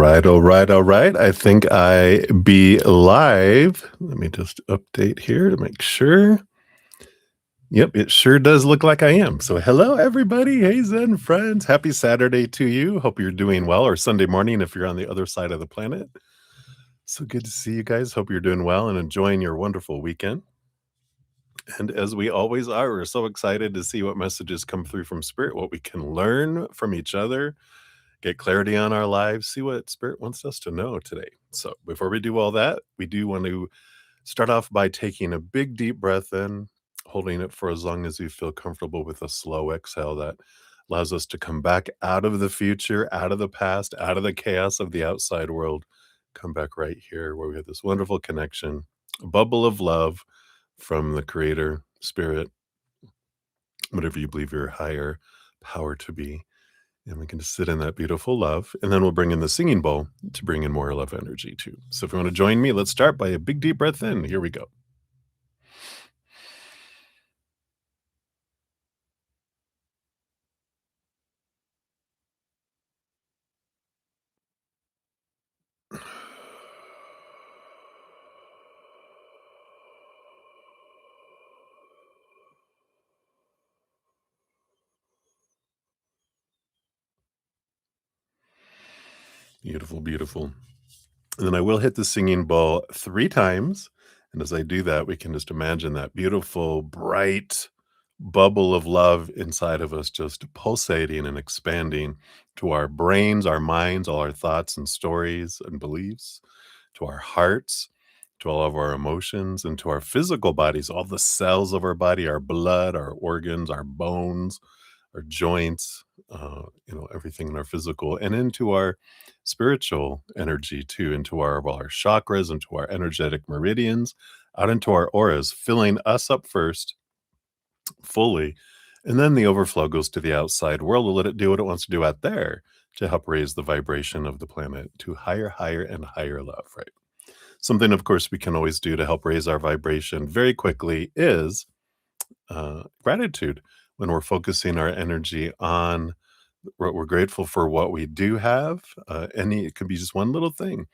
All right. I think I be live. Let me just update here to make sure. Yep, it sure does look like I am. So, hello, everybody. Hey, Zen friends. Happy Saturday to you. Hope you're doing well, or Sunday morning if you're on the other side of the planet. So good to see you guys. Hope you're doing well and enjoying your wonderful weekend. And as we always are, we're so excited to see what messages come through from Spirit, what we can learn from each other, get clarity on our lives, see what Spirit wants us to know today. So, before we do all that, we do want to start off by taking a big, deep breath in, holding it for as long as you feel comfortable with a slow exhale that allows us to come back out of the future, out of the past, out of the chaos of the outside world, come back right here where we have this wonderful connection, a bubble of love from the Creator, Spirit, whatever you believe your higher power to be. And we can just sit in that beautiful love. And then we'll bring in the singing bowl to bring in more love energy too. So if you want to join me, let's start by a big deep breath in. Here we go. Beautiful, beautiful. And then I will hit the singing bowl 3 times. And as I do that, we can just imagine that beautiful, bright bubble of love inside of us just pulsating and expanding to our brains, our minds, all our thoughts and stories and beliefs, to our hearts, to all of our emotions, and to our physical bodies, all the cells of our body, our blood, our organs, our bones, our joints, everything in our physical, and into our spiritual energy too, into our chakras, into our energetic meridians, out into our auras, filling us up first fully. And then the overflow goes to the outside world to let it do what it wants to do out there to help raise the vibration of the planet to higher, higher, and higher love, right? Something, of course, we can always do to help raise our vibration very quickly is gratitude. When we're focusing our energy on what we're grateful for, what we do have, it could be just one little thing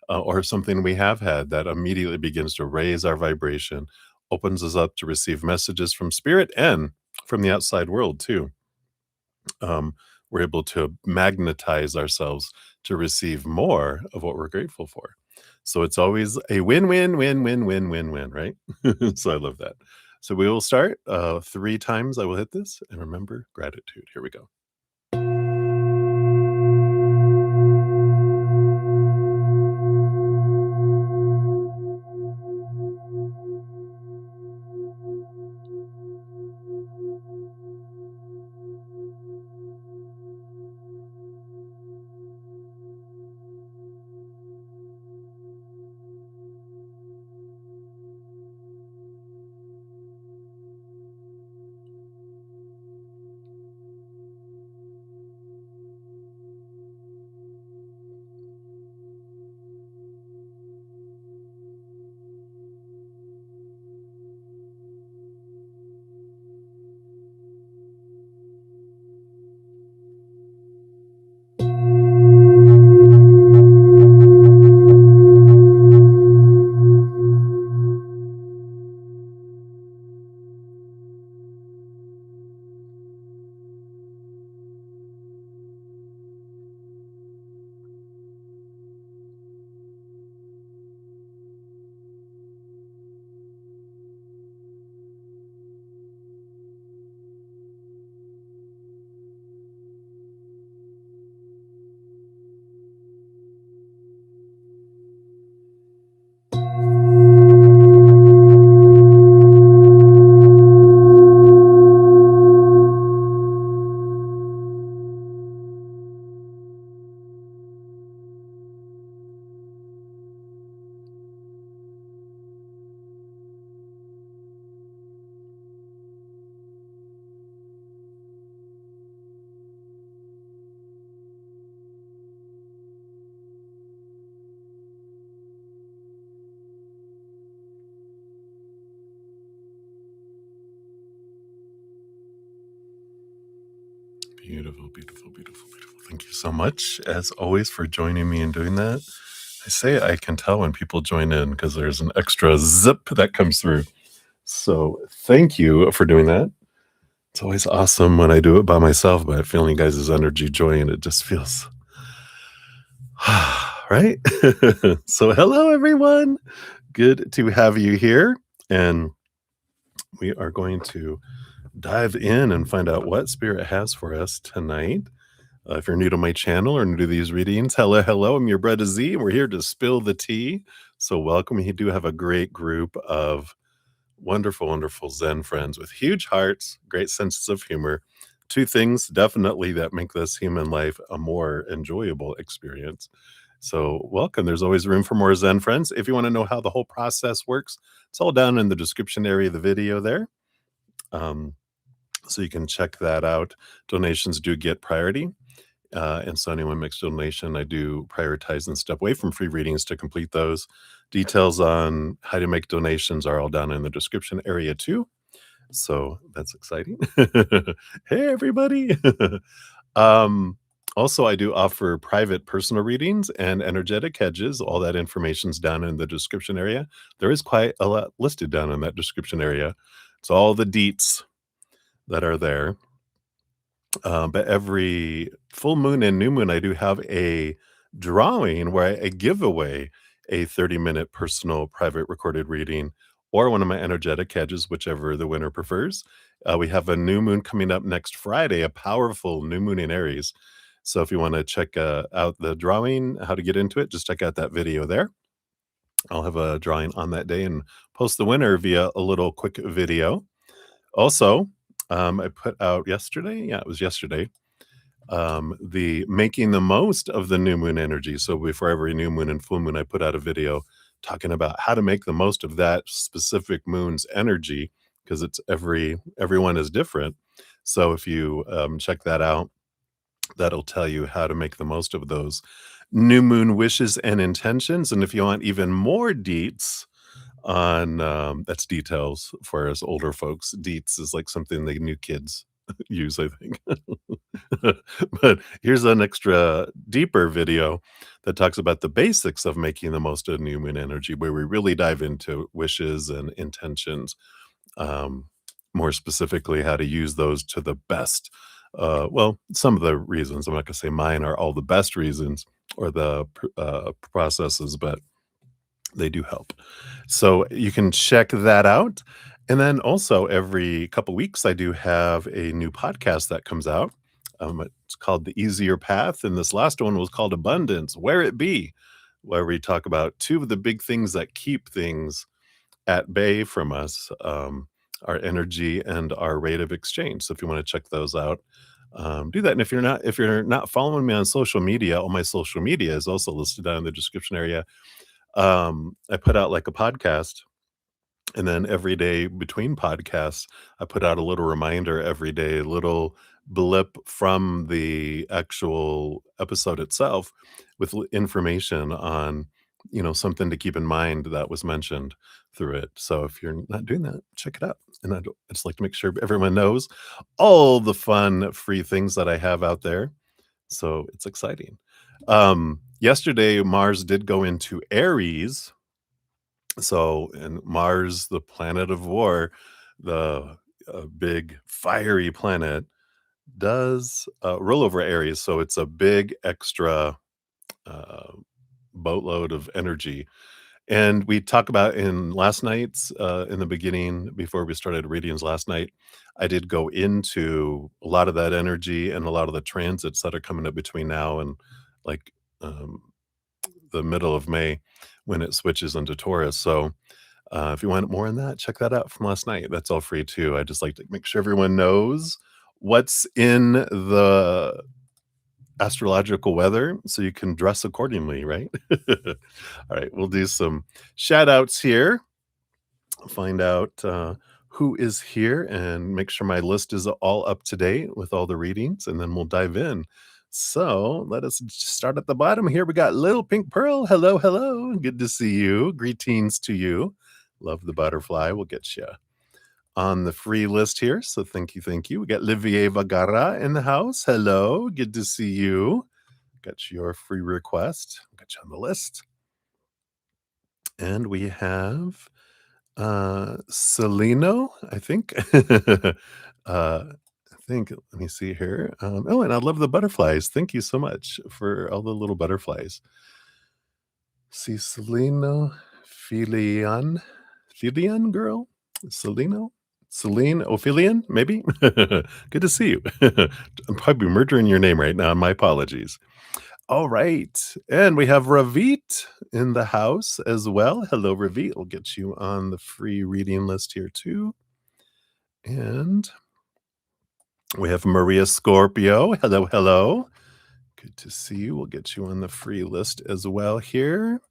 or something we have had that immediately begins to raise our vibration, opens us up to receive messages from spirit and from the outside world too. We're able to magnetize ourselves to receive more of what we're grateful for. So it's always a win, win, win, win, win, win, win, right? So I love that. So we will start 3 times. I will hit this and remember gratitude. Here we go. Beautiful, beautiful, beautiful, beautiful. Thank you so much, as always, for joining me and doing that. I say I can tell when people join in because there's an extra zip that comes through. So thank you for doing that. It's always awesome when I do it by myself, but feeling you guys' energy, joy, and it just feels right. So hello, everyone. Good to have you here. And we are going to dive in and find out what Spirit has for us tonight. If you're new to my channel or new to these readings, hello, hello. I'm your brother Z, and we're here to spill the tea. So welcome. We do have a great group of wonderful, wonderful Zen friends with huge hearts, great senses of humor. Two things definitely that make this human life a more enjoyable experience. So welcome. There's always room for more Zen friends. If you want to know how the whole process works, it's all down in the description area of the video there. So you can check that out. Donations do get priority. And so anyone makes a donation, I do prioritize and step away from free readings to complete those. Details on how to make donations are all down in the description area too. So that's exciting. Hey, everybody. Also, I do offer private personal readings and energetic hedges. All that information's down in the description area. There is quite a lot listed down in that description area. It's all the deets that are there. But every full moon and new moon, I do have a drawing where I give away a 30-minute personal private recorded reading or one of my energetic hedges, whichever the winner prefers. We have a new moon coming up next Friday, a powerful new moon in Aries. So if you want to check out the drawing, how to get into it, just check out that video there. I'll have a drawing on that day and post the winner via a little quick video. Also, I put out yesterday, yeah, it was yesterday, the making the most of the new moon energy. So before every new moon and full moon, I put out a video talking about how to make the most of that specific moon's energy because it's everyone is different. So if you check that out, that'll tell you how to make the most of those new moon wishes and intentions. And if you want even more deets on that's details for us older folks. Deets is like something the new kids use, I think. But here's an extra deeper video that talks about the basics of making the most of new moon energy, where we really dive into wishes and intentions, um, more specifically how to use those to the best. Well, some of the reasons, I'm not going to say mine are all the best reasons or the processes, but they do help. So you can check that out. And then also every couple weeks, I do have a new podcast that comes out. It's called The Easier Path. And this last one was called Abundance, Where It Be, where we talk about two of the big things that keep things at bay from us, our energy and our rate of exchange. So if you want to check those out, do that. And if you're not following me on social media, all my social media is also listed down in the description area. I put out like a podcast, and then every day between podcasts, I put out a little reminder every day, a little blip from the actual episode itself with information on, something to keep in mind that was mentioned through it. So if you're not doing that, check it out. And I just like to make sure everyone knows all the fun, free things that I have out there. So it's exciting. Yesterday, Mars did go into Aries. So, and Mars, the planet of war, the big fiery planet, does roll over Aries. So it's a big extra uh, boatload of energy. And we talk about in last night's, in the beginning, before we started readings last night, I did go into a lot of that energy and a lot of the transits that are coming up between now and like um, the middle of May when it switches into Taurus. So if you want more on that, check that out from last night. That's all free too. I just like to make sure everyone knows what's in the astrological weather so you can dress accordingly, right? All right, we'll do some shout outs here, find out who is here, and make sure my list is all up to date with all the readings, and then we'll dive in. So let us start at the bottom here. We got Little Pink Pearl. Hello, hello. Good to see you. Greetings to you. Love the butterfly. We'll get you on the free list here. So thank you, thank you. We got Livier Vagara in the house. Hello, good to see you. Got your free request. Got you on the list. And we have Celino, I think. Let me see here. Oh, and I love the butterflies. Thank you so much for all the little butterflies. See, Celino, Filian girl? Celino? Celine Ophelian, maybe? Good to see you. I'm probably murdering your name right now. My apologies. All right. And we have Ravit in the house as well. Hello, Ravit. We'll get you on the free reading list here too. And we have Maria Scorpio. Hello, hello. Good to see you. We'll get you on the free list as well here.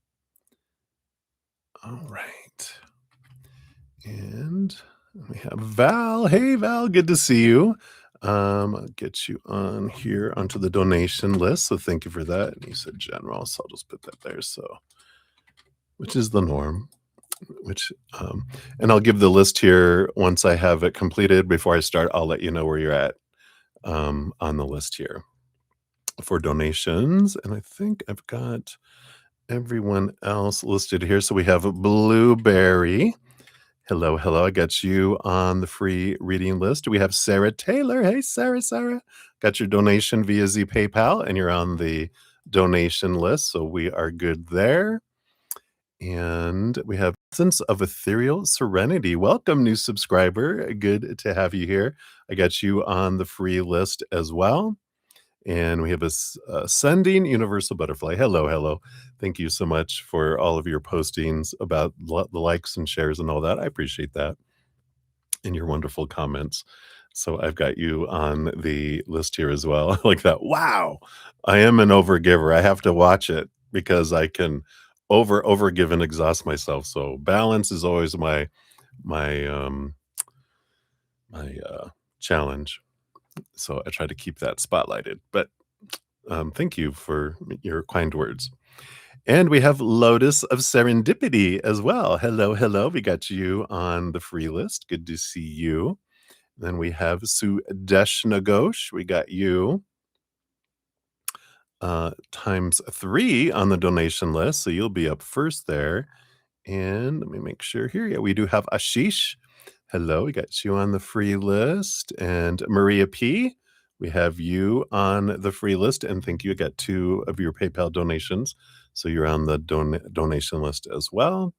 All right. And we have Val. Hey, Val. Good to see you. I'll get you on here onto the donation list. So thank you for that. And you said general, so I'll just put that there. So, which is the norm. And I'll give the list here once I have it completed. Before I start, I'll let you know where you're at on the list here for donations. And I think I've got everyone else listed here. So we have Blueberry. Hello, hello. I got you on the free reading list. We have Sarah Taylor. Hey, Sarah. Got your donation via Z PayPal, and you're on the donation list. So we are good there. And we have Essence of Ethereal Serenity. Welcome, new subscriber. Good to have you here. I got you on the free list as well. And we have Ascending Universal Butterfly. Hello. Thank you so much for all of your postings about the likes and shares and all that. I appreciate that. And your wonderful comments. So I've got you on the list here as well. Like that. Wow. I am an overgiver. I have to watch it because I can overgive and exhaust myself. So balance is always my challenge. So I try to keep that spotlighted. But thank you for your kind words. And we have Lotus of Serendipity as well. Hello. We got you on the free list. Good to see you. Then we have Sudesh Nagosh. We got you ×3 on the donation list. So you'll be up first there. And let me make sure here. Yeah, we do have Ashish. Hello, we got you on the free list. And Maria P., we have you on the free list. And thank you. I got 2 of your PayPal donations. So you're on the donation list as well.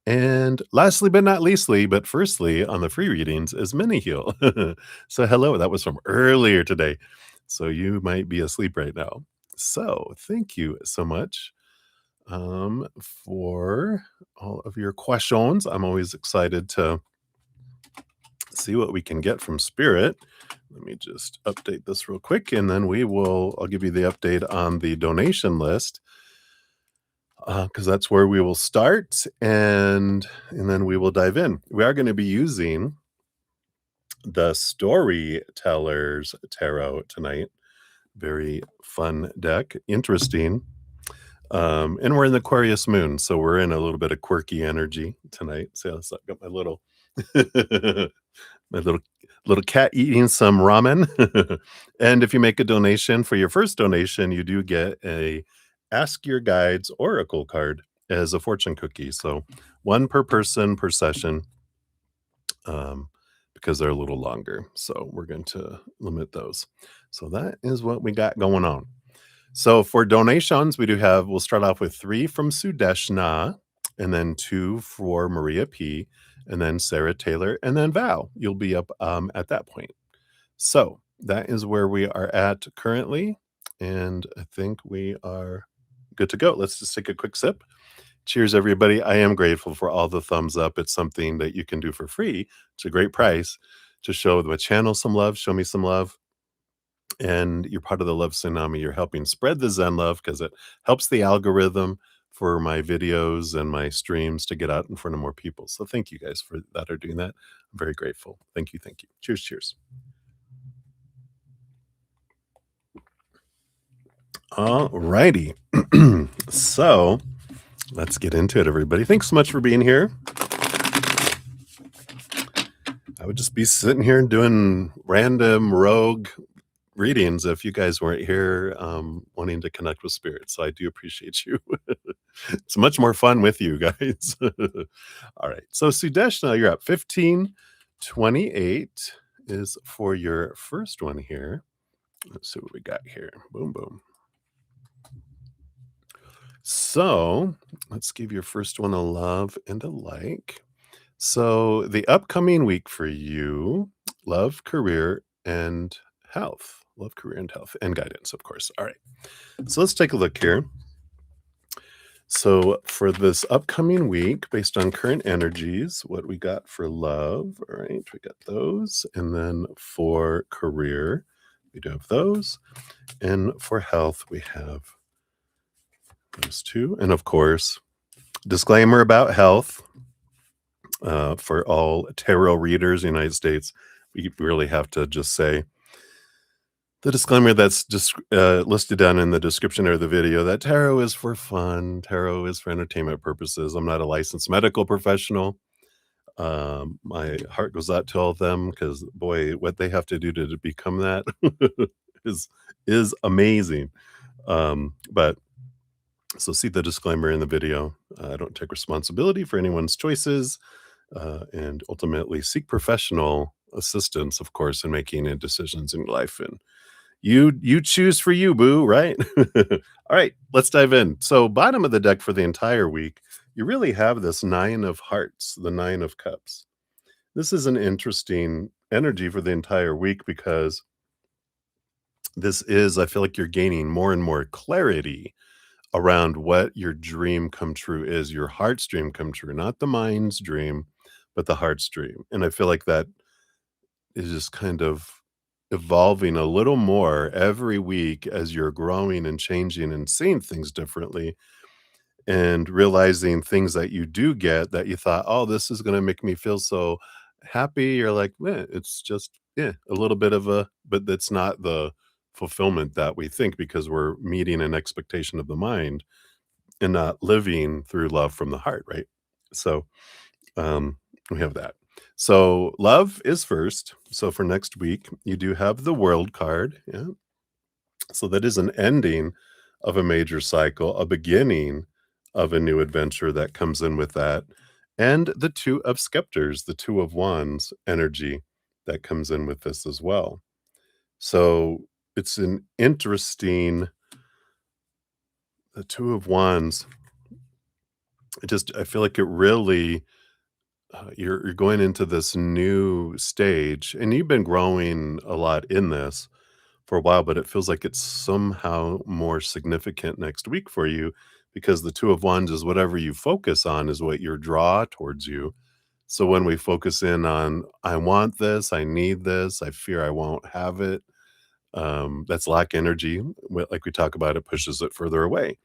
And lastly, but not leastly, but firstly, on the free readings is Mini Heal. So hello, that was from earlier today. So you might be asleep right now. So thank you so much for all of your questions. I'm always excited to see what we can get from Spirit. Let me just update this real quick, and then I'll give you the update on the donation list. Because that's where we will start, and then we will dive in. We are going to be using the Storyteller's Tarot tonight. Very fun deck, interesting. And we're in the Aquarius moon, so we're in a little bit of quirky energy tonight. So I've got my little my little cat eating some ramen. And if you make a donation, for your first donation, you do get a Ask Your Guides Oracle card as a fortune cookie. So 1 per person per session, because they're a little longer. So we're going to limit those. So that is what we got going on. So for donations, we'll start off with 3 from Sudeshna, and then 2 for Maria P., and then Sarah Taylor, and then Val. You'll be up at that point. So that is where we are at currently. And I think we are good to go. Let's just take a quick sip. Cheers, everybody. I am grateful for all the thumbs up. It's something that you can do for free. It's a great price to show the channel some love, show me some love. And you're part of the Love Tsunami. You're helping spread the Zen love because it helps the algorithm for my videos and my streams to get out in front of more people. So thank you guys for that or doing that. I'm very grateful. Thank you. Cheers. All righty. So let's get into it, everybody. Thanks so much for being here. I would just be sitting here and doing random rogue readings if you guys weren't here, wanting to connect with spirit. So I do appreciate you. It's much more fun with you guys. All right. So Sudeshna, you're up. 1528 is for your first one here. Let's see what we got here. Boom, boom. So let's give your first one a love and a like. So the upcoming week for you, love, career, and health. Love, career, and health, and guidance, of course. All right. So let's take a look here. So for this upcoming week, based on current energies, what we got for love, all right, we got those. And then for career, we do have those. And for health, we have those two. And of course, disclaimer about health, for all tarot readers in the United States, we really have to just say the disclaimer that's just listed down in the description of the video, that tarot is for fun. Tarot is for entertainment purposes. I'm not a licensed medical professional. My heart goes out to all of them because, boy, what they have to do to become that is is amazing. But so see the disclaimer in the video. I don't take responsibility for anyone's choices, and ultimately seek professional assistance, of course, in making decisions in life. And you choose for you, boo, right? All right, let's dive in. So bottom of the deck for the entire week, you really have this 9 of hearts, the 9 of cups. This is an interesting energy for the entire week because this is, I feel like you're gaining more and more clarity around what your dream come true is, your heart's dream come true, not the mind's dream, but the heart's dream. And I feel like that is just kind of evolving a little more every week as you're growing and changing and seeing things differently and realizing things that you do get that you thought, oh, this is going to make me feel so happy. You're like, man, it's just, yeah, a little bit of a, but that's not the fulfillment that we think because we're meeting an expectation of the mind and not living through love from the heart, right? So, we have that. So love is first. So for next week, you do have the World card. Yeah. So that is an ending of a major cycle, a beginning of a new adventure that comes in with that. And the Two of Scepters, the Two of Wands energy that comes in with this as well. So it's an interesting, the Two of Wands. I feel like it really, you're going into this new stage, and you've been growing a lot in this for a while, but it feels like it's somehow more significant next week for you because the Two of Wands is whatever you focus on is what your draw towards you. So when we focus in on, I want this, I need this, I fear I won't have it, that's lack energy. Like we talk about, it pushes it further away.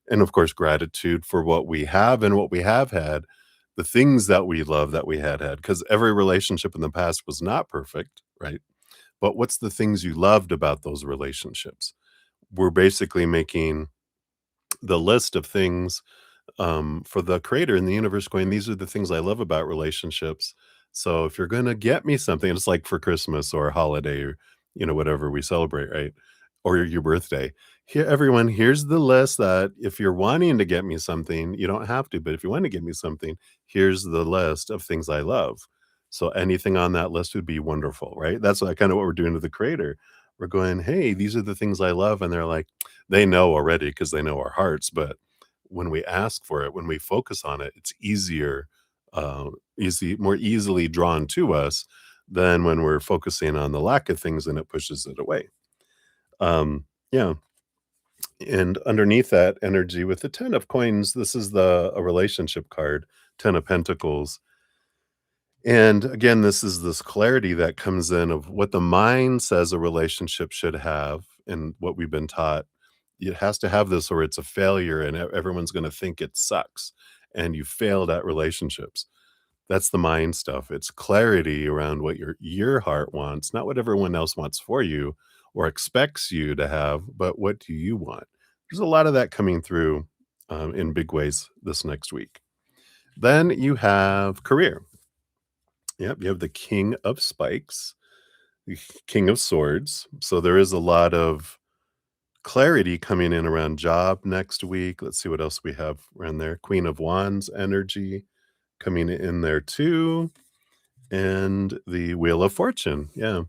And of course, gratitude for what we have and what we have had, the things that we love that we had, because every relationship in the past was not perfect, right? But what's the things you loved about those relationships? We're basically making the list of things, for the creator in the universe going, these are the things I love about relationships. So if you're going to get me something, it's like for Christmas or a holiday or, whatever we celebrate, right? Or your birthday. Here, everyone, here's the list that if you're wanting to get me something, you don't have to, but if you want to get me something, here's the list of things I love. So anything on that list would be wonderful, right? That's kind of what we're doing to the creator. We're going, hey, these are the things I love. And they're like, they know already because they know our hearts. But when we ask for it, when we focus on it, it's easier, more easily drawn to us than when we're focusing on the lack of things and it pushes it away. Yeah. And underneath that energy with the 10 of coins, this is a relationship card, 10 of pentacles. And again, this is this clarity that comes in of what the mind says a relationship should have and what we've been taught. It has to have this or it's a failure and everyone's going to think it sucks and you failed at relationships. That's the mind stuff. It's clarity around what your heart wants, not what everyone else wants for you or expects you to have, but what do you want? There's a lot of that coming through, in big ways this next week. Then you have career. Yep, you have the King of Spikes, the King of Swords. So there is a lot of clarity coming in around job next week. Let's see what else we have around there. Queen of Wands energy coming in there too. And the Wheel of Fortune. Yeah.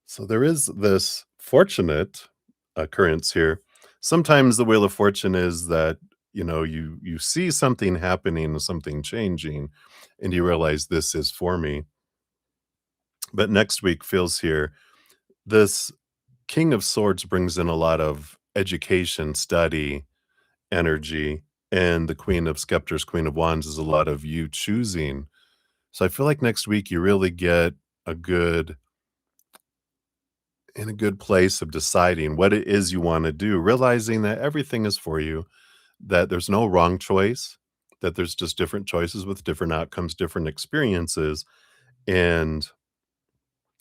So there is this fortunate occurrence here. Sometimes the Wheel of Fortune is that, you see something happening, something changing, and you realize this is for me. But next week feels here. This King of Swords brings in a lot of education, study, energy, and the Queen of Scepters, Queen of Wands is a lot of you choosing. So I feel like next week you really get a good in a good place of deciding what it is you want to do, realizing that everything is for you, that there's no wrong choice, that there's just different choices with different outcomes, different experiences. And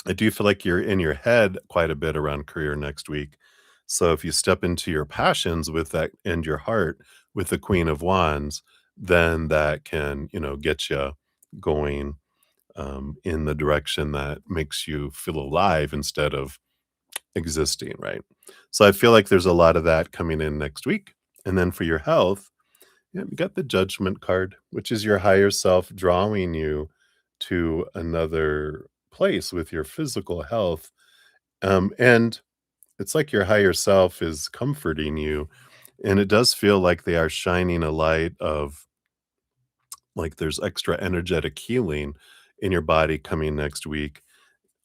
I do feel like you're in your head quite a bit around career next week. So if you step into your passions with that and your heart with the Queen of Wands, then that can, get you going in the direction that makes you feel alive instead of existing, right? So I feel like there's a lot of that coming in next week. And then for your health, yeah, you got the Judgment card, which is your higher self drawing you to another place with your physical health. And it's like your higher self is comforting you. And it does feel like they are shining a light of like there's extra energetic healing in your body coming next week.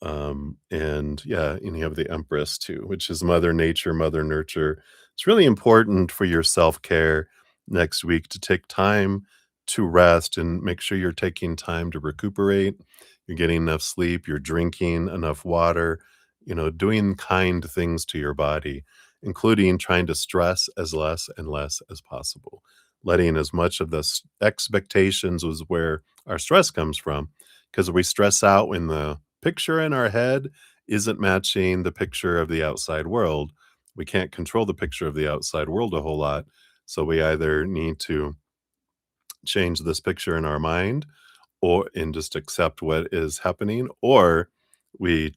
And yeah, and you have the Empress too, which is Mother Nature, Mother Nurture. It's really important for your self care next week to take time to rest and make sure you're taking time to recuperate. You're getting enough sleep, you're drinking enough water, doing kind things to your body, including trying to stress as less and less as possible. Letting as much of the expectations was where our stress comes from because we stress out when the picture in our head isn't matching the picture of the outside world. We can't control the picture of the outside world a whole lot. So we either need to change this picture in our mind or and just accept what is happening, or we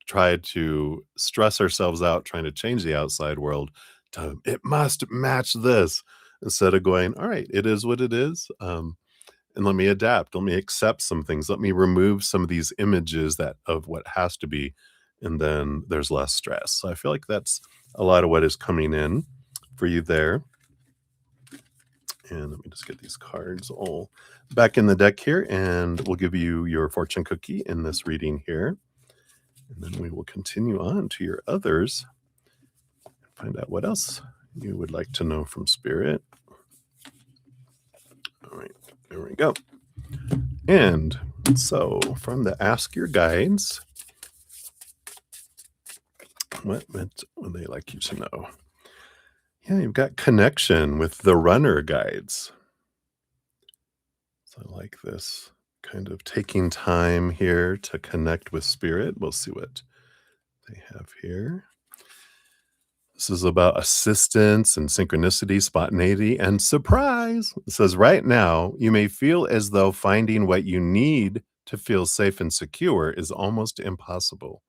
try to stress ourselves out trying to change the outside world to it must match this instead of going, all right, it is what it is. And let me adapt. Let me accept some things. Let me remove some of these images that of what has to be, and then there's less stress. So I feel like that's a lot of what is coming in for you there. And let me just get these cards all back in the deck here, and we'll give you your fortune cookie in this reading here. And then we will continue on to your others, find out what else you would like to know from Spirit. All right, there we go. And so from the Ask Your Guides, what would they like you to know? Yeah, you've got connection with the runner guides. So I like this kind of taking time here to connect with Spirit. We'll see what they have here. This is about assistance and synchronicity, spontaneity, and surprise. It says, right now, you may feel as though finding what you need to feel safe and secure is almost impossible.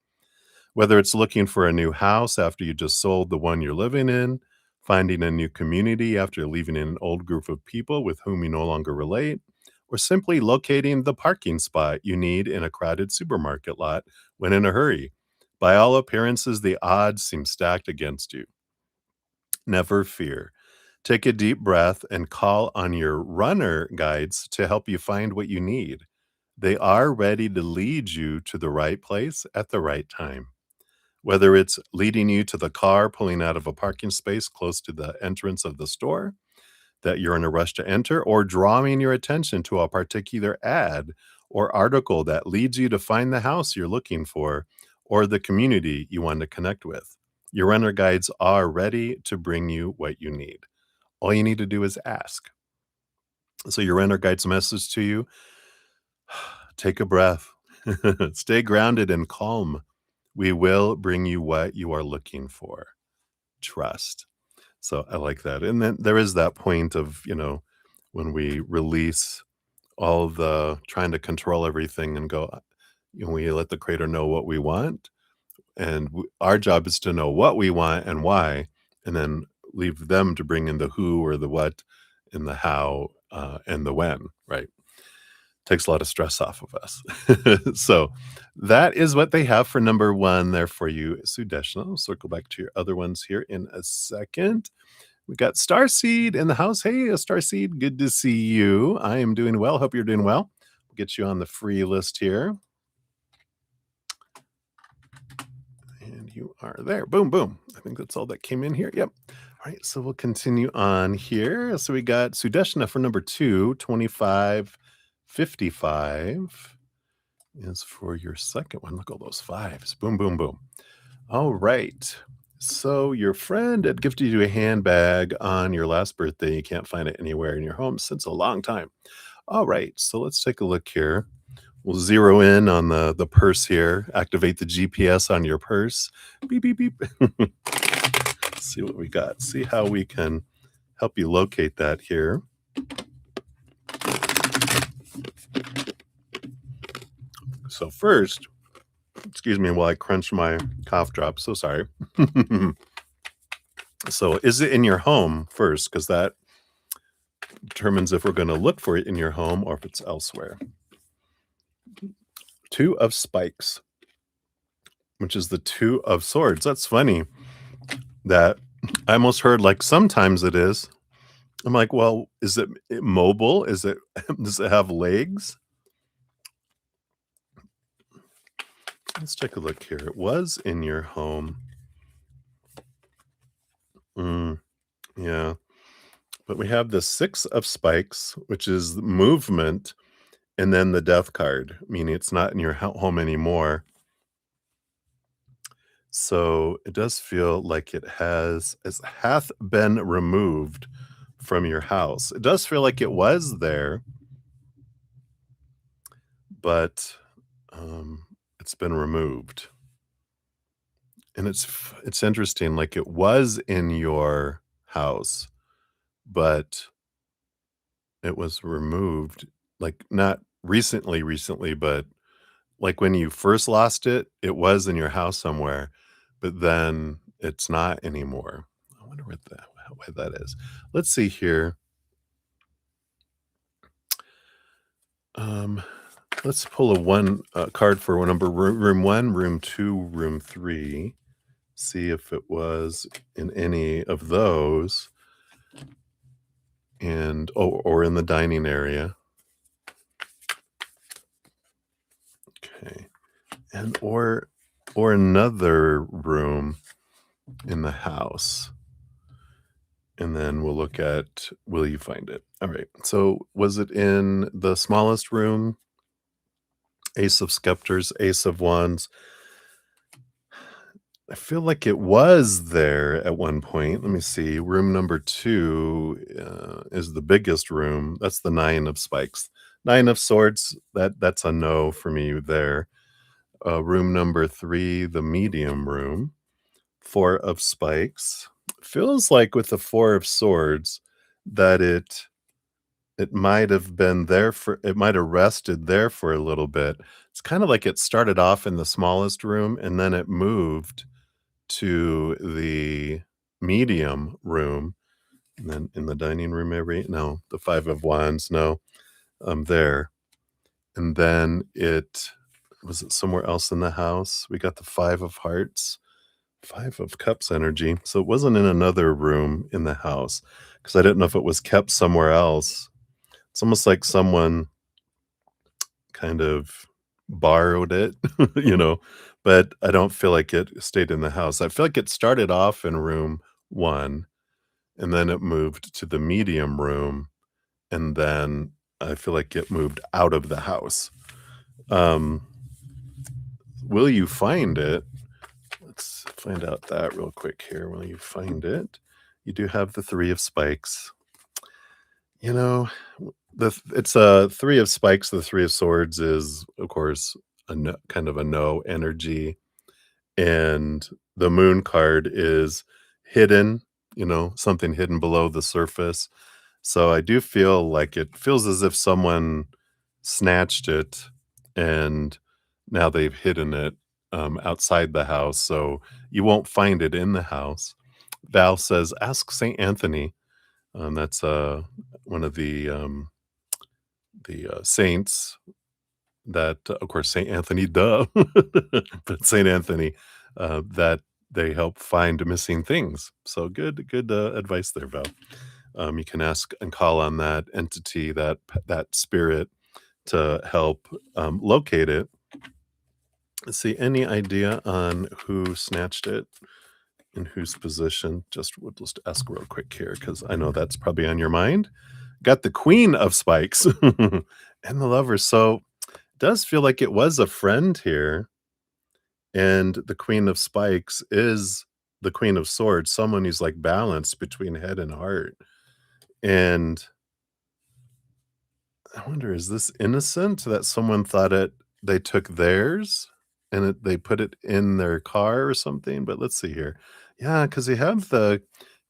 Whether it's looking for a new house after you just sold the one you're living in, finding a new community after leaving an old group of people with whom you no longer relate, or simply locating the parking spot you need in a crowded supermarket lot when in a hurry. By all appearances, the odds seem stacked against you. Never fear. Take a deep breath and call on your runner guides to help you find what you need. They are ready to lead you to the right place at the right time. Whether it's leading you to the car pulling out of a parking space close to the entrance of the store that you're in a rush to enter, or drawing your attention to a particular ad or article that leads you to find the house you're looking for or the community you want to connect with. Your runner guides are ready to bring you what you need. All you need to do is ask. So, your runner guide's message to you: take a breath, stay grounded and calm. We will bring you what you are looking for. Trust. So I like that. And then there is that point of, when we release all the trying to control everything and go, we let the creator know what we want, and our job is to know what we want and why, and then leave them to bring in the who or the what and the how, and the when, right? Takes a lot of stress off of us. So that is what they have for number one there for you, Sudeshna. I'll circle back to your other ones here in a second. We got Starseed in the house. Hey, Starseed, good to see you. I am doing well. Hope you're doing well. We'll get you on the free list here. And you are there. Boom, boom. I think that's all that came in here. Yep. All right, so we'll continue on here. So we got Sudeshna for number 2, 2555 is for your second one. Look at all those fives. Boom, boom, boom. All right. So your friend had gifted you a handbag on your last birthday. You can't find it anywhere in your home since a long time. All right. So let's take a look here. We'll zero in on the purse here. Activate the GPS on your purse. Beep, beep, beep. See what we got. See how we can help you locate that here. So first, excuse me while I crunch my cough drop. So sorry. So is it in your home first? Because that determines if we're going to look for it in your home or if it's elsewhere. 2 of spikes, which is the 2 of swords. That's funny that I almost heard like sometimes it is. I'm like, well, is it mobile? Is it, does it have legs? Let's take a look here. It was in your home. Yeah. But we have the 6 of spikes, which is movement, and then the death card, meaning it's not in your home anymore. So it does feel like it hath been removed from your house. It does feel like it was there, but it's been removed. And it's interesting, like it was in your house, but it was removed, like not recently, but like when you first lost it, it was in your house somewhere, but then it's not anymore. I wonder why that is. Let's see here. Let's pull a card for number room 1, room 2, room 3. See if it was in any of those, and or in the dining area. Okay, and or another room in the house. And then we'll look at, will you find it? All right. So was it in the smallest room? Ace of scepters, Ace of wands. I feel like it was there at one point. Let me see. Room number 2 is the biggest room. That's the 9 of spikes. 9 of swords. That's a no for me there. Room number 3, the medium room. 4 of spikes. Feels like with the 4 of swords that it might have been there it might have rested there for a little bit. It's kind of like it started off in the smallest room and then it moved to the medium room, and then in the dining room, maybe no, the 5 of wands, no, there, and then was it somewhere else in the house? We got the 5 of hearts, 5 of cups energy, so it wasn't in another room in the house because I didn't know if it was kept somewhere else. It's almost like someone kind of borrowed it, but I don't feel like it stayed in the house. I feel like it started off in room 1, and then it moved to the medium room, and then I feel like it moved out of the house. Will you find it? Let's find out that real quick here. Will you find it? You do have the 3 of spikes. It's a 3 of spikes. The 3 of swords is, of course, kind of a no energy, and the moon card is hidden, something hidden below the surface. So I do feel like it feels as if someone snatched it, and now they've hidden it, outside the house, so you won't find it in the house. Val says, "Ask Saint Anthony." That's, one of the saints that, of course, Saint Anthony, duh, but Saint Anthony, that they help find missing things. So good, advice there, Val. You can ask and call on that entity, that spirit to help, locate it. Let's see, any idea on who snatched it, in whose position? We'll just ask real quick here because I know that's probably on your mind. Got the queen of spikes and the lover. So does feel like it was a friend here, and the queen of spikes is the queen of swords, someone who's like balanced between head and heart. And I wonder, is this innocent that someone thought they took theirs and they put it in their car or something? But let's see here. Yeah, because you have the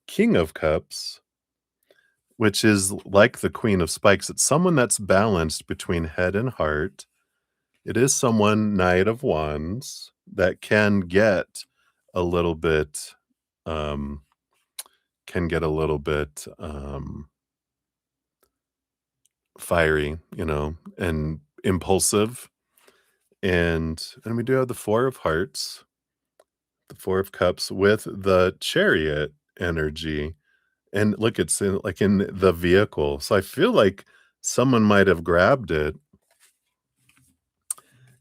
king of cups, which is like the queen of spikes. It's someone that's balanced between head and heart. It is someone, knight of wands, that a little bit, um, can get a little bit, fiery, and impulsive. And we do have the 4 of hearts, the 4 of cups with the chariot energy. And look, it's in the vehicle. So I feel like someone might have grabbed it,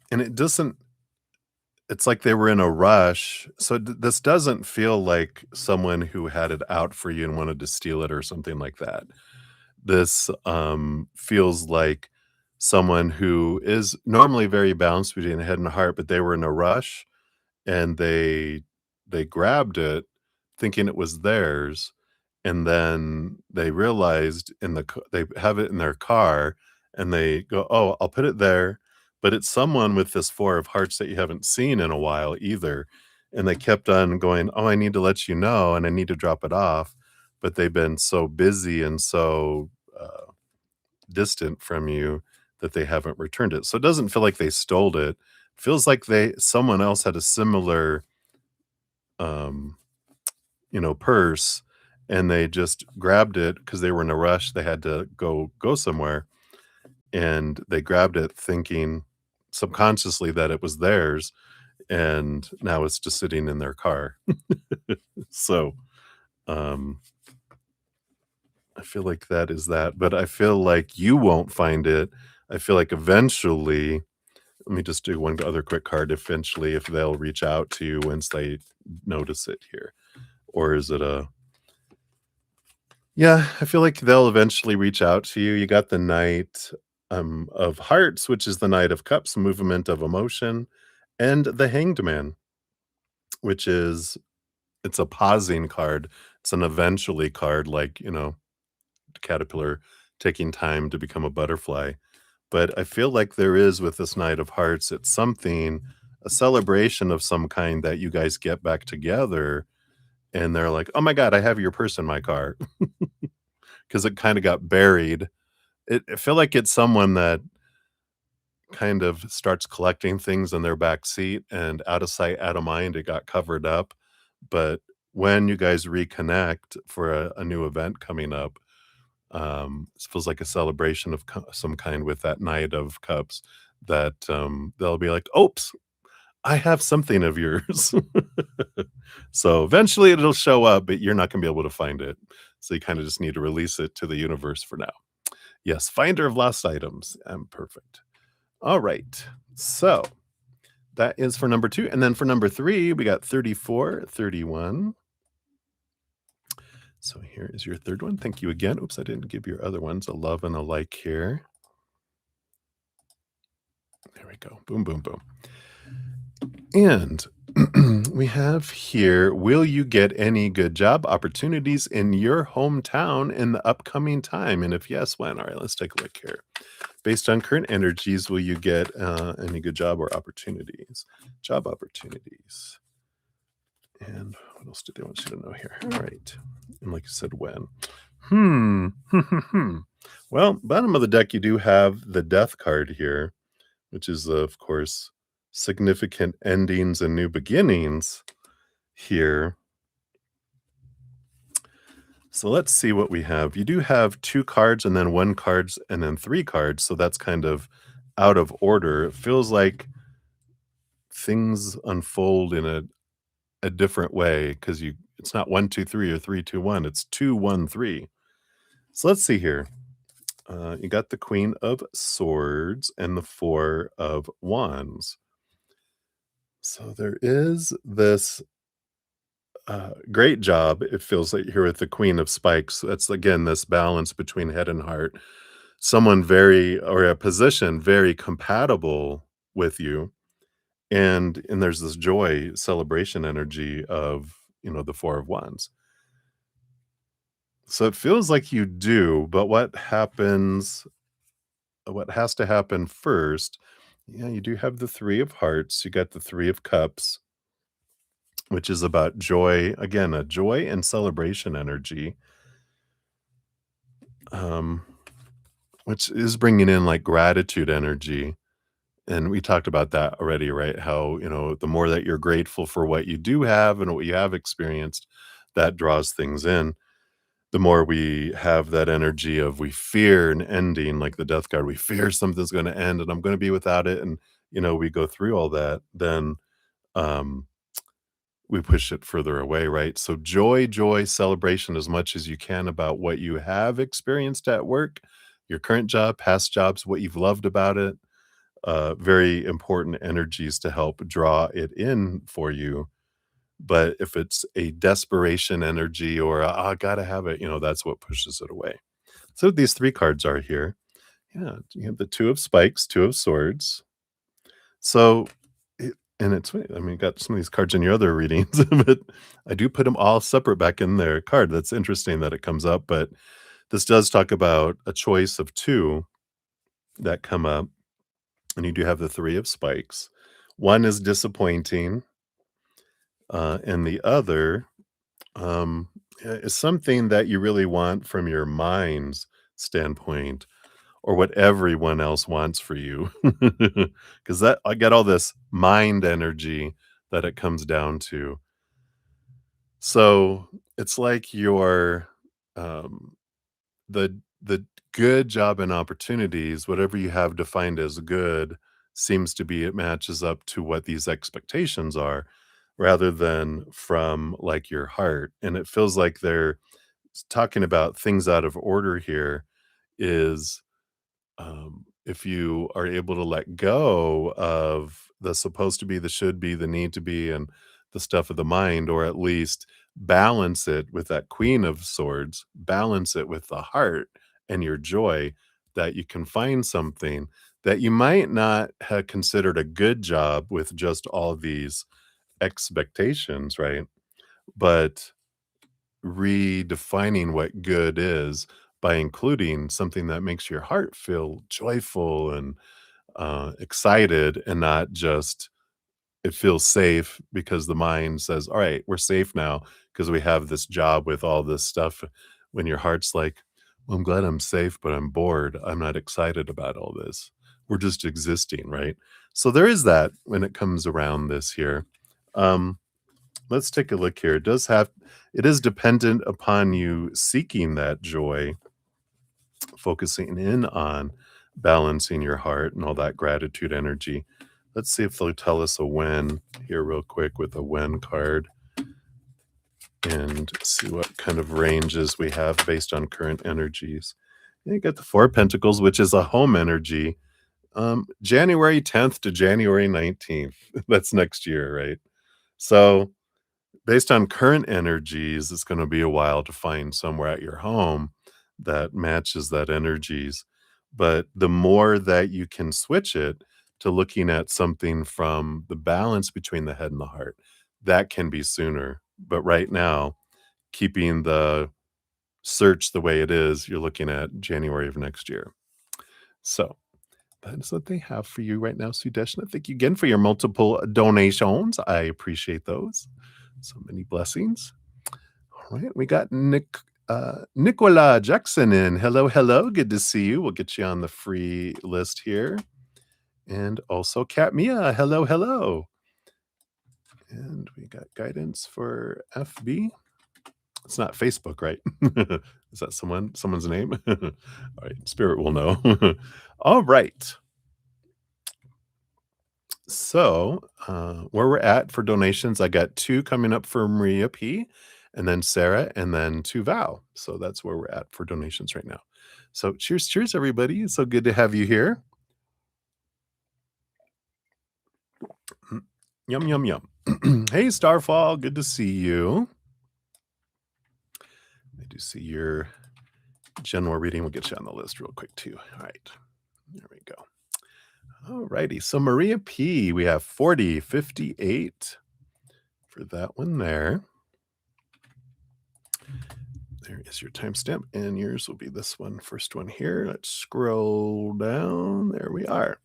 and it's like they were in a rush. So this doesn't feel like someone who had it out for you and wanted to steal it or something like that. This, feels like someone who is normally very balanced between head and heart, but they were in a rush, and they grabbed it thinking it was theirs, and then they realized they have it in their car, and they go, "Oh, I'll put it there," but it's someone with this 4 of hearts that you haven't seen in a while either, and they kept on going, "Oh, I need to let you know, and I need to drop it off," but they've been so busy and so, distant from you that they haven't returned it. So it doesn't feel like they stole it. Feels like someone else had a similar, um, purse, and they just grabbed it because they were in a rush. They had to go somewhere, and they grabbed it thinking subconsciously that it was theirs, and now it's just sitting in their car. So, um, I feel like that is that, but I feel like you won't find it. I feel like eventually, let me just do one other quick card. Eventually, if they'll reach out to you once they notice it here. Or is it a Yeah, I feel like they'll eventually reach out to you. You got the Knight, of Hearts, which is the Knight of Cups, movement of emotion, and the Hanged Man, which is it's a pausing card. It's an eventually card, like, caterpillar taking time to become a butterfly. But I feel like there is with this Knight of Hearts, it's something, a celebration of some kind that you guys get back together, and they're like, "Oh my god, I have your purse in my car," because it kinda got buried. I feel like it's someone that kind of starts collecting things in their back seat, and out of sight, out of mind, it got covered up. But when you guys reconnect for a new event coming up, this feels like a celebration of some kind with that Knight of Cups that, they'll be like, "Oops, I have something of yours." So eventually it'll show up, but you're not gonna be able to find it. So you kinda just need to release it to the universe for now. Yes, finder of lost items. Perfect. All right. So that is for number 2. And then for number 3, we got 34, 31. So here is your third one. Thank you again. Oops, I didn't give your other ones a love and a like here. There we go. Boom, boom, boom. And we have here, will you get any good job opportunities in your hometown in the upcoming time? And if yes, when? All right, let's take a look here. Based on current energies, will you get any good job or opportunities? Job opportunities. And what else do they want you to know here? All right. And like I said, when? Hmm. Well, bottom of the deck, you do have the death card here, which is, of course, significant endings and new beginnings here. So let's see what we have. You do have 2 cards and then 1 cards and then 3 cards, so that's kind of out of order. It feels like things unfold in a different way because you it's not 1, 2, 3 or 3, 2, 1. It's 2, 1, 3. So let's see here. You got the Queen of Swords and the Four of Wands. So there is this great job, it feels like here with the Queen of Spikes. That's again this balance between head and heart. Someone very or a position very compatible with you. And there's this joy celebration energy of the Four of Wands. So it feels like you do, but what has to happen first, yeah, you do have the 3 of Hearts, you got the 3 of Cups, which is about joy, again, a joy and celebration energy, um, which is bringing in, like, gratitude energy, and we talked about that already, right? How, the more that you're grateful for what you do have and what you have experienced, that draws things in. The more we have that energy of we fear an ending, like the death card, we fear something's gonna end and I'm gonna be without it, and, we go through all that, then, um, we push it further away, right? So joy, joy, celebration as much as you can about what you have experienced at work, your current job, past jobs, what you've loved about it, very important energies to help draw it in for you. But if it's a desperation energy or I gotta have it, that's what pushes it away. So these 3 cards are here. Yeah, you have the 2 of Spikes, 2 of Swords. So and it's funny, I mean, you got some of these cards in your other readings, but I do put them all separate back in their card. That's interesting that it comes up, but this does talk about a choice of 2 that come up, and you do have the 3 of Spikes. One is disappointing, and the other, is something that you really want from your mind's standpoint or what everyone else wants for you. Because that I get all this mind energy that it comes down to. So it's like um, the good job and opportunities, whatever you have defined as good, seems to be it matches up to what these expectations are, rather than from like your heart. And it feels like they're talking about things out of order here. Is if you are able to let go of the supposed to be, the should be, the need to be, and the stuff of the mind, or at least balance it with that Queen of Swords, balance it with the heart and your joy, that you can find something that you might not have considered a good job with just all these expectations, right? But redefining what good is by including something that makes your heart feel joyful and excited, and not just it feels safe because the mind says, all right, we're safe now because we have this job with all this stuff. When your heart's like, well, I'm glad I'm safe, but I'm bored. I'm not excited about all this. We're just existing, right? So there is that when it comes around this here. Um, let's take a look here. It is dependent upon you seeking that joy, focusing in on balancing your heart and all that gratitude energy. Let's see if they'll tell us a when here real quick with a when card, and see what kind of ranges we have based on current energies. You got the Four of Pentacles, which is a home energy. January 10th to January 19th. That's next year, right? So based on current energies, it's gonna be a while to find somewhere at your home that matches that energies. But the more that you can switch it to looking at something from the balance between the head and the heart, that can be sooner. But right now, keeping the search the way it is, you're looking at January of next year. So that is what they have for you right now, Sudeshna. Thank you again for your multiple donations. I appreciate those. So many blessings. All right, we got Nicola Jackson in. Hello, hello. Good to see you. We'll get you on the free list here. And also Kat Mia. Hello, hello. And we got guidance for FB. It's not Facebook, right? Is that someone's name? All right, Spirit will know. All right. So, where we're at for donations, I got 2 coming up for Maria P, and then Sarah, and then 2 Val. So that's where we're at for donations right now. So cheers, cheers, everybody. It's so good to have you here. Mm, yum, yum, yum. Hey, Starfall, good to see you. I do see your general reading. We'll get you on the list real quick too. All right, there we go. All righty. So Maria P, we have 4058 for that one there. There is your timestamp, and yours will be this one, first one here. Let's scroll down. There we are.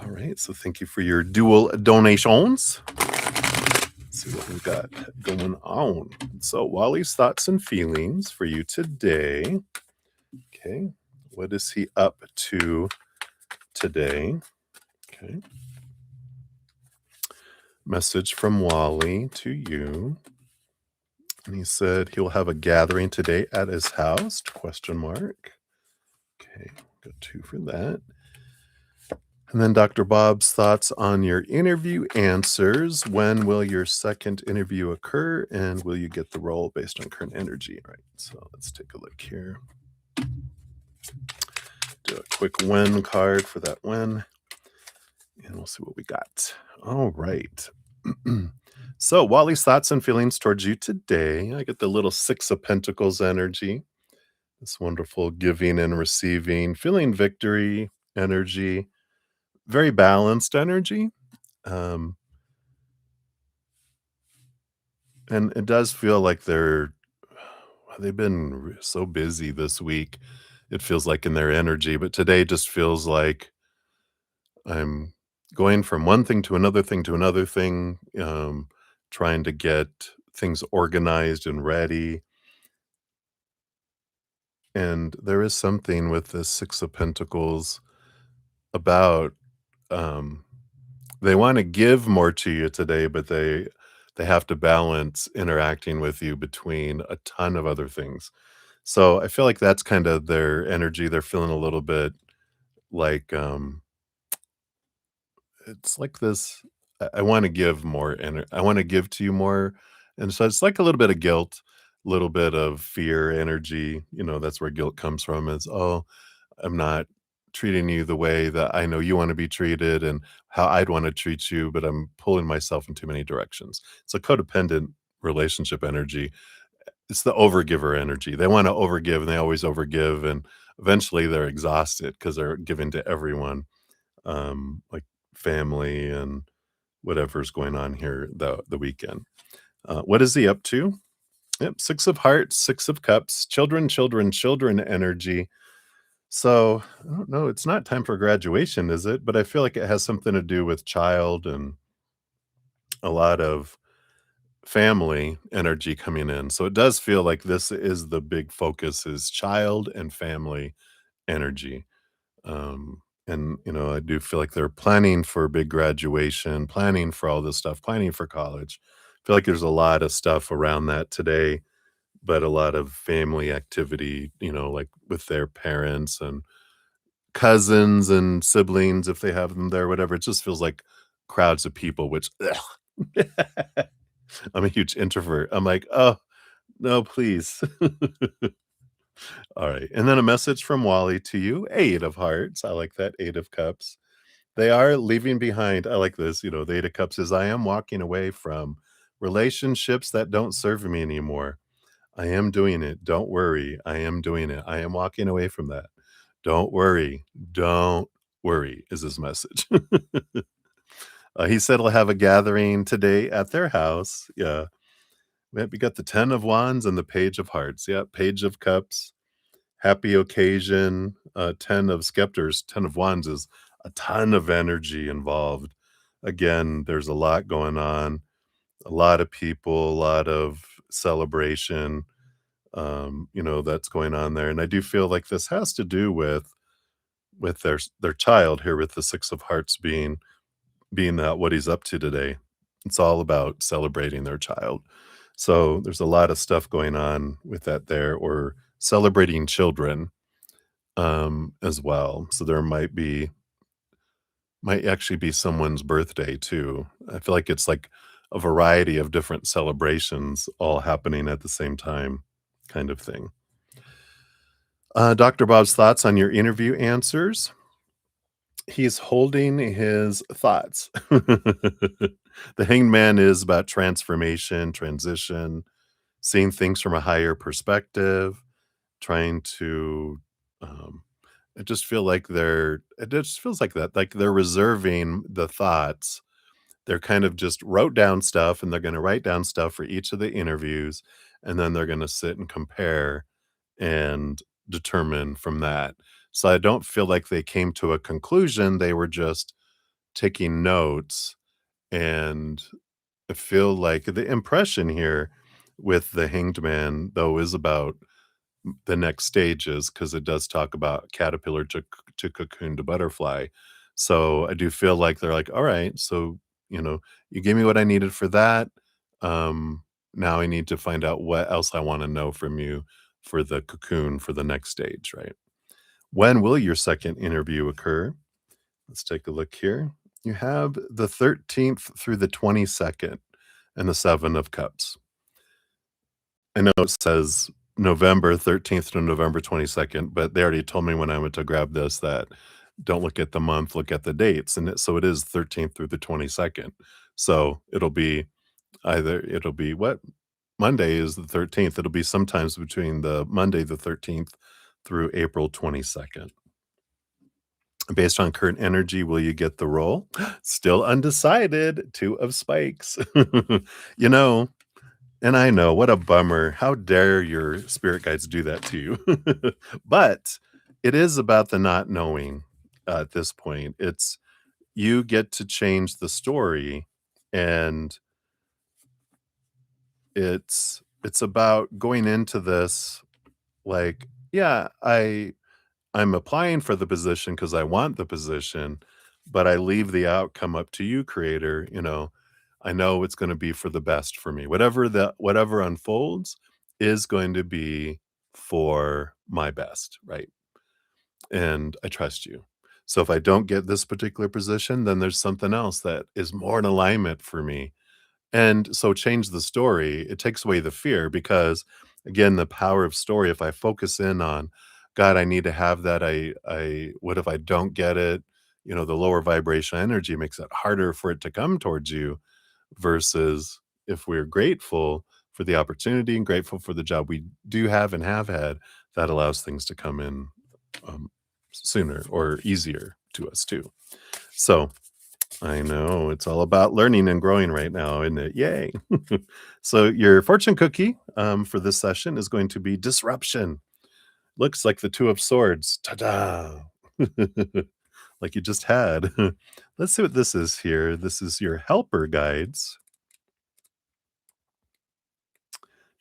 All right. So thank you for your dual donations. Let's see what we've got going on. So Wally's thoughts and feelings for you today. Okay. What is he up to today? Okay. Message from Wally to you. And he said he'll have a gathering today at his house, question mark. Okay, got 2 for that. And then Dr. Bob's thoughts on your interview answers. When will your second interview occur? And will you get the role based on current energy? All right, so let's take a look here. Do a quick when card for that when. And we'll see what we got. All right. So Wally's thoughts and feelings towards you today. I get the little 6 of Pentacles energy. This wonderful giving and receiving, feeling victory energy, very balanced energy. And it does feel like they've been so busy this week. It feels like in their energy, but today just feels like I'm going from one thing to another thing to another thing, trying to get things organized and ready. And there is something with this 6 of Pentacles about, they wanna give more to you today, but they have to balance interacting with you between a ton of other things. So, I feel like that's kinda their energy. They're feeling a little bit like, it's like this, I wanna give more I wanna give to you more, and so it's like a little bit of guilt, a little bit of fear energy, that's where guilt comes from is, "Oh, I'm not treating you the way that I know you wanna be treated and how I'd wanna treat you, but I'm pulling myself in too many directions." It's a codependent relationship energy. It's the overgiver energy. They wanna overgive, and they always overgive, and eventually they're exhausted because 'cause they're giving to everyone, like family and whatever's going on here the weekend. What is he up to? Yep, 6 of Hearts, 6 of Cups, children, children, children energy. So, I don't know, it's not time for graduation, is it? But I feel like it has something to do with child and a lot of family energy coming in. So it does feel like this is the big focus is child and family energy. And I do feel like they're planning for a big graduation, planning for all this stuff, planning for college. I feel like there's a lot of stuff around that today, but a lot of family activity, like with their parents and cousins and siblings if they have them there, whatever. It just feels like crowds of people, which ugh. I'm a huge introvert. I'm like, "Oh, no, please." All right, and then a message from Wally to you, 8 of Hearts. I like that, 8 of Cups. They are leaving behind, I like this, the 8 of Cups is, "I am walking away from relationships that don't serve me anymore. I am doing it. Don't worry. I am doing it. I am walking away from that. Don't worry. Don't worry," is his message. He said he'll have a gathering today at their house. Yeah. Yep, we got the 10 of Wands and the Page of Hearts. Yep, Page of Cups, happy occasion, 10 of Scepters, 10 of Wands is a ton of energy involved. Again, there's a lot going on, a lot of people, a lot of celebration. that's going on there. And I do feel like this has to do with their child here, with the 6 of hearts being that what he's up to today. It's all about celebrating their child. So there's a lot of stuff going on with that there, or celebrating children as well. So there might actually be someone's birthday too. I feel like it's like a variety of different celebrations all happening at the same time, kind of thing. Dr. Bob's thoughts on your interview answers. He's holding his thoughts. The Hanged Man is about transformation, transition, seeing things from a higher perspective, trying to, um, I just feel like it just feels like that, like they're reserving the thoughts. They're kind of just wrote down stuff, and they're gonna write down stuff for each of the interviews, and then they're gonna sit and compare and determine from that. So I don't feel like they came to a conclusion, they were just taking notes, and I feel like the impression here with the Hanged Man, though, is about the next stages, because it does talk about caterpillar to cocoon to butterfly. So I do feel like they're like, "All right, so, you gave me what I needed for that. Now I need to find out what else I wanna know from you for the cocoon for the next stage," right? When will your second interview occur? Let's take a look here. You have the 13th through the 22nd and the 7 of cups. I know it says November 13th to November 22nd, but they already told me when I went to grab this that don't look at the month, look at the dates, and so it is 13th through the 22nd. So it'll be what? Monday is the 13th. It'll be sometimes between the Monday the 13th through April 22nd. Based on current energy, will you get the role? Still undecided. 2 of spikes. You know, and I know, what a bummer. How dare your spirit guides do that to you? But it is about the not knowing at this point. It's you get to change the story, and it's about going into this like, yeah, I'm applying for the position because I want the position, but I leave the outcome up to you, creator. I know it's gonna be for the best for me. Whatever unfolds is going to be for my best, right? And I trust you. So if I don't get this particular position, then there's something else that is more in alignment for me. And so change the story. It takes away the fear, because again, the power of story, if I focus in on, God, I need to have that. What if I don't get it? The lower vibration energy makes it harder for it to come towards you, versus if we're grateful for the opportunity and grateful for the job we do have and have had, that allows things to come in um, sooner or easier to us too. So I know it's all about learning and growing right now, isn't it? Yay. So your fortune cookie for this session is going to be disruption. Looks like the 2 of swords. Ta-da! Like you just had. Let's see what this is here. This is your helper guides.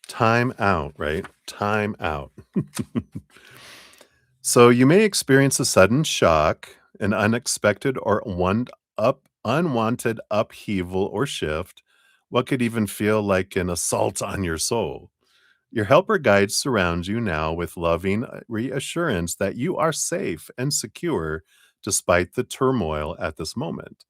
Time out, right? Time out. So you may experience a sudden shock, an unexpected or unwanted upheaval or shift, what could even feel like an assault on your soul. Your helper guides surround you now with loving reassurance that you are safe and secure despite the turmoil at this moment.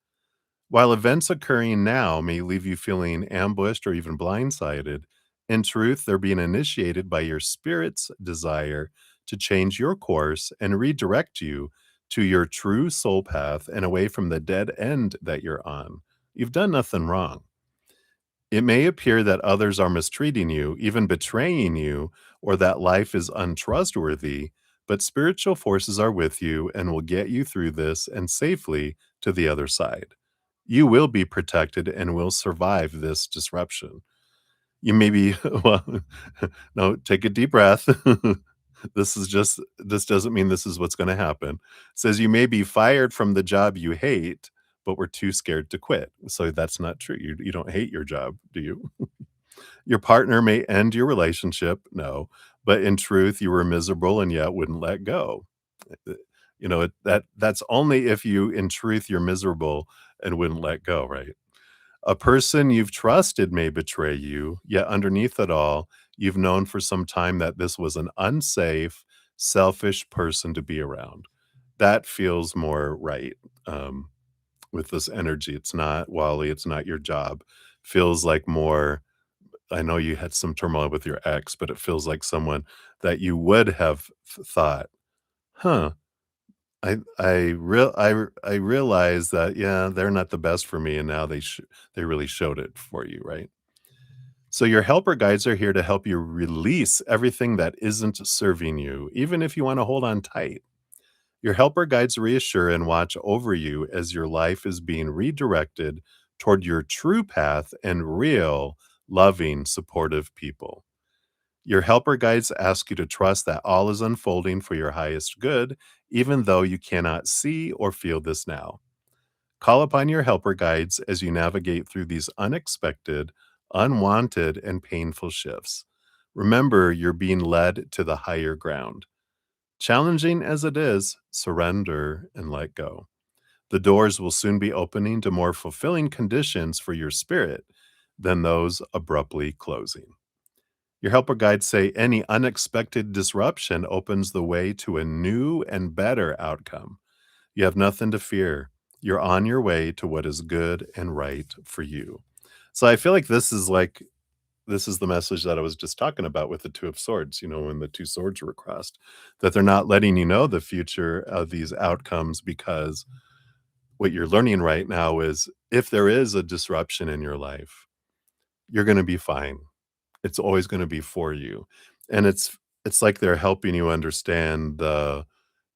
While events occurring now may leave you feeling ambushed or even blindsided, in truth, they're being initiated by your spirit's desire to change your course and redirect you to your true soul path and away from the dead end that you're on. You've done nothing wrong. It may appear that others are mistreating you, even betraying you, or that life is untrustworthy, but spiritual forces are with you and will get you through this and safely to the other side. You will be protected and will survive this disruption. You may be, well, no, take a deep breath. This doesn't mean this is what's going to happen. It says you may be fired from the job you hate, but we're too scared to quit. So that's not true. You don't hate your job, do you? Your partner may end your relationship, no, but in truth, you were miserable and yet wouldn't let go. Uh, that's only if you in truth, you're miserable and wouldn't let go, right? A person you've trusted may betray you, yet underneath it all, you've known for some time that this was an unsafe, selfish person to be around. That feels more right, um, with this energy. It's not Wally, it's not your job. Feels like more I know you had some turmoil with your ex, but it feels like someone that you would have thought, "Huh, I realize that, yeah, they're not the best for me, and now they really showed it for you," right? So your helper guides are here to help you release everything that isn't serving you, even if you wanna hold on tight. Your helper guides reassure and watch over you as your life is being redirected toward your true path and real, loving, supportive people. Your helper guides ask you to trust that all is unfolding for your highest good, even though you cannot see or feel this now. Call upon your helper guides as you navigate through these unexpected, unwanted, and painful shifts. Remember, you're being led to the higher ground. Challenging as it is, surrender and let go. The doors will soon be opening to more fulfilling conditions for your spirit than those abruptly closing. Your helper guides say any unexpected disruption opens the way to a new and better outcome. You have nothing to fear. You're on your way to what is good and right for you. So I feel like this is the message that I was just talking about with the 2 of Swords, when the 2 swords were crossed, that they're not letting you know the future of these outcomes because what you're learning right now is if there is a disruption in your life, you're gonna be fine. It's always gonna be for you. And it's like they're helping you understand the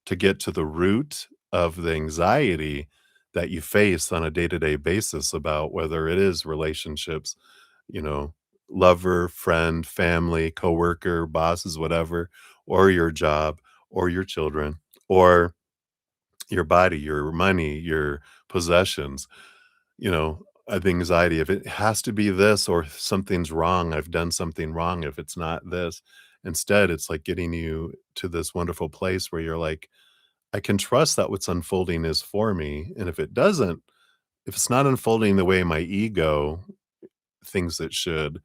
to get to the root of the anxiety that you face on a day-to-day basis about whether it is relationships, you know, lover, friend, family, coworker, bosses, whatever, or your job, or your children, or your body, your money, your possessions, of anxiety. If it has to be this or something's wrong, I've done something wrong if it's not this. Instead, it's like getting you to this wonderful place where you're like, I can trust that what's unfolding is for me. And if it's not unfolding the way my ego thinks it should,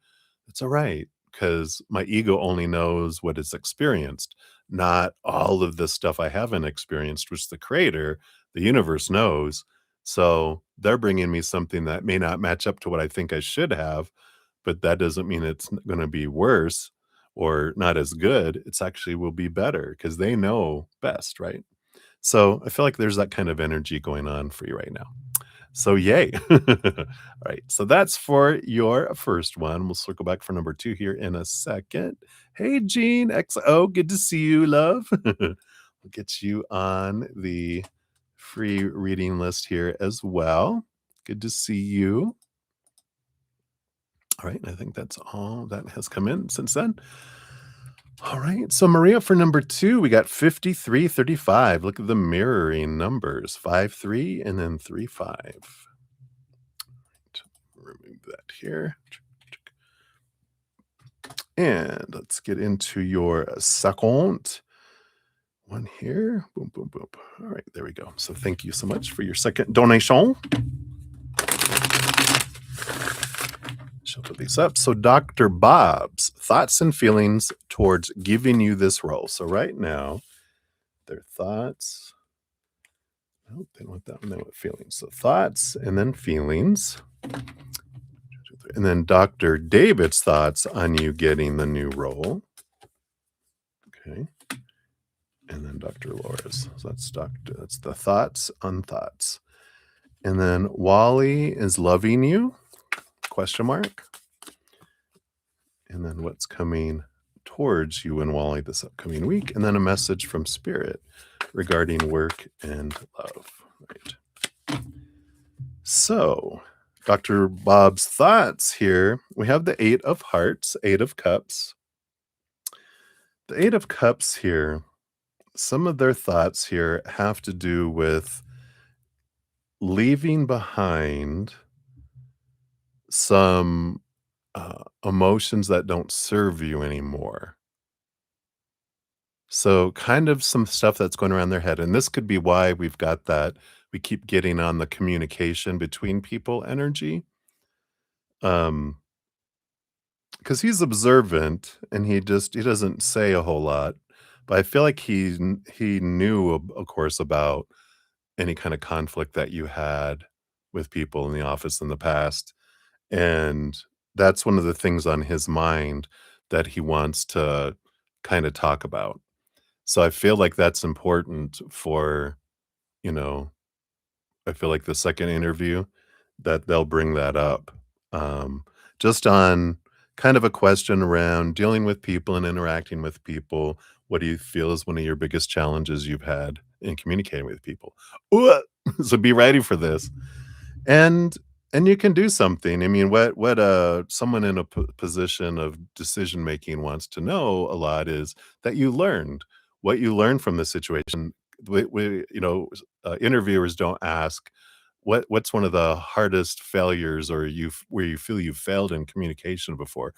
it's all right because my ego only knows what it's experienced, not all of the stuff I haven't experienced, which the creator, the universe knows. So they're bringing me something that may not match up to what I think I should have, but that doesn't mean it's going to be worse or not as good. It's actually will be better because they know best, right? So I feel like there's that kind of energy going on for you right now. So yay. All right. So that's for your first one. We'll circle back for number 2 here in a second. Hey, Jean XO, good to see you, love. We'll get you on the free reading list here as well. Good to see you. All right. I think that's all that has come in since then. All right. So, Maria, for number 2, we got 5335. Look at the mirroring numbers 5 3 and then 3 5. Remove that here. And let's get into your second one here. Boom, boom, boom. All right, there we go. So thank you so much for your second donation. Shuffle these up. So Dr. Bob's thoughts and feelings towards giving you this role. So right now, their thoughts. Oh, they want that one. They want feelings. So thoughts and then feelings. And then Dr. David's thoughts on you getting the new role. Okay. And then Dr. Laura's. So that's the thoughts on thoughts. And then Wally is loving you, question mark. And then what's coming towards you and Wally this upcoming week. And then a message from Spirit regarding work and love. Right. So Dr. Bob's thoughts here. We have the 8 of hearts, 8 of cups. The 8 of cups here, some of their thoughts here have to do with leaving behind some emotions that don't serve you anymore. So kind of some stuff that's going around their head, and this could be why we've got that we keep getting on the communication between people energy. Um, because he's observant and he doesn't say a whole lot, but I feel like he knew, of course, about any kind of conflict that you had with people in the office in the past, and that's one of the things on his mind that he wants to kinda talk about. So I feel like that's important for, you know, I feel like the second interview that they'll bring that up, um, just on kind of a question around dealing with people and interacting with people. What do you feel is one of your biggest challenges you've had in communicating with people? Ooh, so be ready for this. And and you can do something. I mean, what someone in a position of decision making wants to know a lot is that you learned what you learned from the situation. Interviewers don't ask what's one of the hardest failures or you where you feel you failed in communication before.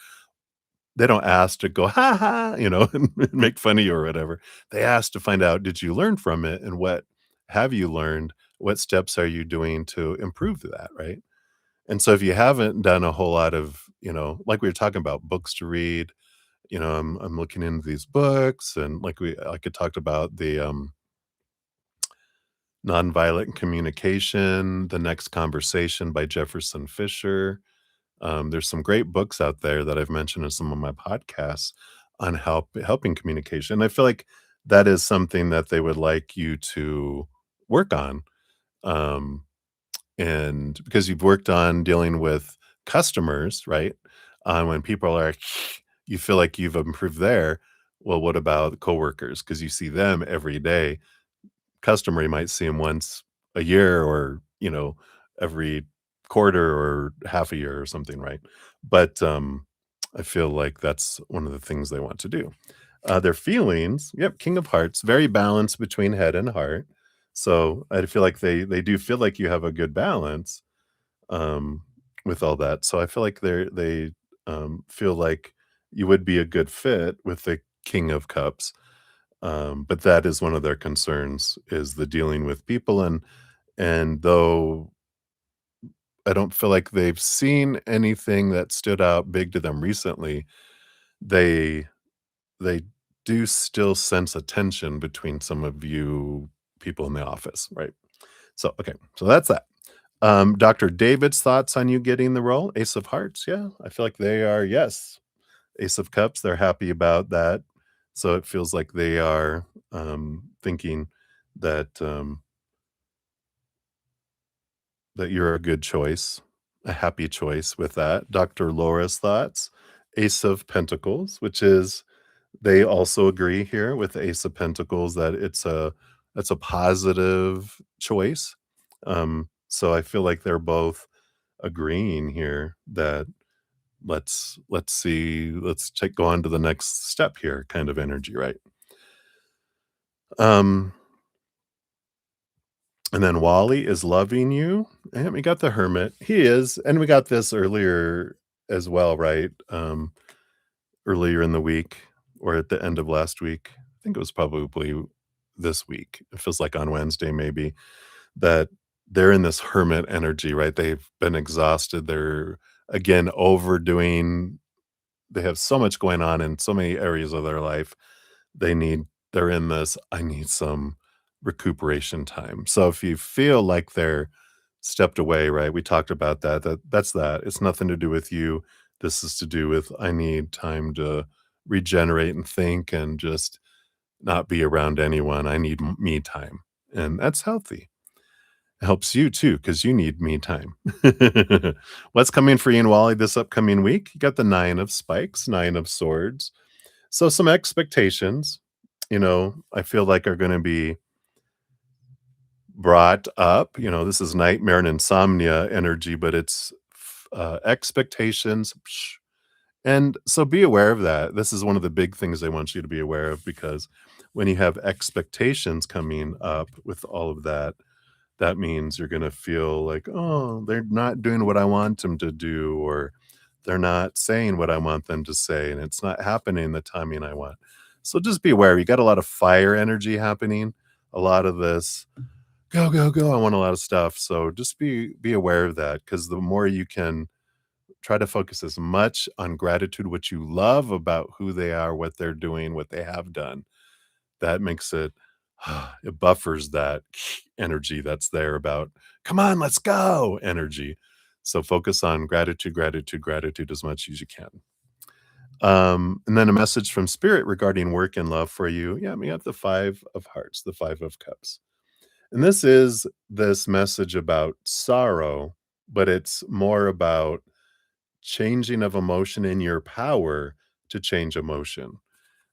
They don't ask to go ha ha, and make fun of you or whatever. They ask to find out, did you learn from it, and what have you learned? What steps are you doing to improve that, right? And so if you haven't done a whole lot of, like we were talking about books to read, I'm looking into these books and like I talked about the Nonviolent Communication, The Next Conversation by Jefferson Fisher. There's some great books out there that I've mentioned in some of my podcasts on helping communication. I feel like that is something that they would like you to work on. Um, and because you've worked on dealing with customers, right? When people are like, you feel like you've improved there. Well, what about coworkers? Because you see them every day. Customer, you might see them once a year or, every quarter or half a year or something, right? But I feel like that's one of the things they want to do. Their feelings, yep, King of Hearts, very balanced between head and heart. So I feel like they do feel like you have a good balance um, with all that. So I feel like they feel like you would be a good fit with the King of Cups. But that is one of their concerns is the dealing with people and though I don't feel like they've seen anything that stood out big to them recently, they they do still sense a tension between some of you people in the office, right? So, okay, so that's that. Dr. David's thoughts on you getting the role? Ace of Hearts, yeah, I feel like they are yes. Ace of Cups, they're happy about that. So it feels like they are thinking that that you're a good choice, a happy choice with that. Dr. Laura's thoughts, Ace of Pentacles, which is they also agree here with the Ace of Pentacles that it's a positive choice. So I feel like they're both agreeing here that let's see, let's take go on to the next step here kind of energy, right? Um, and then Wally is loving you, and we got the Hermit. He is, and we got this earlier as well, right? Earlier in the week or at the end of last week. I think it was probably this week. It feels like on Wednesday maybe, that they're in this hermit energy, right? They've been exhausted. They're again overdoing. They have so much going on in so many areas of their life. They need they're in this, I need some recuperation time. So if you feel like they're stepped away, right? We talked about that's that. It's nothing to do with you. This is to do with I need time to regenerate and think and just not be around anyone. I need me time. And that's healthy. It helps you too, because you need me time. What's coming for you and Wally this upcoming week? You got the Nine of Spikes, Nine of Swords. So some expectations, I feel like are gonna be brought up. This is nightmare and insomnia energy, but it's expectations. And so be aware of that. This is one of the big things I want you to be aware of because when you have expectations coming up with all of that, that means you're going to feel like, oh, they're not doing what I want them to do, or they're not saying what I want them to say, and it's not happening the timing I want. So just be aware. You got a lot of fire energy happening, a lot of this go, go, go. I want a lot of stuff. So just be aware of that, because the more you can try to focus as much on gratitude, what you love about who they are, what they're doing, what they have done, that makes it it buffers that energy that's there about, "Come on, let's go," energy. So focus on gratitude, gratitude, gratitude as much as you can. And then a message from spirit regarding work and love for you. Yeah, we have the 5 of hearts, the 5 of cups. And this is this message about sorrow, but it's more about changing of emotion in your power to change emotion.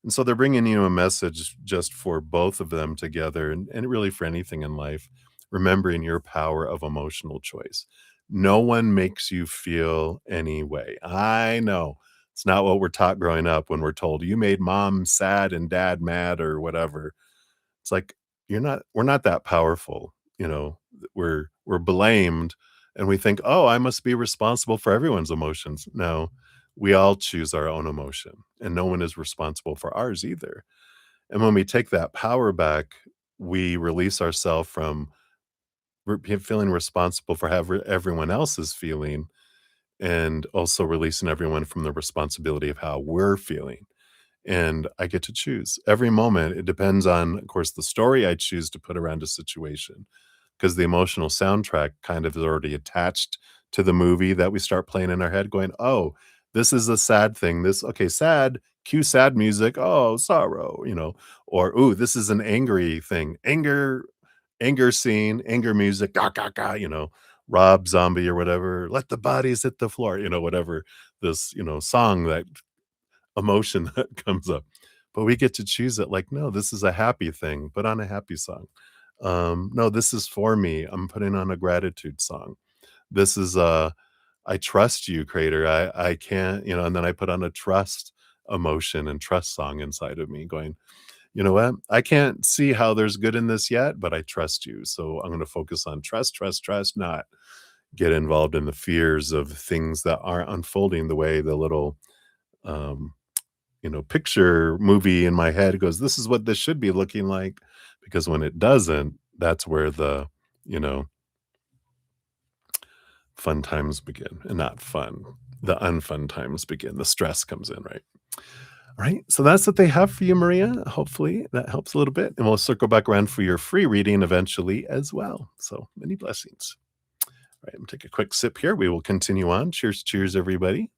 And so they're bringing you a message just for both of them together, and really for anything in life, remembering your power of emotional choice. No one makes you feel any way. I know it's not what we're taught growing up when we're told you made mom sad and dad mad or whatever. It's like, we're not that powerful, we're blamed, and we think, "Oh, I must be responsible for everyone's emotions." No, we all choose our own emotion, and no one is responsible for ours either. And when we take that power back, we release ourselves from feeling responsible for how everyone else is feeling, and also releasing everyone from the responsibility of how we're feeling. And I get to choose every moment. It depends on, of course, the story I choose to put around a situation, because the emotional soundtrack kind of is already attached to the movie that we start playing in our head, going, "Oh, this is a sad thing. This okay, sad, cue sad music. Oh, sorrow, or ooh, this is an angry thing. Anger scene, anger music, ga ga ga, Rob Zombie or whatever. Let the bodies hit the floor, whatever this, song that emotion that comes up. But we get to choose it like, no, this is a happy thing. Put on a happy song. No, this is for me. I'm putting on a gratitude song. This is I trust you, creator. I can't, and then I put on a trust emotion and trust song inside of me going, you know what? I can't see how there's good in this yet, but I trust you. So I'm going to focus on trust, trust, trust, not get involved in the fears of things that aren't unfolding the way the little um picture movie in my head goes, this is what this should be looking like. Because when it doesn't, that's where the, you know, fun times begin, and not fun. The unfun times begin. The stress comes in, right? All right. So that's what they have for you, Maria. Hopefully that helps a little bit. And we'll circle back around for your free reading eventually as well. So many blessings. All right. I'm gonna take a quick sip here. We will continue on. Cheers, cheers, everybody.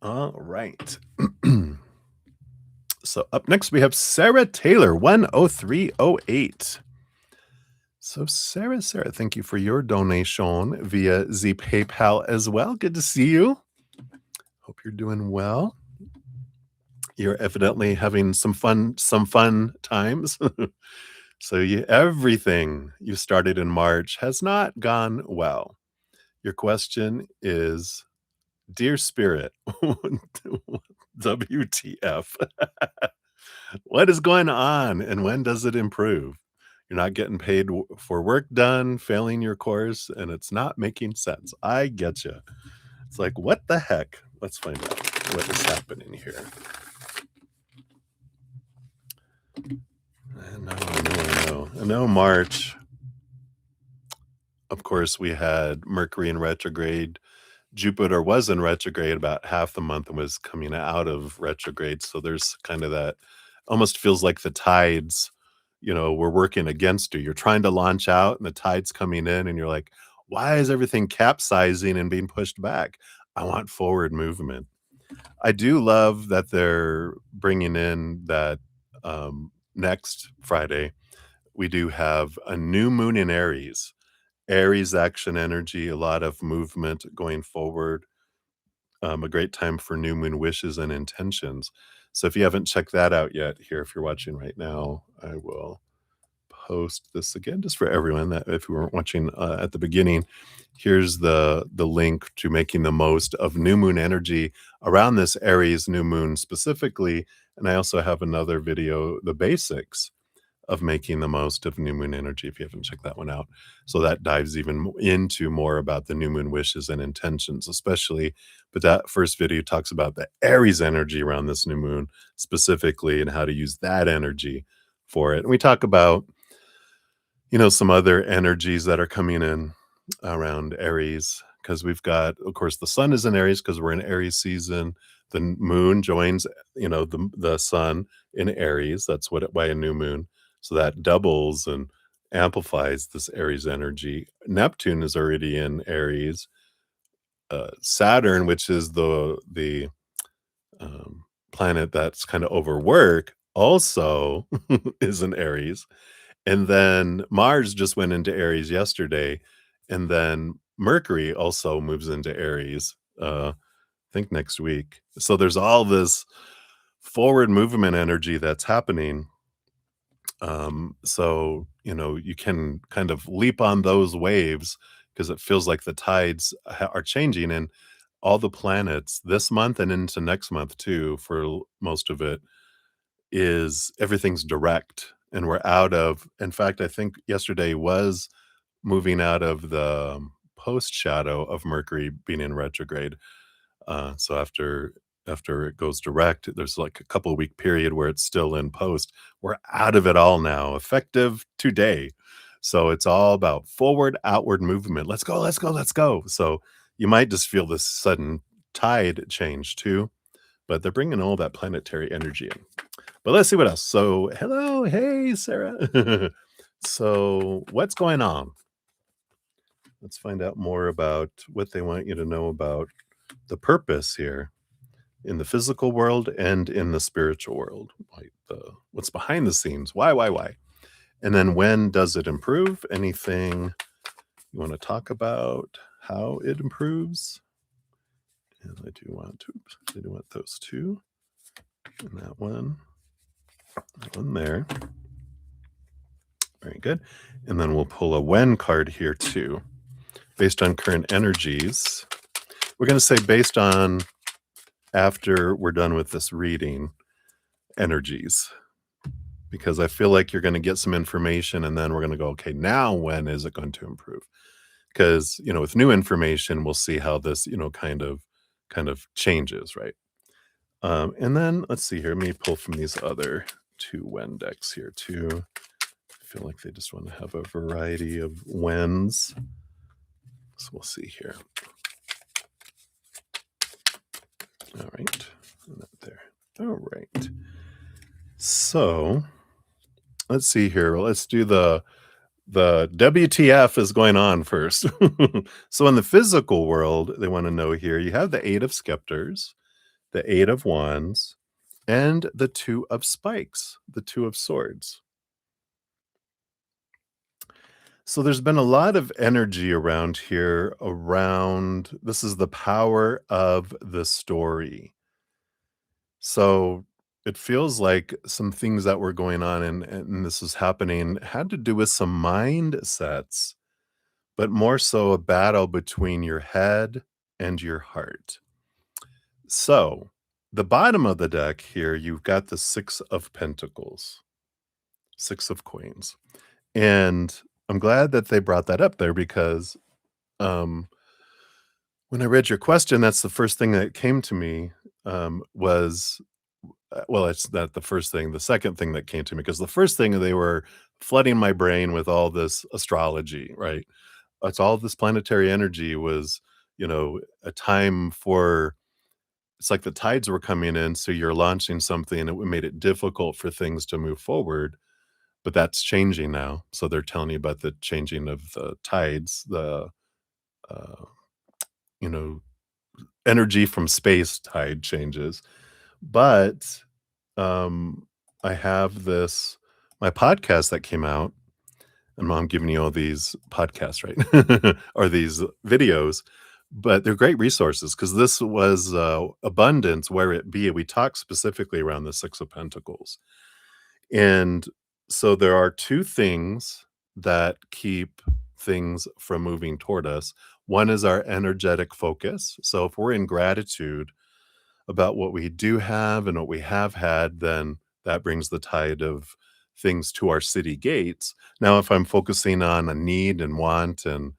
All right. So up next we have Sarah Taylor, 10308. So Sarah, thank you for your donation via the PayPal as well. Good to see you. Hope you're doing well. You're evidently having some fun times. So everything you started in March has not gone well. Your question is, dear spirit, WTF? What is going on and when does it improve? You're not getting paid for work done, failing your course, and it's not making sense. I get you. It's like, what the heck? Let's find out what is happening here. I know March. Of course, we had Mercury in retrograde. Jupiter was in retrograde about half the month and was coming out of retrograde. So there's kind of that, almost feels like the tides, were working against you. You're trying to launch out and the tide's coming in and you're like, why is everything capsizing and being pushed back? I want forward movement. I do love that they're bringing in that next Friday, we do have a new moon in Aries. Aries action energy, a lot of movement going forward, a great time for new moon wishes and intentions. So if you haven't checked that out yet, here, if you're watching right now, I will post this again just for everyone that if you weren't watching at the beginning. Here's the link to making the most of new moon energy around this Aries new moon specifically. And I also have another video, the basics of making the most of new moon energy if you haven't checked that one out. So that dives even into more about the new moon wishes and intentions, especially. But that first video talks about the Aries energy around this new moon specifically and how to use that energy for it. And we talk about, some other energies that are coming in around Aries because we've got, of course, the sun is in Aries because we're in Aries season. The moon joins, the sun in Aries. That's why a new moon. So that doubles and amplifies this Aries energy. Neptune is already in Aries. Saturn, which is the planet that's kind of over work, also is in Aries. And then Mars just went into Aries yesterday, and then Mercury also moves into Aries, I think next week. So there's all this forward movement energy that's happening. So, you can kind of leap on those waves because it feels like the tides are changing, and all the planets this month and into next month too, for most of it, is everything's direct, and we're out of, in fact, I think yesterday was moving out of the post shadow of Mercury being in retrograde. So after it goes direct, there's like a couple of week period where it's still in post. We're out of it all now, effective today. So it's all about forward, outward movement. Let's go, let's go, let's go. So you might just feel this sudden tide change too, but they're bringing all that planetary energy in. But let's see what else. So, hello, hey, Sarah. So, what's going on? Let's find out more about what they want you to know about the purpose here in the physical world and in the spiritual world. Like what's behind the scenes? Why? And then when does it improve? Anything you want to talk about? How it improves? And I do want those two, and that one there. Very good. And then we'll pull a when card here too, based on current energies. We're going to say based on, after we're done with this reading, energies, because I feel like you're going to get some information and then we're going to go, okay, now when is it going to improve? Because, with new information, we'll see how this, kind of changes, right? And then let's see here. Let me pull from these other two when decks here too. I feel like they just want to have a variety of whens. So we'll see here. All right. Not there. All right. So let's see here. Let's do the WTF is going on first. So in the physical world, they want to know here, you have the 8 of scepters, the 8 of wands, and the 2 of spikes, the 2 of swords. So there's been a lot of energy around here this is the power of the story. So it feels like some things that were going on and this is happening had to do with some mindsets, but more so a battle between your head and your heart. So the bottom of the deck here, you've got the 6 of pentacles, 6 of coins. And I'm glad that they brought that up there because when I read your question, that's the first thing that came to me, was well, it's not the first thing. The second thing that came to me, because the first thing, they were flooding my brain with all this astrology, right? It's all this planetary energy was, a time for, it's like the tides were coming in. So you're launching something and it made it difficult for things to move forward. But that's changing now. So they're telling you about the changing of the tides, the, uh, you know, energy from space tide changes. But I have my podcast that came out, and I'm giving you all these podcasts, right? Or these videos, but they're great resources because this was abundance where it be. We talk specifically around the 6 of Pentacles. And so there are two things that keep things from moving toward us. One is our energetic focus. So if we're in gratitude about what we do have and what we have had, then that brings the tide of things to our city gates. Now, if I'm focusing on a need and want and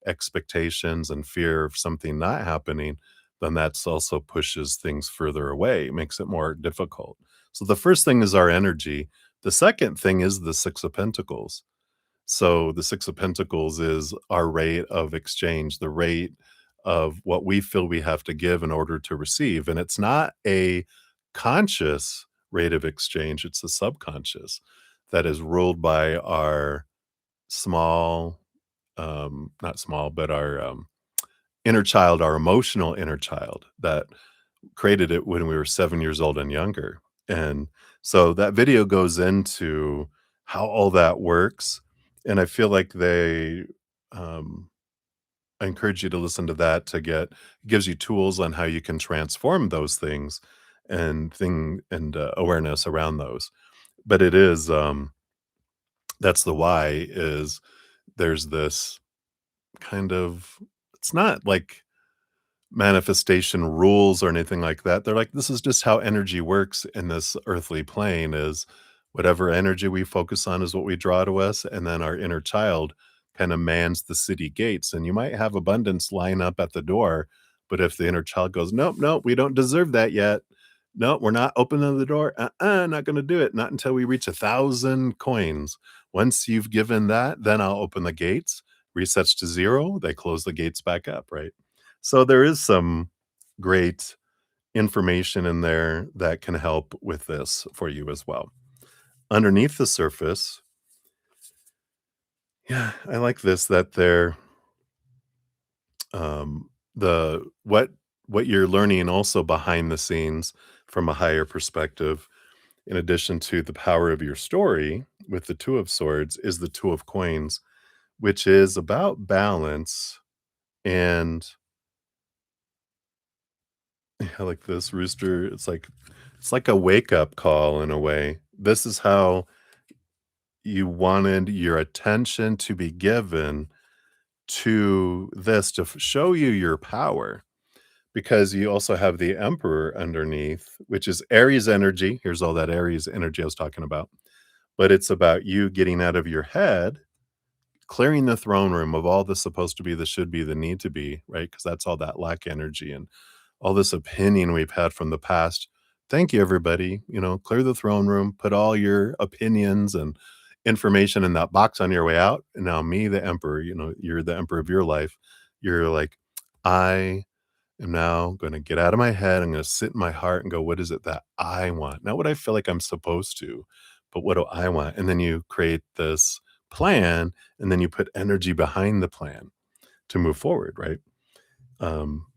expectations and fear of something not happening, then that's also pushes things further away, makes it more difficult. So the first thing is our energy. The second thing is the Six of Pentacles. So the Six of Pentacles is our rate of exchange, the rate of what we feel we have to give in order to receive. And it's not a conscious rate of exchange, it's a subconscious that is ruled by our small, not small, but our inner child, our emotional inner child that created it when we were 7 years old and younger. And so that video goes into how all that works. And I feel like um, I encourage you to listen to that to get gives you tools on how you can transform those things and awareness around those. But it is that's the why is there's this kind of it's not like manifestation rules or anything like that. They're like, this is just how energy works in this earthly plane is whatever energy we focus on is what we draw to us. And then our inner child kind of mans the city gates. And you might have abundance line up at the door, but if the inner child goes, nope, nope, we don't deserve that yet. No, we're not opening the door. Not going to do it. Not until we reach 1,000 coins. Once you've given that, then I'll open the gates. Resets to zero. They close the gates back up, right? So there is some great information in there that can help with this for you as well. Underneath the surface, yeah, I like this that they're the what you're learning also behind the scenes from a higher perspective, in addition to the power of your story with the Two of Swords, is the Two of Coins, which is about balance and I like this rooster. It's like a wake up call in a way. This is how you wanted your attention to be given to this to show you your power because you also have the emperor underneath, which is Aries energy. Here's all that Aries energy I was talking about. But it's about you getting out of your head, clearing the throne room of all the supposed to be, the should be, the need to be, right? Because that's all that lack energy and all this opinion we've had from the past. Thank you, everybody. Clear the throne room, put all your opinions and information in that box on your way out. And now, me, the emperor, you're the emperor of your life. You're like, I am now going to get out of my head. I'm going to sit in my heart and go, what is it that I want? Not what I feel like I'm supposed to, but what do I want? And then you create this plan and then you put energy behind the plan to move forward, right?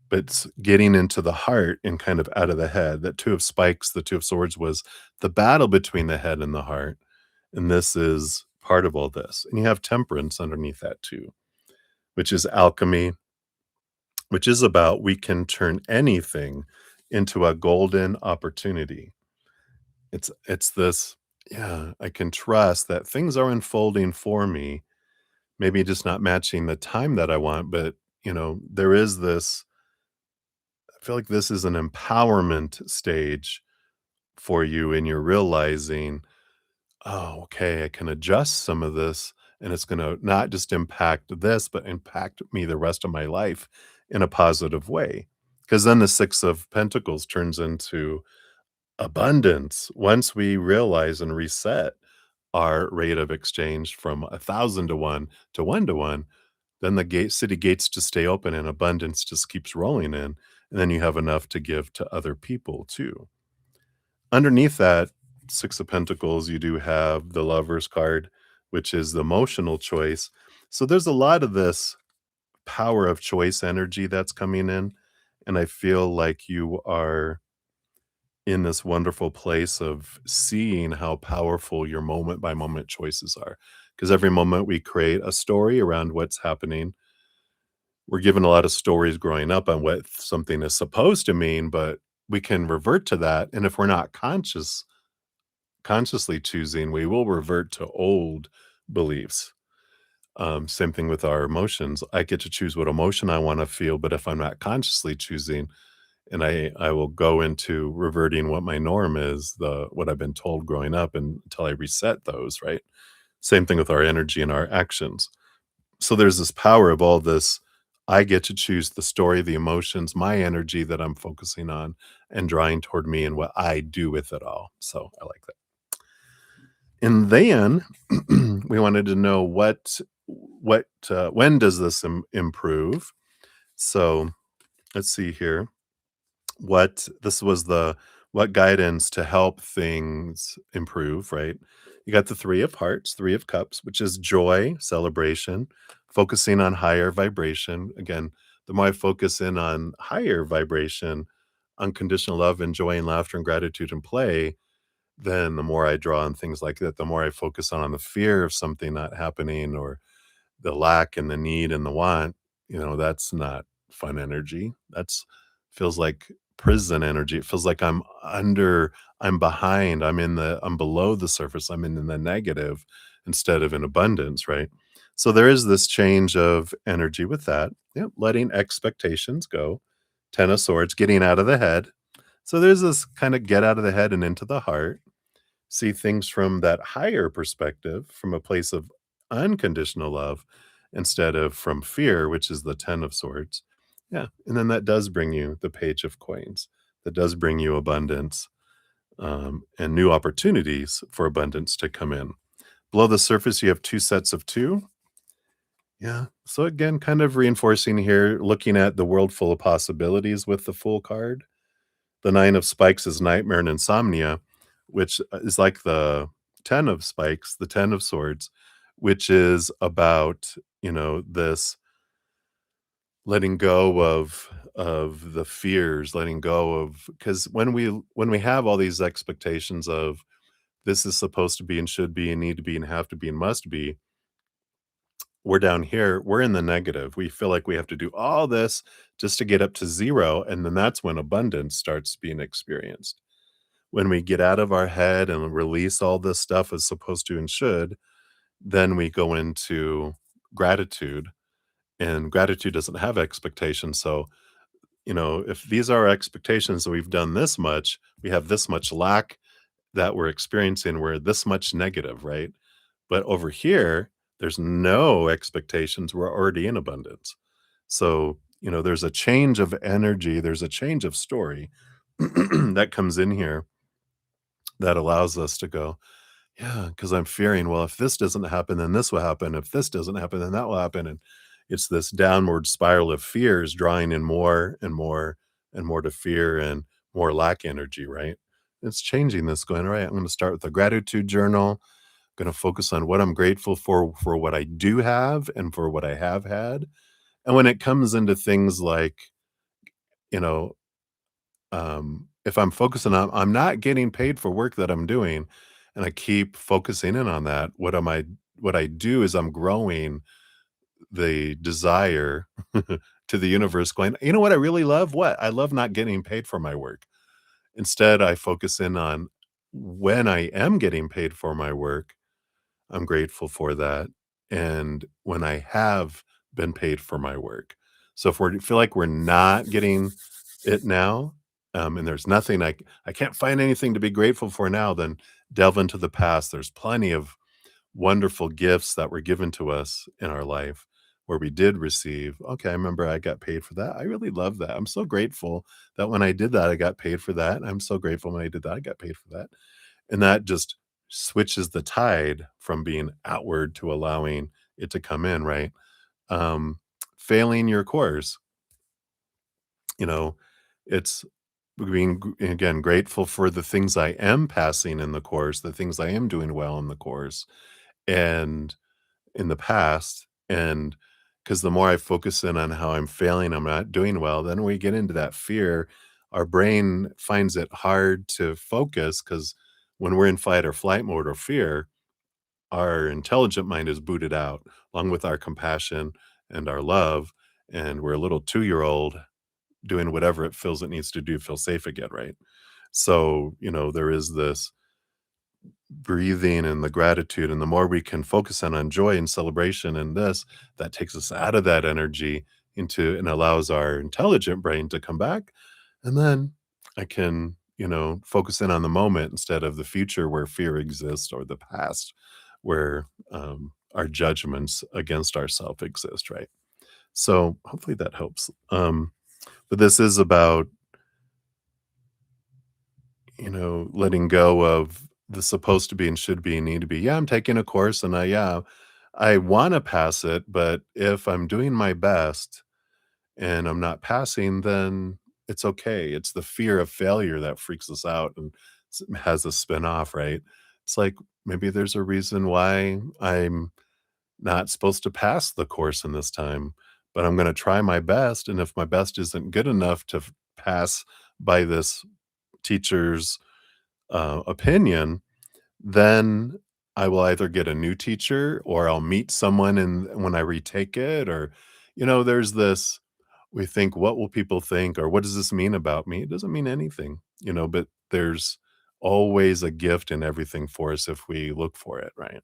But it's getting into the heart and kind of out of the head. That Two of Spikes, the Two of Swords was the battle between the head and the heart. And this is part of all this. And you have Temperance underneath that too, which is alchemy, which is about we can turn anything into a golden opportunity. It's this, yeah, I can trust that things are unfolding for me, maybe just not matching the time that I want, but there is this I feel like this is an empowerment stage for you, and you're realizing, oh, okay, I can adjust some of this, and it's going to not just impact this, but impact me the rest of my life in a positive way. Because then the Six of Pentacles turns into abundance once we realize and reset our rate of exchange from 1,000 to 1 to 1 to 1. Then the city gates just stay open and abundance just keeps rolling in. And then you have enough to give to other people too. Underneath that Six of Pentacles, you do have the Lover's card, which is the emotional choice. So there's a lot of this power of choice energy that's coming in. And I feel like you are in this wonderful place of seeing how powerful your moment by moment choices are. Because every moment we create a story around what's happening. We're given a lot of stories growing up on what something is supposed to mean, but we can revert to that. And if we're not consciously choosing, we will revert to old beliefs. Same thing with our emotions. I get to choose what emotion I want to feel, but if I'm not consciously choosing, and I will go into reverting what my norm is, the what I've been told growing up and until I reset those, right? Same thing with our energy and our actions. So there's this power of all this. I get to choose the story, the emotions, my energy that I'm focusing on and drawing toward me and what I do with it all. So I like that. And then we wanted to know when does this improve? So let's see here. What this was the what guidance to help things improve, right? You got the 3 of hearts, 3 of cups, which is joy, celebration, focusing on higher vibration. Again, the more I focus in on higher vibration, unconditional love and joy and laughter and gratitude and play, then the more I draw on things like that, the more I focus on the fear of something not happening or the lack and the need and the want, that's not fun energy. That's feels like prison energy. It feels like I'm behind, I'm below the surface, I'm in the negative instead of in abundance, right? So there is this change of energy with that. Yep, letting expectations go. 10 of swords, getting out of the head. So there's this kind of get out of the head and into the heart, see things from that higher perspective, from a place of unconditional love instead of from fear, which is the 10 of swords. Yeah. And then that does bring you the page of coins. That does bring you abundance and new opportunities for abundance to come in. Below the surface, you have 2 sets of 2. Yeah. So again, kind of reinforcing here, looking at the world full of possibilities with the Fool card. The 9 of spikes is nightmare and insomnia, which is like the 10 of spikes, the 10 of swords, which is about, this letting go of the fears, letting go of, because when we have all these expectations of this is supposed to be and should be and need to be and have to be and must be, we're down here, we're in the negative. We feel like we have to do all this just to get up to 0, and then that's when abundance starts being experienced. When we get out of our head and release all this stuff as supposed to and should, then we go into gratitude, and gratitude doesn't have expectations. So, if these are our expectations that we've done this much, we have this much lack that we're experiencing, we're this much negative, right? But over here, there's no expectations. We're already in abundance. So, there's a change of energy, there's a change of story that comes in here that allows us to go, yeah, because I'm fearing, well, if this doesn't happen, then this will happen. If this doesn't happen, then that will happen. And it's this downward spiral of fears drawing in more and more and more to fear and more lack energy, right? It's changing this, going, all right, I'm going to start with a gratitude journal, going to focus on what I'm grateful for what I do have and for what I have had. And when it comes into things like, you know, if I'm focusing on I'm not getting paid for work that I'm doing, and I keep focusing in on that, what I do is I'm growing the desire to the universe going, "You know what I really love? What? I love not getting paid for my work." Instead, I focus in on when I am getting paid for my work, I'm grateful for that, and when I have been paid for my work. So if we feel like we're not getting it now, and there's nothing I can't find anything to be grateful for now, then delve into the past. There's plenty of wonderful gifts that were given to us in our life where we did receive, "Okay, I remember I got paid for that. I really love that. I'm so grateful that when I did that, I got paid for that. I'm so grateful when I did that, I got paid for that." And that just switches the tide from being outward to allowing it to come in, right? Um, Failing your course, you know, it's being again grateful for the things I am passing in the course, the things I am doing well in the course and in the past. And because the more I focus in on how I'm failing, I'm not doing well, then we get into that fear. Our brain finds it hard to focus because when we're in fight or flight mode or fear, our intelligent mind is booted out along with our compassion and our love. And we're a little 2-year-old doing whatever it feels it needs to do, feel safe again, right? So, there is this breathing and the gratitude, and the more we can focus on joy and celebration and this, that takes us out of that energy into and allows our intelligent brain to come back And then I can, focus in on the moment instead of the future where fear exists or the past where our judgments against ourselves exist, right? So hopefully that helps. But this is about, letting go of the supposed to be and should be and need to be. Yeah, I'm taking a course and I want to pass it, but if I'm doing my best and I'm not passing, then it's okay. It's the fear of failure that freaks us out and has us spin off, right? It's like maybe there's a reason why I'm not supposed to pass the course in this time, but I'm going to try my best. And if my best isn't good enough to pass by this teacher's opinion, then I will either get a new teacher or I'll meet someone and when I retake it, or, there's this, we think, what will people think? Or what does this mean about me? It doesn't mean anything, but there's always a gift in everything for us if we look for it, right?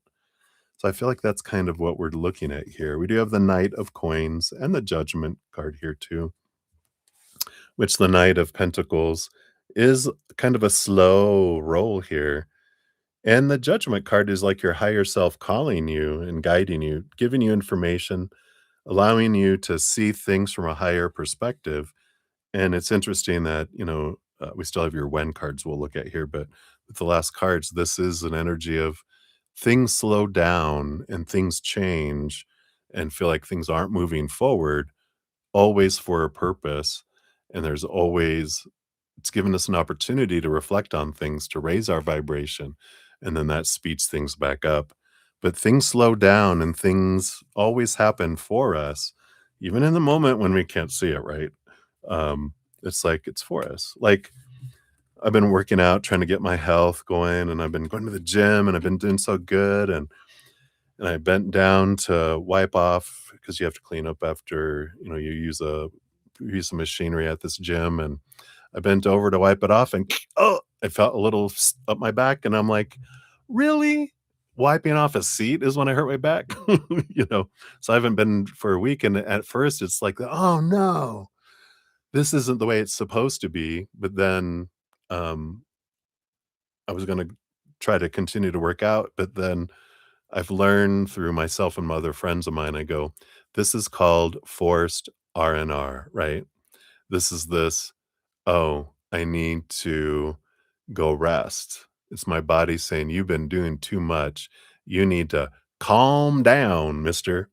So I feel like that's kind of what we're looking at here. We do have the Knight of Coins and the Judgment card here too, which the Knight of Pentacles is kind of a slow roll here. And the Judgment card is like your higher self calling you and guiding you, giving you information, allowing you to see things from a higher perspective. And it's interesting that, we still have your when cards we'll look at here, but with the last cards, this is an energy of things slow down and things change and feel like things aren't moving forward, always for a purpose. And there's always, it's given us an opportunity to reflect on things, to raise our vibration, and then that speeds things back up. But things slow down and things always happen for us, even in the moment when we can't see it, right? It's like it's for us. Like I've been working out, trying to get my health going, and I've been going to the gym and I've been doing so good. And I bent down to wipe off because you have to clean up after, you use some machinery at this gym, and I bent over to wipe it off and oh, I felt a little up my back and I'm like, "Really? Wiping off a seat is when I hurt my back?" You know? So I haven't been for a week, and at first it's like, "Oh, no. This isn't the way it's supposed to be." But then, um, I was gonna try to continue to work out, but then I've learned through myself and my other friends of mine, I go, "This is called forced R&R," right? This, "Oh, I need to go rest." It's my body saying, "You've been doing too much. You need to calm down, mister."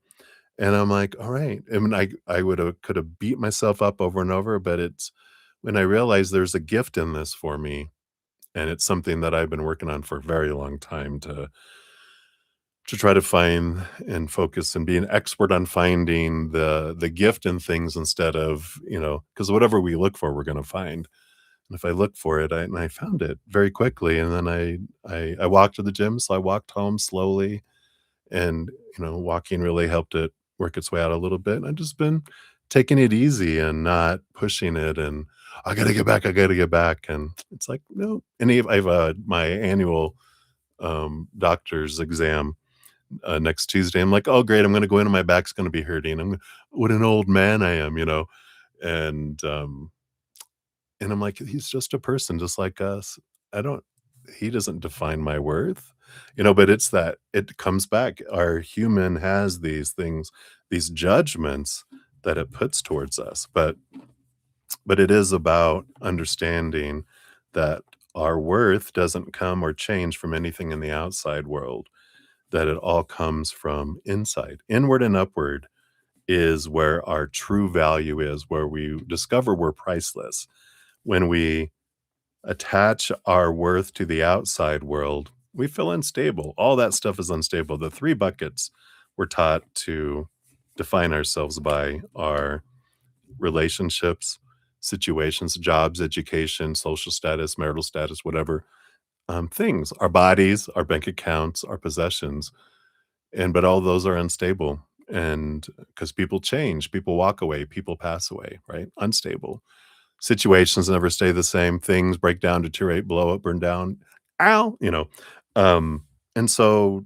And I'm like, "All right." I mean, I would've coulda beat myself up over and over, but it's when I realized there's a gift in this for me, and it's something that I've been working on for a very long time to try to find and focus and be an expert on finding the gift in things instead of, because whatever we look for, we're gonna find. And if I look for it, I found it very quickly, and then I walked to the gym, so I walked home slowly, and, walking really helped it work its way out a little bit, and I've just been taking it easy and not pushing it, and, I gotta get back," and it's like, "No." And I have, my annual, doctor's exam, next Tuesday. I'm like, "Oh, great, I'm gonna go in and my back's gonna be hurting. What an old man I am," you know? And, um and I'm like, "He's just a person just like us. I don't he doesn't define my worth." But it's that it comes back. Our human has these things, these judgments that it puts towards us, but it is about understanding that our worth doesn't come or change from anything in the outside world, that it all comes from inside. Inward and upward is where our true value is, where we discover we're priceless. When we attach our worth to the outside world, we feel unstable. All that stuff is unstable. The three buckets we're taught to define ourselves by are relationships, situations, jobs, education, social status, marital status, whatever things, our bodies, our bank accounts, our possessions. But all those are unstable. And because people change, people walk away, people pass away, right? Unstable. Situations never stay the same. Things break down, deteriorate, blow up, burn down. Ow, and so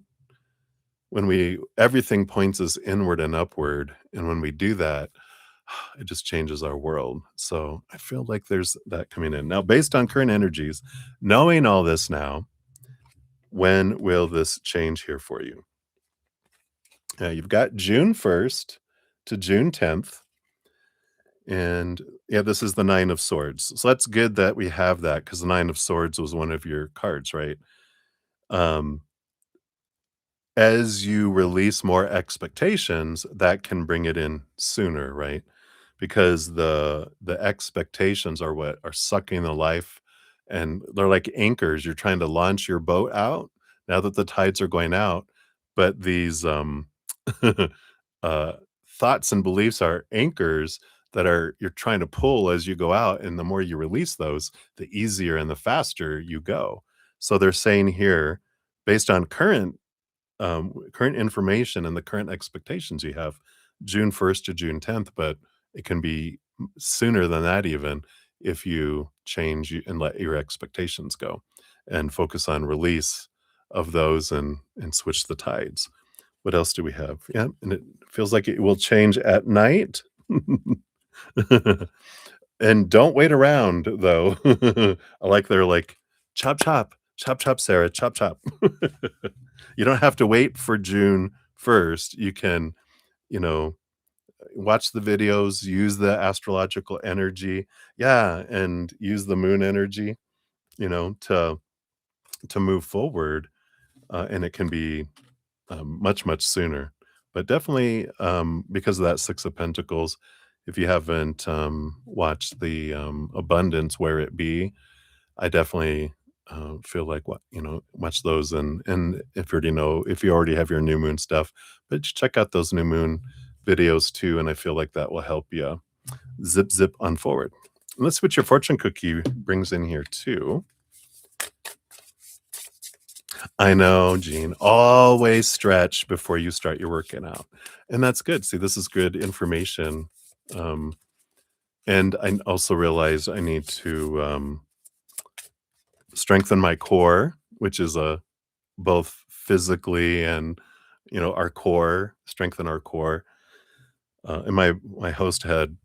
when we everything points us inward and upward, and when we do that, it just changes our world. So I feel like there's that coming in. Now, based on current energies, knowing all this now, when will this change here for you? You've got June 1st to June 10th. And yeah, this is the Nine of Swords. So that's good that we have that because the Nine of Swords was one of your cards, right? Um, as you release more expectations, that can bring it in sooner, right? Because the expectations are what are sucking the life, and they're like anchors. You're trying to launch your boat out now that the tides are going out, but these uh, thoughts and beliefs are anchors that are you're trying to pull as you go out, and the more you release those, the easier and the faster you go. So they're saying here, based on current information and the current expectations you have, June 1st to June 10th, but it can be sooner than that even if you and let your expectations go and focus on release of those and switch the tides. What else do we have? Yeah, and it feels like it will change at night. And don't wait around though. I like they're like, "Chop, chop, chop, chop, Sarah, chop, chop." You don't have to wait for June 1st. You can, you know, watch the videos, use the astrological energy. Yeah, and use the moon energy, to move forward, and it can be, much, much sooner. But definitely, because of that 6 of Pentacles, if you haven't, watched the, Abundance, Where It Be, I definitely, feel like watch those, and if you already have your new moon stuff, but check out those new moon videos too, and I feel like that will help you zip, zip on forward. Let's see what your fortune cookie brings in here too. I know, Gene. Always stretch before you start your working out. And that's good. See, this is good information. Um, and I also realized I need to strengthen my core, which is a both physically and our core, strengthen our core. And my host had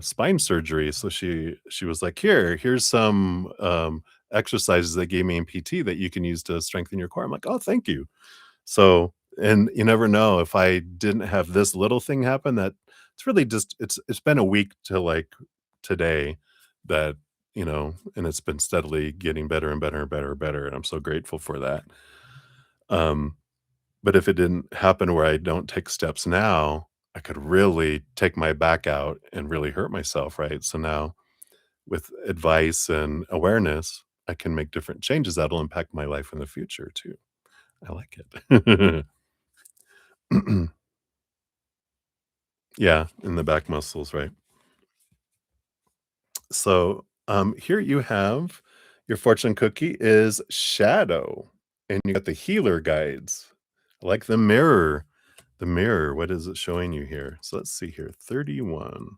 spine surgery, so she was like, here's some exercises they gave me in PT that you can use to strengthen your core. I'm like, oh, thank you. So, and you never know, if I didn't have this little thing happen, that it's really just it's been a week to like today that, and it's been steadily getting better and better and better and better, and I'm so grateful for that. Um, but if it didn't happen where I don't take steps now, I could really take my back out and really hurt myself, right? So now with advice and awareness, I can make different changes that'll impact my life in the future too. I like it. Yeah, in the back muscles, right? So, here you have your fortune cookie is shadow, and you got the healer guides. I like the mirror. The mirror, what is it showing you here? So let's see here, 31.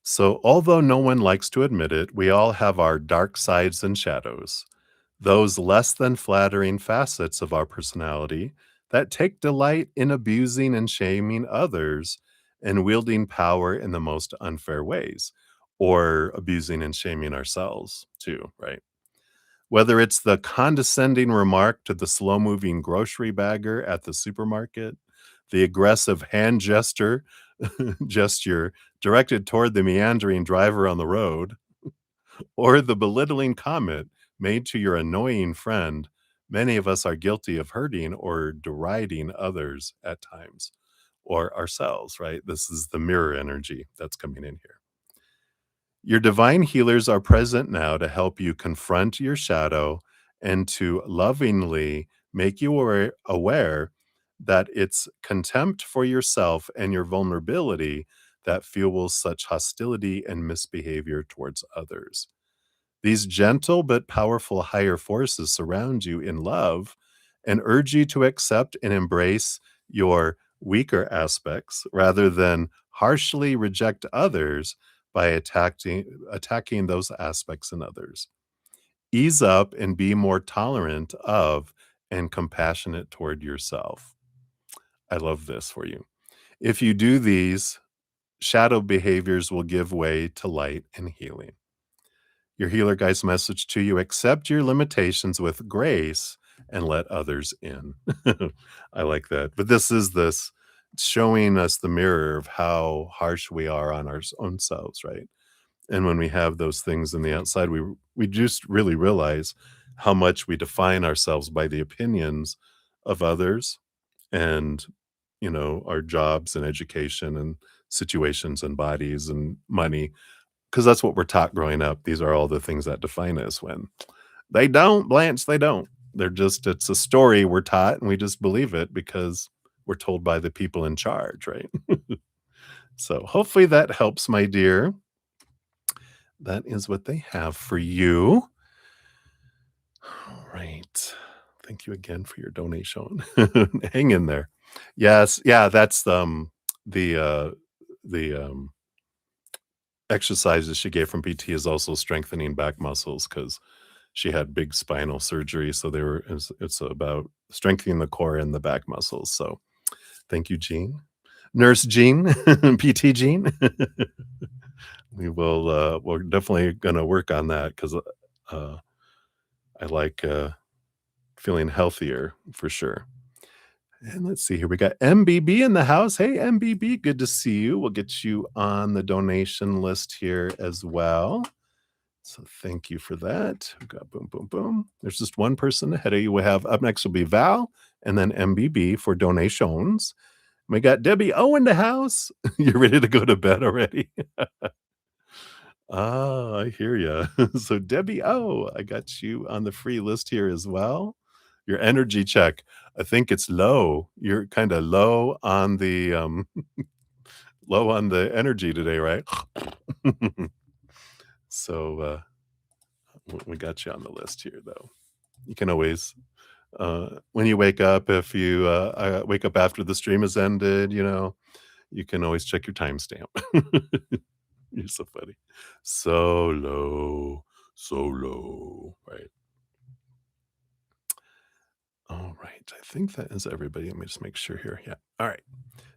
So, although no one likes to admit it, we all have our dark sides and shadows, those less than flattering facets of our personality that take delight in abusing and shaming others and wielding power in the most unfair ways, or abusing and shaming ourselves too, right? Whether it's the condescending remark to the slow moving grocery bagger at the supermarket, the aggressive hand gesture directed toward the meandering driver on the road, or the belittling comment made to your annoying friend, many of us are guilty of hurting or deriding others at times, or ourselves, right? This is the mirror energy that's coming in here. Your divine healers are present now to help you confront your shadow and to lovingly make you aware that it's contempt for yourself and your vulnerability that fuels such hostility and misbehavior towards others. These gentle but powerful higher forces surround you in love and urge you to accept and embrace your weaker aspects rather than harshly reject others by attacking those aspects in others. Ease up and be more tolerant of and compassionate toward yourself. I love this for you. If you do these, shadow behaviors will give way to light and healing. Your healer guide's message to you: accept your limitations with grace and let others in. I like that. But this showing us the mirror of how harsh we are on our own selves, right? And when we have those things in the outside, we just really realize how much we define ourselves by the opinions of others and, our jobs and education and situations and bodies and money, because that's what we're taught growing up. These are all the things that define us when they don't, Blanche, they don't. They're just, it's a story we're taught and we just believe it because we're told by the people in charge, right? So hopefully that helps, my dear. That is what they have for you. All right. Thank you again for your donation. Hang in there. Yes, yeah, that's the exercises she gave from PT is also strengthening back muscles because she had big spinal surgery. So it's about strengthening the core and the back muscles. So thank you, Jean. Nurse Jean, PT Jean. We're definitely gonna work on that because I like feeling healthier for sure. And let's see here. We got MBB in the house. Hey, MBB, good to see you. We'll get you on the donation list here as well. So thank you for that. We got boom, boom, boom. There's just one person ahead of you. We have up next will be Val and then MBB for donations. We got Debbie O in the house. You're ready to go to bed already? Ah, I hear you. So Debbie O, I got you on the free list here as well. Your energy check, I think it's low. You're kinda low on the, low on the energy today, right? So, we got you on the list here, though. You can always, when you wake up, if you, wake up after the stream has ended, you can always check your timestamp. You're so funny. So low, right? All right, I think that is everybody. Let me just make sure here. Yeah. All right.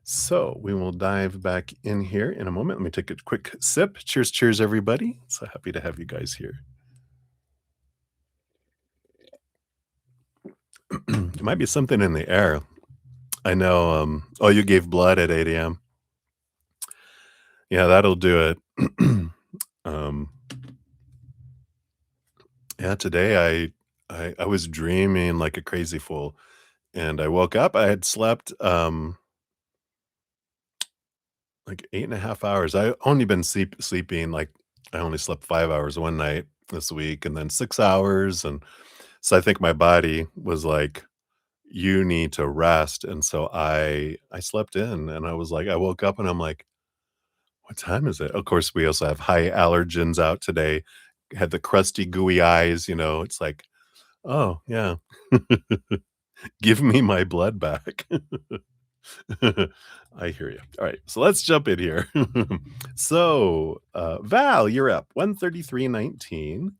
So we will dive back in here in a moment. Let me take a quick sip. Cheers, cheers, everybody. So happy to have you guys here. It might be something in the air. I know. Oh, you gave blood at 8 a.m. Yeah, that'll do it. um, yeah, today I was dreaming like a crazy fool, and I woke up. I had slept like 8.5 hours. I only been sleeping like I only slept 5 hours one night this week, and then 6 hours, and so I think my body was like, "You need to rest," and so I slept in, and I was like, I woke up and I'm like, "What time is it?" Of course, we also have high allergens out today. Had the crusty, gooey eyes. It's like, oh yeah, give me my blood back. I hear you. All right, so let's jump in here. So, Val, you're up 133.19.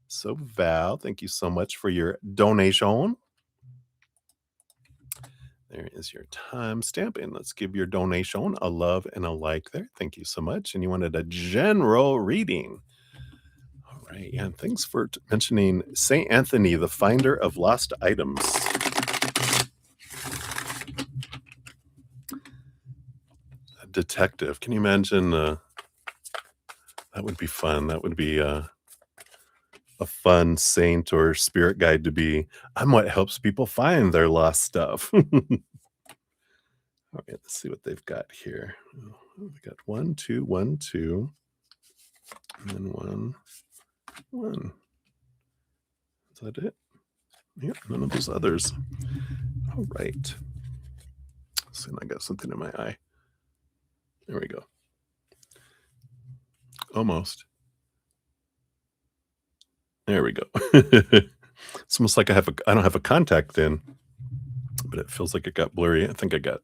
So, Val, thank you so much for your donation. There is your timestamp, and let's give your donation a love and a like there. Thank you so much. And you wanted a general reading. All right, yeah, and thanks for mentioning Saint Anthony, the finder of lost items. A detective. Can you imagine? That would be fun. That would be a fun saint or spirit guide to be. I'm what helps people find their lost stuff. All right, let's see what they've got here. Oh, we got 1, 2, 1, 2, and then 1, 1. Is that it? Yep, none of those others. All right. So I got something in my eye. There we go. Almost. There we go. It's almost like I don't have a contact in, but it feels like it got blurry. I think I got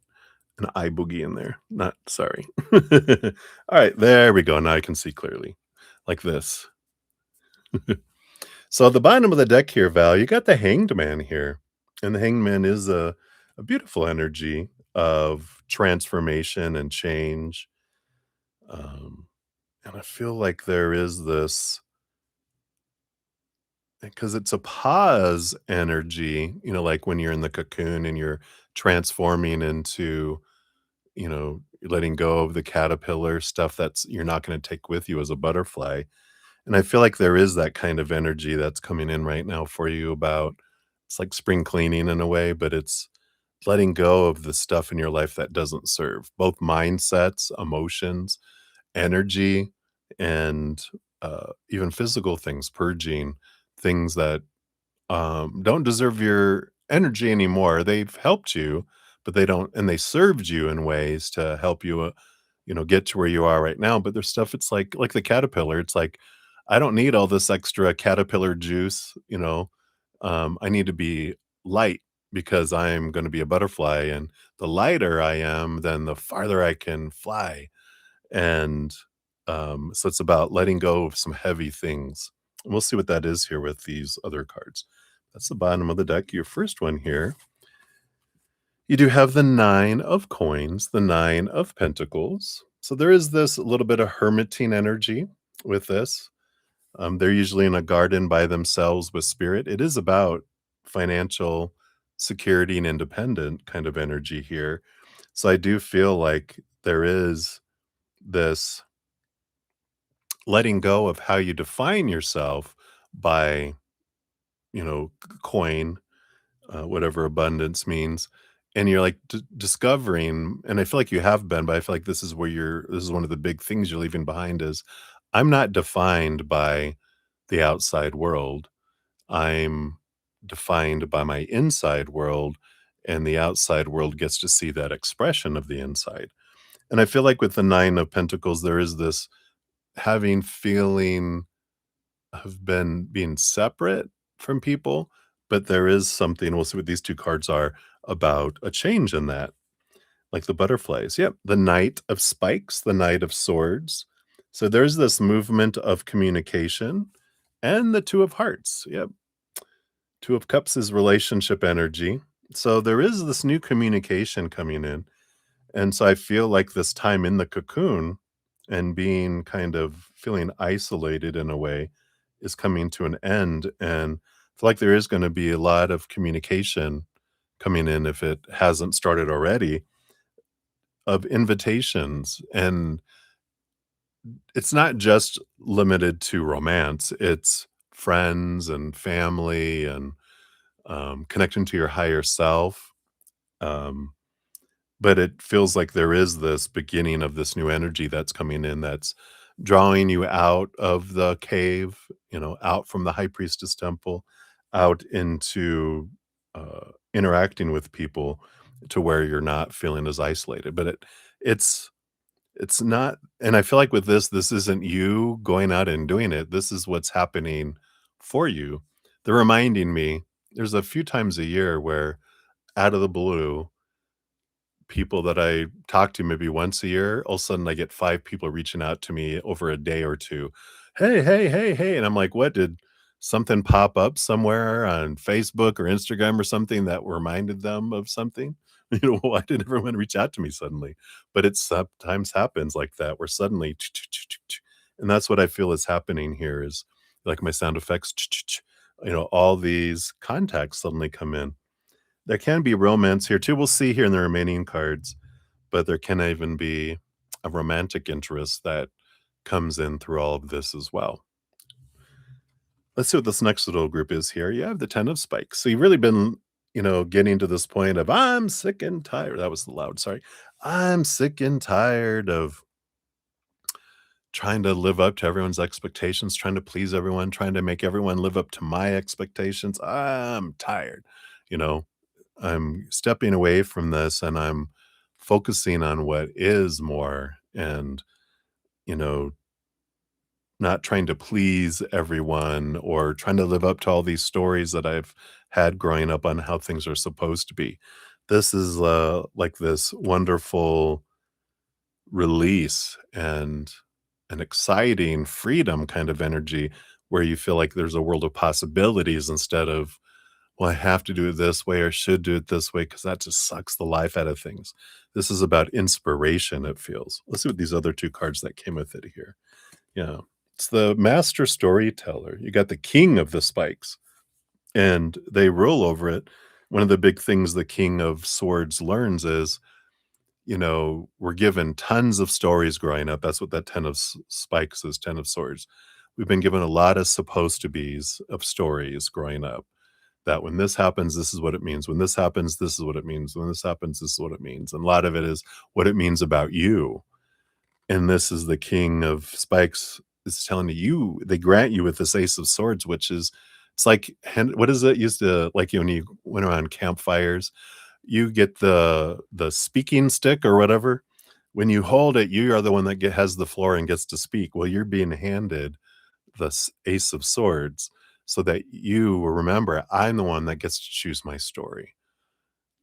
an eye boogie in there. Not sorry. All right, there we go. Now I can see clearly, like this. So at the bottom of the deck here, Val, you got the Hanged Man here, and the Hanged Man is a beautiful energy. of transformation and change. Um, and I feel like there is this because it's a pause energy, like when you're in the cocoon and you're transforming into, you're letting go of the caterpillar stuff that's you're not going to take with you as a butterfly. And I feel like there is that kind of energy that's coming in right now for you about it's like spring cleaning in a way, but it's letting go of the stuff in your life that doesn't serve both mindsets, emotions, energy, and even physical things, purging things that don't deserve your energy anymore. They've helped you, but they don't, and they served you in ways to help you, get to where you are right now. But there's stuff. It's like the caterpillar. It's like I don't need all this extra caterpillar juice. I need to be light because I'm going to be a butterfly, and the lighter I am, then the farther I can fly. And so it's about letting go of some heavy things. And we'll see what that is here with these other cards. That's the bottom of the deck. Your first one here, you do have the Nine of Coins, the Nine of Pentacles. So there is this little bit of hermiting energy with this. They're usually in a garden by themselves with spirit. It is about financial security and independent kind of energy here. So I do feel like there is this letting go of how you define yourself by, coin, whatever abundance means. And you're like discovering, and I feel like you have been, but I feel like this is where this is one of the big things you're leaving behind is I'm not defined by the outside world. I'm defined by my inside world, and the outside world gets to see that expression of the inside. And I feel like with the Nine of Pentacles, there is this having feeling have been being separate from people, but there is something, we'll see what these 2 cards are, about a change in that, like the butterflies. Yep, the Knight of Spikes, the Knight of Swords. So there's this movement of communication, and the Two of Hearts. Yep, Two of Cups is relationship energy. So there is this new communication coming in. And so I feel like this time in the cocoon and being kind of feeling isolated in a way is coming to an end. And I feel like there is going to be a lot of communication coming in, if it hasn't started already, of invitations. And it's not just limited to romance, it's friends and family and connecting to your higher self. Um, But it feels like there is this beginning of this new energy that's coming in that's drawing you out of the cave, out from the high priestess temple, out into interacting with people to where you're not feeling as isolated. But it's it's not, and I feel like with this isn't you going out and doing it. This is what's happening for you. They're reminding me there's a few times a year where out of the blue people that I talk to maybe once a year, all of a sudden I get 5 people reaching out to me over a day or 2. "Hey, hey, hey, hey," and I'm like, "What, did something pop up somewhere on Facebook or Instagram or something that reminded them of something?" Why did everyone reach out to me suddenly? But it sometimes happens like that where suddenly and that's what I feel is happening here is like my sound effects, all these contacts suddenly come in. There can be romance here too, we'll see here in the remaining cards, but there can even be a romantic interest that comes in through all of this as well. Let's see what this next little group is here. You have the 10 of spikes. So you've really been, getting to this point of I'm sick and tired. That was loud, sorry. I'm sick and tired of trying to live up to everyone's expectations, trying to please everyone, trying to make everyone live up to my expectations. I'm tired. You know, I'm stepping away from this and I'm focusing on what is more and, you know, not trying to please everyone or trying to live up to all these stories that I've had growing up on how things are supposed to be. This is like this wonderful release and an exciting freedom kind of energy where you feel like there's a world of possibilities instead of well, I have to do it this way or should do it this way because that just sucks the life out of things. This is about inspiration, it feels. Let's see what these other two cards that came with it here. Yeah. It's the master storyteller. You got the king of the spikes, and they rule over it. One of the big things the king of swords learns is, we're given tons of stories growing up. That's what that 10 of spikes is, 10 of swords. We've been given a lot of supposed to be's of stories growing up that when this happens, this is what it means. When this happens, this is what it means. When this happens, this is what it means. And a lot of it is what it means about you. And this is the king of spikes is telling you, they grant you with this ace of swords, which is, it's like, what is it used to, like when you went around campfires, you get the speaking stick or whatever. When you hold it, you are the one that has the floor and gets to speak. Well, you're being handed the ace of swords so that you will remember, I'm the one that gets to choose my story.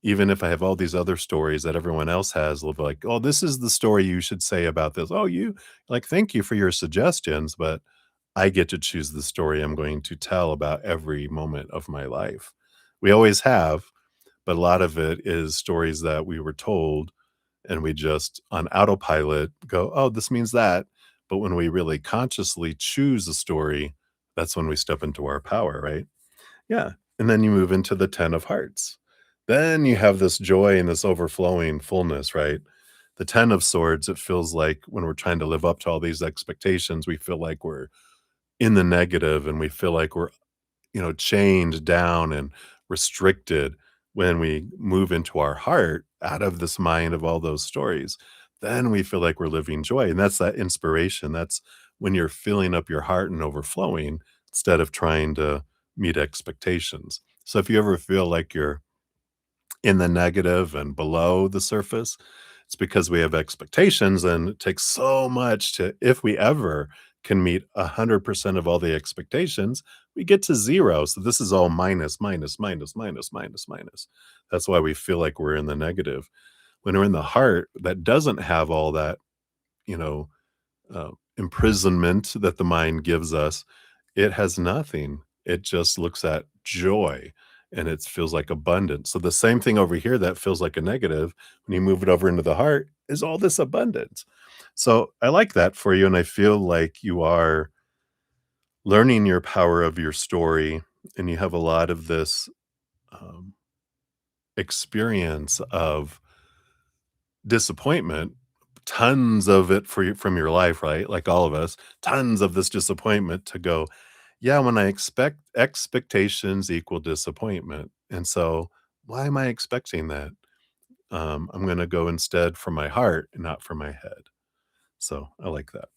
Even if I have all these other stories that everyone else has, they'll be like, "Oh, this is the story you should say about this." "Oh, you like, thank you for your suggestions, but I get to choose the story I'm going to tell about every moment of my life." We always have, but a lot of it is stories that we were told and we just on autopilot go, "Oh, this means that." But when we really consciously choose a story, that's when we step into our power, right? Yeah, and then you move into the 10 of hearts. Then you have this joy and this overflowing fullness, right? The 10 of swords, it feels like when we're trying to live up to all these expectations, we feel like we're in the negative and we feel like we're, chained down and restricted. When we move into our heart out of this mind of all those stories, then we feel like we're living joy. And that's that inspiration. That's when you're filling up your heart and overflowing instead of trying to meet expectations. So if you ever feel like you're in the negative and below the surface, it's because we have expectations, and it takes so much to, if we ever can meet 100% of all the expectations, we get to 0. So this is all minus, minus, minus, minus, minus, minus. That's why we feel like we're in the negative. When we're in the heart that doesn't have all that, you know, imprisonment that the mind gives us, it has nothing. It just looks at joy and it feels like abundance. So the same thing over here that feels like a negative, when you move it over into the heart, is all this abundance. So I like that for you. And I feel like you are learning your power of your story, and you have a lot of this um, experience of disappointment, tons of it for you from your life, right? Like all of us, tons of this disappointment to go, yeah, when I expect expectations equal disappointment. And so why am I expecting that? I'm going to go instead from my heart and not from my head. So I like that,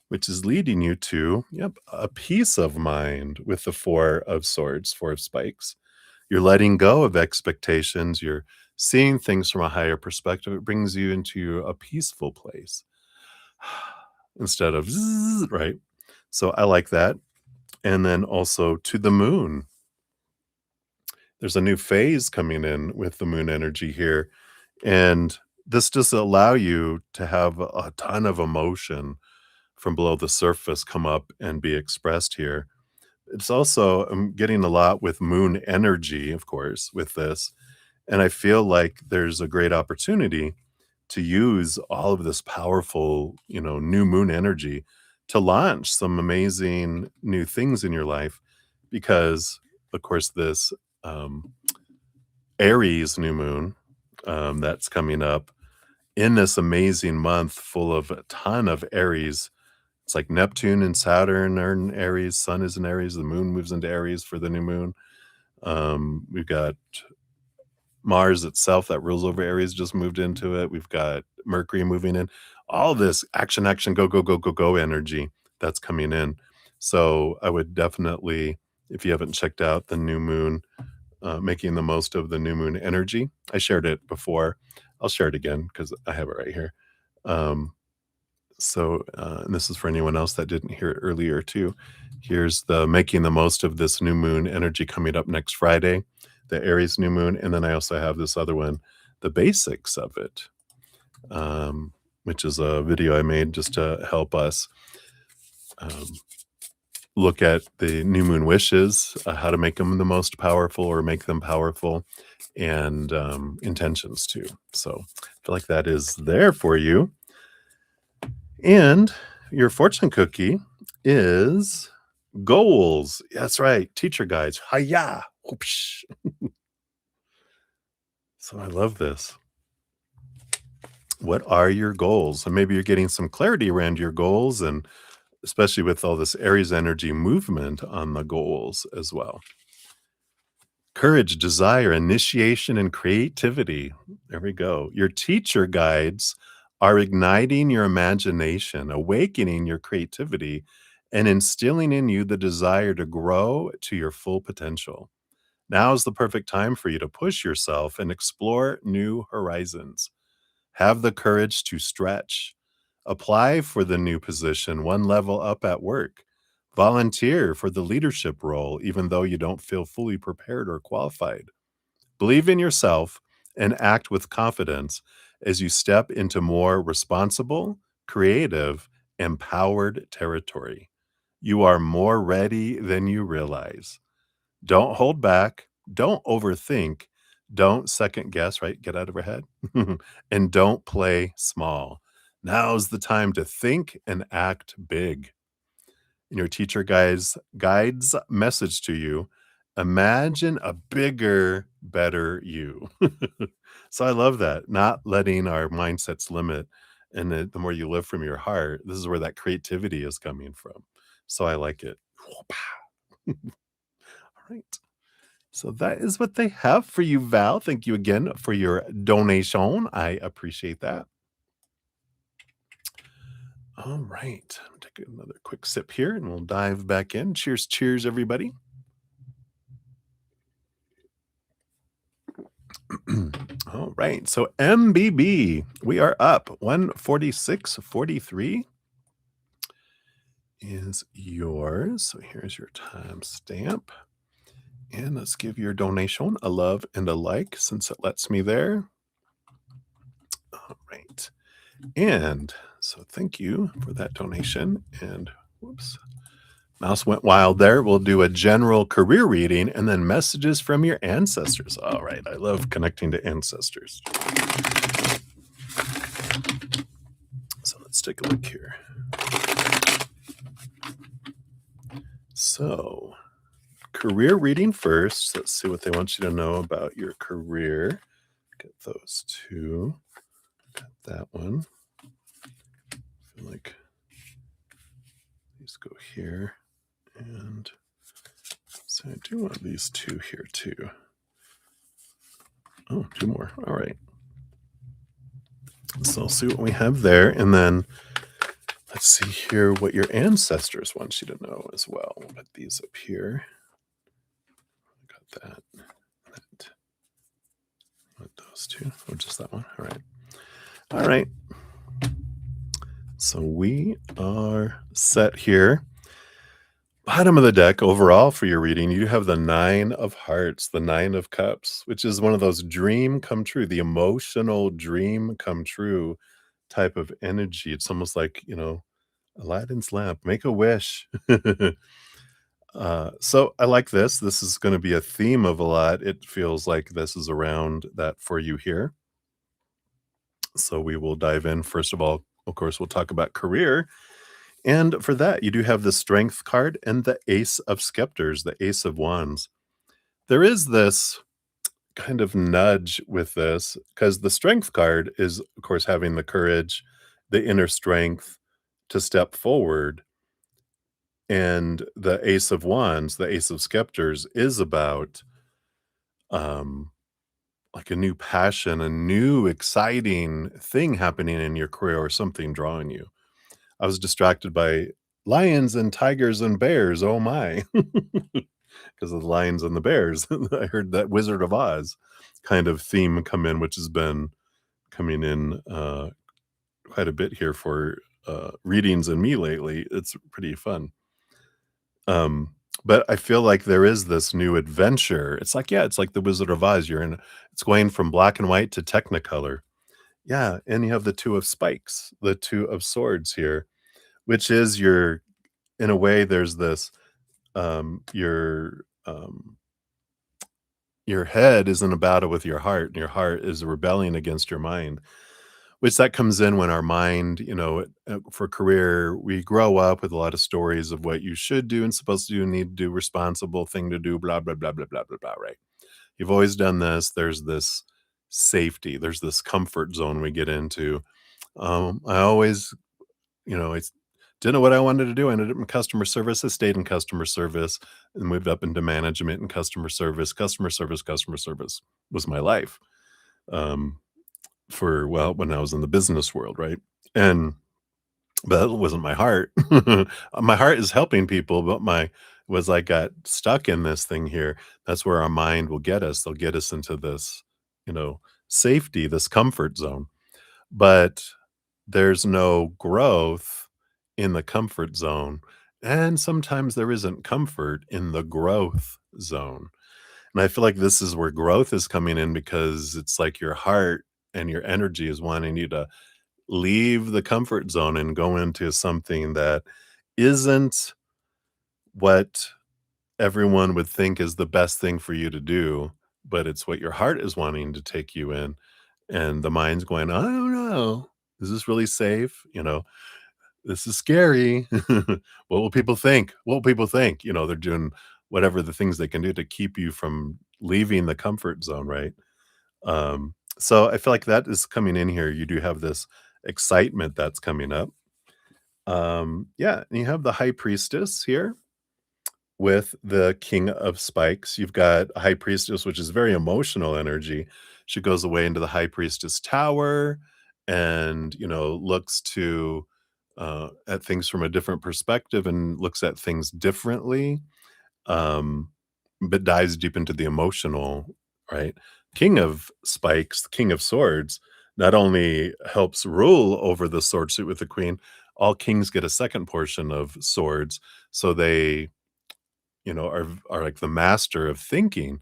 which is leading you to, yep, a peace of mind with the 4 of swords, 4 of spikes. You're letting go of expectations. You're seeing things from a higher perspective. It brings you into a peaceful place instead of zzz, right? So I like that. And then also to the moon. There's a new phase coming in with the moon energy here. And this does allow you to have a ton of emotion from below the surface come up and be expressed here. It's also, I'm getting a lot with moon energy, of course, with this. And I feel like there's a great opportunity to use all of this powerful, new moon energy to launch some amazing new things in your life because, of course, this um, Aries new moon that's coming up in this amazing month full of a ton of Aries. It's like Neptune and Saturn are in Aries, Sun is in Aries, the moon moves into Aries for the new moon. We've got Mars itself that rules over Aries just moved into it. We've got Mercury moving in. All this action, action, go, go, go, go, go energy that's coming in. So I would definitely, if you haven't checked out the new moon, making the most of the new moon energy. I shared it before. I'll share it again because I have it right here. Um, and this is for anyone else that didn't hear it earlier too. Here's the making the most of this new moon energy coming up next Friday, the Aries new moon. And then I also have this other one, the basics of it, which is a video I made just to help us um, look at the new moon wishes, how to make them the most powerful or make them powerful, and intentions too. So I feel like that is there for you. And your fortune cookie is goals. That's right. Teacher guides. Hiya. Whoopsh. So I love this. What are your goals? And maybe you're getting some clarity around your goals, and especially with all this Aries energy movement on the goals as well. Courage, desire, initiation, and creativity. There we go. Your teacher guides are igniting your imagination, awakening your creativity, and instilling in you the desire to grow to your full potential. Now is the perfect time for you to push yourself and explore new horizons. Have the courage to stretch. Apply for the new position one level up at work. Volunteer for the leadership role, even though you don't feel fully prepared or qualified. Believe in yourself and act with confidence as you step into more responsible, creative, empowered territory. You are more ready than you realize. Don't hold back. Don't overthink. Don't second guess, right? Get out of your head. And don't play small. Now's the time to think and act big. And your teacher guides message to you, imagine a bigger, better you. So I love that. Not letting our mindsets limit. And the more you live from your heart, this is where that creativity is coming from. So I like it. All right. So that is what they have for you, Val. Thank you again for your donation. I appreciate that. All right. Take another quick sip here and we'll dive back in. Cheers, cheers, everybody. All right. So MBB, we are up 146.43 is yours. So here's your timestamp. And let's give your donation a love and a like since it lets me there. All right. And so thank you for that donation. And whoops, mouse went wild there. We'll do a general career reading and then messages from your ancestors. All right. I love connecting to ancestors. So let's take a look here. So, career reading first. Let's see what they want you to know about your career. Get those two. Got that one. I feel like these go here. And so I do want these two here too. Oh, two more. All right. So I'll see what we have there. And then let's see here what your ancestors want you to know as well. We'll put these up here. Got that. What, those two? Or just that one? All right. All right. So we are set here. Bottom of the deck overall for your reading, you have the 9 of Hearts, the 9 of Cups, which is one of those dream come true, the emotional dream come true type of energy. It's almost like, Aladdin's lamp, make a wish. So I like this. This is going to be a theme of a lot. It feels like this is around that for you here. So we will dive in. First of all, of course, we'll talk about career. And for that, you do have the Strength card and the Ace of Scepters, the Ace of Wands. There is this kind of nudge with this because the Strength card is, of course, having the courage, the inner strength to step forward. And the Ace of Wands, the Ace of Scepters, is about like a new passion, a new exciting thing happening in your career or something drawing you. I was distracted by lions and tigers and bears. Oh my. Because of the lions and the bears. I heard that Wizard of Oz kind of theme come in, which has been coming in quite a bit here for readings and me lately. It's pretty fun. But I feel like there is this new adventure. It's like, yeah, it's like the Wizard of Oz. It's going from black and white to Technicolor. Yeah, and you have the 2 of Spikes, the 2 of Swords here, which is in a way, there's this Your head is in a battle with your heart, and your heart is rebelling against your mind, which that comes in when our mind, for career, we grow up with a lot of stories of what you should do and supposed to do, need to do, responsible thing to do, blah, blah, blah, blah, blah, blah, blah, right? You've always done this. There's this safety, there's this comfort zone we get into. I always, I didn't know what I wanted to do. I ended up in customer service. I stayed in customer service and moved up into management and customer service. Customer service was my life. Um, when I was in the business world, right? And but that wasn't my heart. My heart is helping people, but my was I got stuck in this thing here. That's where our mind will get us. They'll get us into this, you know, safety, this comfort zone. But there's no growth in the comfort zone. And sometimes there isn't comfort in the growth zone. And I feel like this is where growth is coming in because it's like your heart and your energy is wanting you to leave the comfort zone and go into something that isn't what everyone would think is the best thing for you to do, but it's what your heart is wanting to take you in. And the mind's going, I don't know. Is this really safe? This is scary. What will people think? What will people think? They're doing whatever the things they can do to keep you from leaving the comfort zone, right? So I feel like that is coming in here. You do have this excitement that's coming up. Yeah, and you have the high priestess here with the king of spikes. You've got a high priestess, which is very emotional energy. She goes away into the high priestess tower and, looks to at things from a different perspective and looks at things differently. Um, but dives deep into the emotional, right? King of spikes, king of swords, not only helps rule over the sword suit with the queen, all kings get a second portion of swords. So they, are like the master of thinking.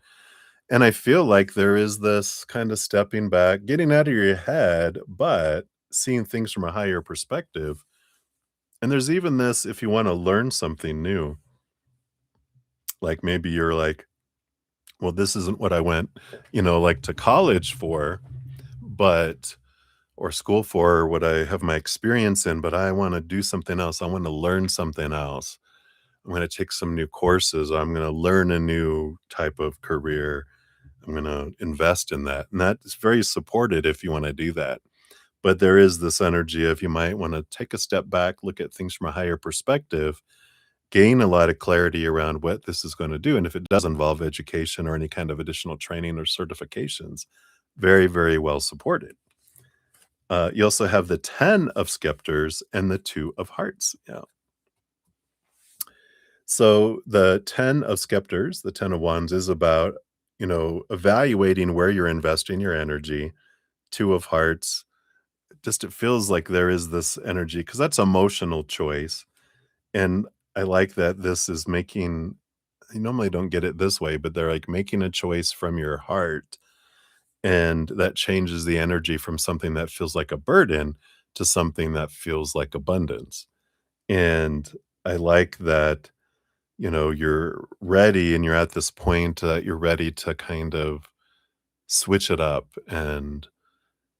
And I feel like there is this kind of stepping back, getting out of your head, but seeing things from a higher perspective. And there's even this if you want to learn something new, like maybe you're like, well, this isn't what I went, like to college for, but or school for, or what I have my experience in, but I want to do something else. I want to learn something else. I'm going to take some new courses. I'm going to learn a new type of career. I'm going to invest in that. And that is very supported if you want to do that. But there is this energy of you might want to take a step back, look at things from a higher perspective, gain a lot of clarity around what this is going to do. And if it does involve education or any kind of additional training or certifications, very, very well supported. You also have the 10 of scepters and the 2 of hearts. Yeah. So the 10 of scepters, the 10 of wands is about, evaluating where you're investing your energy. 2 of hearts, just it feels like there is this energy because that's emotional choice. And I like that this is making I normally don't get it this way, but they're like making a choice from your heart. And that changes the energy from something that feels like a burden to something that feels like abundance. And I like that, you're ready and you're at this point that you're ready to kind of switch it up and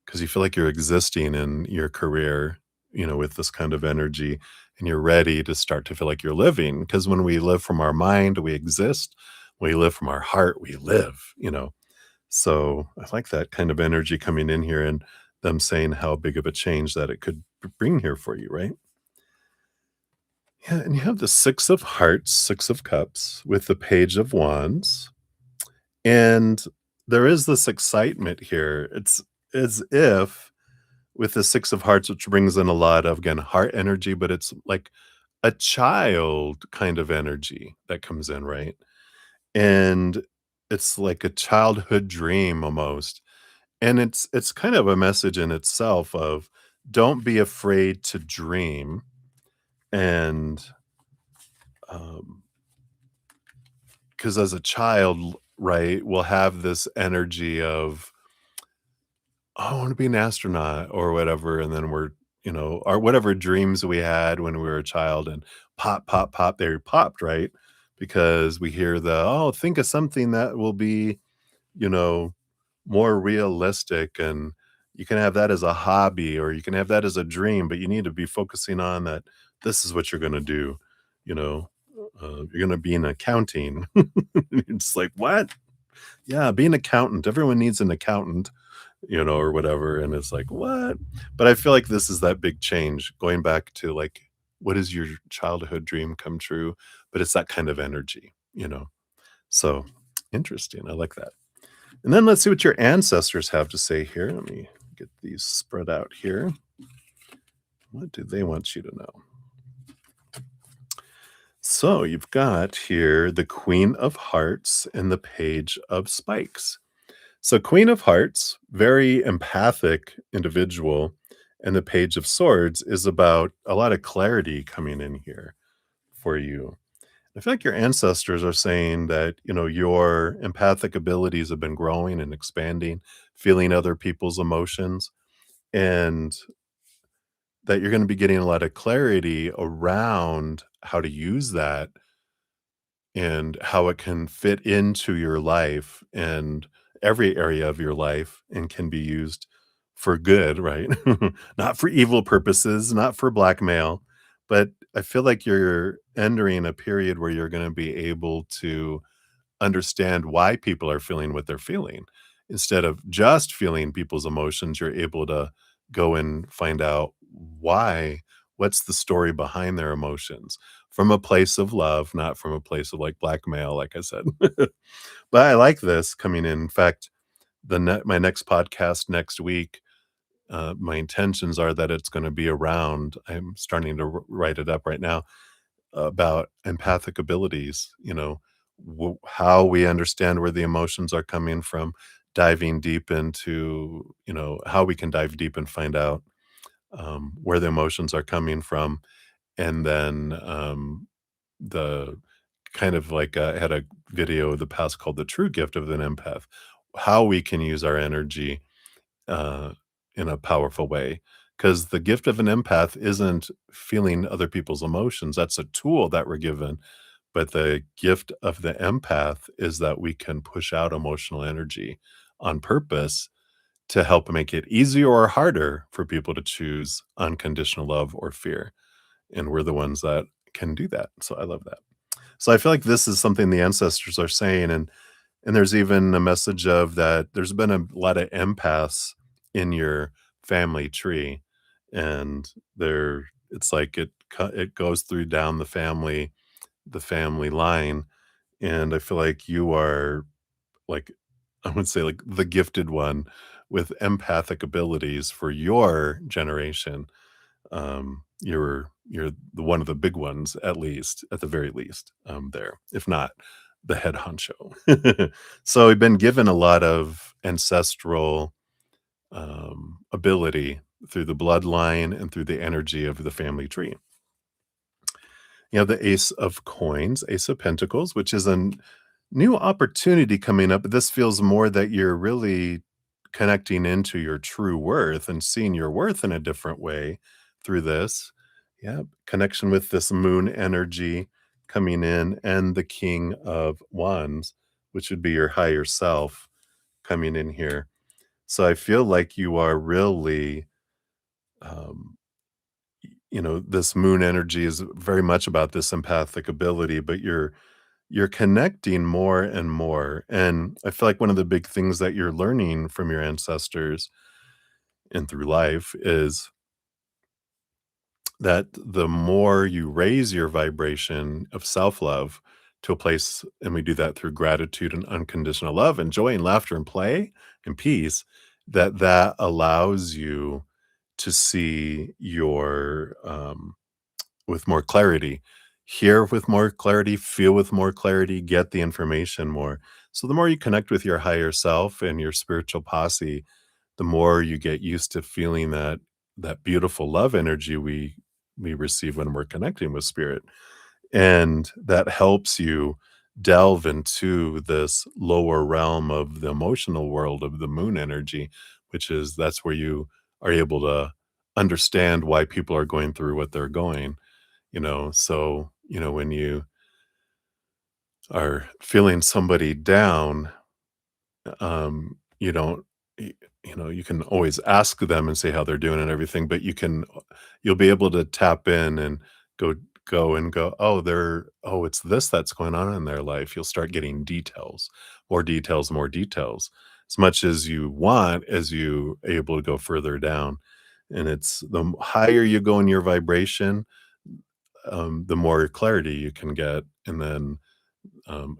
because you feel like you're existing in your career, with this kind of energy and you're ready to start to feel like you're living. Because when we live from our mind, we exist. When we live from our heart, we live. So I like that kind of energy coming in here and them saying how big of a change that it could bring here for you, right? Yeah, and you have the 6 of hearts, 6 of cups with the page of wands. And there is this excitement here. It's as if with the 6 of hearts, which brings in a lot of, again, heart energy, but it's like a child kind of energy that comes in, right? And it's like a childhood dream almost. And it's kind of a message in itself of don't be afraid to dream. And because as a child, right, we'll have this energy of, "Oh, I wanna be an astronaut," or whatever, and then we're or whatever dreams we had when we were a child and pop, pop, pop, they popped, right? because we hear oh, think of something that will be, you know, more realistic, and you can have that as a hobby or you can have that as a dream, but you need to be focusing on that this is what you're going to do, you know. You're going to be in accounting. It's like, what? Yeah, be an accountant. Everyone needs an accountant, or whatever. And it's like, what? But I feel like this is that big change going back to like, what is your childhood dream come true? But it's that kind of energy. So interesting. I like that. And then let's see what your ancestors have to say here. Let me get these spread out here. What do they want you to know? So you've got here the Queen of Hearts and the Page of Spikes. So Queen of Hearts, very empathic individual, and the Page of Swords is about a lot of clarity coming in here for you. I feel like your ancestors are saying that, your empathic abilities have been growing and expanding, feeling other people's emotions, and that you're going to be getting a lot of clarity around how to use that and how it can fit into your life and every area of your life and can be used for good, right? Not for evil purposes, not for blackmail, but I feel like you're entering a period where you're going to be able to understand why people are feeling what they're feeling. Instead of just feeling people's emotions, you're able to go and find out why, what's the story behind their emotions from a place of love, not from a place of like blackmail, like I said. But I like this coming in. In fact, my next podcast next week, my intentions are that it's going to be around. I'm starting to write it up right now about empathic abilities, how we understand where the emotions are coming from, diving deep into, how we can dive deep and find out where the emotions are coming from. And then the kind of like I had a video of the past called The True Gift of an Empath, how we can use our energy uh, in a powerful way. Because the gift of an empath isn't feeling other people's emotions. That's a tool that we're given. But the gift of the empath is that we can push out emotional energy on purpose to help make it easier or harder for people to choose unconditional love or fear. And we're the ones that can do that. So I love that. So I feel like this is something the ancestors are saying, and there's even a message of that there's been a lot of empaths in your family tree, and it's like it goes through down the family line, and I feel like you are like I would say like the gifted one with empathic abilities for your generation. You're the one of the big ones, at the very least, there, if not the head honcho. So we've been given a lot of ancestral ability through the bloodline and through the energy of the family tree. You have the Ace of Coins, Ace of Pentacles, which is a new opportunity coming up. This feels more that you're really connecting into your true worth and seeing your worth in a different way through this. Yeah, connection with this moon energy coming in, and the King of Wands, which would be your higher self coming in here. So I feel like you are really, um, this moon energy is very much about this empathic ability, but you're connecting more and more. And I feel like one of the big things that you're learning from your ancestors and through life is that the more you raise your vibration of self-love to a place, and we do that through gratitude and unconditional love and joy and laughter and play and peace, that allows you to see your with more clarity, hear with more clarity, feel with more clarity, get the information more. So the more you connect with your higher self and your spiritual posse, the more you get used to feeling that beautiful love energy we receive when we're connecting with spirit. And that helps you delve into this lower realm of the emotional world of the moon energy, which is that's where you are able to understand why people are going through what they're going. So when are feeling somebody down, you don't y you know, you can always ask them and say how they're doing and everything, but you'll be able to tap in and go go, "Oh, it's this that's going on in their life." You'll start getting details, more details, more details, as much as you want as you able to go further down, and it's higher you go in your vibration, the more clarity you can get, and then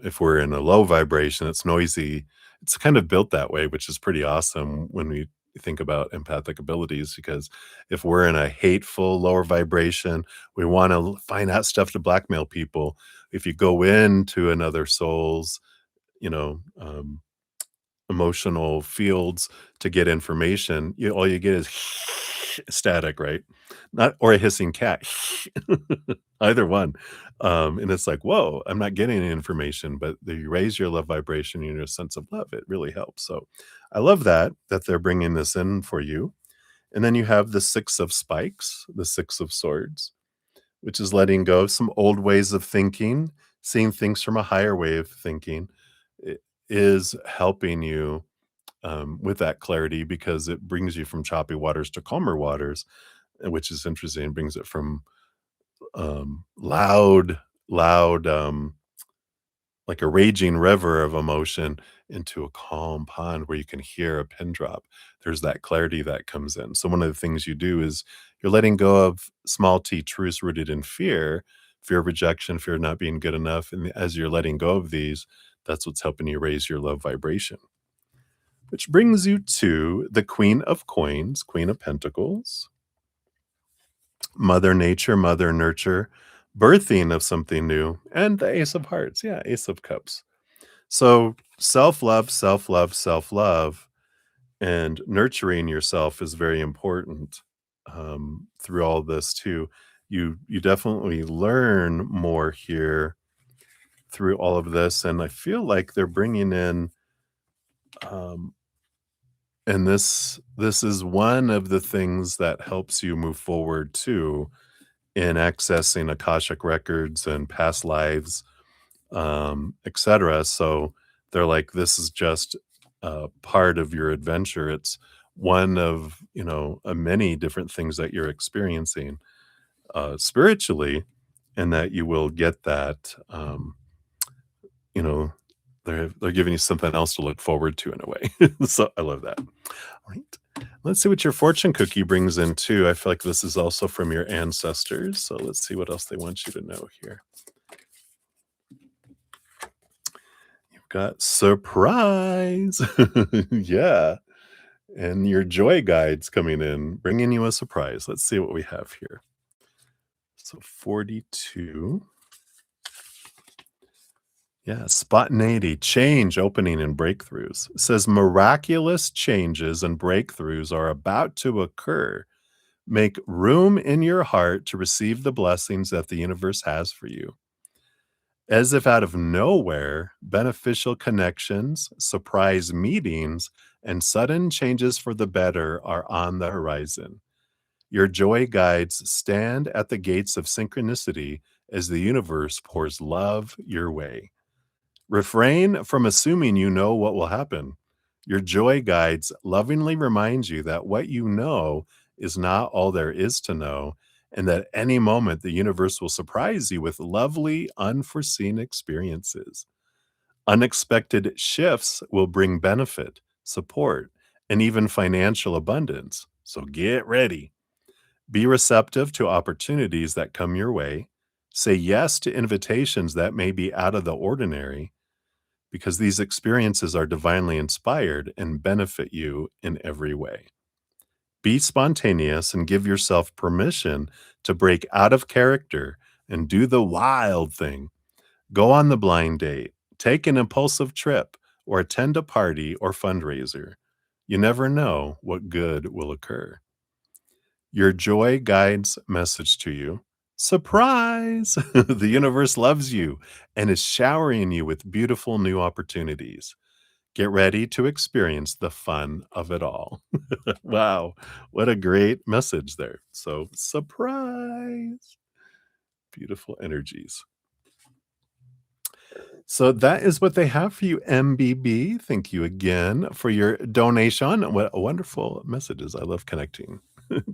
if we're in a low vibration, it's noisy. It's kind of built that way, which is pretty awesome when we think about empathic abilities. Because if we're in a hateful lower vibration, we want to find out stuff to blackmail people. If you go into another soul's, you know, emotional fields to get information, all you get is static, right? Not or a hissing cat. Either one. And it's like, whoa, I'm not getting any information, but you raise your love vibration and your sense of love. It really helps. So I love that they're bringing this in for you. And then you have the Six of Spikes, the Six of Swords, which is letting go of some old ways of thinking, seeing things from a higher way of thinking. It is helping you with that clarity because it brings you from choppy waters to calmer waters, which is interesting. It brings it from loud, like a raging river of emotion into a calm pond where you can hear a pin drop. There's that clarity that comes in. So one of the things you do is you're letting go of small t truths rooted in fear, fear of rejection, fear of not being good enough. And as you're letting go of these, that's what's helping you raise your love vibration. Which brings you to the Queen of Coins, Queen of Pentacles, Mother Nature, Mother Nurture, birthing of something new, and the Ace of Hearts. Yeah, Ace of Cups. So self love, self love, self love, and nurturing yourself is very important through all this too. You definitely learn more here through all of this, and I feel like they're bringing in, um, and this is one of the things that helps you move forward too in accessing Akashic records and past lives, etc. So they're like, this is just part of your adventure. It's one of, many different things that you're experiencing spiritually, and that you will get that, you know, they're giving you something else to look forward to in a way. So I love that. All right. Let's see what your fortune cookie brings in too. I feel like this is also from your ancestors. So let's see what else they want you to know here. You've got surprise. Yeah. And your joy guides coming in, bringing you a surprise. Let's see what we have here. So 42. Yeah, spontaneity, change, opening, and breakthroughs. It says miraculous changes and breakthroughs are about to occur. Make room in your heart to receive the blessings that the universe has for you. As if out of nowhere, beneficial connections, surprise meetings, and sudden changes for the better are on the horizon. Your joy guides stand at the gates of synchronicity as the universe pours love your way. Refrain from assuming you know what will happen. Your joy guides lovingly remind you that what you know is not all there is to know, and that any moment the universe will surprise you with lovely, unforeseen experiences. Unexpected shifts will bring benefit, support, and even financial abundance. So get ready. Be receptive to opportunities that come your way. Say yes to invitations that may be out of the ordinary, because these experiences are divinely inspired and benefit you in every way. Be spontaneous and give yourself permission to break out of character and do the wild thing. Go on the blind date, take an impulsive trip, or attend a party or fundraiser. You never know what good will occur. Your joy guides message to you. Surprise! The universe loves you and is showering you with beautiful new opportunities. Get ready to experience the fun of it all. Wow, what a great message there. So, surprise! Beautiful energies. So that is what they have for you, MBB. Thank you again for your donation. What wonderful messages. I love connecting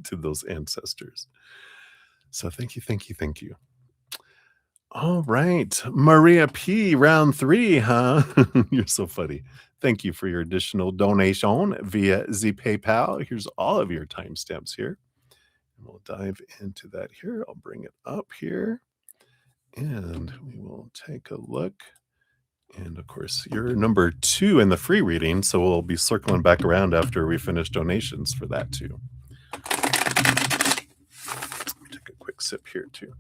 to those ancestors. So thank you, thank you, thank you. All right. Maria P, round 3, huh? You're so funny. Thank you for your additional donation via Z PayPal. Here's all of your timestamps here. And we'll dive into that here. I'll bring it up here and we will take a look. And of course, you're number 2 in the free reading, so we'll be circling back around after we finish donations for that too. Let me take a quick sip here too.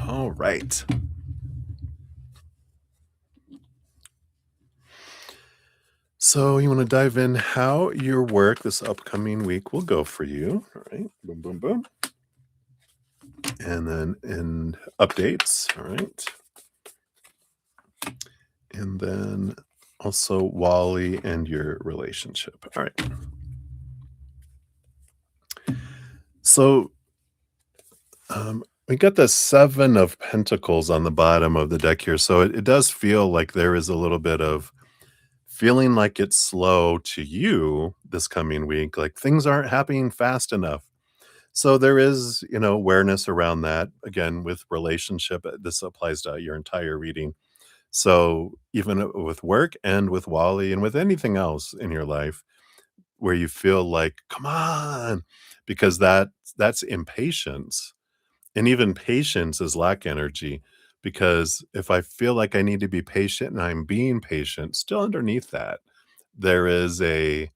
All right. So you want to dive in how your work this upcoming week will go for you. All right. Boom, boom, boom. And then in updates. All right. And then also Wally and your relationship. All right. So we got the 7 of Pentacles on the bottom of the deck here. So it does feel like there is a little bit of feeling like it's slow to you this coming week, like things aren't happening fast enough. So there is, awareness around that. Again, with relationship, this applies to your entire reading. So even with work and with Wally and with anything else in your life where you feel like, come on, because that's impatience. And even patience is lack energy because if I feel like I need to be patient and I'm being patient, still underneath that, there is a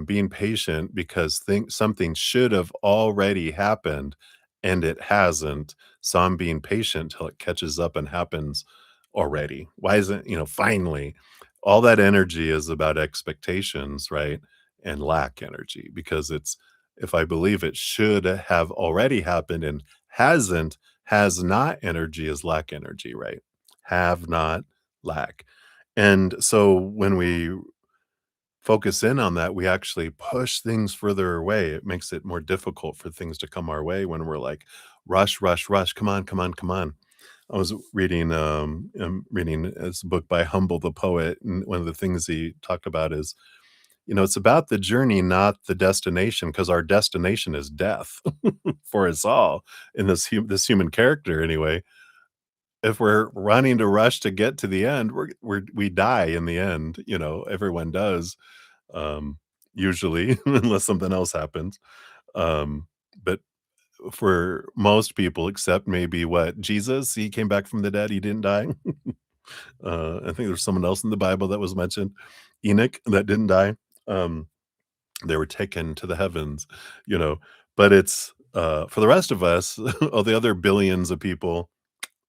being patient because something should have already happened and it hasn't. So I'm being patient till it catches up and happens already. Why isn't, finally? All that energy is about expectations, right? And lack energy because it's, if I believe it should have already happened and hasn't, has not energy is lack energy, right? Have not, lack. And so when we focus in on that, we actually push things further away. It makes it more difficult for things to come our way when we're like, rush, rush, rush. Come on, come on, come on. I was reading this book by Humble the poet, and one of the things he talked about is, it's about the journey, not the destination, because our destination is death for us all in this human character anyway. If we're running to rush to get to the end, we die in the end. Everyone does usually, unless something else happens. But for most people, except maybe what Jesus, he came back from the dead, he didn't die. I think there's someone else in the Bible that was mentioned, Enoch, that didn't die. Um, they were taken to the heavens, you know. But it's for the rest of us, all the other billions of people,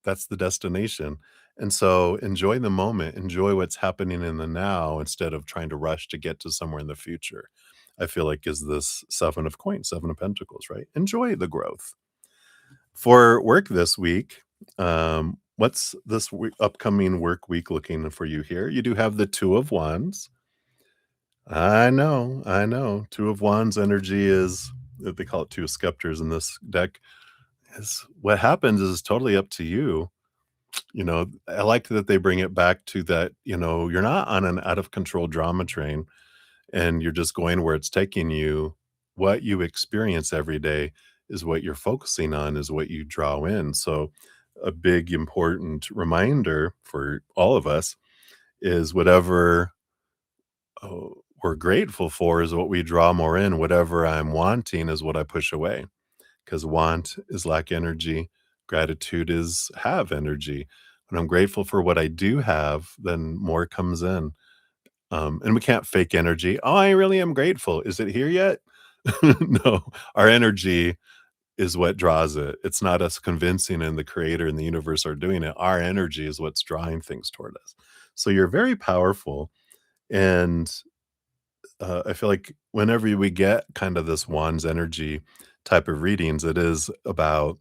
that's the destination. And so enjoy the moment, enjoy what's happening in the now instead of trying to rush to get to somewhere in the future. I feel like is this 7 of coins, 7 of pentacles, right? Enjoy the growth. For work this week, what's this upcoming work week looking for you here? You do have the 2 of wands. I know, I know. 2 of wands energy is, they call it 2 of scepters in this deck. Is what happens is totally up to you. I like that they bring it back to that, you're not on an out of control drama train and you're just going where it's taking you. What you experience every day is what you're focusing on, is what you draw in. So, a big important reminder for all of us is whatever we're grateful for is what we draw more in. Whatever I'm wanting is what I push away because want is lack energy, gratitude is have energy. When I'm grateful for what I do have, then more comes in. And we can't fake energy. Oh, I really am grateful. Is it here yet? No, our energy is what draws it. It's not us convincing and the creator and the universe are doing it. Our energy is what's drawing things toward us. So you're very powerful. And I feel like whenever we get kind of this wands energy type of readings, it is about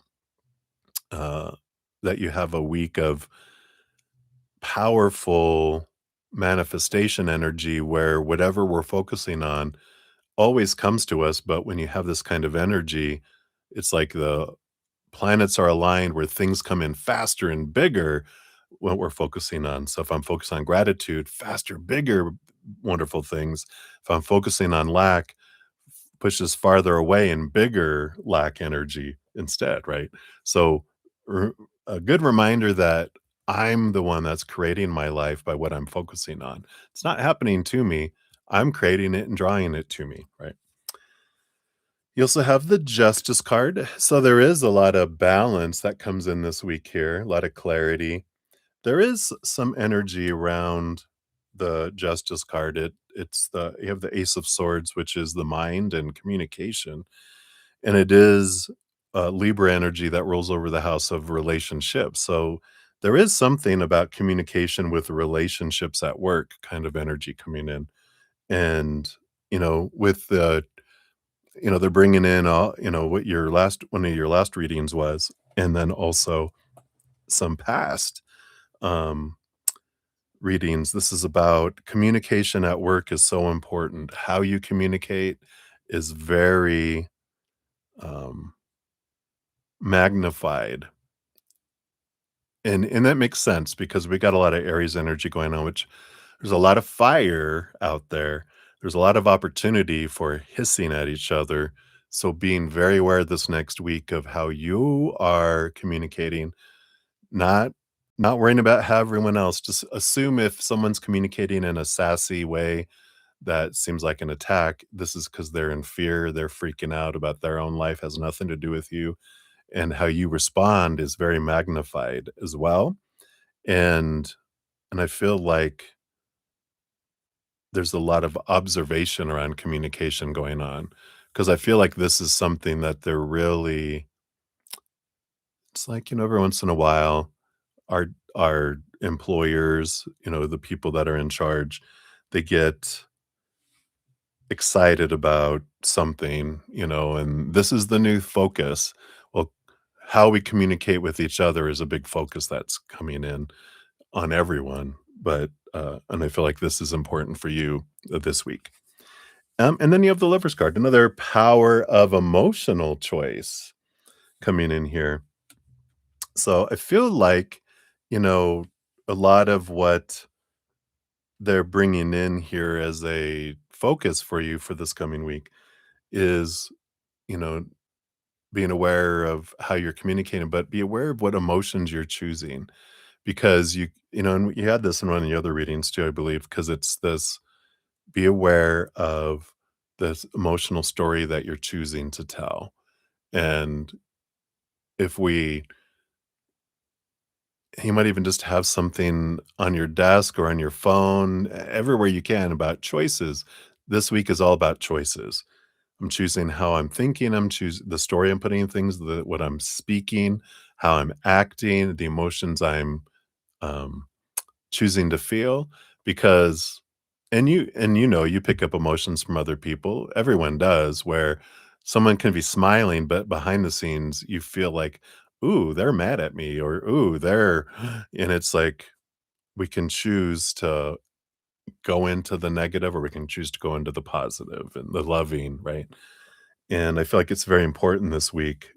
uh, that you have a week of powerful manifestation energy where whatever we're focusing on, always comes to us, but when you have this kind of energy, it's like the planets are aligned where things come in faster and bigger what we're focusing on. So if I'm focused on gratitude, faster, bigger, wonderful things. If I'm focusing on lack, pushes farther away and bigger lack energy instead, right? So r- a good reminder that I'm the one that's creating my life by what I'm focusing on. It's not happening to me. I'm creating it and drawing it to me, right? You also have the Justice card. So there is a lot of balance that comes in this week here, a lot of clarity. There is some energy around the Justice card. It's the you have the Ace of Swords, which is the mind and communication, and it is Libra energy that rolls over the house of relationships. So there is something about communication with relationships at work kind of energy coming in. And, with the they're bringing in, what your last one of your last readings was, and then also some past, um, readings. This is about communication at work is so important. How you communicate is very, um, magnified, and that makes sense because we got a lot of Aries energy going on, which there's a lot of fire out there. There's a lot of opportunity for hissing at each other. So being very aware this next week of how you are communicating, not not worrying about how everyone else. Just assume if someone's communicating in a sassy way that seems like an attack, this is because they're in fear, they're freaking out about their own life, has nothing to do with you. And how you respond is very magnified as well. And I feel like there's a lot of observation around communication going on, because I feel like this is something that they're really it's like, every once in a while, our employers, the people that are in charge, they get excited about something, and this is the new focus. Well, how we communicate with each other is a big focus that's coming in on everyone, but, and I feel like this is important for you, this week. And then you have the Lover's card, another power of emotional choice coming in here. So I feel like, you know, a lot of what they're bringing in here as a focus for you for this coming week is, you know, being aware of how you're communicating, but be aware of what emotions you're choosing because and you had this in one of the other readings too, I believe, because it's this be aware of this emotional story that you're choosing to tell. And if we you might even just have something on your desk or on your phone, everywhere you can about choices. This week is all about choices. I'm choosing how I'm thinking, I'm choosing the story I'm putting in things, what I'm speaking, how I'm acting, the emotions I'm um, choosing to feel because you pick up emotions from other people, everyone does, where someone can be smiling, but behind the scenes, you feel like, "Ooh, they're mad at me," or, "Ooh, they're" and it's like, we can choose to go into the negative, or we can choose to go into the positive and the loving, right? And I feel like it's very important this week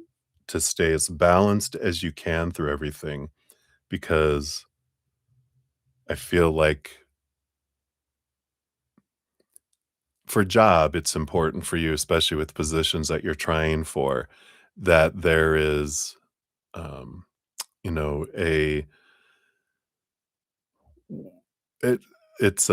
to stay as balanced as you can through everything because I feel like for job, it's important for you, especially with positions that you're trying for, that there is, um, a it it's,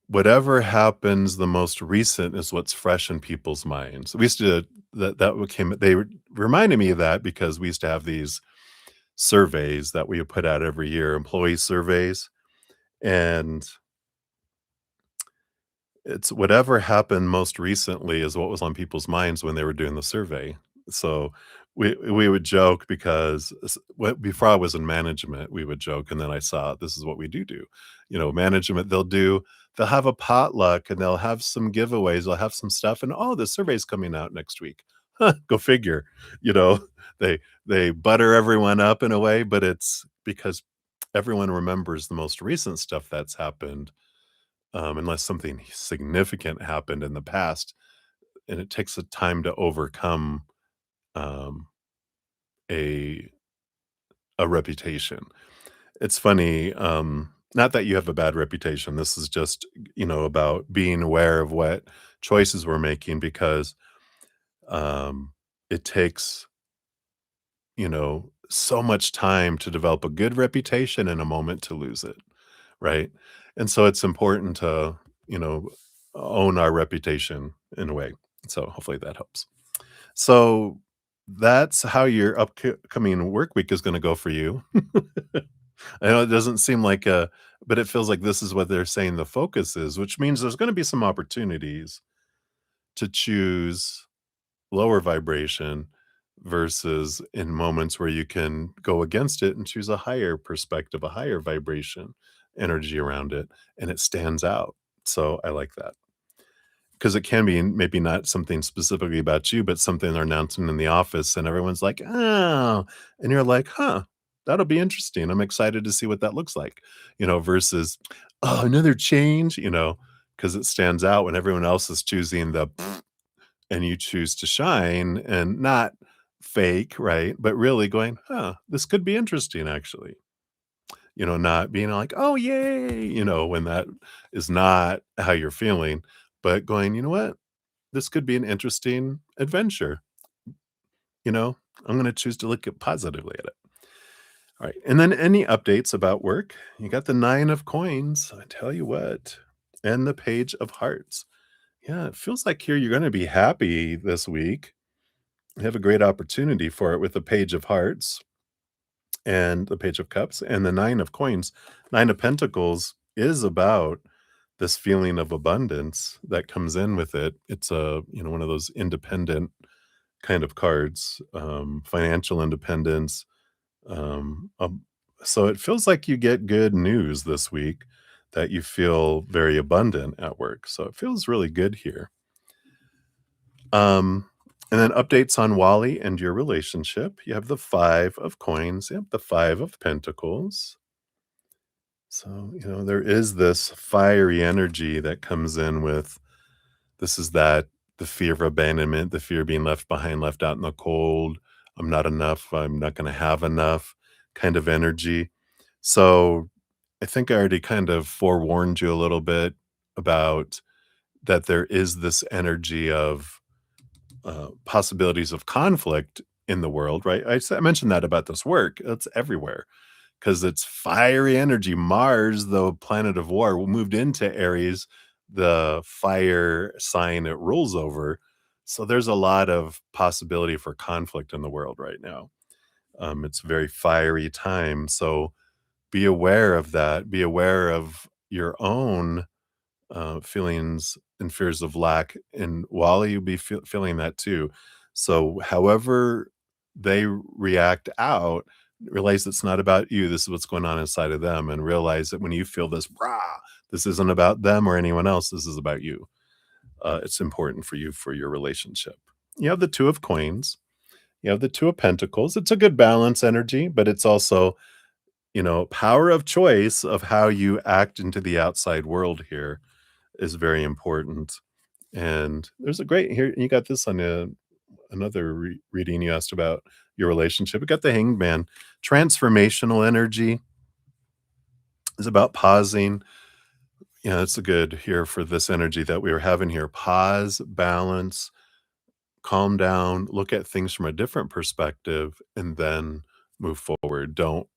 whatever happens the most recent is what's fresh in people's minds. We used to that became they reminded me of that because we used to have these surveys that we would put out every year, employee surveys, and it's whatever happened most recently is what was on people's minds when they were doing the survey. So we would joke because before I was in management, we would joke, and then I saw this is what we do. Management they'll have a potluck and they'll have some giveaways, they'll have some stuff, and oh, the survey's coming out next week. Huh, go figure. You know, they butter everyone up in a way, but it's because everyone remembers the most recent stuff that's happened unless something significant happened in the past. and it takes a time to overcome um, a a reputation. It's funny, not that you have a bad reputation. This is just, about being aware of what choices we're making because um, it takes, so much time to develop a good reputation and a moment to lose it, right? And so it's important to, you know, own our reputation in a way. So hopefully that helps. So that's how your upcoming work week is going to go for you. I know it doesn't seem like but it feels like this is what they're saying the focus is, which means there's going to be some opportunities to choose lower vibration versus in moments where you can go against it and choose a higher perspective, a higher vibration energy around it, and it stands out. So I like that. Because it can be maybe not something specifically about you, but something they're announcing in the office, and everyone's like, "Oh," and you're like, "Huh, that'll be interesting. I'm excited to see what that looks like," versus, "Oh, another change," because it stands out when everyone else is choosing the and you choose to shine and not fake, right? But really going, "Huh, this could be interesting, actually." Not being like, "Oh, yay," when that is not how you're feeling, but going, "You know what? This could be an interesting adventure." You know, I'm going to choose to look at positively at it. All right. And then any updates about work? You got the 9 of coins. I tell you what, and the page of hearts. Yeah, it feels like here you're going to be happy this week. You have a great opportunity for it with the page of hearts and the page of cups and the 9 of coins. 9 of pentacles is about this feeling of abundance that comes in with it. It's one of those independent kind of cards, financial independence. Um, um, so it feels like you get good news this week that you feel very abundant at work. So it feels really good here. Um, and then updates on Wally and your relationship. You have the 5 of coins. You have the 5 of pentacles. So, there is this fiery energy that comes in with this is that the fear of abandonment, the fear of being left behind, left out in the cold. I'm not enough. I'm not going to have enough kind of energy. So I think I already kind of forewarned you a little bit about that there is this energy of possibilities of conflict in the world, right? I mentioned that about this work. It's everywhere because it's fiery energy. Mars, the planet of war, moved into Aries, the fire sign it rules over. So there's a lot of possibility for conflict in the world right now. It's a very fiery time. So be aware of that. Be aware of your own feelings and fears of lack. And Wally, you'll be feeling that too. So, however they react out, realize it's not about you. This is what's going on inside of them. And realize that when you feel this, rah, this isn't about them or anyone else. This is about you. It's important for you for your relationship. You have the 2 of coins. You have the 2 of pentacles. It's a good balance energy, but it's also, power of choice of how you act into the outside world here is very important. And there's a great here you got this on another reading you asked about your relationship. We got the Hanged Man. Transformational energy is about pausing. Yeah, it's a good here for this energy that we were having here. Pause, balance, calm down, look at things from a different perspective, and then move forward. Don't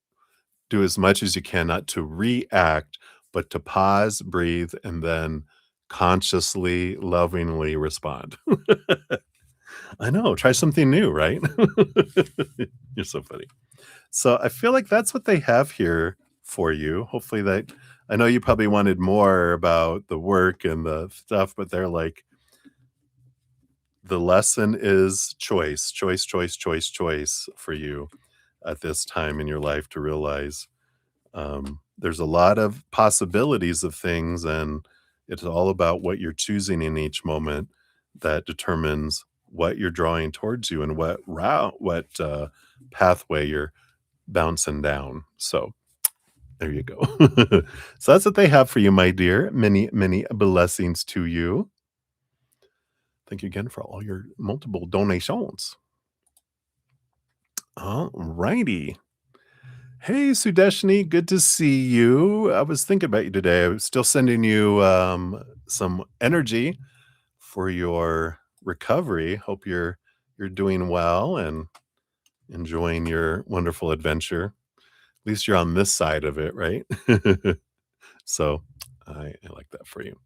do as much as you can not to react, but to pause, breathe, and then consciously, lovingly respond. I know, try something new, right? You're so funny. So I feel like that's what they have here for you. Hopefully that I know you probably wanted more about the work and the stuff, but they're like, the lesson is choice, choice, choice, choice, choice for you at this time in your life to realize there's a lot of possibilities of things, and it's all about what you're choosing in each moment that determines what you're drawing towards you and what route, what pathway you're bouncing down. So there you go. So that's what they have for you, my dear. Many, many blessings to you. Thank you again for all your multiple donations. All righty. Hey, Sudeshni, good to see you. I was thinking about you today. I was still sending you some energy for your recovery. Hope you're doing well and enjoying your wonderful adventure. At least you're on this side of it, right? So I like that for you.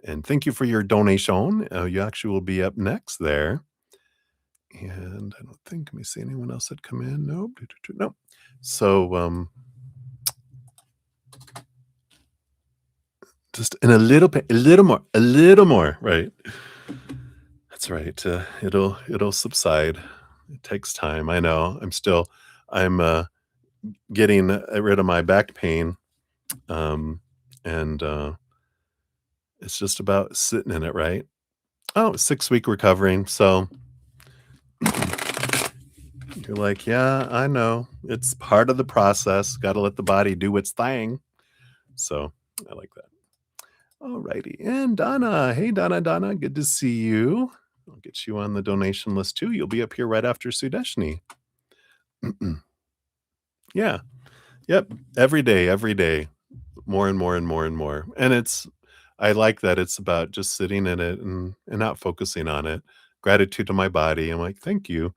And thank you for your donation. You actually will be up next there. And I don't think, let me see anyone else that come in. Nope. Nope. So just in a little bit, a little more, right? That's right. It'll subside. It takes time. I know. I'm getting rid of my back pain. And it's just about sitting in it, right? Oh, 6 week recovering. So you're like, yeah, I know. It's part of the process. Got to let the body do its thing. So I like that. All righty. And Donna. Hey, Donna. Good to see you. I'll get you on the donation list too. You'll be up here right after Sudeshni. Yeah. Yep. Every day. More and more and more and more. And I like that it's about just sitting in it and not focusing on it. Gratitude to my body. I'm like, thank you.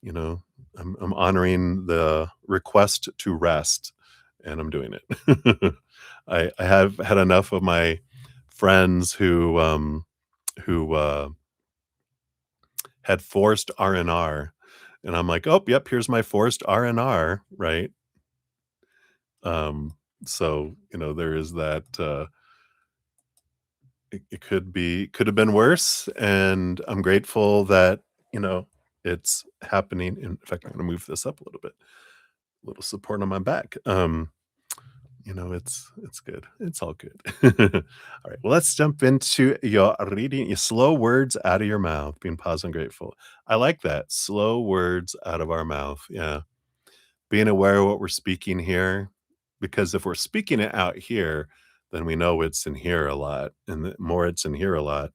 You know, I'm honoring the request to rest, and I'm doing it. I have had enough of my friends who had forced R&R, and I'm like, "Oh, yep, here's my forced R&R," right? Um, so, there is that, it could have been worse, and I'm grateful that, it's happening. In fact, I'm gonna move this up a little bit. A little support on my back. It's good. It's all good. All right. Well, let's jump into your reading. Your slow words out of your mouth, being positive and grateful. I like that. Slow words out of our mouth. Yeah. Being aware of what we're speaking here. Because if we're speaking it out here, then we know it's in here a lot. And the more it's in here a lot,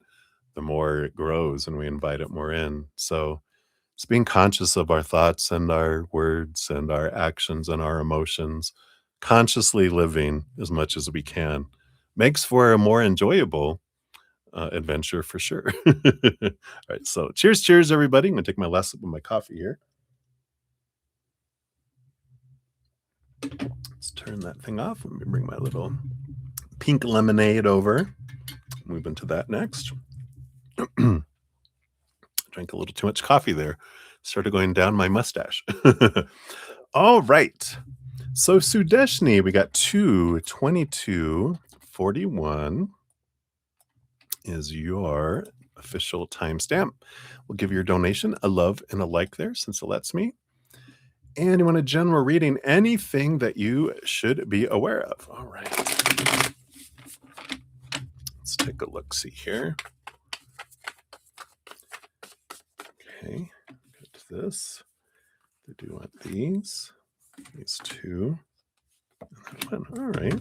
the more it grows and we invite it more in. So it's being conscious of our thoughts and our words and our actions and our emotions, consciously living as much as we can makes for a more enjoyable adventure for sure. All right. So cheers, everybody. I'm going to take my last sip of my coffee here. Let's turn that thing off. Let me bring my little pink lemonade over. Move into that next. Drank a little too much coffee there. Started going down my mustache. All right. So Sudeshni, we got 2/22/41 is your official timestamp. We'll give your donation a love and a like there since it lets me. And you want a general reading, anything that you should be aware of. All right. Let's take a look, see here. Okay, get this. I do want these two. All right.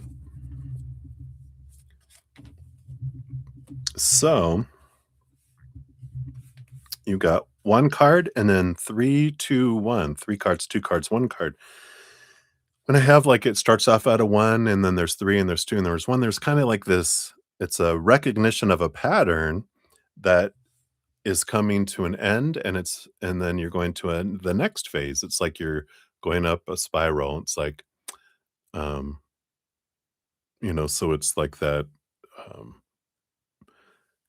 So you got one card and then 3, 2, 1. 3 cards, 2 cards, 1 card. When I have it starts off out of 1 and then there's 3 and there's 2 and there's 1, there's kind of like this, it's a recognition of a pattern that is coming to an end and then you're going to the next phase. It's like you're going up a spiral. It's like, so it's like that,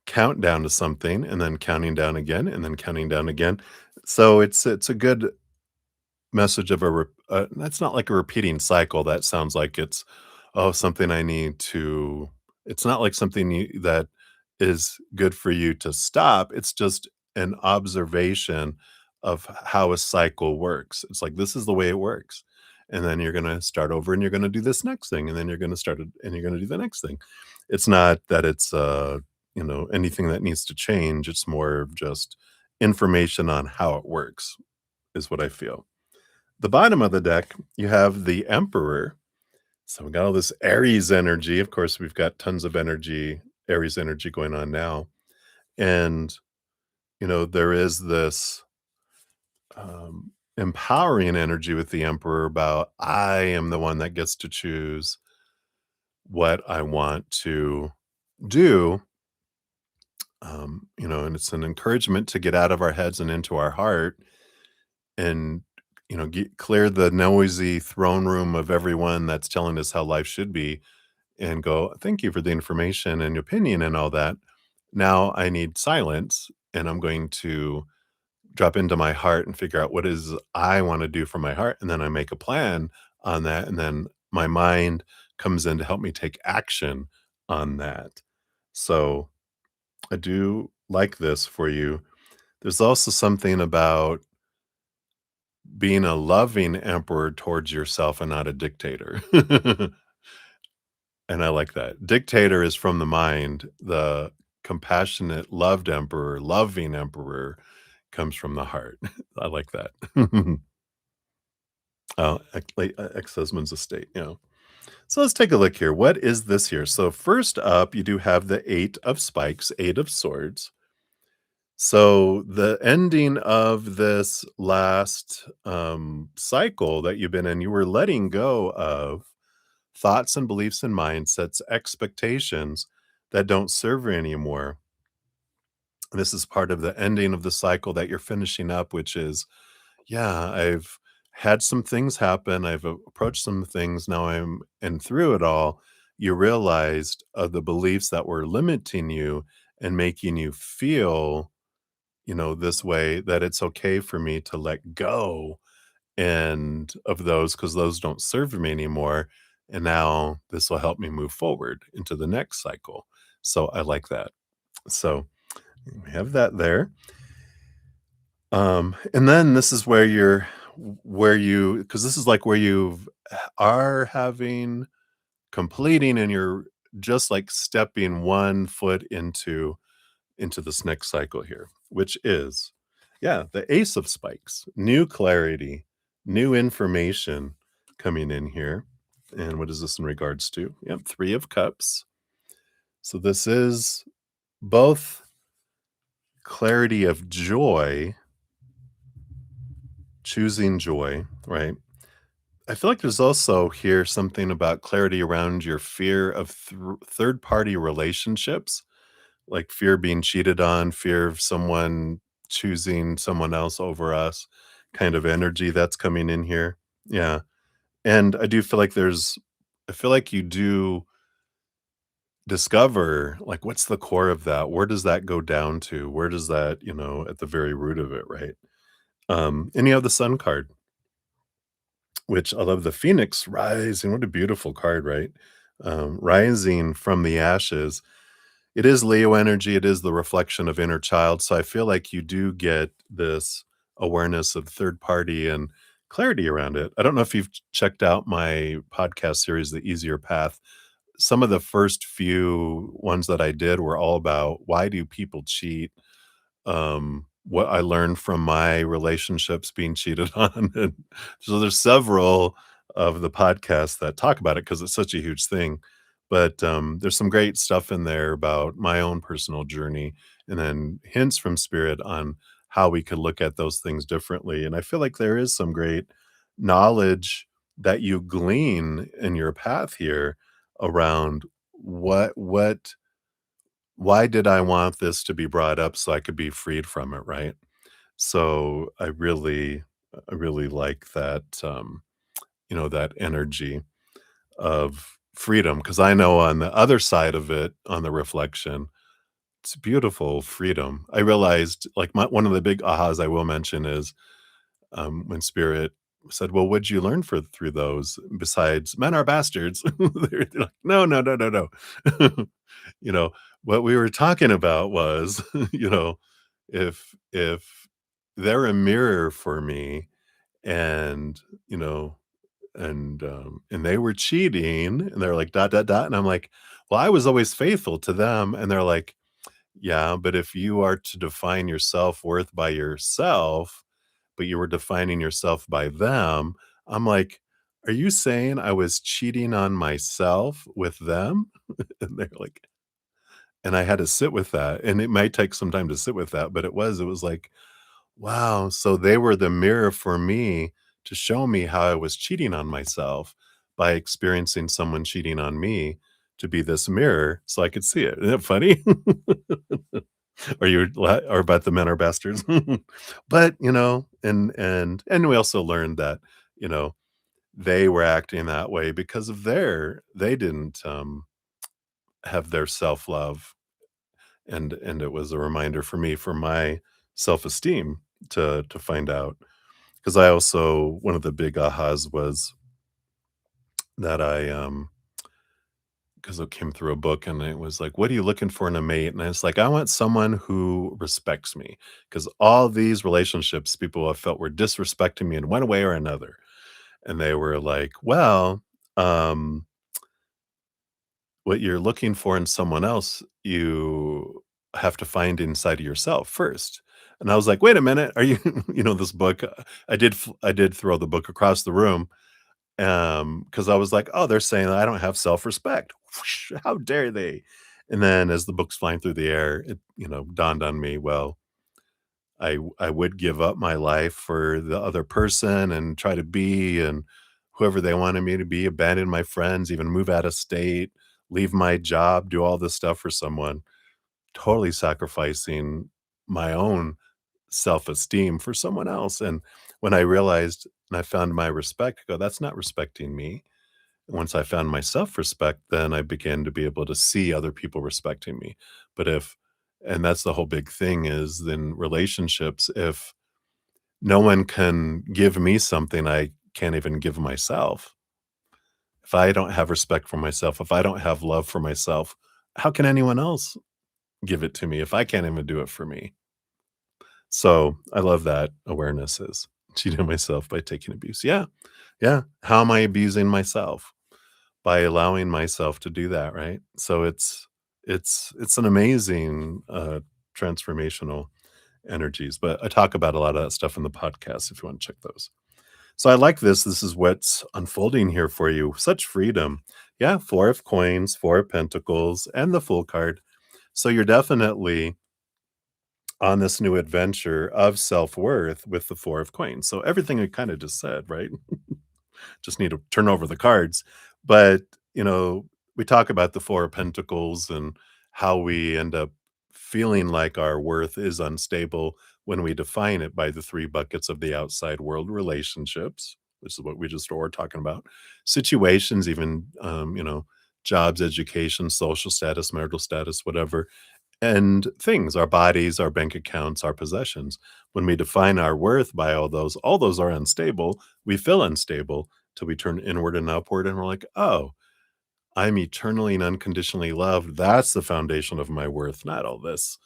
countdown to something and then counting down again and then counting down again. So it's a good message of that's not like a repeating cycle. That sounds like it's, oh, something I need to, it's not like something that is good for you to stop. It's just an observation of how a cycle works. It's like, this is the way it works. And then you're going to start over and you're going to do this next thing. And then you're going to start it and you're going to do the next thing. It's not that it's, anything that needs to change. It's more of just information on how it works is what I feel. The bottom of the deck, you have the Emperor. So we got all this Aries energy. Of course, we've got tons of energy, Aries energy going on now. And there is this empowering energy with the emperor about I am the one that gets to choose what I want to do. And it's an encouragement to get out of our heads and into our heart and clear the noisy throne room of everyone that's telling us how life should be and go, thank you for the information and opinion and all that. Now I need silence, and I'm going to drop into my heart and figure out what is I want to do for my heart. And then I make a plan on that. And then my mind comes in to help me take action on that. So I do like this for you. There's also something about being a loving emperor towards yourself and not a dictator. And I like that. Dictator is from the mind. The compassionate, loved emperor, loving emperor comes from the heart. I like that. Oh, ex-husband's estate, yeah. So let's take a look here. What is this here? So first up, you do have the 8 of spikes, 8 of swords. So the ending of this last cycle that you've been in, you were letting go of thoughts and beliefs and mindsets, expectations that don't serve you anymore. This is part of the ending of the cycle that you're finishing up, which is, yeah, I've had some things happen. I've approached some things. Now and through it all, you realized the beliefs that were limiting you and making you feel, this way, that it's okay for me to let go and of those because those don't serve me anymore. And now this will help me move forward into the next cycle. So I like that. So we have that there. And then this is where because this is like where you are having completing and you're just like stepping one foot into this next cycle here, which is, yeah, the ace of spikes, new clarity, new information coming in here. And what is this in regards to? Yep, 3 of cups. So this is both clarity of joy, choosing joy, right? I feel like there's also here something about clarity around your fear of third party relationships, like fear of being cheated on, fear of someone choosing someone else over us, kind of energy that's coming in here. Yeah. And I do feel like I feel like you do discover, like, what's the core of that? Where does that go down to? Where does that, at the very root of it, right? And you have the sun card, which I love, the phoenix rising. What a beautiful card, right? Rising from the ashes. It is Leo energy, it is the reflection of inner child, so I feel like you do get this awareness of third party and clarity around it. I don't know if you've checked out my podcast series, The Easier Path. Some of the first few ones that I did were all about why do people cheat, what I learned from my relationships being cheated on, and so there's several of the podcasts that talk about it because it's such a huge thing, but, there's some great stuff in there about my own personal journey, and then hints from spirit on how we could look at those things differently, and I feel like there is some great knowledge that you glean in your path here around what why did I want this to be brought up so I could be freed from it, right? So I really like that, that energy of freedom because I know on the other side of it, on the reflection, it's beautiful freedom. I realized, like, one of the big ahas I will mention is, when Spirit said, "Well, what'd you learn through those besides men are bastards?" They're like, "No, no, no, no, no." You know, what we were talking about was, if they're a mirror for me and, and they were cheating and they're like, dot, dot, dot. And I'm like, well, I was always faithful to them. And they're like, yeah, but if you are to define your self-worth by yourself, but you were defining yourself by them, I'm like, are you saying I was cheating on myself with them? And they're like, And I had to sit with that, and it might take some time to sit with that, but it was like, wow, so they were the mirror for me to show me how I was cheating on myself by experiencing someone cheating on me to be this mirror so I could see it. Isn't it funny? Or about the men are bastards. But, and we also learned that, you know, they were acting that way because of they didn't, have their self-love, and it was a reminder for me for my self-esteem to find out. Because I also one of the big ahas was that because it came through a book, and it was like, "What are you looking for in a mate?" And I was like, "I want someone who respects me, because all these relationships, people have felt were disrespecting me in one way or another." And they were like, "Well, um, what you're looking for in someone else, you have to find inside of yourself first." And I was like, "Wait a minute, are you" this book, I did throw the book across the room, because I was like, "Oh, they're saying that I don't have self-respect. Whoosh, how dare they?" And then as the book's flying through the air, it, dawned on me, well, I would give up my life for the other person and try to be and whoever they wanted me to be, abandon my friends, even move out of state, leave my job, do all this stuff for someone, totally sacrificing my own self-esteem for someone else. And when I realized and I found my respect, I go, that's not respecting me. Once I found my self-respect, then I began to be able to see other people respecting me. But if and that's the whole big thing is in relationships, if no one can give me something I can't even give myself, if I don't have respect for myself, if I don't have love for myself, how can anyone else give it to me if I can't even do it for me? So, I love that awareness is cheating myself by taking abuse. Yeah, yeah. How am I abusing myself? By allowing myself to do that, right? So it's an amazing, transformational energies, but I talk about a lot of that stuff in the podcast if you wanna check those. So I like this. This is what's unfolding here for you. Such freedom. Yeah, 4 of coins, 4 of pentacles, and the Fool card. So you're definitely on this new adventure of self-worth with the 4 of coins. So everything I kinda just said, right? Just need to turn over the cards. But, we talk about the 4 of pentacles and how we end up feeling like our worth is unstable when we define it by the 3 buckets of the outside world: relationships, which is what we just were talking about, situations, even, jobs, education, social status, marital status, whatever, and things, our bodies, our bank accounts, our possessions. When we define our worth by all those are unstable. We feel unstable till we turn inward and upward and we're like, oh, I'm eternally and unconditionally loved. That's the foundation of my worth, not all this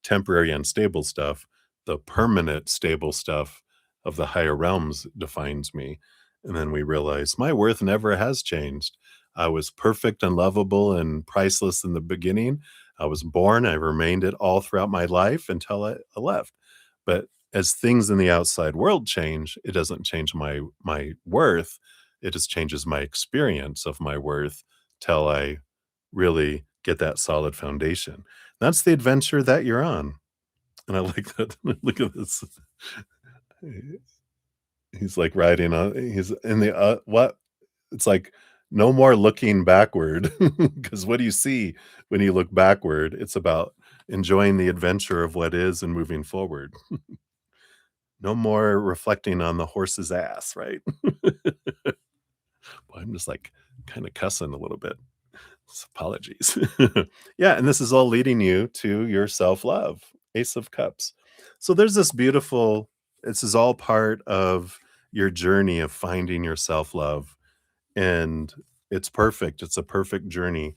temporary unstable stuff. The permanent stable stuff of the higher realms defines me. And then we realize my worth never has changed. I was perfect and lovable and priceless in the beginning. I was born, I remained it all throughout my life until I left. But as things in the outside world change, it doesn't change my worth. It just changes my experience of my worth till I really get that solid foundation. That's the adventure that you're on, and I like that. Look at this. He's, like, riding on he's in the, what? It's like, no more looking backward, because what do you see when you look backward? It's about enjoying the adventure of what is and moving forward. No more reflecting on the horse's ass, right? Well, I'm just, like, kinda cussing a little bit. Apologies. Yeah, and this is all leading you to your self-love, Ace of Cups. So there's this is all part of your journey of finding your self-love, and it's perfect. It's a perfect journey.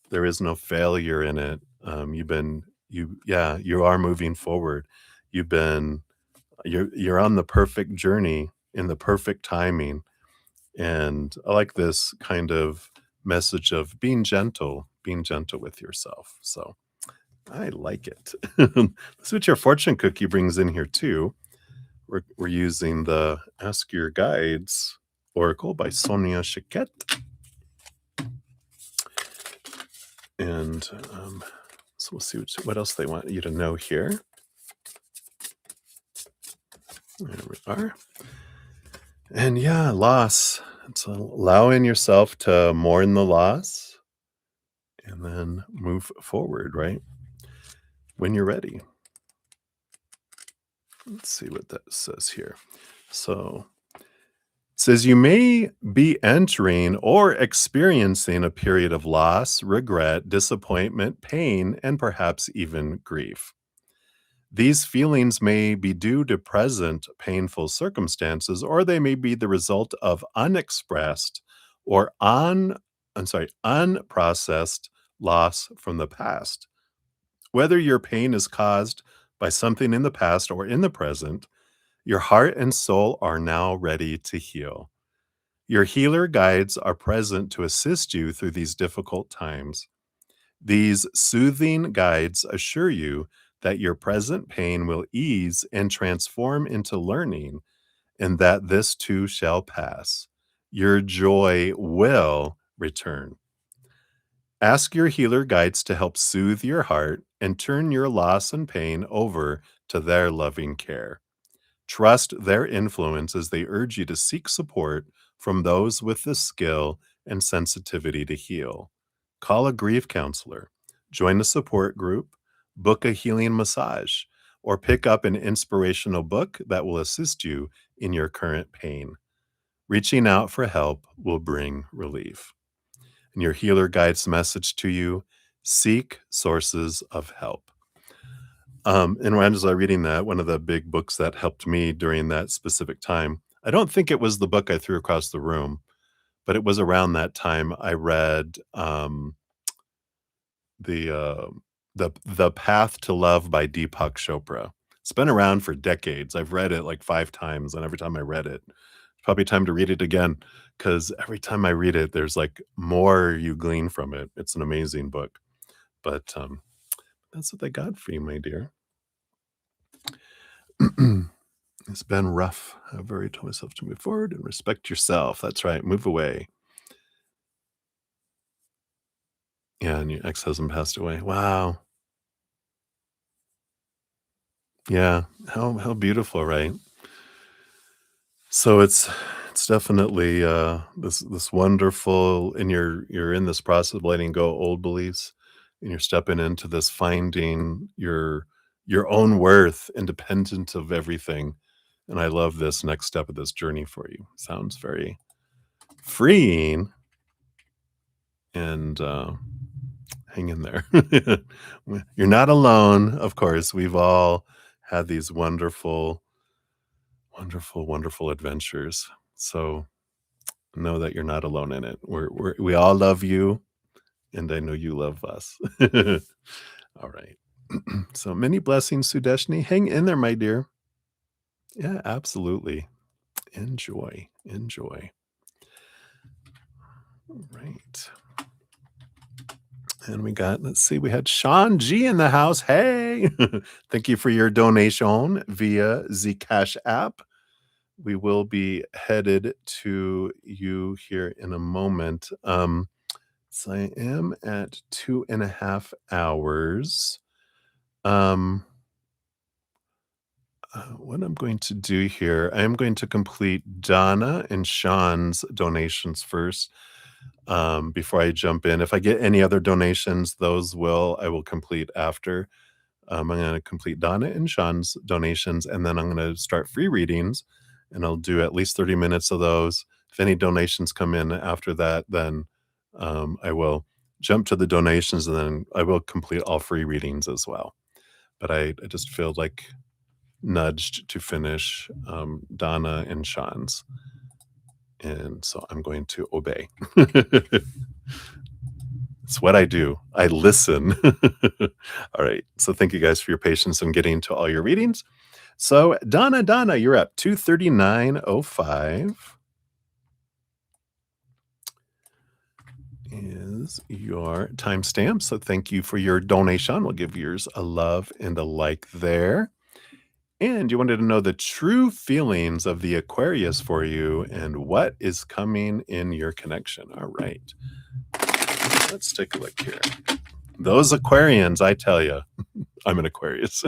There is no failure in it. You are moving forward. You've been you're on the perfect journey in the perfect timing, and I like this kind of message of being gentle with yourself. So I like it. That's what your fortune cookie brings in here too. We're using the Ask Your Guides Oracle by Sonia Chiquette. And we'll see what else they want you to know here. There we are. And yeah, loss. It's allowing yourself to mourn the loss and then move forward, right? When you're ready. Let's see what that says here. So it says you may be entering or experiencing a period of loss, regret, disappointment, pain, and perhaps even grief. These feelings may be due to present painful circumstances, or they may be the result of unexpressed or unprocessed loss from the past. Whether your pain is caused by something in the past or in the present, your heart and soul are now ready to heal. Your healer guides are present to assist you through these difficult times. These soothing guides assure you that your present pain will ease and transform into learning, and that this too shall pass. Your joy will return. Ask your healer guides to help soothe your heart and turn your loss and pain over to their loving care. Trust their influence as they urge you to seek support from those with the skill and sensitivity to heal. Call a grief counselor, join a support group, book a healing massage, or pick up an inspirational book that will assist you in your current pain. Reaching out for help will bring relief. And your healer guides message to you: seek sources of help. And when I was reading that, one of the big books that helped me during that specific time, I don't think it was the book I threw across the room, but it was around that time I read the uh, the Path to Love by Deepak Chopra. It's been around for decades. I've read it like 5 times, and every time I read it, it's probably time to read it again, because every time I read it, there's like more you glean from it. It's an amazing book. But that's what they got for you, my dear. It's been rough. I've already told myself to move forward and respect yourself. That's right. Move away. Yeah, and your ex-husband passed away. Wow. Yeah. How beautiful, right? So it's definitely this wonderful, and you're in this process of letting go old beliefs, and you're stepping into this finding your own worth independent of everything. And I love this next step of this journey for you. Sounds very freeing, and hang in there. You're not alone, of course. We've all had these wonderful, wonderful, wonderful adventures. So know that you're not alone in it. We all love you, and I know you love us. All right. So many blessings, Sudeshni. Hang in there, my dear. Yeah, absolutely. Enjoy. Enjoy. All right. And let's see, we had Sean G in the house. Hey, thank you for your donation via Zcash app. We will be headed to you here in a moment. So I am at 2.5 hours. What I'm going to do here, I am going to complete Donna and Sean's donations first, before I jump in. If I get any other donations, I will complete after. I'm going to complete Donna and Sean's donations, and then I'm going to start free readings, and I'll do at least 30 minutes of those. If any donations come in after that, then I will jump to the donations, and then I will complete all free readings as well. But I just feel like nudged to finish Donna and Sean's. And so I'm going to obey. It's what I do. I listen. All right. So thank you guys for your patience in getting to all your readings. So Donna, you're up. 239.05 is your timestamp. So thank you for your donation. We'll give yours a love and a like there. And you wanted to know the true feelings of the Aquarius for you and what is coming in your connection. All right. Let's take a look here. Those Aquarians, I tell you, I'm an Aquarius,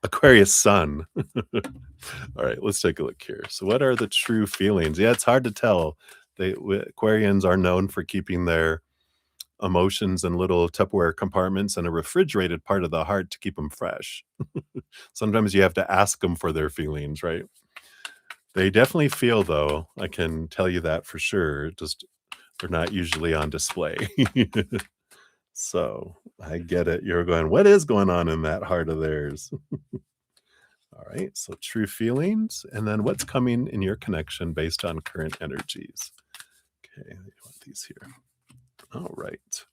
Aquarius sun. All right, let's take a look here. So, what are the true feelings? Yeah, it's hard to tell. Aquarians are known for keeping their emotions in little Tupperware compartments and a refrigerated part of the heart to keep them fresh. Sometimes you have to ask them for their feelings, right? They definitely feel, though. I can tell you that for sure. Just they're not usually on display. So I get it. You're going, what is going on in that heart of theirs? All right. So true feelings. And then what's coming in your connection based on current energies. Okay. I want these here. All right.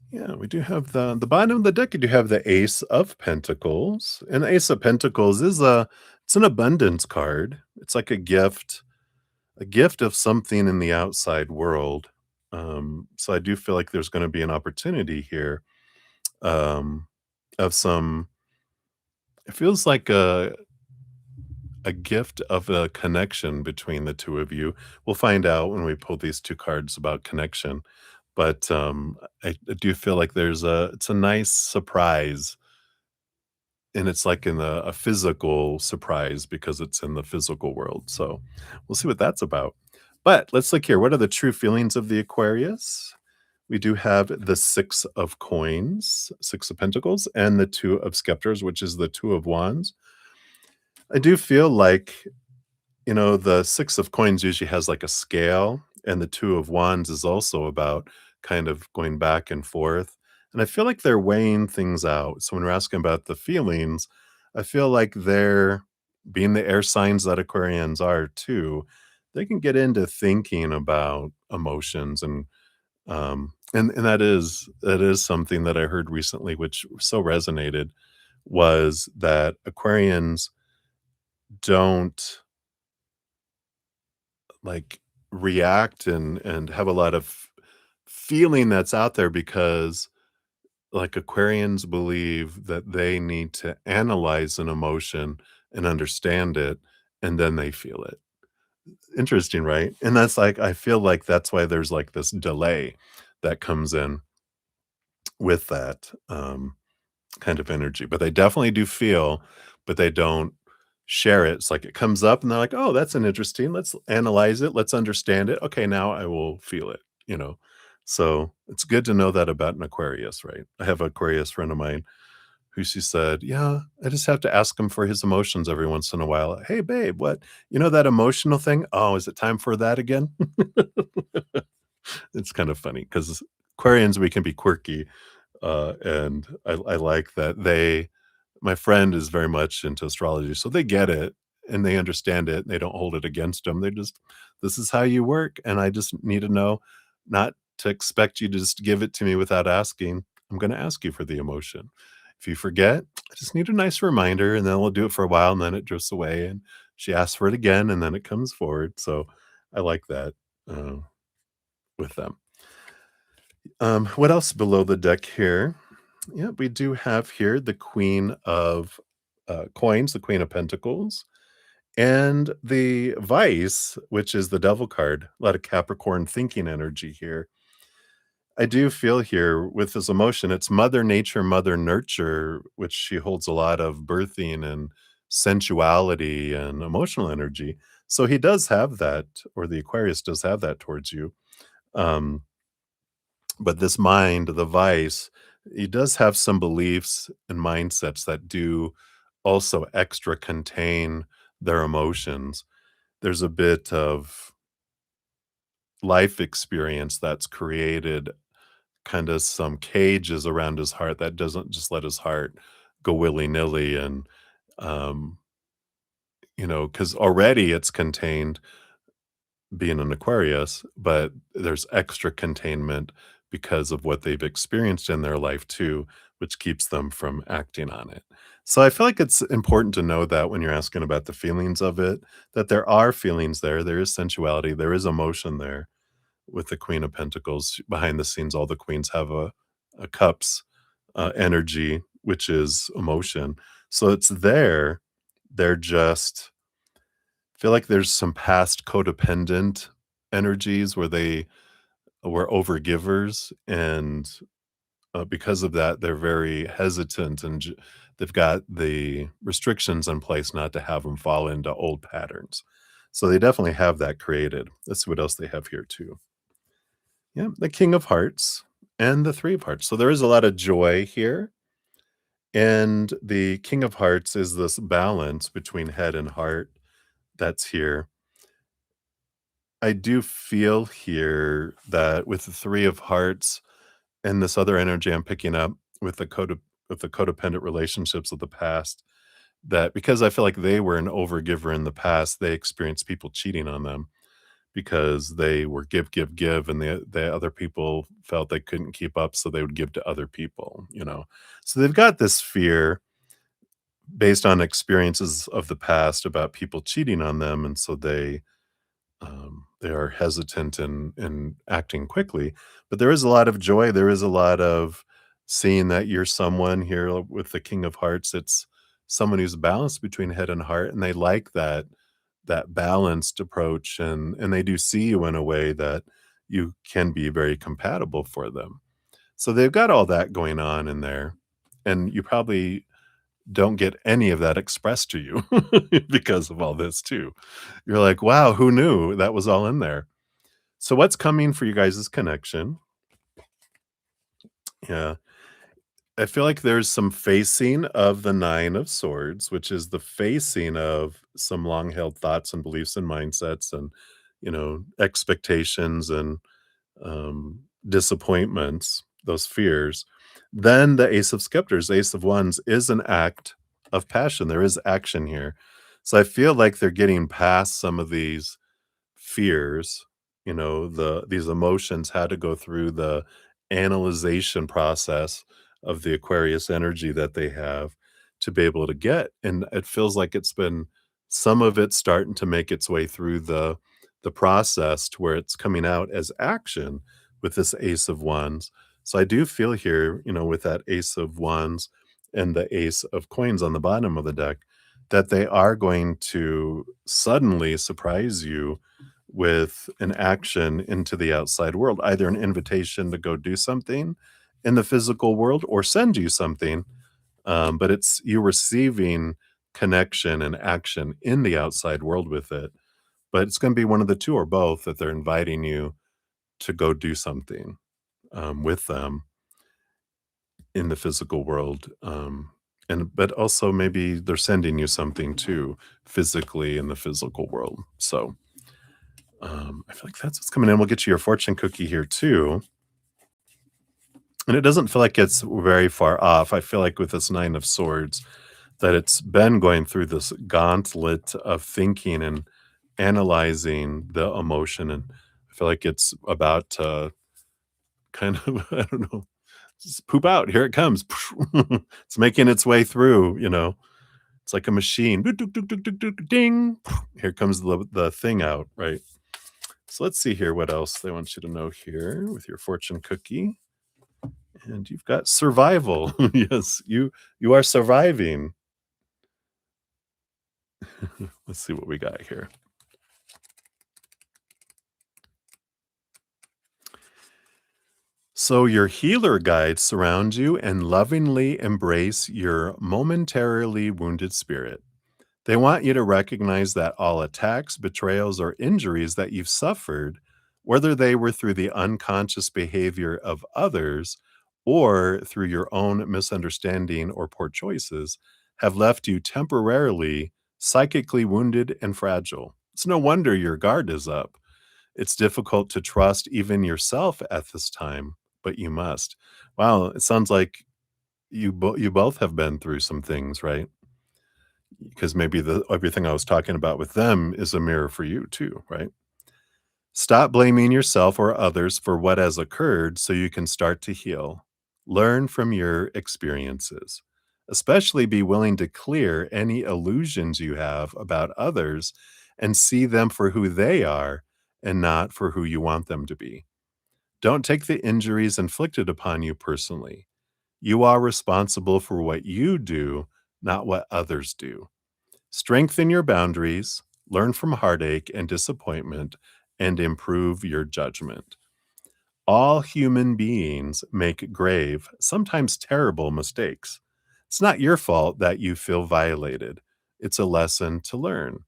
Yeah, we do have the bottom of the deck. You do have the Ace of Pentacles, and the Ace of Pentacles is it's an abundance card. It's like a gift of something in the outside world. So I do feel like there's going to be an opportunity here um, of some. It feels like a gift of a connection between the two of you. We'll find out when we pull these two cards about connection. But I do feel like it's a nice surprise, and it's like in a physical surprise because it's in the physical world. So we'll see what that's about. But let's look here. What are the true feelings of the Aquarius? We do have the Six of Coins, Six of Pentacles, and the Two of Scepters, which is the Two of Wands. I do feel like, the Six of Coins usually has like a scale, and the Two of Wands is also about kind of going back and forth. And I feel like they're weighing things out. So when we're asking about the feelings, I feel like they're being the air signs that Aquarians are too. They can get into thinking about emotions and that is something that I heard recently, which so resonated, was that Aquarians don't like react and have a lot of feeling that's out there because like Aquarians believe that they need to analyze an emotion and understand it and then they feel it. Interesting, right? And that's like I feel like that's why there's like this delay that comes in with that. Kind of energy, but they definitely do feel, but they don't share it. It's like it comes up and they're like, "Oh, that's an interesting. Let's analyze it. Let's understand it. Okay, now I will feel it." So it's good to know that about an Aquarius, right? I have an Aquarius friend of mine who she said, "Yeah, I just have to ask him for his emotions every once in a while. Hey, babe, what that emotional thing? Oh, is it time for that again?" It's kind of funny because Aquarians we can be quirky, and I like that my friend is very much into astrology, so they get it and they understand it. They don't hold it against them. They just, this is how you work, and I just need to know, not to expect you to just give it to me without asking. I'm going to ask you for the emotion. If you forget, I just need a nice reminder, and then we'll do it for a while, and then it drifts away, and she asks for it again, and then it comes forward. So I like that uh, with them. What else below the deck here? Yeah, we do have here the Queen of Coins, the Queen of Pentacles, and the Vice, which is the Devil card. A lot of Capricorn thinking energy here. I do feel here with this emotion, it's Mother Nature, Mother Nurture, which she holds a lot of birthing and sensuality and emotional energy. So he does have that, or the Aquarius does have that towards you. Um, but this mind, the vice, he does have some beliefs and mindsets that do also extra contain their emotions. There's a bit of life experience that's created kind of some cages around his heart that doesn't just let his heart go willy-nilly and um because already it's contained being an Aquarius, but there's extra containment because of what they've experienced in their life too, which keeps them from acting on it. So I feel like it's important to know that when you're asking about the feelings of it, that there are feelings there. There is sensuality, there is emotion there with the Queen of Pentacles. Behind the scenes, all the queens have a cups energy, which is emotion. So it's there. They're just feel like there's some past codependent energies where they were overgivers, and because of that, they're very hesitant, and they've got the restrictions in place not to have them fall into old patterns. So they definitely have that created. Let's see what else they have here too. Yeah, the King of Hearts and the Three of Hearts. So there is a lot of joy here. And the King of Hearts is this balance between head and heart that's here. I do feel here that with the Three of Hearts and this other energy I'm picking up with with the codependent relationships of the past, that because I feel like they were an overgiver in the past, they experienced people cheating on them because they were give, give, give, and the other people felt they couldn't keep up, so they would give to other people, you know? So they've got this fear based on experiences of the past about people cheating on them, and so they are hesitant in acting quickly. But there is a lot of joy. There is a lot of seeing that you're someone here with the King of Hearts. It's someone who's balanced between head and heart, and they like that balanced approach, and they do see you in a way that you can be very compatible for them. So they've got all that going on in there, and you probably don't get any of that expressed to you because of all this too. You're like, "Wow, who knew that was all in there?" So what's coming for you guys' connection? Yeah. I feel like there's some facing of the 9 of swords, which is the facing of some long-held thoughts and beliefs and mindsets and, expectations and, disappointments, those fears. Then the Ace of Scepters, Ace of Wands is an act of passion. There is action here. So I feel like they're getting past some of these fears, these emotions had to go through the analyzation process of the Aquarius energy that they have to be able to get, and it feels like it's been some of it starting to make its way through the process to where it's coming out as action with this Ace of Wands. So I do feel here, with that Ace of Wands and the Ace of Coins on the bottom of the deck, that they are going to suddenly surprise you with an action into the outside world, either an invitation to go do something in the physical world or send you something. But it's you receiving connection and action in the outside world with it. But it's going to be one of the two or both that they're inviting you to go do something with them in the physical world. And but also maybe they're sending you something too physically in the physical world. So I feel like that's what's coming in. We'll get you your fortune cookie here too. And it doesn't feel like it's very far off. I feel like with this 9 of swords, that it's been going through this gauntlet of thinking and analyzing the emotion. And I feel like it's about to kind of, I don't know, just poop out. Here it comes. It's making its way through, It's like a machine. Ding. Here comes the thing out, right? So let's see here what else they want you to know here with your fortune cookie. And you've got survival. Yes, you are surviving. Let's see what we got here. So your healer guides surround you and lovingly embrace your momentarily wounded spirit. They want you to recognize that all attacks, betrayals, or injuries that you've suffered, whether they were through the unconscious behavior of others or through your own misunderstanding or poor choices, have left you temporarily psychically wounded and fragile. It's no wonder your guard is up. It's difficult to trust even yourself at this time, but you must. Wow, it sounds like you both have been through some things, right? Because maybe the everything I was talking about with them is a mirror for you too, right? Stop blaming yourself or others for what has occurred so you can start to heal. Learn from your experiences. Especially be willing to clear any illusions you have about others and see them for who they are and not for who you want them to be. Don't take the injuries inflicted upon you personally. You are responsible for what you do, not what others do. Strengthen your boundaries, learn from heartache and disappointment, and improve your judgment. All human beings make grave, sometimes terrible mistakes. It's not your fault that you feel violated. It's a lesson to learn.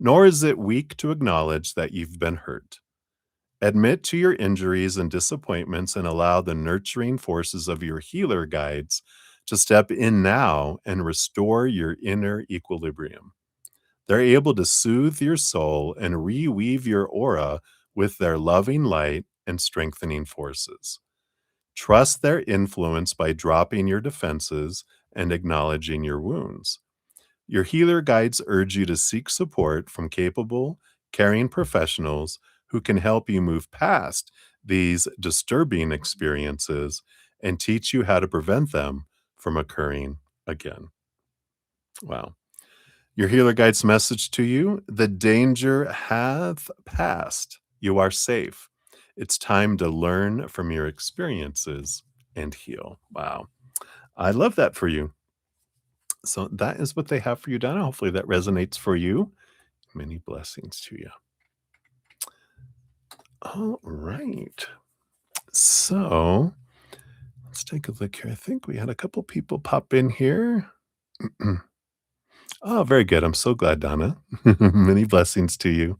Nor is it weak to acknowledge that you've been hurt. Admit to your injuries and disappointments and allow the nurturing forces of your healer guides to step in now and restore your inner equilibrium. They're able to soothe your soul and reweave your aura with their loving light and strengthening forces. Trust their influence by dropping your defenses and acknowledging your wounds. Your healer guides urge you to seek support from capable, caring professionals who can help you move past these disturbing experiences and teach you how to prevent them from occurring again. Wow. Your healer guide's message to you: the danger hath passed. You are safe. It's time to learn from your experiences and heal. Wow. I love that for you. So that is what they have for you, Donna. Hopefully that resonates for you. Many blessings to you. All right. So let's take a look here. I think we had a couple people pop in here. Oh, very good. I'm so glad, Donna. Many blessings to you.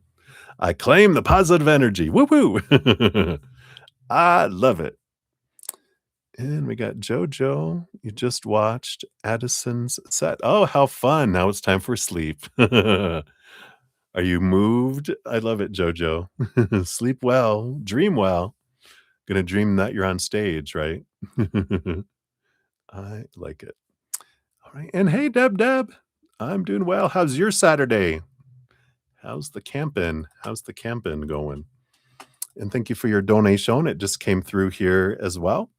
I claim the positive energy. Woo woo. I love it. And we got JoJo. You just watched Addison's set. Oh, how fun. Now it's time for sleep. Are you moved? I love it, JoJo. Sleep well, dream well. Gonna dream that you're on stage, right? I like it. All right. And hey, Deb. I'm doing well. How's your Saturday? How's the camping? How's the camping going? And thank you for your donation. It just came through here as well.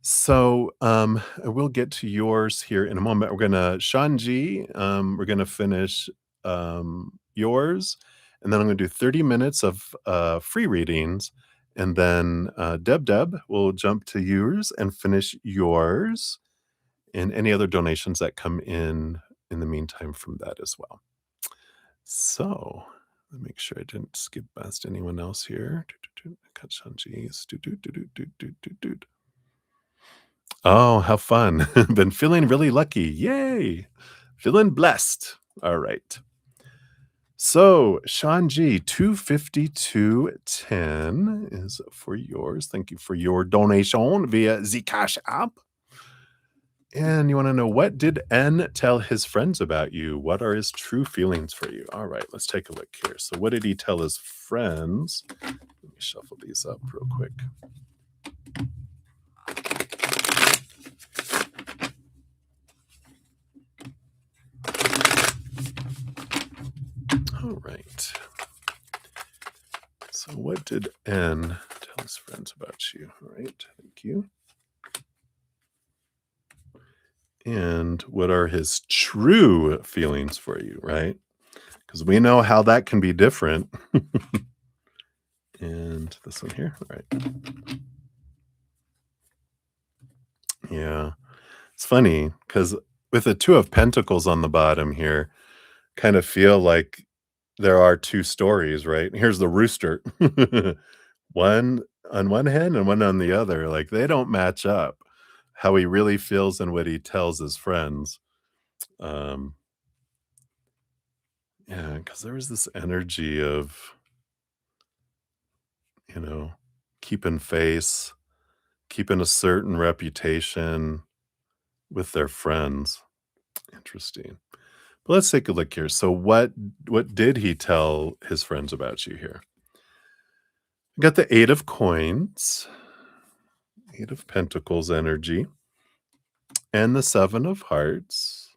So, I will get to yours here in a moment. We're gonna Shanji, we're gonna finish, yours, and then I'm gonna do 30 minutes of, free readings, and then, Deb will jump to yours and finish yours, and any other donations that come in the meantime from that as well. So, let me make sure I didn't skip past anyone else here. Cut Shanji's. Oh, how fun. Been feeling really lucky. Yay. Feeling blessed. All right. So, Shanji, 252.10 is for yours. Thank you for your donation via Zcash app. And you want to know, what did N tell his friends about you? What are his true feelings for you? All right, let's take a look here. So, what did he tell his friends? Let me shuffle these up real quick. All right. So what did N tell his friends about you? All right, thank you. And what are his true feelings for you, right? Because we know how that can be different. And this one here, all right. Yeah, it's funny because with the Two of Pentacles on the bottom here, kind of feel like there are two stories, right? Here's the rooster. One on one hand and one on the other, like, they don't match up, how he really feels and what he tells his friends. Um, yeah, because there was this energy of, you know, keeping face, keeping a certain reputation with their friends. Interesting. But let's take a look here. So what did he tell his friends about you here? We got the Eight of Coins, Eight of Pentacles energy, and the Seven of Hearts.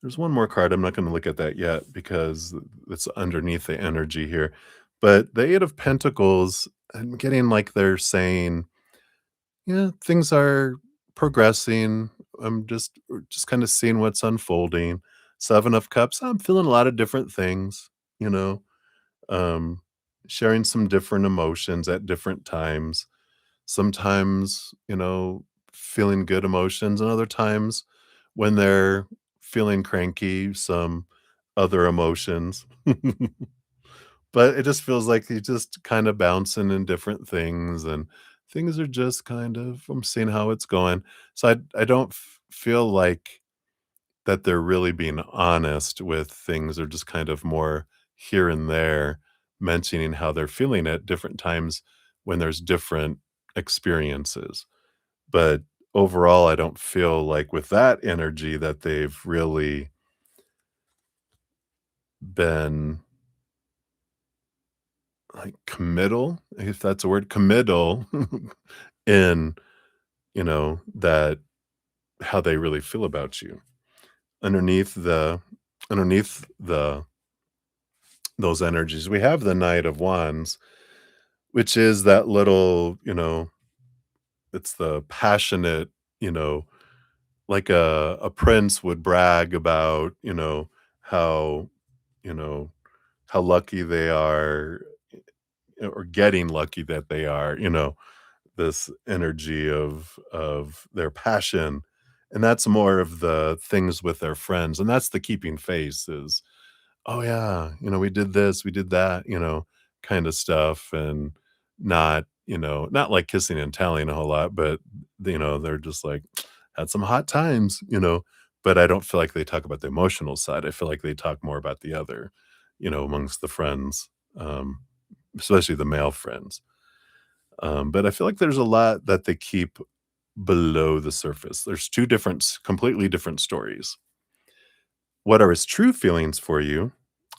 There's one more card. I'm not going to look at that yet because it's underneath the energy here. But the Eight of Pentacles, I'm getting like they're saying, yeah, things are progressing. I'm just kind of seeing what's unfolding. Seven of Cups, I'm feeling a lot of different things, you know, um, sharing some different emotions at different times. Sometimes, feeling good emotions, and other times when they're feeling cranky, some other emotions. But it just feels like he's just kinda bouncing in different things, and things are just kind of I'm seeing how it's going. So I don't feel like that they're really being honest with things. They're just kind of more here and there mentioning how they're feeling at different times when there's different experiences. But overall, I don't feel like with that energy that they've really been, like, committal, if that's a word, committal in, that how they really feel about you. Underneath the underneath the those energies, we have the Knight of Wands, which is that little, it's the passionate, you know, like a prince would brag about, how, you know, how lucky they are, or getting lucky that they are, this energy of their passion, and that's more of the things with their friends, and that's the keeping face is, "Oh, yeah, we did this, we did that," kinda stuff, and not like kissing and telling a whole lot, but, they're just like, "Had some hot times," but I don't feel like they talk about the emotional side. I feel like they talk more about the other, amongst the friends, especially the male friends. But I feel like there's a lot that they keep below the surface. There's 2 completely different stories. What are his true feelings for you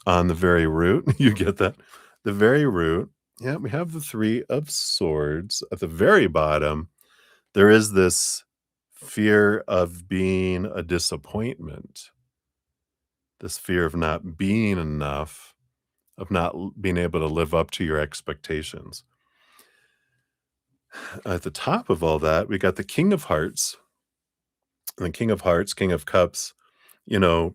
on the very root? You get that? The very root. Yeah, we have the 3 of swords at the very bottom. There is this fear of being a disappointment, this fear of not being enough, of not being able to live up to your expectations. At the top of all that, we got the King of Hearts, and the King of Hearts, King of Cups, you know,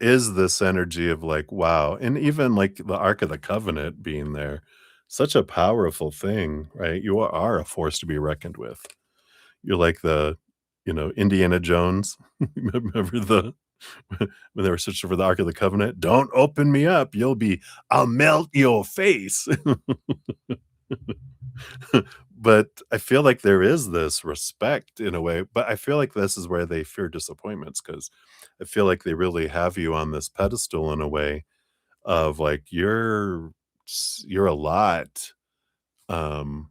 is this energy of like, wow. And even like the Ark of the Covenant being there, such a powerful thing, right? You are a force to be reckoned with. You're like the, Indiana Jones. Remember when they were searching for the Ark of the Covenant? Don't open me up. I'll melt your face. But I feel like there is this respect in a way, but I feel like this is where they fear disappointments because I feel like they really have you on this pedestal in a way of like you're a lot. Um,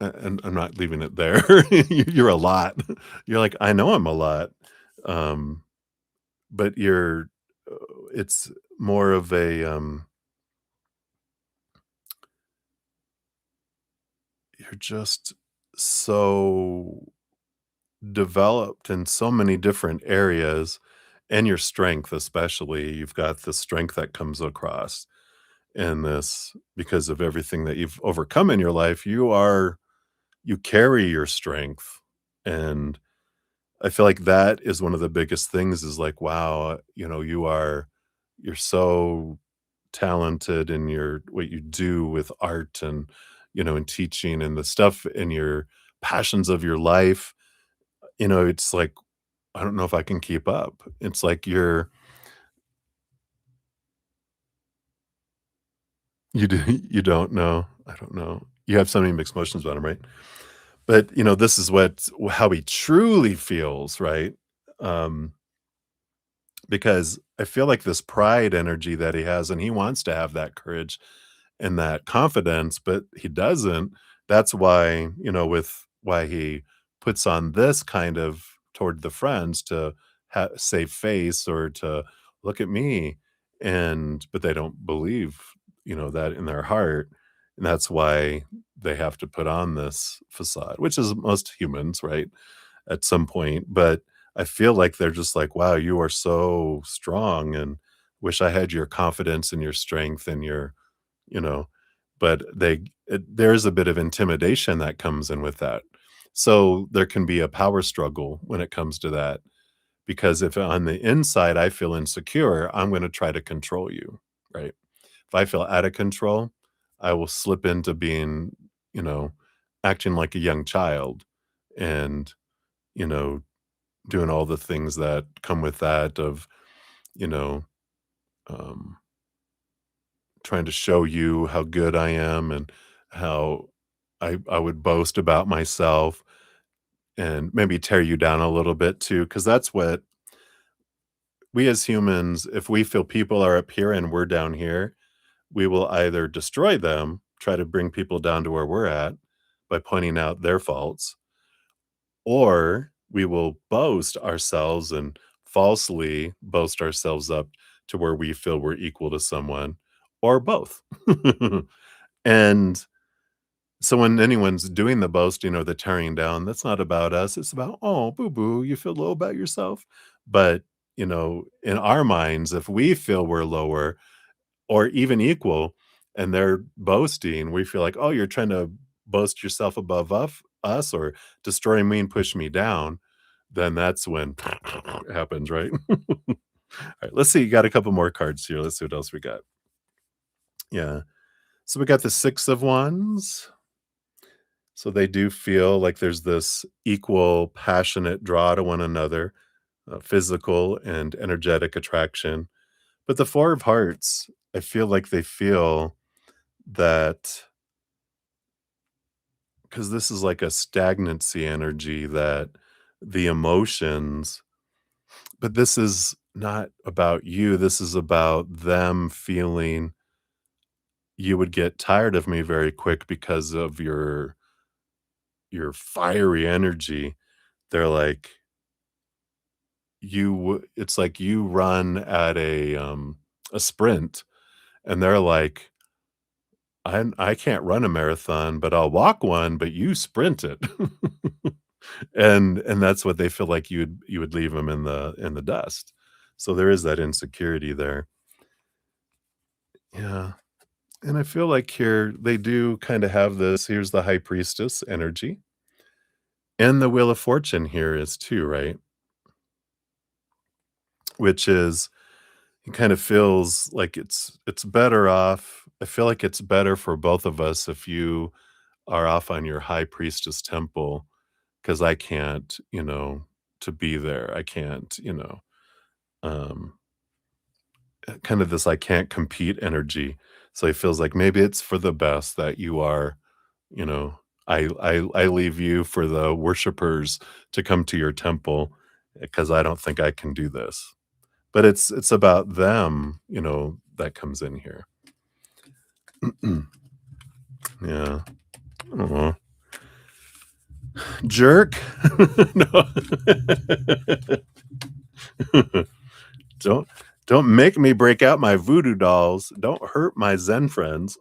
and I'm not leaving it there. You're a lot. You're like I know I'm a lot, um, but it's more of a you're just so developed in so many different areas and your strength especially you've got the strength that comes across in this because of everything that you've overcome in your life you carry your strength and I feel like that is one of the biggest things is like wow you're so talented in your what you do with art and and teaching and the stuff and your passions of your life it's like I don't know if I can keep up. It's like you do you don't know. I don't know. You have so many mixed emotions about him, right? But, this is how he truly feels, right? Um, because I feel like this pride energy that he has, and he wants to have that courage and that confidence, but he doesn't. That's why, with why he puts on this kind of toward the friends to save face or to look at me, and but they don't believe, that in their heart, and that's why they have to put on this facade, which is most humans, right? At some point, but I feel like they're just like, "Wow, you are so strong, and wish I had your confidence and your strength and your" you know, but there's a bit of intimidation that comes in with that. So, there can be a power struggle when it comes to that, because if on the inside I feel insecure, I'm gonna try to control you, right? If I feel out of control, I will slip into being, you know, acting like a young child and, you know, doing all the things that come with that of, you know um, trying to show you how good I am and how I would boast about myself and maybe tear you down a little bit too, because that's what we as humans, if we feel people are up here and we're down here, we will either destroy them, try to bring people down to where we're at by pointing out their faults, or we will boast ourselves and falsely boast ourselves up to where we feel we're equal to someone, or both. And so when anyone's doing the boasting or the tearing down, that's not about us. It's about, oh, boo boo, you feel low about yourself. But, in our minds, if we feel we're lower or even equal and they're boasting, we feel like, oh, you're trying to boast yourself above us or destroy me and push me down. Then that's when it happens, right? All right, let's see. You got a couple more cards here. Let's see what else we got. Yeah. So we got the Six of Wands. So they do feel like there's this equal, passionate draw to one another, physical and energetic attraction. But the Four of Hearts, I feel like they feel that because this is like a stagnancy energy that the emotions, but this is not about you. This is about them feeling you would get tired of me very quick because of your fiery energy. They're like, it's like you run at a sprint, and they're like, I can't run a marathon, but I'll walk one, but you sprint it." And that's what they feel like you would leave them in the dust. So there is that insecurity there. Yeah, and I feel like here they do kinda have this here's the High Priestess energy, and the Wheel of Fortune here is too, right? Which is it kind of feels like it's better off. I feel like it's better for both of us if you are off on your high priestess temple because I can't, to be there. I can't, um, kind of this I can't compete energy. So it feels like maybe it's for the best that you are, you know, I leave you for the worshipers to come to your temple because I don't think I can do this. But it's about them, that comes in here. Yeah. Aw. Jerk. No. Don't don't make me break out my voodoo dolls. Don't hurt my Zen friends.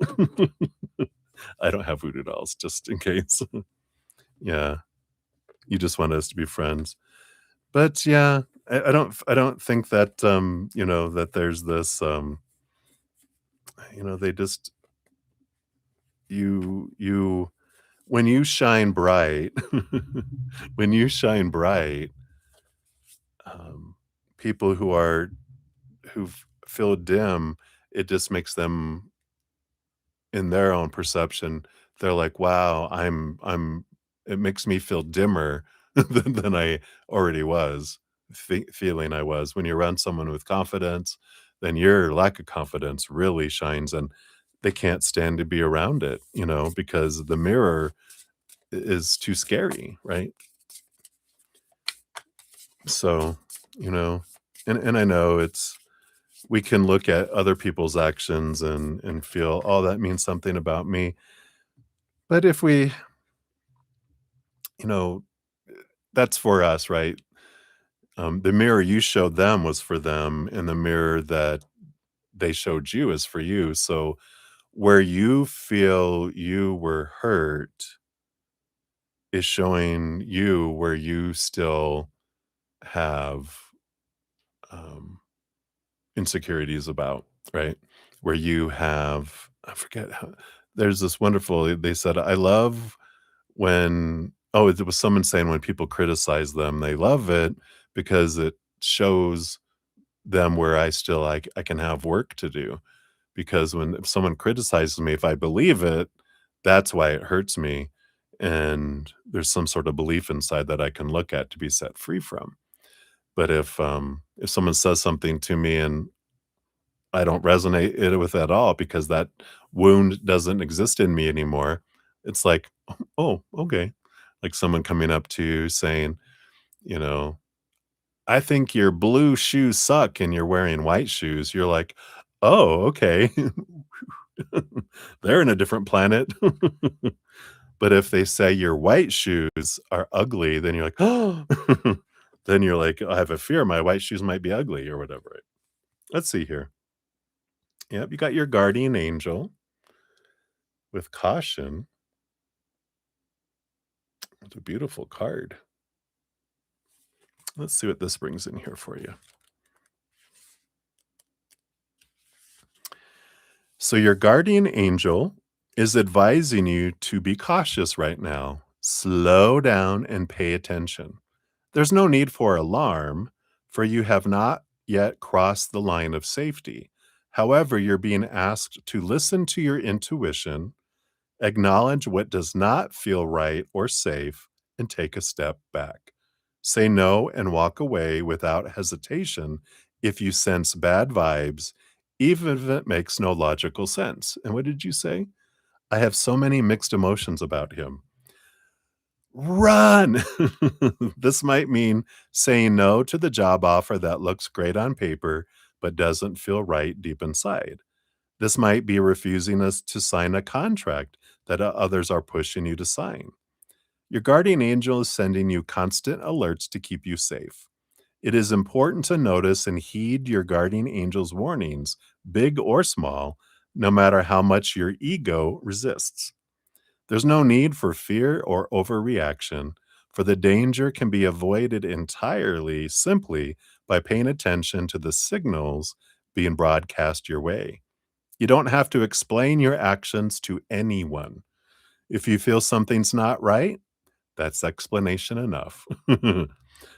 I don't have voodoo dolls, just in case. Yeah. You just want us to be friends. But yeah, I don't think that, that there's this, they just you when you shine bright when you shine bright, um, people who feel dim, it just makes them in their own perception, they're like, "Wow, I'm it makes me feel dimmer than I already was, feeling I was." When you're around someone with confidence, then your lack of confidence really shines, and they can't stand to be around it, because the mirror is too scary, right? So, you know, and I know we can look at other people's actions and feel, "Oh, that means something about me." But if we, you know, that's for us, right? The mirror you showed them was for them, and the mirror that they showed you is for you. So where you feel you were hurt is showing you where you still have um, insecurities about, right? Where you have, I forget how, there's this wonderful, they said, I love when, oh, it was someone saying when people criticize them, they love it because it shows them where I can have work to do. Because if someone criticizes me, if I believe it, that's why it hurts me. And there's some sort of belief inside that I can look at to be set free from. But if someone says something to me and I don't resonate it with at all because that wound doesn't exist in me anymore. It's like, "Oh, okay." Like someone coming up to you saying, you know, "I think your blue shoes suck and you're wearing white shoes." You're like, "Oh, okay." They're in a different planet. But if they say your white shoes are ugly, then you're like, "Oh." Then you're like, "I have a fear my white shoes might be ugly," or whatever. Let's see here. Yep, you got your guardian angel with caution. It's a beautiful card. Let's see what this brings in here for you. So, your guardian angel is advising you to be cautious right now. Slow down and pay attention. There's no need for alarm, for you have not yet crossed the line of safety. However, you're being asked to listen to your intuition, acknowledge what does not feel right or safe, and take a step back. Say no and walk away without hesitation if you sense bad vibes, even if it makes no logical sense. And what did you say? I have so many mixed emotions about him. Run! This might mean saying no to the job offer that looks great on paper but doesn't feel right deep inside. This might be refusing us to sign a contract that others are pushing you to sign. Your guardian angel is sending you constant alerts to keep you safe. It is important to notice and heed your guardian angel's warnings, big or small, no matter how much your ego resists. There's no need for fear or overreaction, for the danger can be avoided entirely simply by paying attention to the signals being broadcast your way. You don't have to explain your actions to anyone. If you feel something's not right, that's explanation enough.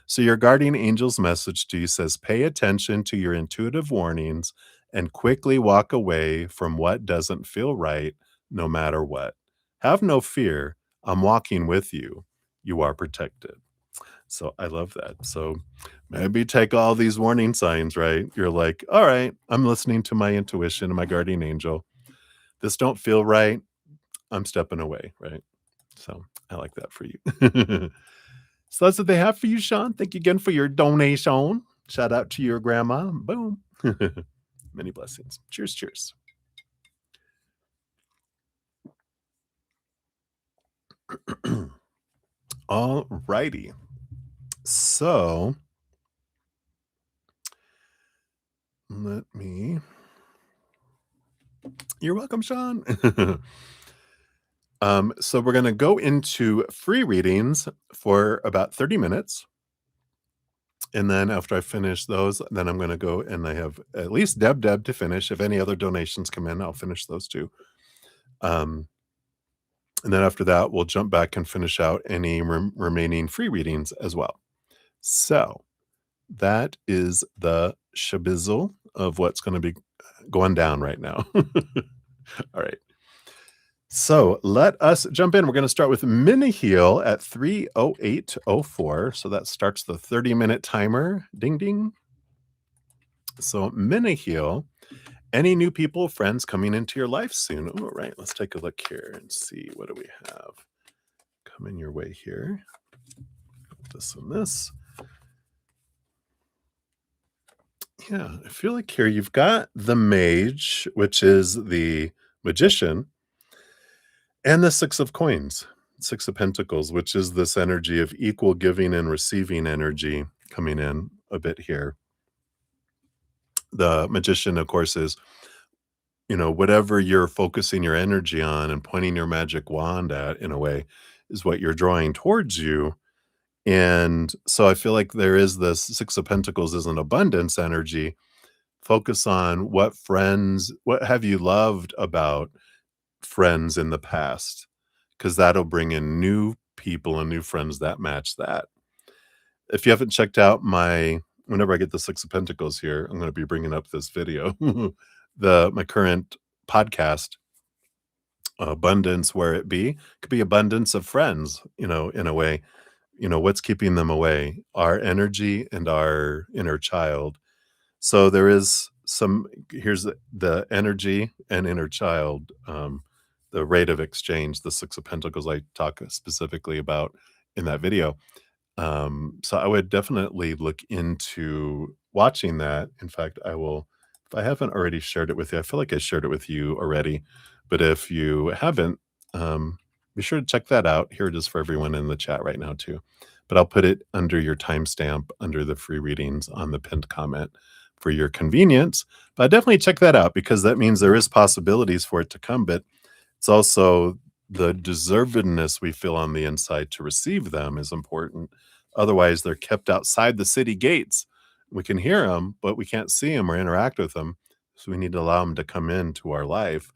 So, your guardian angel's message to you says pay attention to your intuitive warnings and quickly walk away from what doesn't feel right, no matter what. Have no fear. I'm walking with you. You are protected. So, I love that. So, maybe take all these warning signs, right? You're like, all right, I'm listening to my intuition and my guardian angel. This don't feel right. I'm stepping away, right? So, I like that for you. So that's what they have for you, Sean. Thank you again for your donation. Shout out to your grandma. Boom. Many blessings. Cheers, cheers. All righty. So let me. You're welcome, Sean. So we're going to go into free readings for about 30 minutes. And then after I finish those, then I'm going to go and I have at least Deb to finish. If any other donations come in, I'll finish those too. Um, And then after that, we'll jump back and finish out any remaining free readings as well. So that is the shabizzle of what's going to be going down right now. All right. So let us jump in. We're going to start with Mini Heal at 3:08:04. So that starts the 30-minute timer. Ding, ding. So Mini Heal. Any new people, friends coming into your life soon? All right. Let's take a look here and see what do we have coming your way here. This and this. Yeah, I feel like here you've got the mage, which is the magician, and the six of coins, six of pentacles, which is this energy of equal giving and receiving energy coming in a bit here. The magician, of course, is, whatever you're focusing your energy on and pointing your magic wand at in a way is what you're drawing towards you. And so I feel like there is this six of pentacles is an abundance energy. Focus on what have you loved about friends in the past? Because that'll bring in new people and new friends that match that. If you haven't checked out whenever I get the six of pentacles here, I'm going to be bringing up this video, my current podcast, abundance where it be, could be abundance of friends, in a way, what's keeping them away, our energy and our inner child. So there is some here's the energy and inner child, the rate of exchange, the Six of Pentacles I talk specifically about in that video. So I would definitely look into watching that. In fact, I will, if I haven't already shared it with you, I feel like I shared it with you already, but if you haven't, be sure to check that out. Here it is for everyone in the chat right now too. But I'll put it under your timestamp under the free readings on the pinned comment for your convenience. But definitely check that out because that means there is possibilities for it to come, but it's also the deservedness we feel on the inside to receive them is important. Otherwise, they're kept outside the city gates. We can hear them, but we can't see them or interact with them. So we need to allow them to come into our life.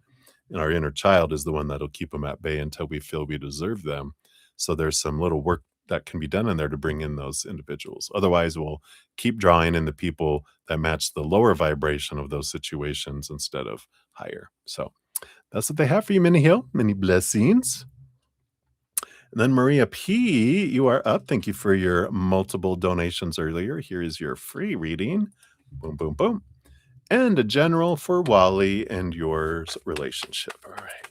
And our inner child is the one that'll keep them at bay until we feel we deserve them. So there's some little work that can be done in there to bring in those individuals. Otherwise, we'll keep drawing in the people that match the lower vibration of those situations instead of higher. So that's what they have for you, Minnie Hill. Many blessings. And then Maria P., you are up. Thank you for your multiple donations earlier. Here is your free reading. Boom, boom, boom. And a general for Wally and your relationship. All right.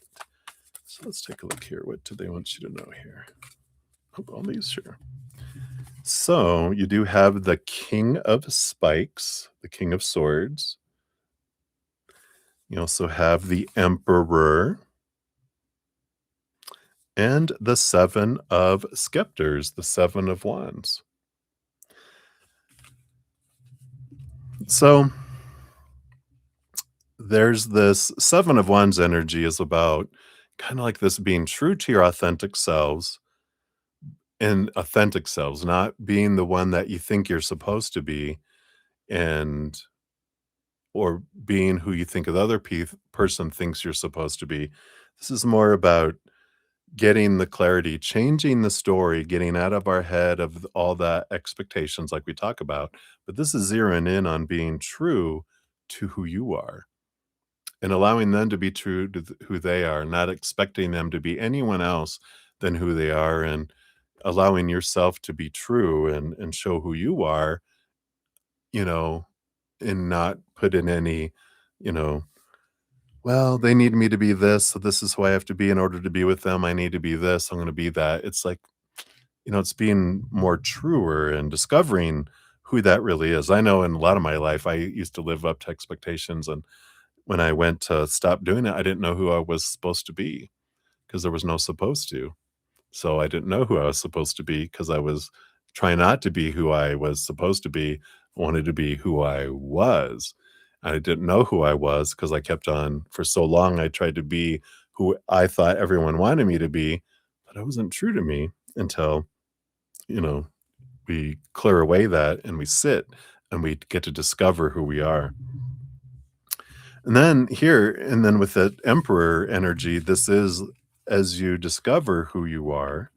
So let's take a look here. What do they want you to know here? Oh, all these, sure. So you do have the King of Spikes, the King of Swords. You also have the Emperor and the Seven of Scepters, the Seven of Wands. So there's this Seven of Wands energy is about kind of like this being true to your authentic selves and authentic selves, not being the one that you think you're supposed to be and or being who you think the other person thinks you're supposed to be. This is more about getting the clarity, changing the story, getting out of our head of all the expectations like we talk about. But this is zeroing in on being true to who you are and allowing them to be true to who they are, not expecting them to be anyone else than who they are, and allowing yourself to be true and show who you are, you know, and not put in any, you know, well, they need me to be this, so this is who I have to be in order to be with them. I need to be this, I'm going to be that. It's like, it's being more truer and discovering who that really is. I know in a lot of my life, I used to live up to expectations. And when I went to stop doing it, I didn't know who I was supposed to be because there was no supposed to. So I didn't know who I was supposed to be because I was trying not to be who I was supposed to be. I wanted to be who I was. I didn't know who I was because I kept on for so long. I tried to be who I thought everyone wanted me to be, but I wasn't true to me until, you know, we clear away that and we sit and we get to discover who we are. And then with the Emperor energy, this is as you discover who you are,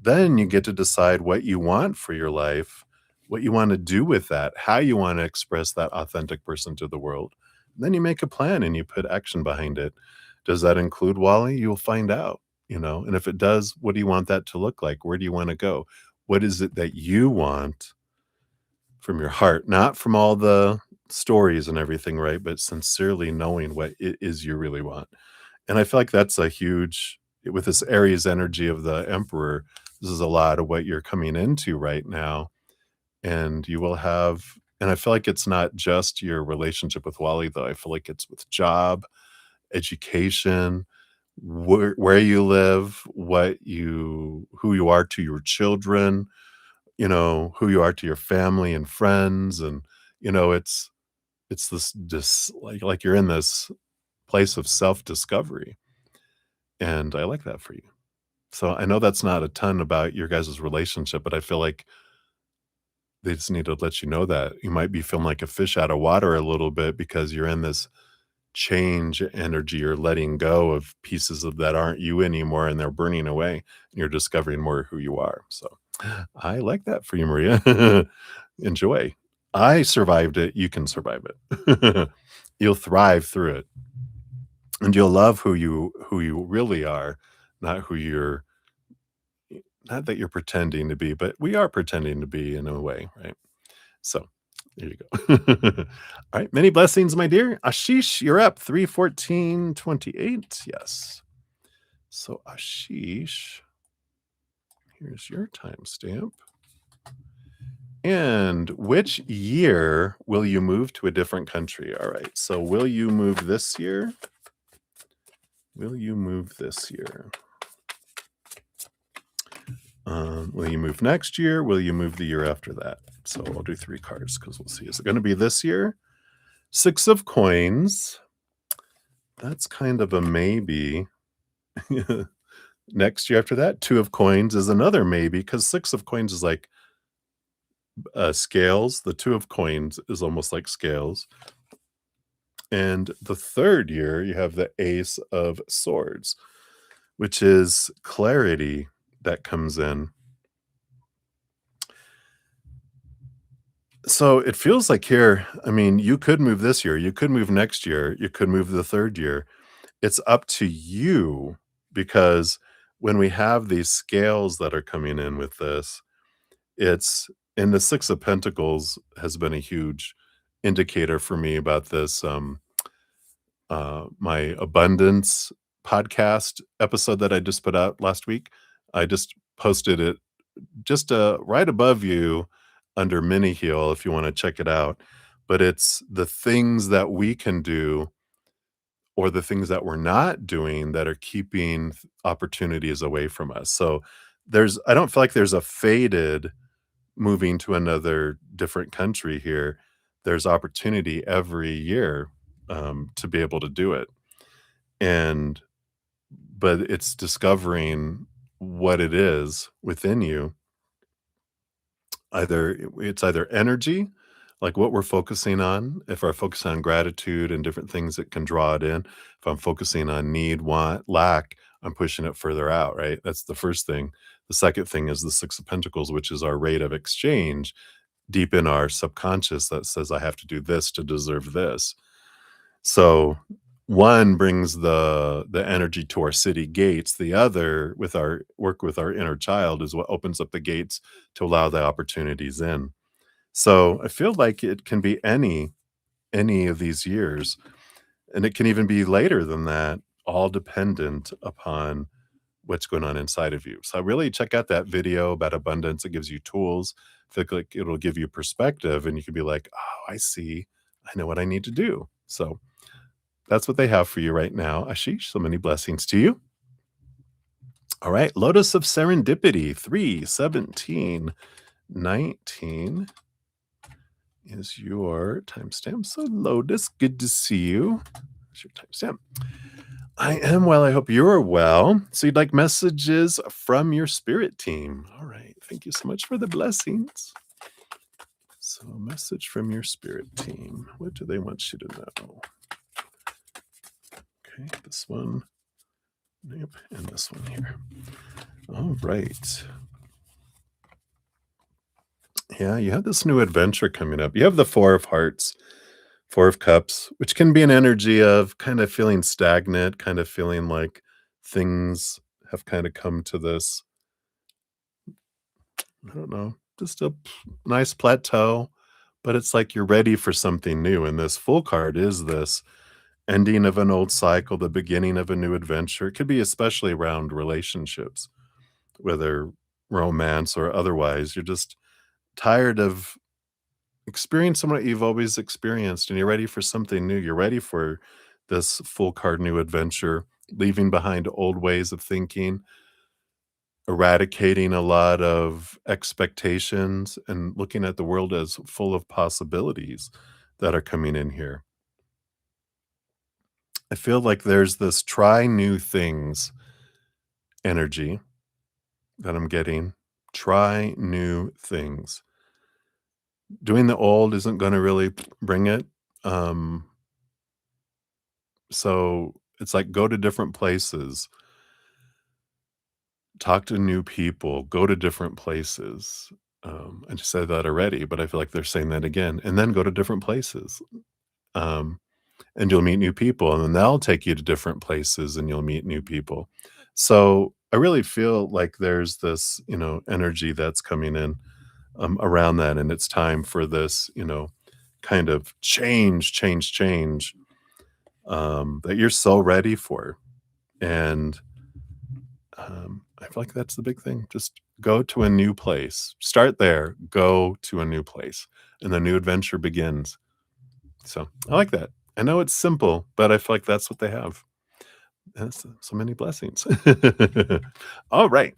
then you get to decide what you want for your life, what you want to do with that, how you want to express that authentic person to the world. And then you make a plan and you put action behind it. Does that include Wally? You'll find out, and if it does, what do you want that to look like? Where do you want to go? What is it that you want from your heart, not from all the stories and everything, right? But sincerely knowing what it is you really want. And I feel like that's a huge, with this Aries energy of the Emperor, this is a lot of what you're coming into right now. And you will have, and I feel like it's not just your relationship with Wally, though. I feel like it's with job, education, where you live, who you are to your children, who you are to your family and friends. And, it's this like you're in this place of self-discovery. And I like that for you. So I know that's not a ton about your guys' relationship, but I feel like they just need to let you know that you might be feeling like a fish out of water a little bit because you're in this change energy. You're letting go of pieces of that aren't you anymore and they're burning away. And you're discovering more who you are. So I like that for you, Maria. Enjoy. I survived it. You can survive it. You'll thrive through it. And you'll love who you really are, not who you're not that you're pretending to be, but we are pretending to be in a way, right? So There you go. All right. Many blessings, my dear. Ashish, you're up. 31428. Yes. So, Ashish, here's your timestamp. And which year will you move to a different country? All right. So, will you move this year? Will you move this year? Will you move next year? Will you move the year after that? So I'll do 3 cards because we'll see. Is it going to be this year? 6 of coins. That's kind of a maybe. Next year after that, 2 of coins is another maybe because 6 of coins is like scales. The 2 of coins is almost like scales. And the third year, you have the Ace of Swords, which is clarity that comes in. So it feels like here, I mean, you could move this year, you could move next year, you could move the third year. It's up to you because when we have these scales that are coming in with this, it's and the 6 of Pentacles has been a huge indicator for me about this. My abundance podcast episode that I just put out last week, I just posted it just right above you under mini heal if you want to check it out. But it's the things that we can do or the things that we're not doing that are keeping opportunities away from us. So I don't feel like there's a faded moving to another different country here. There's opportunity every year to be able to do it. But it's discovering what it is within you. It's either energy, like what we're focusing on. If we're focusing on gratitude and different things, it can draw it in. If I'm focusing on need, want, lack, I'm pushing it further out, right? That's the first thing. The second thing is the 6 of Pentacles, which is our rate of exchange deep in our subconscious that says, I have to do this to deserve this. So one brings the energy to our city gates. The other, with our work with our inner child, is what opens up the gates to allow the opportunities in. So I feel like it can be any of these years, and it can even be later than that, all dependent upon what's going on inside of you. So I really check out that video about abundance. It gives you tools. I feel like it'll give you perspective, and you can be like, oh, I see. I know what I need to do. So that's what they have for you right now. Ashish, so many blessings to you. All right. Lotus of Serendipity, 3/17/19 is your timestamp. So Lotus, good to see you. That's your timestamp. I am well. I hope you're well. So you'd like messages from your spirit team. All right. Thank you so much for the blessings. So a message from your spirit team. What do they want you to know? Okay, this one. Yep, and this one here. All right. Yeah, you have this new adventure coming up. You have the 4 of Hearts, 4 of Cups, which can be an energy of kind of feeling stagnant, kind of feeling like things have kind of come to this, I don't know, just a nice plateau, but it's like you're ready for something new. And this Fool card is this ending of an old cycle, the beginning of a new adventure. It could be especially around relationships, whether romance or otherwise. You're just tired of experiencing what you've always experienced and you're ready for something new. You're ready for this Fool card new adventure, leaving behind old ways of thinking, eradicating a lot of expectations, and looking at the world as full of possibilities that are coming in here. I feel like there's this try new things energy that I'm getting. Try new things. Doing the old isn't going to really bring it. Um, so it's like go to different places, talk to new people, go to different places. I just said that already, but I feel like they're saying that again. And then go to different places. Um, and you'll meet new people, and then they'll take you to different places and you'll meet new people. So I really feel like there's this, energy that's coming in around that. And it's time for this, kind of change that you're so ready for. And I feel like that's the big thing. Just go to a new place. Start there. Go to a new place, and the new adventure begins. So I like that. I know it's simple, but I feel like that's what they have. That's so many blessings. All right.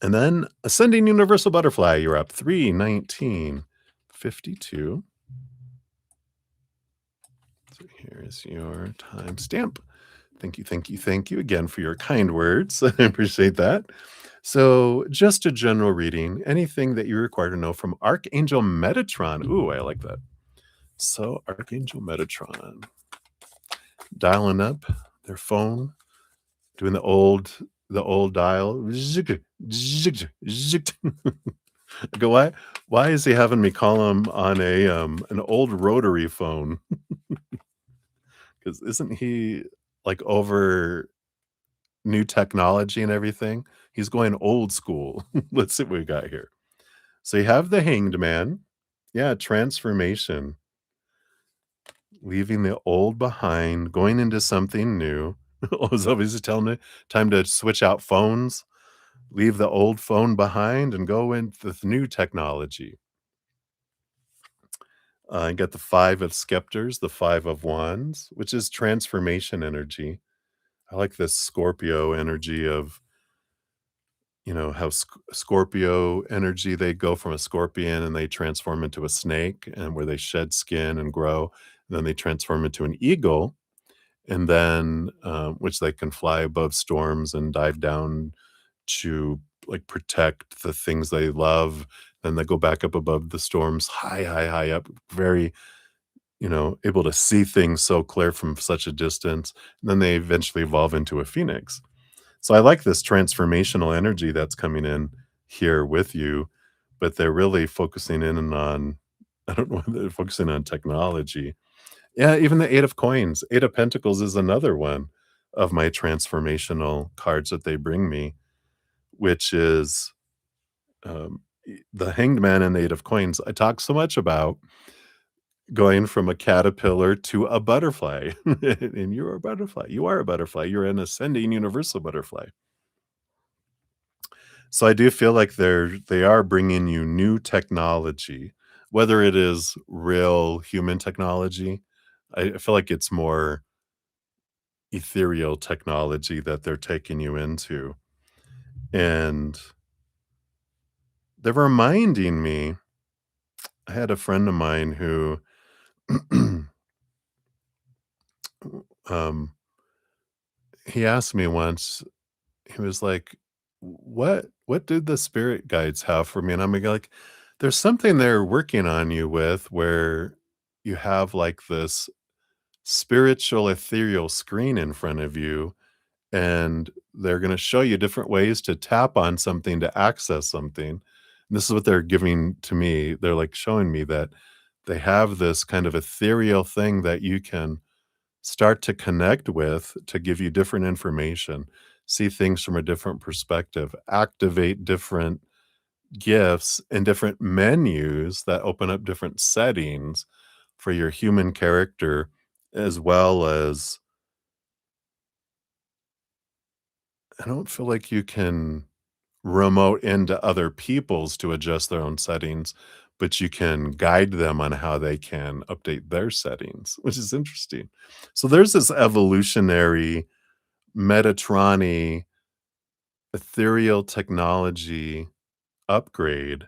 And then ascending universal butterfly, you're up 31952. So here's your timestamp. Thank you, thank you, thank you again for your kind words. I appreciate that. So, just a general reading, anything that you require to know from Archangel Metatron. Ooh, I like that. So, Archangel Metatron dialing up their phone, doing the old dial. Zig, zig, zig. Go, why is he having me call him on an old rotary phone? Because isn't he like over new technology and everything? He's going old school. Let's see what we got here. So you have the Hanged Man. Yeah, transformation, leaving the old behind, going into something new. I was obviously telling me time to switch out phones, leave the old phone behind, and go into the new technology. You got the Five of Scepters, the Five of Wands, which is transformation energy. I like this Scorpio energy of, how Scorpio energy, they go from a scorpion and they transform into a snake, and where they shed skin and grow, and then they transform into an eagle, and then which they can fly above storms and dive down to like protect the things they love. Then they go back up above the storms, high, high, high up, very, able to see things so clear from such a distance. And then they eventually evolve into a phoenix. So I like this transformational energy that's coming in here with you, but they're really focusing in on, I don't know, they're focusing on technology. Yeah, even the Eight of Coins, Eight of Pentacles is another one of my transformational cards that they bring me, which is the Hanged Man and the Eight of Coins. I talk so much about going from a caterpillar to a butterfly, and you're a butterfly. You are a butterfly. You're an ascending universal butterfly. So I do feel like they are bringing you new technology, whether it is real human technology. I feel like it's more ethereal technology that they're taking you into. And they're reminding me, I had a friend of mine who um he asked me once, he was like, what did the spirit guides have for me? And I'm like, there's something they're working on you with where you have like this spiritual ethereal screen in front of you, and they're going to show you different ways to tap on something to access something. And this is what they're giving to me. They're like showing me that they have this kind of ethereal thing that you can start to connect with to give you different information, see things from a different perspective, activate different gifts and different menus that open up different settings for your human character, as well as I don't feel like you can remote into other people's to adjust their own settings, but you can guide them on how they can update their settings, which is interesting. So there's this evolutionary Metatronic ethereal technology upgrade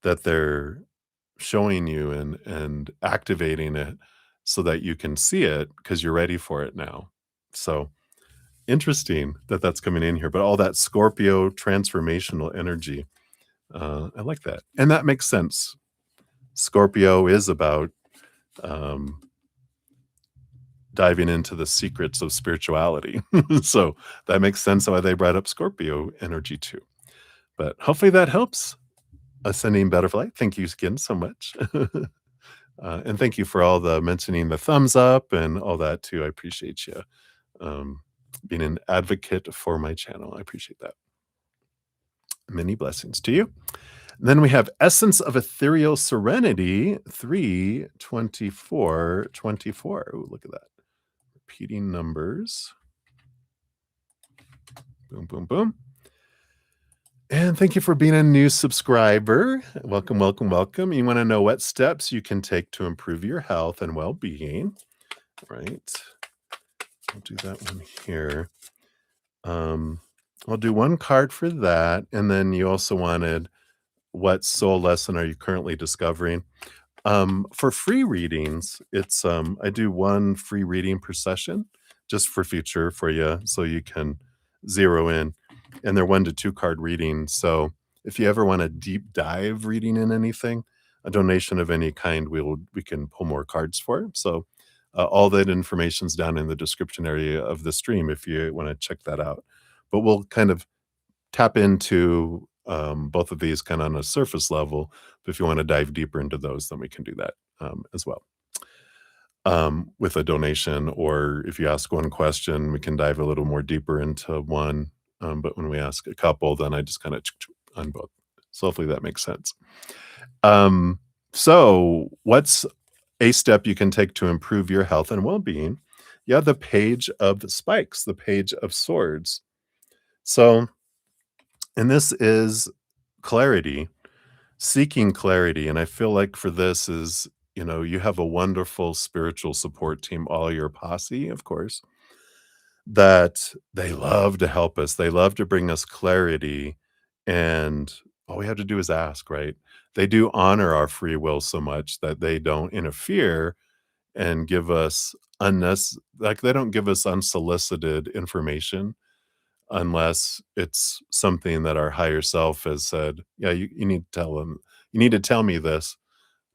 that they're showing you and activating it so that you can see it because you're ready for it now. So interesting that that's coming in here, but all that Scorpio transformational energy, I like that, and that makes sense. Scorpio is about um, diving into the secrets of spirituality, so that makes sense why they brought up Scorpio energy too. But hopefully that helps. Ascending Butterfly, thank you again so much. And thank you for all the mentioning the thumbs up and all that too. I appreciate you being an advocate for my channel. I appreciate that. Many blessings to you. Then we have Essence of Ethereal Serenity, 32424. Ooh, look at that. Repeating numbers. Boom, boom, boom. And thank you for being a new subscriber. Welcome, welcome, welcome. You want to know what steps you can take to improve your health and well-being, right? I'll do that one here. I'll do one card for that. And then you also wanted, what soul lesson are you currently discovering? For free readings, it's I do one free reading per session just for future for you so you can zero in. And they're 1 to 2 card readings. So if you ever want a deep dive reading in anything, a donation of any kind, we can pull more cards for. So all that information's down in the description area of the stream if you want to check that out. But we'll kind of tap into both of these kind of on a surface level. But if you want to dive deeper into those, then we can do that as well with a donation. Or if you ask one question, we can dive a little more deeper into one. But when we ask a couple, then I just kind of on both. So hopefully that makes sense. So what's a step you can take to improve your health and well-being? Yeah, the page of the spikes, the page of swords. So, and this is clarity, seeking clarity. And I feel like for this is, you have a wonderful spiritual support team, all your posse, of course, that they love to help us. They love to bring us clarity. And all we have to do is ask, right? They do honor our free will so much that they don't interfere and give us like they don't give us unsolicited information unless it's something that our higher self has said, yeah, you need to tell them, you need to tell me this,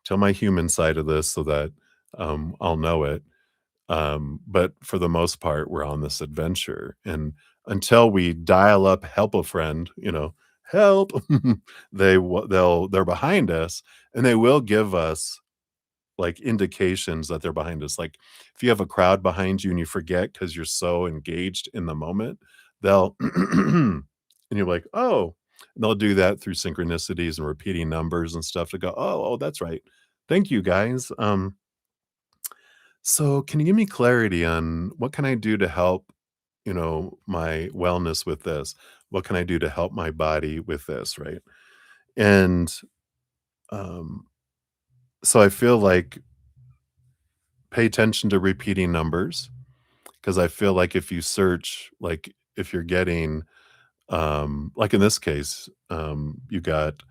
tell my human side of this so that I'll know it. But for the most part, we're on this adventure. And until we dial up help a friend, help, they're behind us and they will give us like indications that they're behind us. Like if you have a crowd behind you and you forget because you're so engaged in the moment, they'll and you're like, oh, and they'll do that through synchronicities and repeating numbers and stuff to go, oh, that's right. Thank you guys. So can you give me clarity on what can I do to help, my wellness with this? What can I do to help my body with this? Right. And um, so I feel like pay attention to repeating numbers because I feel like if you search, like if you're getting, like in this case, you got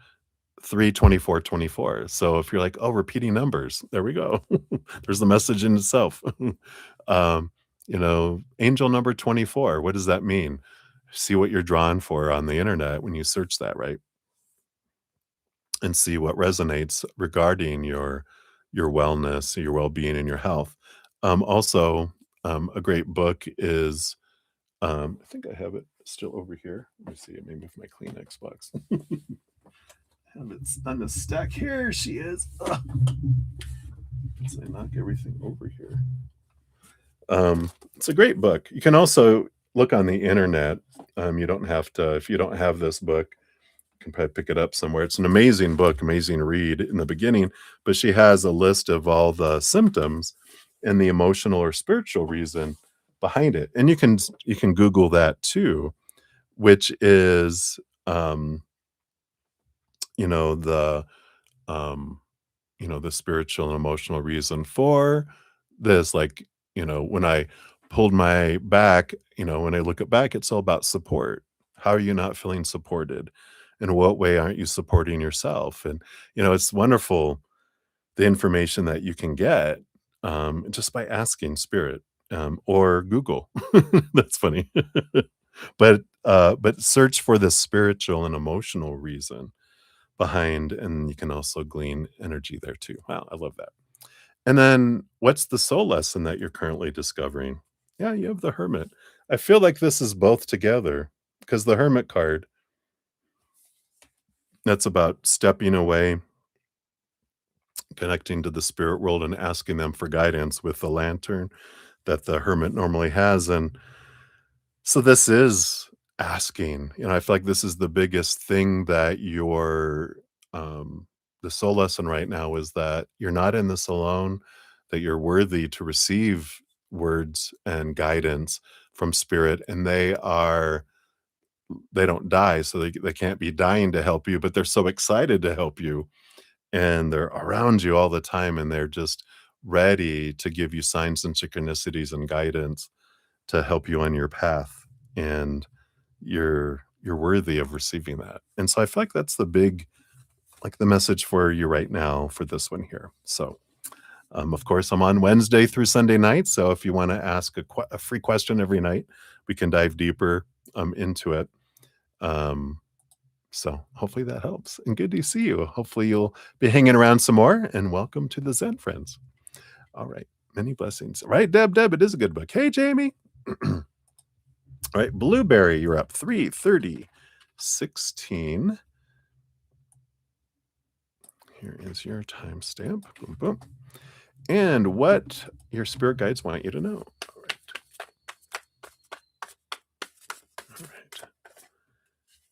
32424. So if you're like, oh, repeating numbers, there we go. There's the message in itself. um, angel number 24. What does that mean? See what you're drawn for on the internet when you search that, right? And see what resonates regarding your wellness, your well-being, and your health. Also, a great book is I think I have it still over here. Let me see it. Maybe with my Kleenex box. Have it on the stack. Here she is. Ugh. As I knock everything over here. It's a great book. You can also look on the internet. You don't have to, if you don't have this book, you can probably pick it up somewhere. It's an amazing book, amazing read in the beginning, but she has a list of all the symptoms and the emotional or spiritual reason behind it. And you can Google that too, which is you know, the um the spiritual and emotional reason for this. Like, when I pulled my back, when I look at back, it's all about support. How are you not feeling supported? In what way aren't you supporting yourself? And, it's wonderful the information that you can get just by asking spirit or Google. That's funny. But search for the spiritual and emotional reason behind, and you can also glean energy there too. Wow, I love that. And then what's the soul lesson that you're currently discovering? Yeah, you have the hermit. I feel like this is both together because the hermit card, that's about stepping away, connecting to the spirit world and asking them for guidance with the lantern that the hermit normally has. And so this is asking, I feel like this is the biggest thing that you're um, the soul lesson right now is that you're not in this alone, that you're worthy to receive words and guidance from spirit, and they don't die, so they can't be dying to help you, but they're so excited to help you, and they're around you all the time, and they're just ready to give you signs and synchronicities and guidance to help you on your path, and you're worthy of receiving that. And so I feel like that's the message for you right now for this one here. So, of course, I'm on Wednesday through Sunday night, so if you wanna ask a free question every night, we can dive deeper, into it. Um, so hopefully that helps, and good to see you. Hopefully you'll be hanging around some more, and welcome to the Zen Friends. All right, many blessings. Right, Deb? Deb, it is a good book. Hey, Jamie. All right, Blueberry, you're up. 3:30:16. Here is your timestamp. Boom, boom. And what your spirit guides want you to know. All right. All right.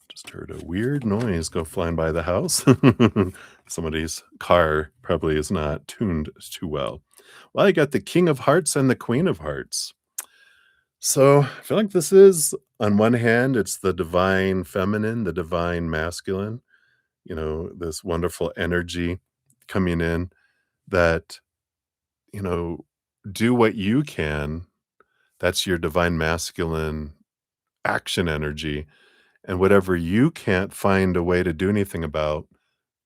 Just heard a weird noise go flying by the house. Somebody's car probably is not tuned too well. Well, I got the King of Hearts and the Queen of Hearts. So I feel like this is, on one hand, it's the divine feminine, the divine masculine, this wonderful energy coming in that, you know, do what you can. That's your divine masculine action energy. And whatever you can't find a way to do anything about,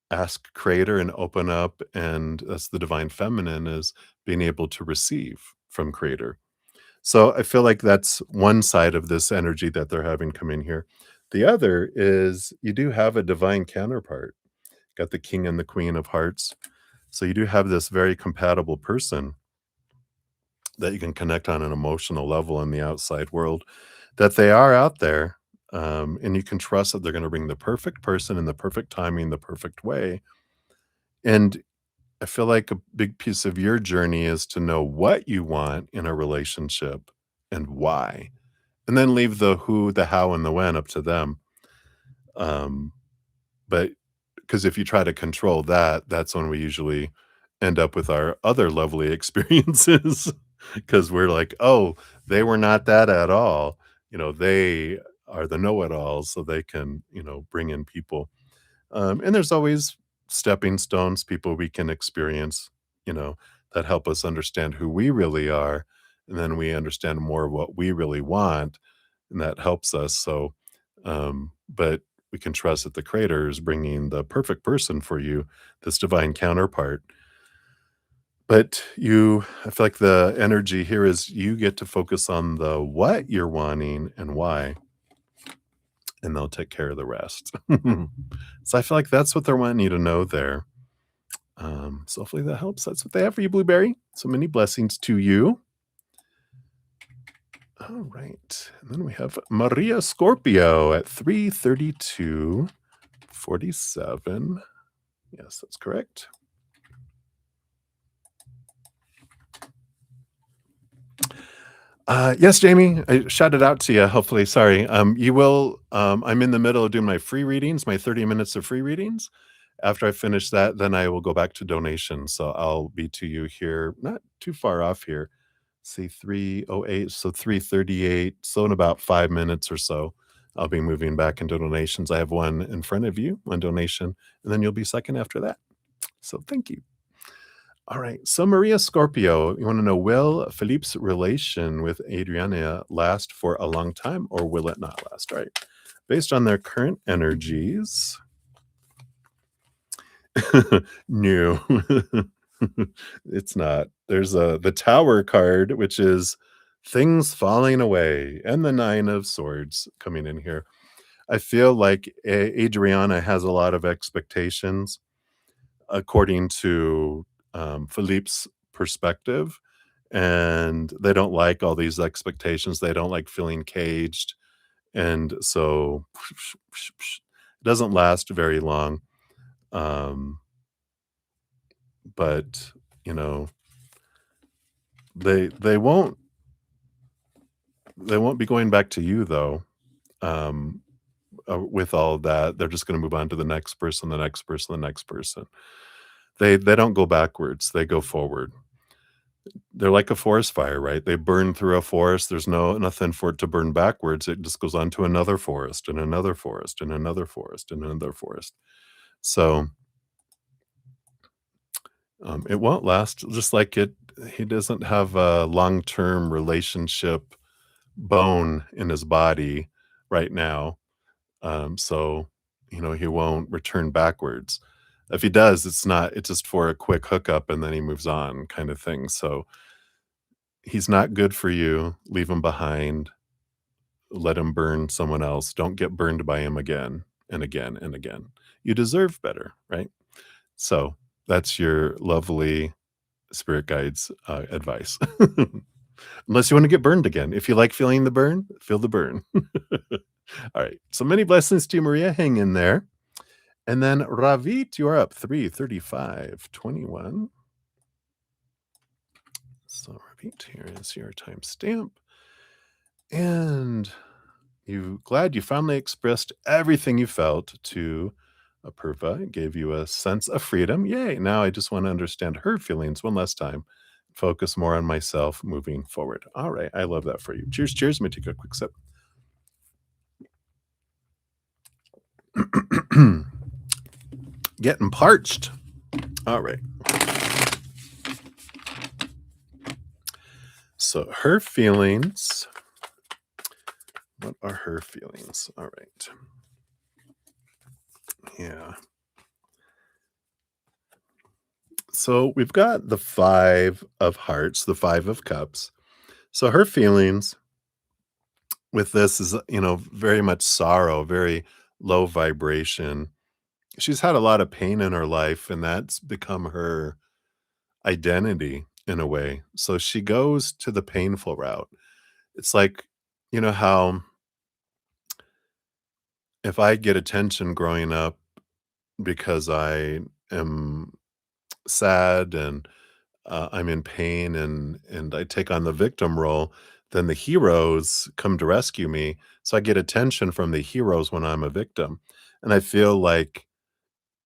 ask creator and open up. And that's the divine feminine, is being able to receive from creator. So I feel like that's one side of this energy that they're having come in here. The other is you do have a divine counterpart. Got the king and the queen of hearts. So you do have this very compatible person that you can connect on an emotional level in the outside world, that they are out there. And you can trust that they're going to bring the perfect person in the perfect timing, the perfect way. And I feel like a big piece of your journey is to know what you want in a relationship and why, and then leave the who, the how, and the when up to them. Um, but because if you try to control that, that's when we usually end up with our other lovely experiences. Because we're like, oh, they were not that at all. They are the know-it-alls, so they can, bring in people. And there's always stepping stones, people we can experience, you know, that help us understand who we really are. And then we understand more of what we really want, and that helps us. So, but we can trust that the creator is bringing the perfect person for you, this divine counterpart. But I feel like the energy here is you get to focus on the what you're wanting and why, and they'll take care of the rest. So I feel like that's what they're wanting you to know there. So hopefully that helps. That's what they have for you, Blueberry. So many blessings to you. All right. And then we have Maria Scorpio at 3:32:47. Yes, that's correct. Yes, Jamie, I shouted out to you, hopefully. Sorry. I'm in the middle of doing my free readings, my 30 minutes of free readings. After I finish that, then I will go back to donations. So I'll be to you here, not too far off here. See 3:08, so 3:38. So in about 5 minutes or so, I'll be moving back into donations. I have one in front of you, one donation, and then you'll be second after that. So thank you. All right. So Maria Scorpio, you want to know, will Philippe's relation with Adriana last for a long time, or will it not last? All right. Based on their current energies, no, it's not. There's the Tower card, which is things falling away, and the Nine of Swords coming in here. I feel like Adriana has a lot of expectations according to Philippe's perspective, and they don't like all these expectations. They don't like feeling caged, and so it doesn't last very long. Um, but you know, they won't be going back to you though. Um, with all of that, they're just gonna move on to the next person, the next person, the next person. They don't go backwards, they go forward. They're like a forest fire, right? They burn through a forest, there's nothing for it to burn backwards, it just goes on to another forest, and another forest, and another forest, and another forest. So, it won't last, just like it he doesn't have a long-term relationship bone in his body right now, so, he won't return backwards. If he does, it's just for a quick hookup and then he moves on kind of thing, so he's not good for you, leave him behind, let him burn someone else, don't get burned by him again, and again, and again. You deserve better, right? So, that's your lovely spirit guides, advice. Unless you wanna get burned again. If you like feeling the burn, feel the burn. Alright, so many blessings to you, Maria, hang in there. And then Ravit, you are up 3:35:21. So Ravit, here is your timestamp. And you glad you finally expressed everything you felt to Apurva. It gave you a sense of freedom. Yay. Now I just want to understand her feelings one last time. Focus more on myself moving forward. All right. I love that for you. Cheers, cheers. Let me take a quick sip. Getting parched. All right. So her feelings. What are her feelings? All right. Yeah. So we've got the 5 of hearts, the 5 of cups. So her feelings with this is, very much sorrow, very low vibration. She's had a lot of pain in her life, and that's become her identity in a way. So she goes to the painful route. It's like, how if I get attention growing up because I am sad and I'm in pain and I take on the victim role, then the heroes come to rescue me. So I get attention from the heroes when I'm a victim. And I feel like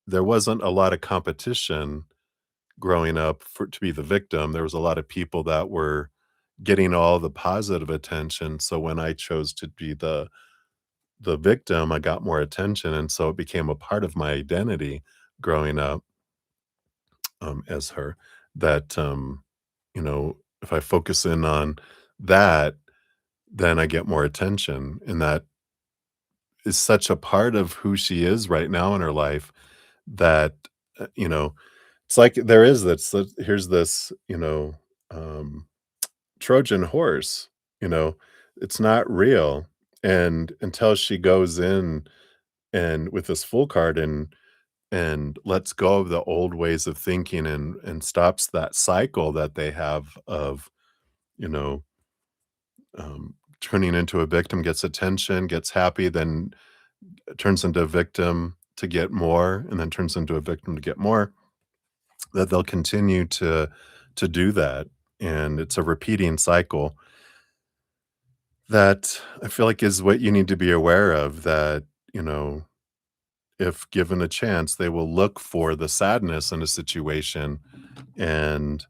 there wasn't a lot of competition growing up for to be the victim. There was a lot of people that were getting all the positive attention. So when I chose to be the victim, I got more attention. And so it became a part of my identity growing up as her that if I focus in on that, then I get more attention. And that is such a part of who she is right now in her life that, it's like there is here's this, um, Trojan horse, you know, it's not real. And until she goes in and with this full card and lets go of the old ways of thinking and stops that cycle that they have of, you know, turning into a victim, gets attention, gets happy, then turns into a victim to get more, and then turns into a victim to get more, that they'll continue to do that. And it's a repeating cycle that I feel like is what you need to be aware of that, you know, if given a chance, they will look for the sadness in a situation and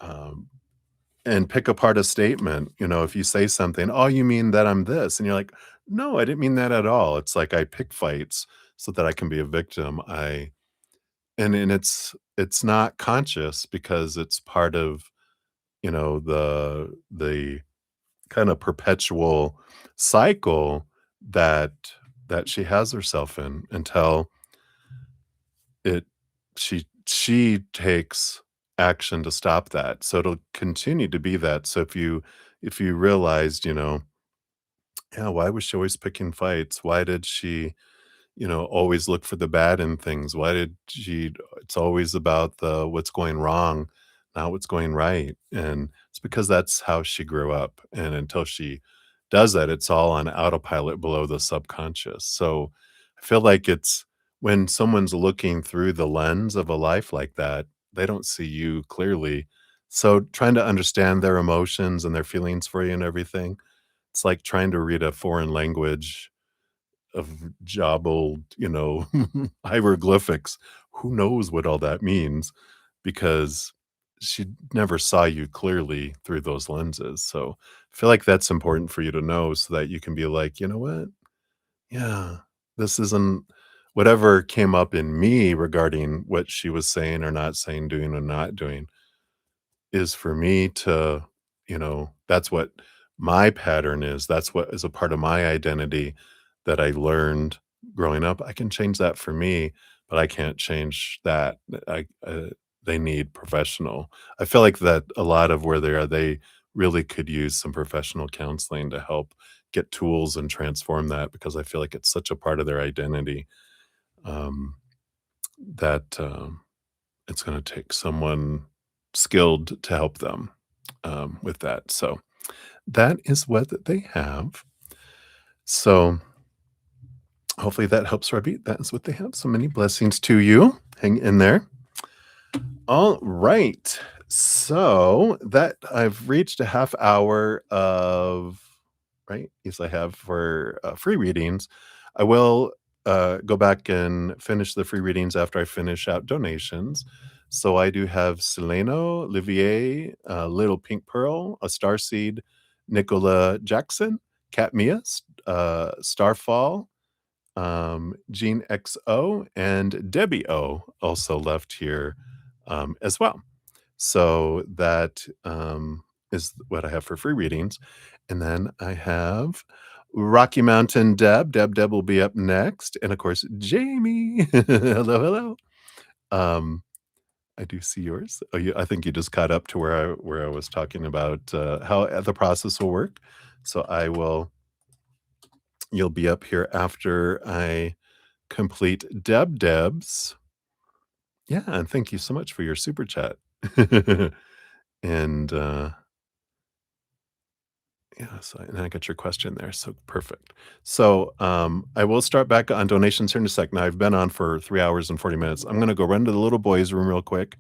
um, and pick apart a statement. If you say something, "Oh, you mean that I'm this?" And you're like, "No, I didn't mean that at all." It's like I pick fights so that I can be a victim. And it's not conscious because it's part of, the kind of perpetual cycle that that she has herself in until it she takes action to stop that. So it'll continue to be that. So if you realized, yeah, why was she always picking fights? Why did she, always look for the bad in things? Why did she it's always about the what's going wrong, not what's going right. And it's because that's how she grew up. And until she does that, it's all on autopilot below the subconscious. So I feel like it's when someone's looking through the lens of a life like that, they don't see you clearly. So trying to understand their emotions and their feelings for you and everything, it's like trying to read a foreign language of jobbled, hieroglyphics. Who knows what all that means because she never saw you clearly through those lenses. So I feel like that's important for you to know so that you can be like, you know what? Yeah, this isn't whatever came up in me regarding what she was saying or not saying, doing or not doing is for me to, that's what my pattern is. That's what is a part of my identity that I learned growing up. I can change that for me, but I can't change that. They need professional. I feel like that a lot of where they really could use some professional counseling to help get tools and transform that because I feel like it's such a part of their identity um, that it's going to take someone skilled to help them with that. So that is what they have. So hopefully that helps, Robbie. That is what they have. So many blessings to you. Hang in there. All right. So that I've reached a half hour of right. Yes, I have for free readings. I will go back and finish the free readings after I finish out donations. So I do have Seleno, Olivier, Little Pink Pearl, A Starseed, Nicola Jackson, Kat Mia, Starfall, Jean XO, and Debbie O also left here as well. So that is what I have for free readings. And then I have Rocky Mountain Deb. Deb will be up next. And of course, Jamie. Hello, hello. Um, I do see yours. Oh, I think you just caught up to where I was talking about how the process will work. So you'll be up here after I complete Deb's. Yeah, and thank you so much for your super chat. And yeah, so and I got your question there. So perfect. So I will start back on donations here in a sec. Now I've been on for 3 hours and 40 minutes. I'm gonna go run to the little boys' room real quick.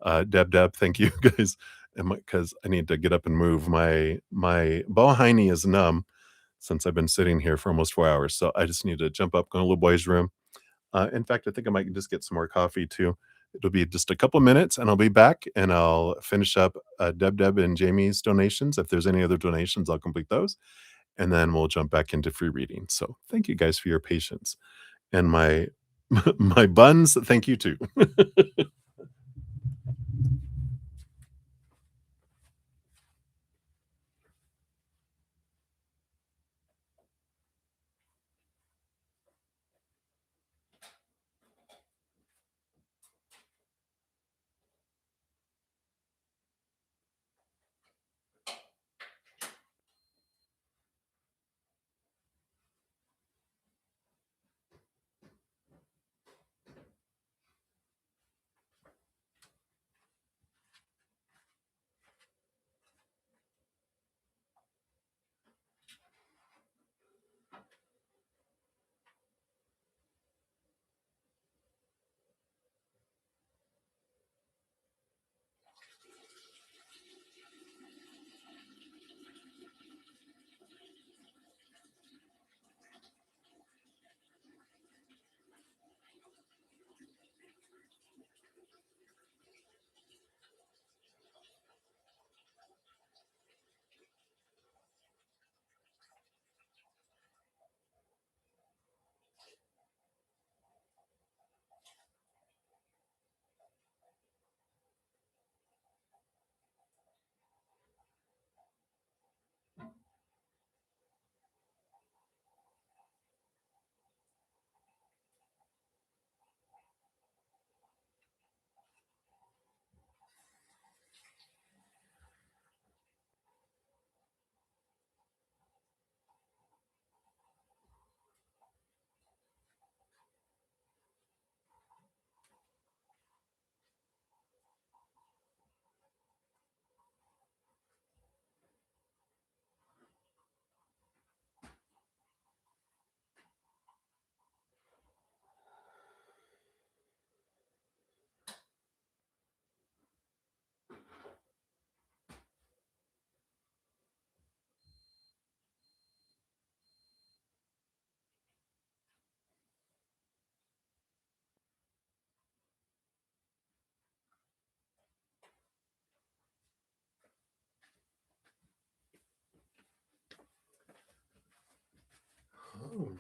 Deb, thank you guys. Because I need to get up and move. My ball hiney is numb since I've been sitting here for almost 4 hours. So I just need to jump up, go to the little boys' room. In fact, I think I might just get some more coffee too. It'll be just a couple minutes and I'll be back and I'll finish up Deb and Jamie's donations. If there's any other donations, I'll complete those. And then we'll jump back into free reading. So thank you guys for your patience. And my my buns, thank you too.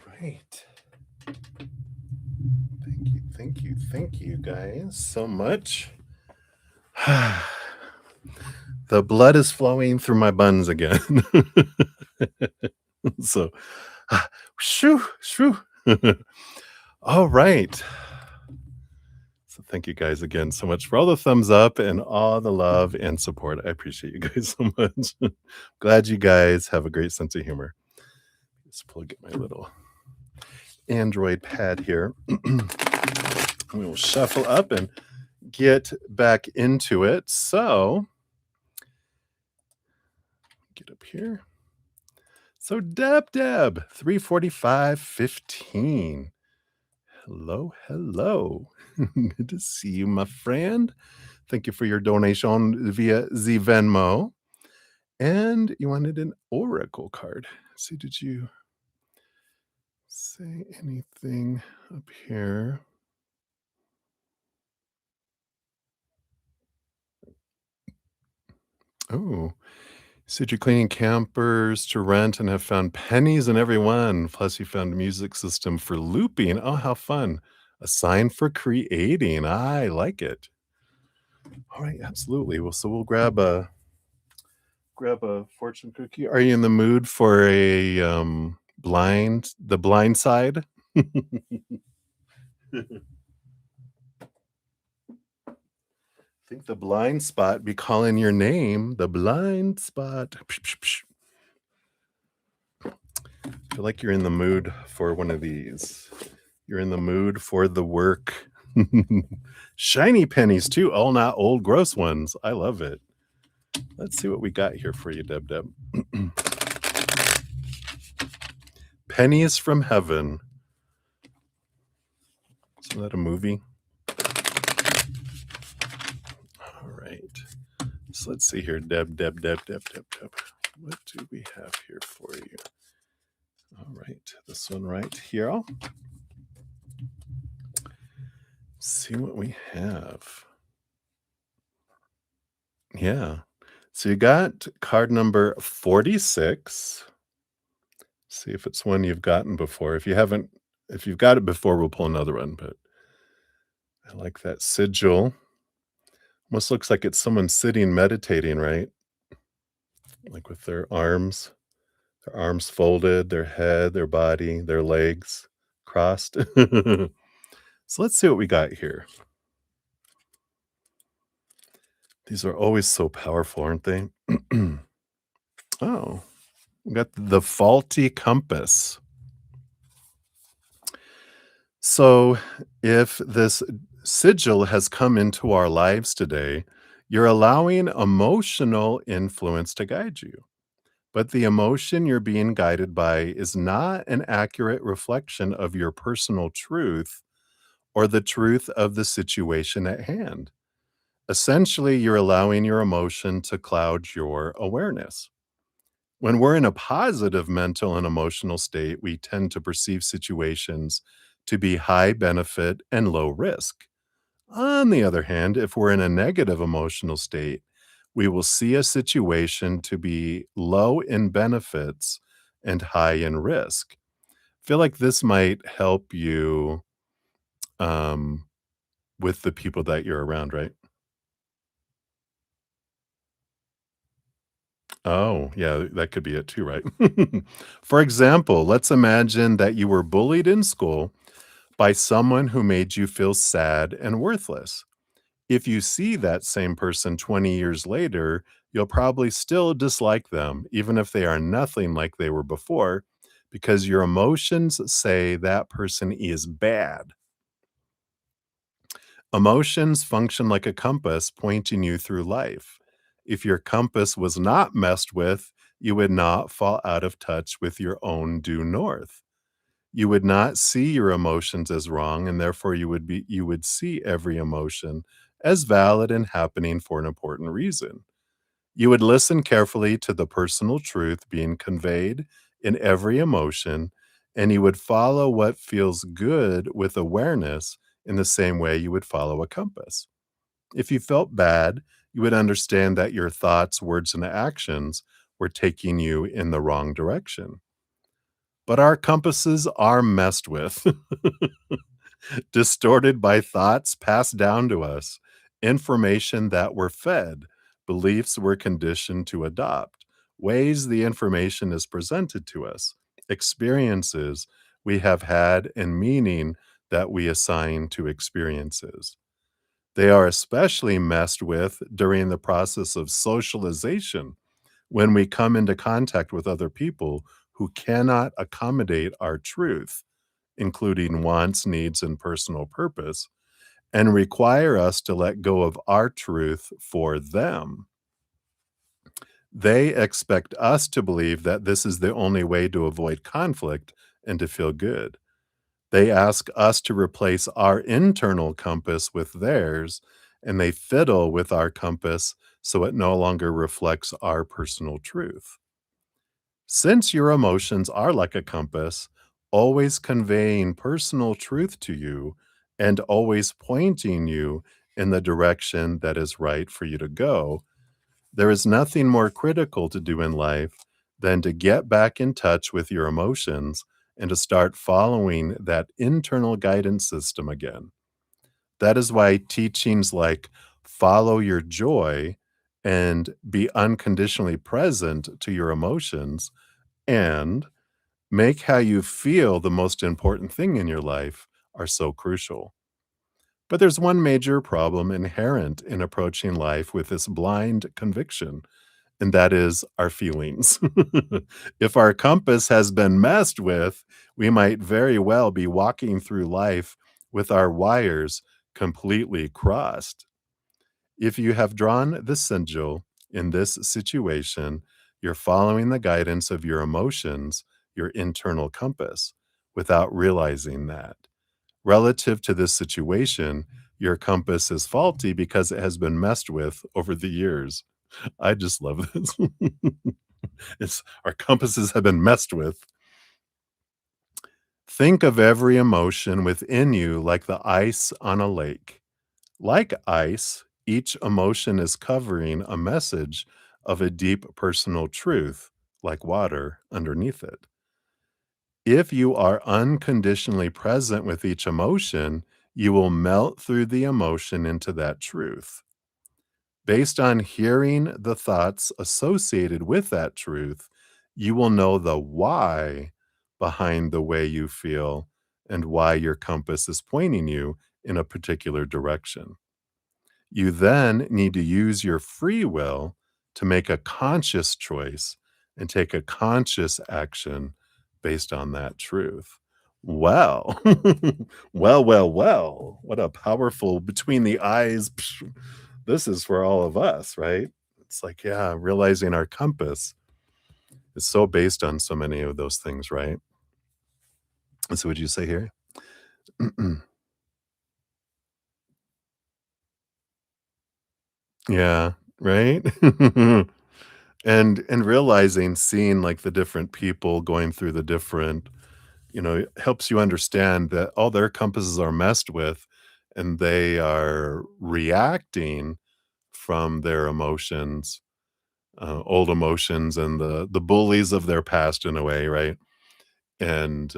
right. Thank you guys so much. The blood is flowing through my buns again. So, shoo, shoo. All right. So thank you guys again so much for all the thumbs up and all the love and support. I appreciate you guys so much. Glad you guys have a great sense of humor. Let's plug in my little Android pad here. We will shuffle up and get back into it. So, get up here. So, Deb, 34515. Hello, hello. Good to see you, my friend. Thank you for your donation via the Venmo. And you wanted an oracle card. Let's see, did you say anything up here? Oh, said you're cleaning campers to rent and have found pennies in every one. Plus, you found a music system for looping. Oh, how fun. A sign for creating. I like it. All right, absolutely. Well, so we'll grab a fortune cookie. Are you in the mood for a the blind side? I think the blind spot be calling your name. The blind spot. Psh, psh, psh. I feel like you're in the mood for one of these. You're in the mood for the work. Shiny pennies too. Oh, not old gross ones. I love it. Let's see what we got here for you, Deb. Pennies from Heaven. Isn't that a movie? All right. So let's see here, Deb. What do we have here for you? All right, this one right here. See what we have. Yeah. So you got card number 46. See if it's one you've gotten before. If you've got it before, we'll pull another one, but I like that sigil. Almost looks like it's someone sitting meditating, right? Like with their arms folded, their head, their body, their legs crossed. So let's see what we got here. These are always so powerful, aren't they? Oh, we got the faulty compass. So if this sigil has come into our lives today, you're allowing emotional influence to guide you. But the emotion you're being guided by is not an accurate reflection of your personal truth or the truth of the situation at hand. Essentially, you're allowing your emotion to cloud your awareness. When we're in a positive mental and emotional state, we tend to perceive situations to be high benefit and low risk. On the other hand, if we're in a negative emotional state, we will see a situation to be low in benefits and high in risk. I feel like this might help you um, with the people that you're around, right? Oh, yeah, that could be it too, right? For example, let's imagine that you were bullied in school by someone who made you feel sad and worthless. If you see that same person 20 years later, you'll probably still dislike them, even if they are nothing like they were before, because your emotions say that person is bad. Emotions function like a compass pointing you through life. If your compass was not messed with, you would not fall out of touch with your own due north. You would not see your emotions as wrong, and therefore you would see every emotion as valid and happening for an important reason. You would listen carefully to the personal truth being conveyed in every emotion, and you would follow what feels good with awareness in the same way you would follow a compass. If you felt bad, you would understand that your thoughts, words, and actions were taking you in the wrong direction. but our compasses are messed with, distorted by thoughts passed down to us, information that we're fed, beliefs we're conditioned to adopt, ways the information is presented to us, experiences we have had, and meaning that we assign to experiences. They are especially messed with during the process of socialization when we come into contact with other people who cannot accommodate our truth, including wants, needs, and personal purpose, and require us to let go of our truth for them. They expect us to believe that this is the only way to avoid conflict and to feel good. They ask us to replace our internal compass with theirs, and they fiddle with our compass so it no longer reflects our personal truth. Since your emotions are like a compass, always conveying personal truth to you and always pointing you in the direction that is right for you to go, there is nothing more critical to do in life than to get back in touch with your emotions and to start following that internal guidance system again. That is why teachings like follow your joy and be unconditionally present to your emotions and make how you feel the most important thing in your life are so crucial. But there's one major problem inherent in approaching life with this blind conviction, and that is our feelings. If our compass has been messed with, we might very well be walking through life with our wires completely crossed. If you have drawn the sigil in this situation, you're following the guidance of your emotions, your internal compass, without realizing that. Relative to this situation, your compass is faulty because it has been messed with over the years. I just love this. It's our compasses have been messed with. Think of every emotion within you like the ice on a lake. Like ice, each emotion is covering a message of a deep personal truth, like water underneath it. If you are unconditionally present with each emotion, you will melt through the emotion into that truth. Based on hearing the thoughts associated with that truth, you will know the why behind the way you feel and why your compass is pointing you in a particular direction. You then need to use your free will to make a conscious choice and take a conscious action based on that truth. Well, well, what a powerful between the eyes. This is for all of us, right? It's like, yeah, realizing our compass is so based on so many of those things, right? And so, would you say here? Yeah, right? And realizing, seeing, like, the different people going through the different it helps you understand that all their compasses are messed with, and they are reacting from their emotions, old emotions and the bullies of their past in a way, right? And,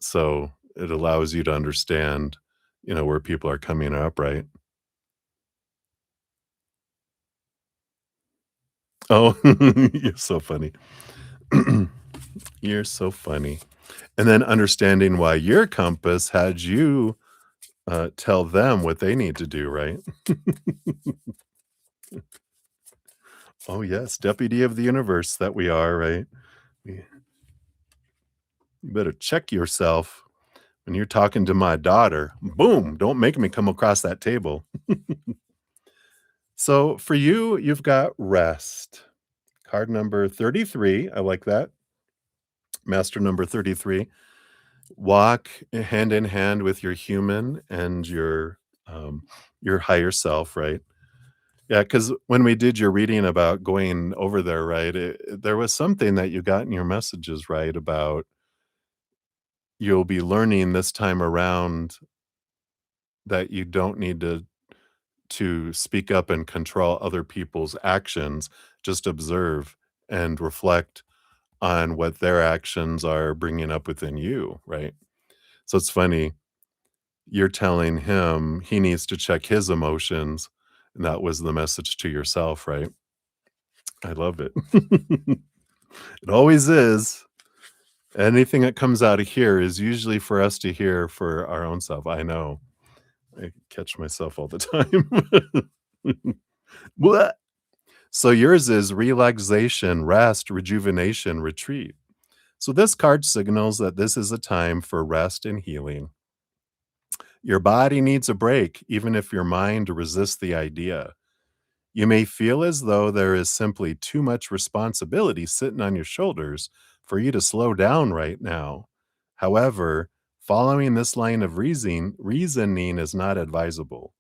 so it allows you to understand, where people are coming up, right? Oh, you're so funny. You're so funny. And then understanding why your compass had you, tell them what they need to do, right? Oh, yes, deputy of the universe that we are, right? We You better check yourself when you're talking to my daughter. Boom, don't make me come across that table. So for you, you've got rest. Card number 33, I like that. Master number 33. Walk hand in hand with your human and your higher self, right? Yeah, because when we did your reading about going over there, right, there was something that you got in your messages, right, about you'll be learning this time around that you don't need to speak up and control other people's actions, just observe and reflect on what their actions are bringing up within you, right? So it's funny, you're telling him he needs to check his emotions, and that was the message to yourself, right? I love it. It always is. Anything that comes out of here is usually for us to hear for our own self. I know. I catch myself all the time. Blah. So yours is relaxation, rest, rejuvenation, retreat. So this card signals that this is a time for rest and healing. Your body needs a break, even if your mind resists the idea. You may feel as though there is simply too much responsibility sitting on your shoulders for you to slow down right now. However, following this line of reasoning is not advisable.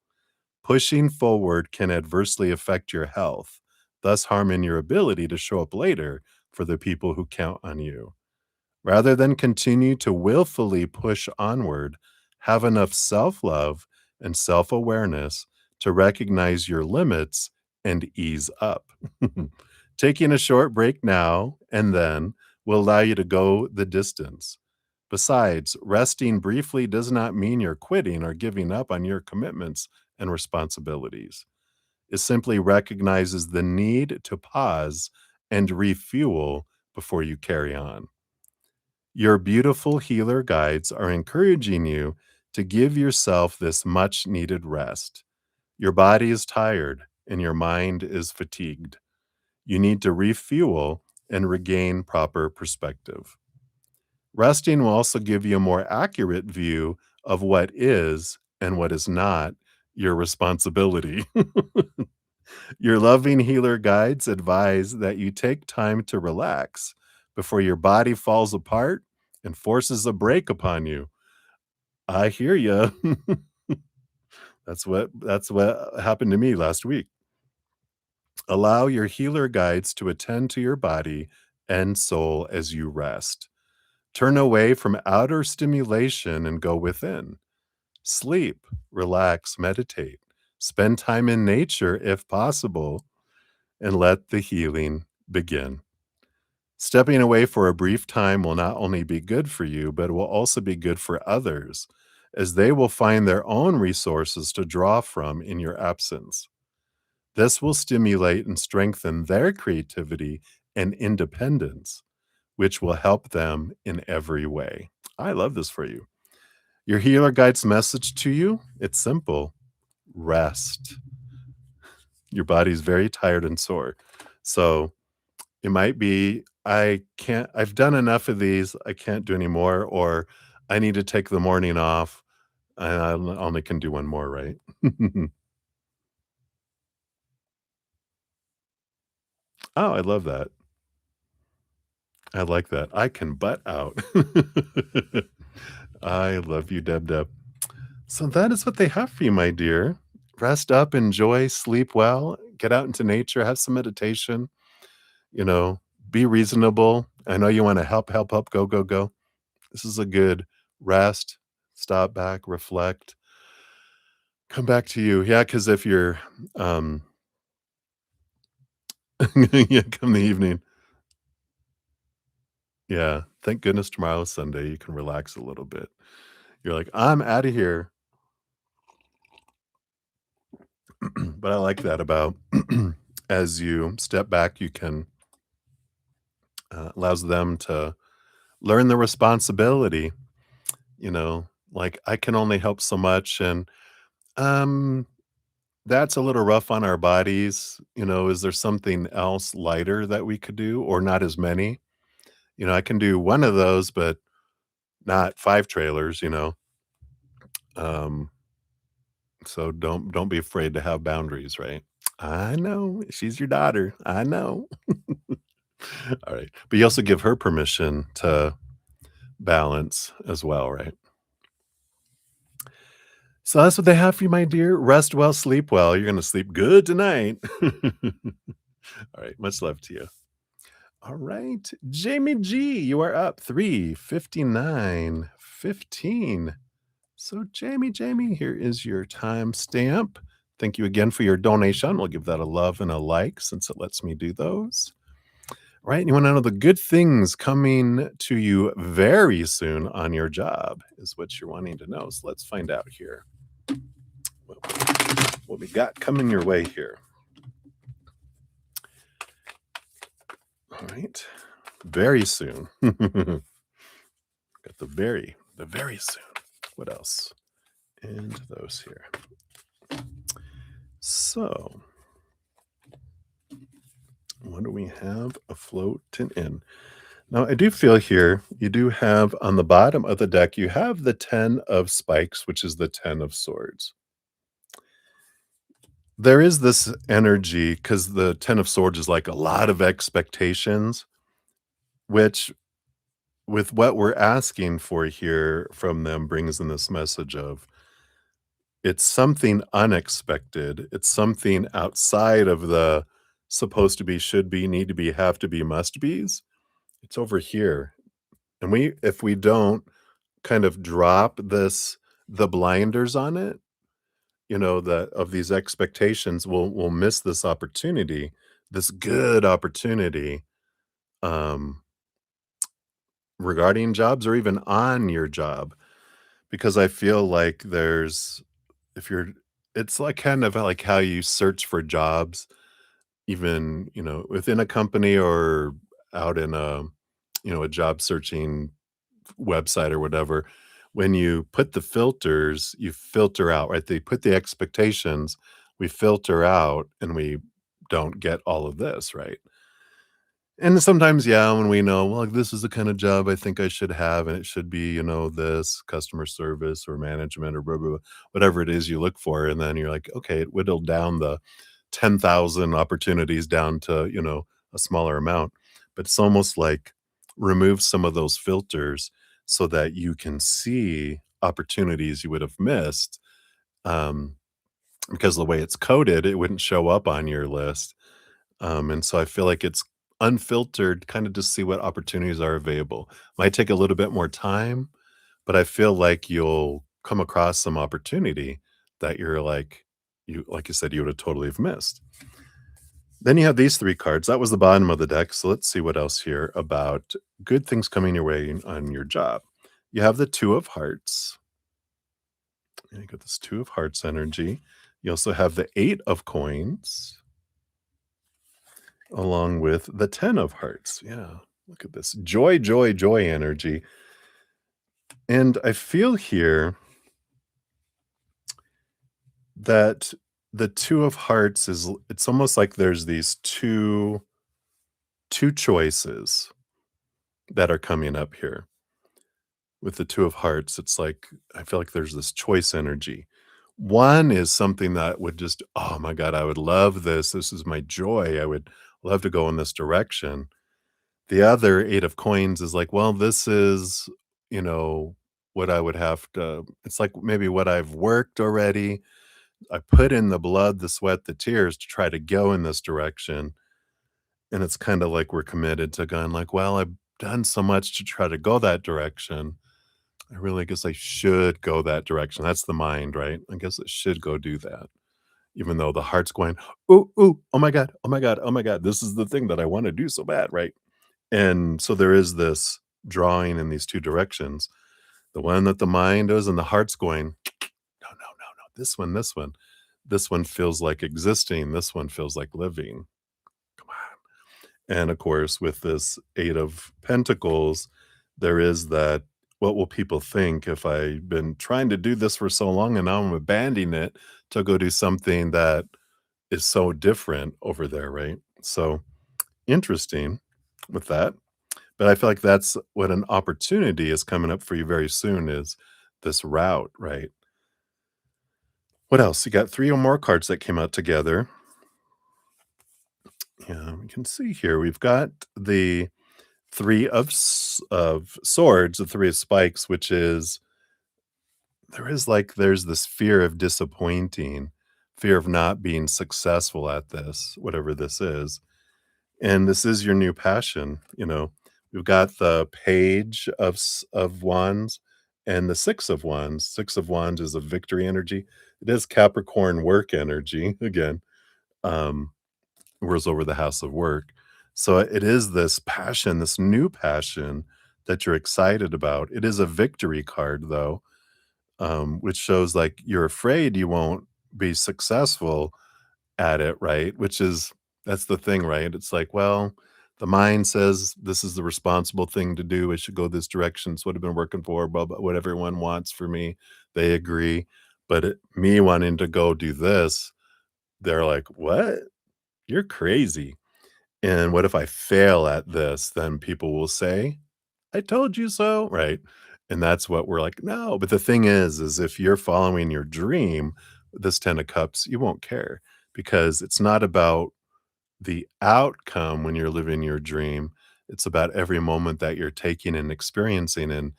Pushing forward can adversely affect your health, thus harming your ability to show up later for the people who count on you. Rather than continue to willfully push onward, have enough self love and self awareness to recognize your limits and ease up. Taking a short break now and then will allow you to go the distance. Besides, resting briefly does not mean you're quitting or giving up on your commitments and responsibilities. It simply recognizes the need to pause and refuel before you carry on. Your beautiful healer guides are encouraging you to give yourself this much needed rest. Your body is tired and your mind is fatigued. You need to refuel and regain proper perspective. Resting will also give you a more accurate view of what is and what is not your responsibility. Your loving healer guides advise that you take time to relax before your body falls apart and forces a break upon you. I hear you. That's what happened to me last week. Allow your healer guides to attend to your body and soul as you rest. Turn away from outer stimulation and go within. Sleep, relax, meditate. Spend time in nature if possible, and let the healing begin. Stepping away for a brief time will not only be good for you, but it will also be good for others, as they will find their own resources to draw from in your absence. This will stimulate and strengthen their creativity and independence, which will help them in every way. I love this for you. Your healer guide's message to you, it's simple: rest. Your body's very tired and sore. So it might be, I've done enough of these, I can't do any more, or I need to take the morning off, and I only can do one more, right? Oh, I love that. I like that. I can butt out. I love you, Deb Deb. So that is what they have for you, my dear. Rest up, enjoy, sleep well, get out into nature, have some meditation, you know, be reasonable. I know you want to help, help, help, go, go, go. This is a good rest, stop back, reflect, come back to you. Yeah, because if you're, um, yeah, come the evening. Yeah, thank goodness tomorrow's Sunday. You can relax a little bit. You're like, I'm out of here. But I like that about as you step back, you can allows them to learn the responsibility. You know, like I can only help so much, and um, that's a little rough on our bodies. You know, is there something else lighter that we could do, or not as many? You know, I can do one of those, but not 5 trailers. Um, so don't be afraid to have boundaries, right? I know she's your daughter. I know. All right, but you also give her permission to balance as well, right? So that's what they have for you, my dear. Rest well, sleep well. You're gonna sleep good tonight. All right, much love to you. All right, Jamie G, you are up 3:59:15. So Jamie, here is your time stamp. Thank you again for your donation. We'll give that a love and a like since it lets me do those. right? And you wanna know the good things coming to you very soon on your job is what you're wanting to know. So let's find out here what we got coming your way here. All right. Very soon. Got the very soon. What else? And those here. So, what do we have afloating in? Now, I do feel here you do have on the bottom of the deck, you have the 10 of spikes, which is the 10 of swords. There is this energy because the 10 of swords is like a lot of expectations, which with what we're asking for here from them brings in this message of it's something unexpected. It's something outside of the supposed to be, should be, need to be, have to be, must be's. It's over here. And if we don't kind of drop the blinders on it, that of these expectations, we'll miss this opportunity, this good opportunity, um, regarding jobs or even on your job. Because I feel like if you're, it's like kind of like how you search for jobs, even, within a company or out in a job searching website or whatever. When you put the filters, you filter out, right? They put the expectations, we filter out, and we don't get all of this, right? And sometimes, yeah, when we know, well, this is the kind of job I think I should have, and it should be, this customer service or management or blah, blah, blah, whatever it is you look for. And then you're like, okay, it whittled down the 10,000 opportunities down to, a smaller amount. But it's almost like remove some of those filters so that you can see opportunities you would have missed. Um, because the way it's coded, it wouldn't show up on your list. And so I feel like it's unfiltered, kind of just see what opportunities are available. Might take a little bit more time, but I feel like you'll come across some opportunity that like you said, you would have totally have missed. Then you have these three cards. That was the bottom of the deck. So let's see what else here about good things coming your way on your job. You have the Two of Hearts. And you got this Two of Hearts energy. You also have the Eight of Coins along with the 10 of Hearts. Yeah, look at this. Joy, joy, joy energy. And I feel here that the Two of Hearts it's almost like there's these two choices that are coming up here. With the Two of Hearts, it's like I feel like there's this choice energy. One is something that would just, oh my God, I would love this. This is my joy. I would love to go in this direction. The other Eight of Coins is like, well, this is, you know, what I would have to it's like maybe what I've worked already. I put in the blood, the sweat, the tears to try to go in this direction, and it's kinda like we're committed to going like, "Well, I've done so much to try to go that direction. I really guess I should go that direction." That's the mind, right? I guess it should go do that, even though the heart's going, "Ooh, ooh, oh my god, oh my god, oh my god, this is the thing that I wanna do so bad," right? And so there is this drawing in these 2 directions. The one that the mind is and the heart's going, "No, no, no, no, this one, this one. This one feels like existing, this one feels like living. Come on." And of course, with this 8 of Pentacles, there is that, what will people think if I've been trying to do this for so long and now I'm abandoning it to go do something that is so different over there, right? So, interesting with that. But I feel like that's what an opportunity is coming up for you very soon is this route, right? What else? You got 3 or more cards that came out together. Yeah, we can see here we've got the 3 of swords, the 3 of spikes, which is there's this fear of disappointing, fear of not being successful at this, whatever this is. And this is your new passion. We've got the page of wands and the 6 of wands. 6 of wands is a victory energy. It is Capricorn work energy again, um, rules over the house of work. So it is this passion, this new passion that you're excited about. It is a victory card, though, which shows like you're afraid you won't be successful at it, right? Which is that's the thing, right? It's like, well, the mind says this is the responsible thing to do. It should go this direction. It's what I've been working for, blah, blah, what everyone wants for me. They agree. But me wanting to go do this, they're like, what? You're crazy. And what if I fail at this? Then people will say, I told you so, right? And that's what we're like, no. But the thing is if you're following your dream, this 10 of cups, you won't care because it's not about the outcome when you're living your dream. It's about every moment that you're taking and experiencing and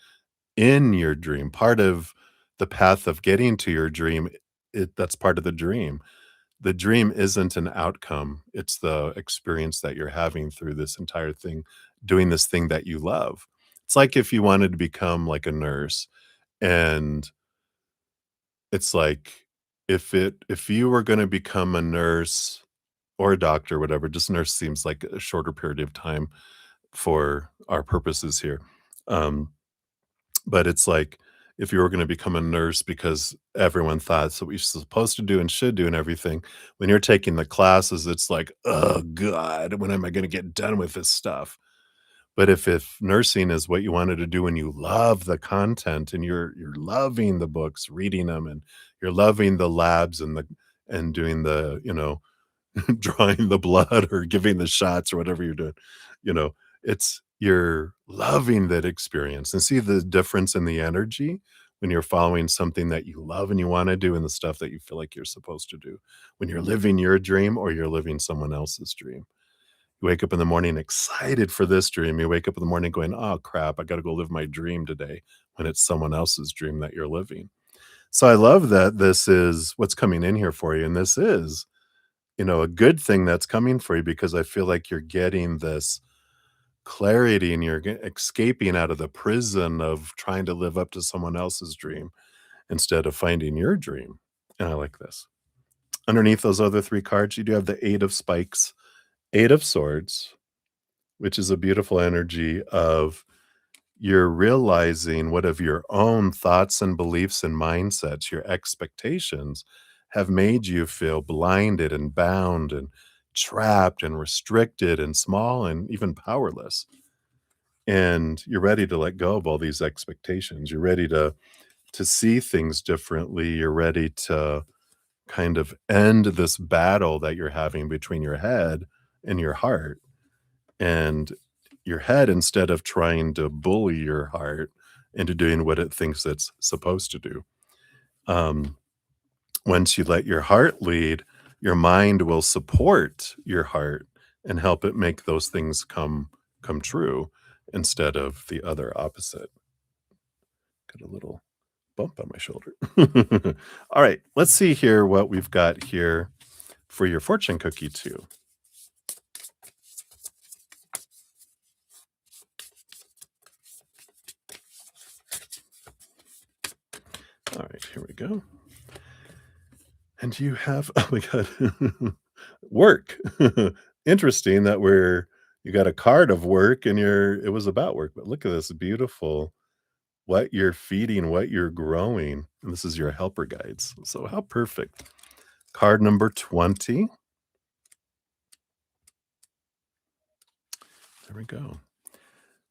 in your dream. Part of the path of getting to your dream, that's part of the dream isn't an outcome, it's the experience that you're having through this entire thing, doing this thing that you love. It's like if you wanted to become like a nurse, and it's like if you were gonna become a nurse or a doctor, whatever, just nurse seems like a shorter period of time for our purposes here. Um, but it's like if you were gonna become a nurse because everyone thought it's what you're supposed to do and should do and everything, when you're taking the classes, it's like, "Oh god, when am I gonna get done with this stuff?" But if nursing is what you wanted to do and you love the content and you're loving the books, reading them, and you're loving the labs and doing the, drawing the blood or giving the shots or whatever you're doing, you know, it's you're loving that experience and see the difference in the energy when you're following something that you love and you wanna do and the stuff that you feel like you're supposed to do. When you're living your dream or you're living someone else's dream. You wake up in the morning excited for this dream. You wake up in the morning going, "Oh, crap, I gotta go live my dream today," when it's someone else's dream that you're living. So I love that this is what's coming in here for you, and this is, a good thing that's coming for you because I feel like you're getting this clarity and you're escaping out of the prison of trying to live up to someone else's dream instead of finding your dream. And I like this. Underneath those other three cards, you do have the Eight of Spikes, Eight of Swords, which is a beautiful energy of you're realizing what of your own thoughts and beliefs and mindsets, your expectations have made you feel blinded and bound and trapped and restricted and small and even powerless. And you're ready to let go of all these expectations. You're ready to see things differently. You're ready to kind of end this battle that you're having between your head and your heart. And your head, instead of trying to bully your heart into doing what it thinks it's supposed to do. Um, Once you let your heart lead, your mind will support your heart and help it make those things come true instead of the other opposite. Got a little bump on my shoulder. All right, let's see here what we've got here for your fortune cookie too. All right, here we go. And you have oh my god, work. Interesting that you got a card of work and it was about work, but look at this beautiful what you're feeding, what you're growing, and this is your helper guides. So how perfect. Card number 20. There we go.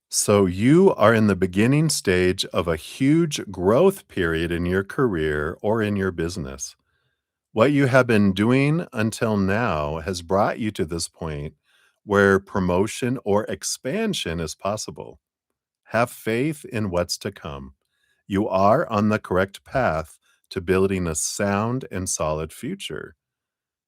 So you are in the beginning stage of a huge growth period in your career or in your business. What you have been doing until now has brought you to this point where promotion or expansion is possible. Have faith in what's to come. You are on the correct path to building a sound and solid future.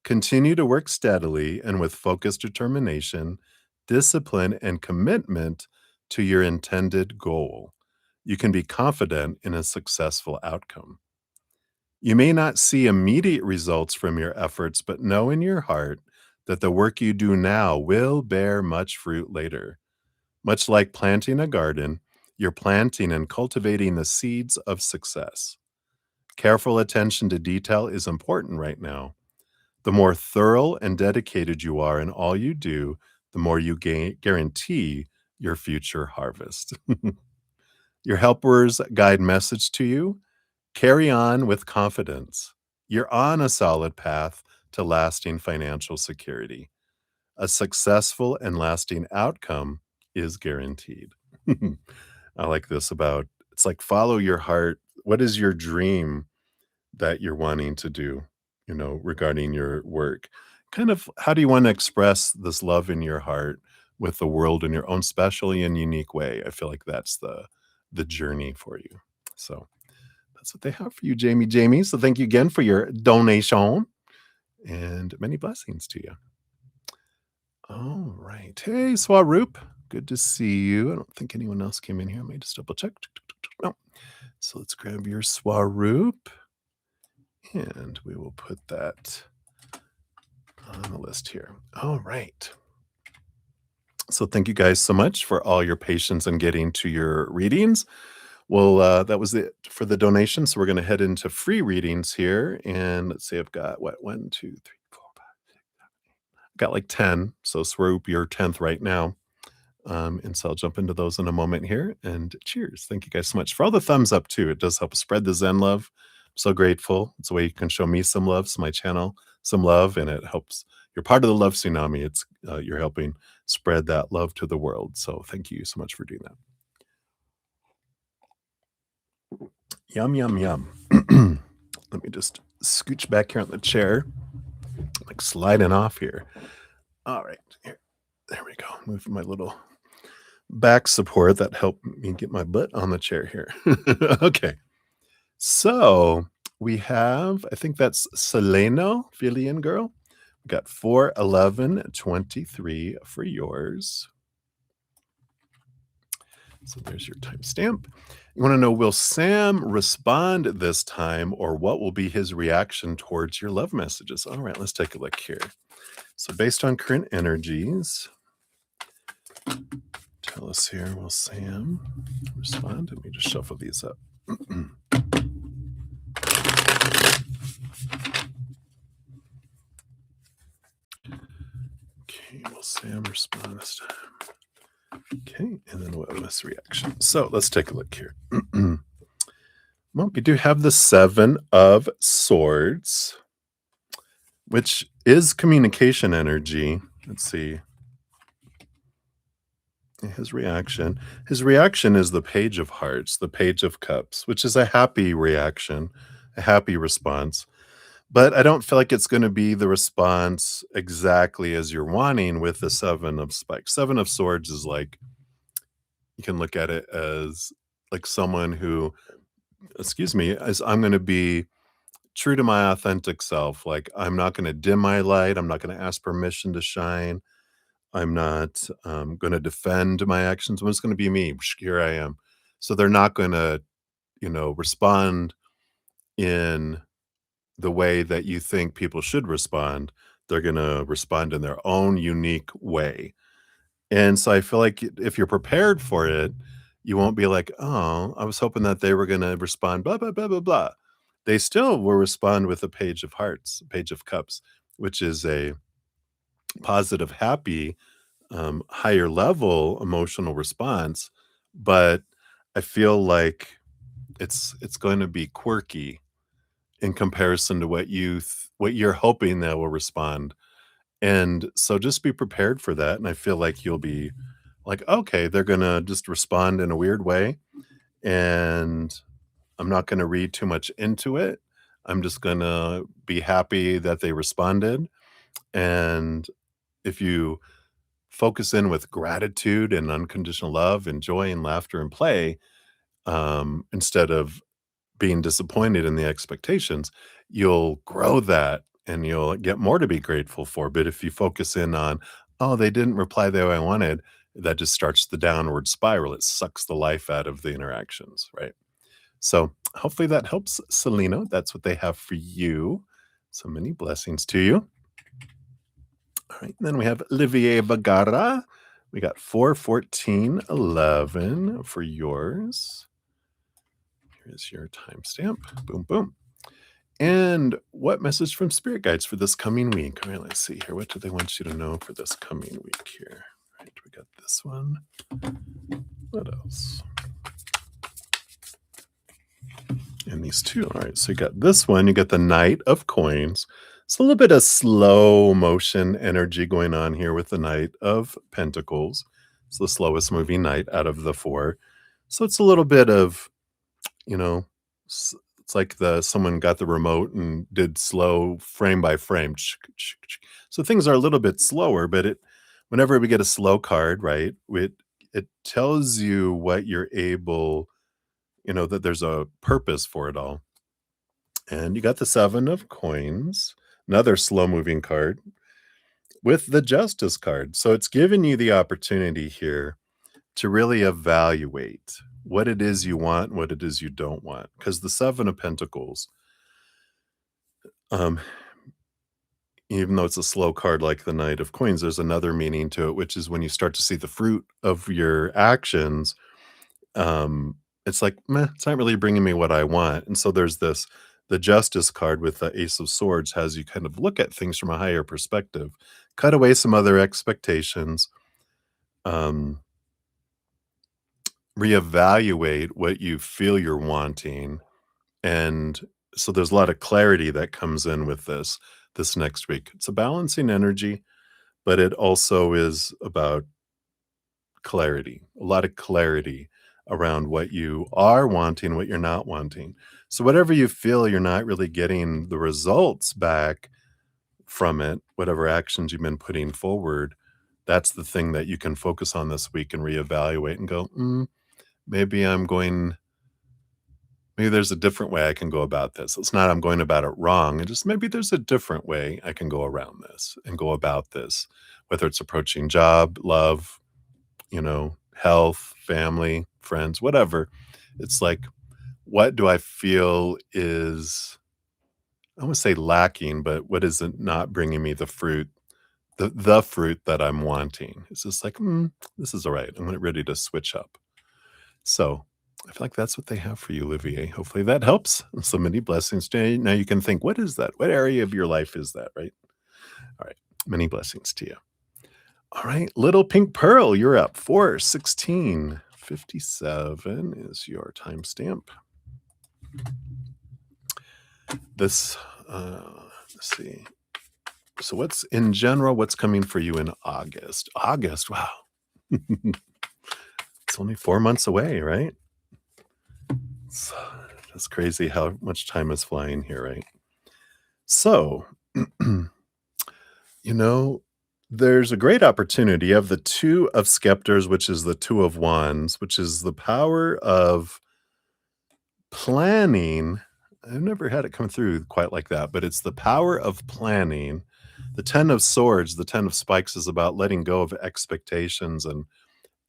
Continue to work steadily and with focused determination, discipline, and commitment to your intended goal. You can be confident in a successful outcome. You may not see immediate results from your efforts, but know in your heart that the work you do now will bear much fruit later. Much like planting a garden, you're planting and cultivating the seeds of success. Careful attention to detail is important right now. The more thorough and dedicated you are in all you do, the more you guarantee your future harvest. Your helpers guide message to you: carry on with confidence. You're on a solid path to lasting financial security. A successful and lasting outcome is guaranteed. I like this about it's like follow your heart. What is your dream that you're wanting to do, regarding your work? Kind of how do you want to express this love in your heart with the world in your own special and unique way? I feel like that's the journey for you. So that's what they have for you, Jamie. Jamie. So thank you again for your donation and many blessings to you. All right. Hey, Swaroop. Good to see you. I don't think anyone else came in here. I may just double check. No. So let's grab your Swaroop and we will put that on the list here. All right. So thank you guys so much for all your patience in getting to your readings. Well, that was it for the donation. So we're going to head into free readings here. And let's see, I've got what? 1, 2, 3, 4, 5, 6, 7, 8. I've got like 10. So Swoop, you're 10th right now. And so I'll jump into those in a moment here. And cheers. Thank you guys so much for all the thumbs up too. It does help spread the Zen love. I'm so grateful. It's a way you can show me some love, so my channel some love, and it helps. You're part of the love tsunami. It's you're helping spread that love to the world. So thank you so much for doing that. Yum, yum, yum. Let me just scooch back here on the chair, like sliding off here. All right, here. There we go. Move my little back support that helped me get my butt on the chair here. Okay. So we have, I think that's Seleno, Philian girl. We got 4/11/23 for yours. So there's your timestamp. You want to know, will Sam respond this time, or what will be his reaction towards your love messages? All right, let's take a look here. So based on current energies, tell us here, will Sam respond? Let me just shuffle these up. Okay, will Sam respond this time? Okay, and then what was his reaction? So let's take a look here. Well, we do have the 7 of Swords, which is communication energy. Let's see. His reaction. His reaction is the Page of Hearts, the Page of Cups, which is a happy reaction, a happy response. But I don't feel like it's going to be the response exactly as you're wanting with the 7 of Spikes. 7 of Swords is like, you can look at it as like someone who, as I'm going to be true to my authentic self. Like, I'm not going to dim my light. I'm not going to ask permission to shine. I'm not going to defend my actions. I'm just going to be me. Here I am. So they're not going to, respond in the way that you think people should respond. They're going to respond in their own unique way. And so I feel like if you're prepared for it, you won't be like, oh, I was hoping that they were going to respond, blah, blah, blah, blah, blah. They still will respond with a Page of Hearts, Page of Cups, which is a positive, happy, higher level emotional response. But I feel like it's going to be quirky in comparison to what you're hoping they will respond. And so just be prepared for that. And I feel like you'll be like, okay, they're going to just respond in a weird way. And I'm not going to read too much into it. I'm just going to be happy that they responded. And if you focus in with gratitude and unconditional love and joy and laughter and play, instead of being disappointed in the expectations, you'll grow that and you'll get more to be grateful for. But if you focus in on, oh, they didn't reply the way I wanted, that just starts the downward spiral. It sucks the life out of the interactions, right? So hopefully that helps, Selena. That's what they have for you. So many blessings to you. All right, and then we have Olivier Bagara. We got 4/14/11 for yours. Here's your timestamp. Boom, boom. And what message from spirit guides for this coming week? All right, let's see here. What do they want you to know for this coming week here? All right, we got this one. What else? And these two. All right, so you got this one. You got the Knight of Coins. It's a little bit of slow motion energy going on here with the Knight of Pentacles. It's the slowest moving knight out of the four. So it's a little bit of, you know, it's like someone got the remote and did slow frame by frame. So things are a little bit slower, but whenever we get a slow card, right, it tells you what you're able, that there's a purpose for it all. And you got the Seven of Coins, another slow moving card with the Justice card. So it's giving you the opportunity here to really evaluate what it is you want and what it is you don't want. Because the Seven of Pentacles, even though it's a slow card like the Knight of Coins, there's another meaning to it, which is when you start to see the fruit of your actions, it's like, meh, it's not really bringing me what I want. And so there's the Justice card with the Ace of Swords has you kind of look at things from a higher perspective, cut away some other expectations, reevaluate what you feel you're wanting. And so there's a lot of clarity that comes in with this next week. It's a balancing energy, but it also is about clarity, a lot of clarity around what you are wanting, what you're not wanting. So whatever you feel you're not really getting the results back from it, whatever actions you've been putting forward, that's the thing that you can focus on this week and reevaluate and go, maybe there's a different way I can go about this. It's not I'm going about it wrong. And just maybe there's a different way I can go around this and go about this, whether it's approaching job, love, health, family, friends, whatever. It's like, what do I feel is, I won't say lacking, but what is it not bringing me the fruit, the fruit that I'm wanting? It's just like, this is all right. I'm ready to switch up. So I feel like that's what they have for you, Olivier. Hopefully that helps. So many blessings today. Now you can think, what is that? What area of your life is that, right? All right. Many blessings to you. All right. Little Pink Pearl, you're up. 4/16/57 is your timestamp. This, let's see. So what's coming for you in August? August, wow. It's only 4 months away, right? It's crazy how much time is flying here, right? So, there's a great opportunity. You have the Two of Scepters, which is the Two of Wands, which is the power of planning. I've never had it come through quite like that, but it's the power of planning. The Ten of Swords, the Ten of Spikes is about letting go of expectations. And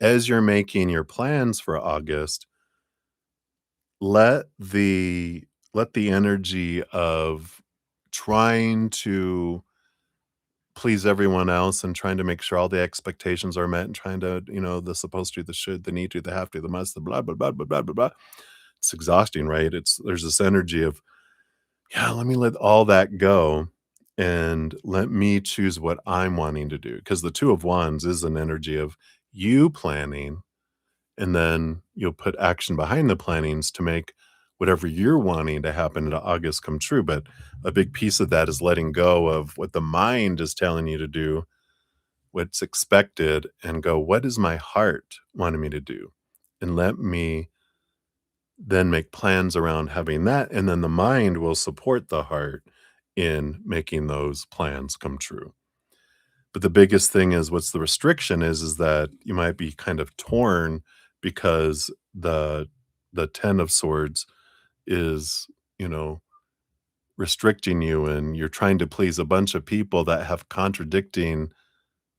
as you're making your plans for August, let the energy of trying to please everyone else and trying to make sure all the expectations are met and trying to, the supposed to, the should, the need to, the have to, the must, the blah, blah, blah, blah, blah, blah, blah. It's exhausting, right? There's this energy of, let me let all that go and let me choose what I'm wanting to do. Because the Two of Wands is an energy of you planning, and then you'll put action behind the plannings to make whatever you're wanting to happen in August come true. But a big piece of that is letting go of what the mind is telling you to do, what's expected, and go, what is my heart wanting me to do? And let me then make plans around having that. And then the mind will support the heart in making those plans come true. But the biggest thing is what's the restriction is that you might be kind of torn because the Ten of Swords is, restricting you, and you're trying to please a bunch of people that have contradicting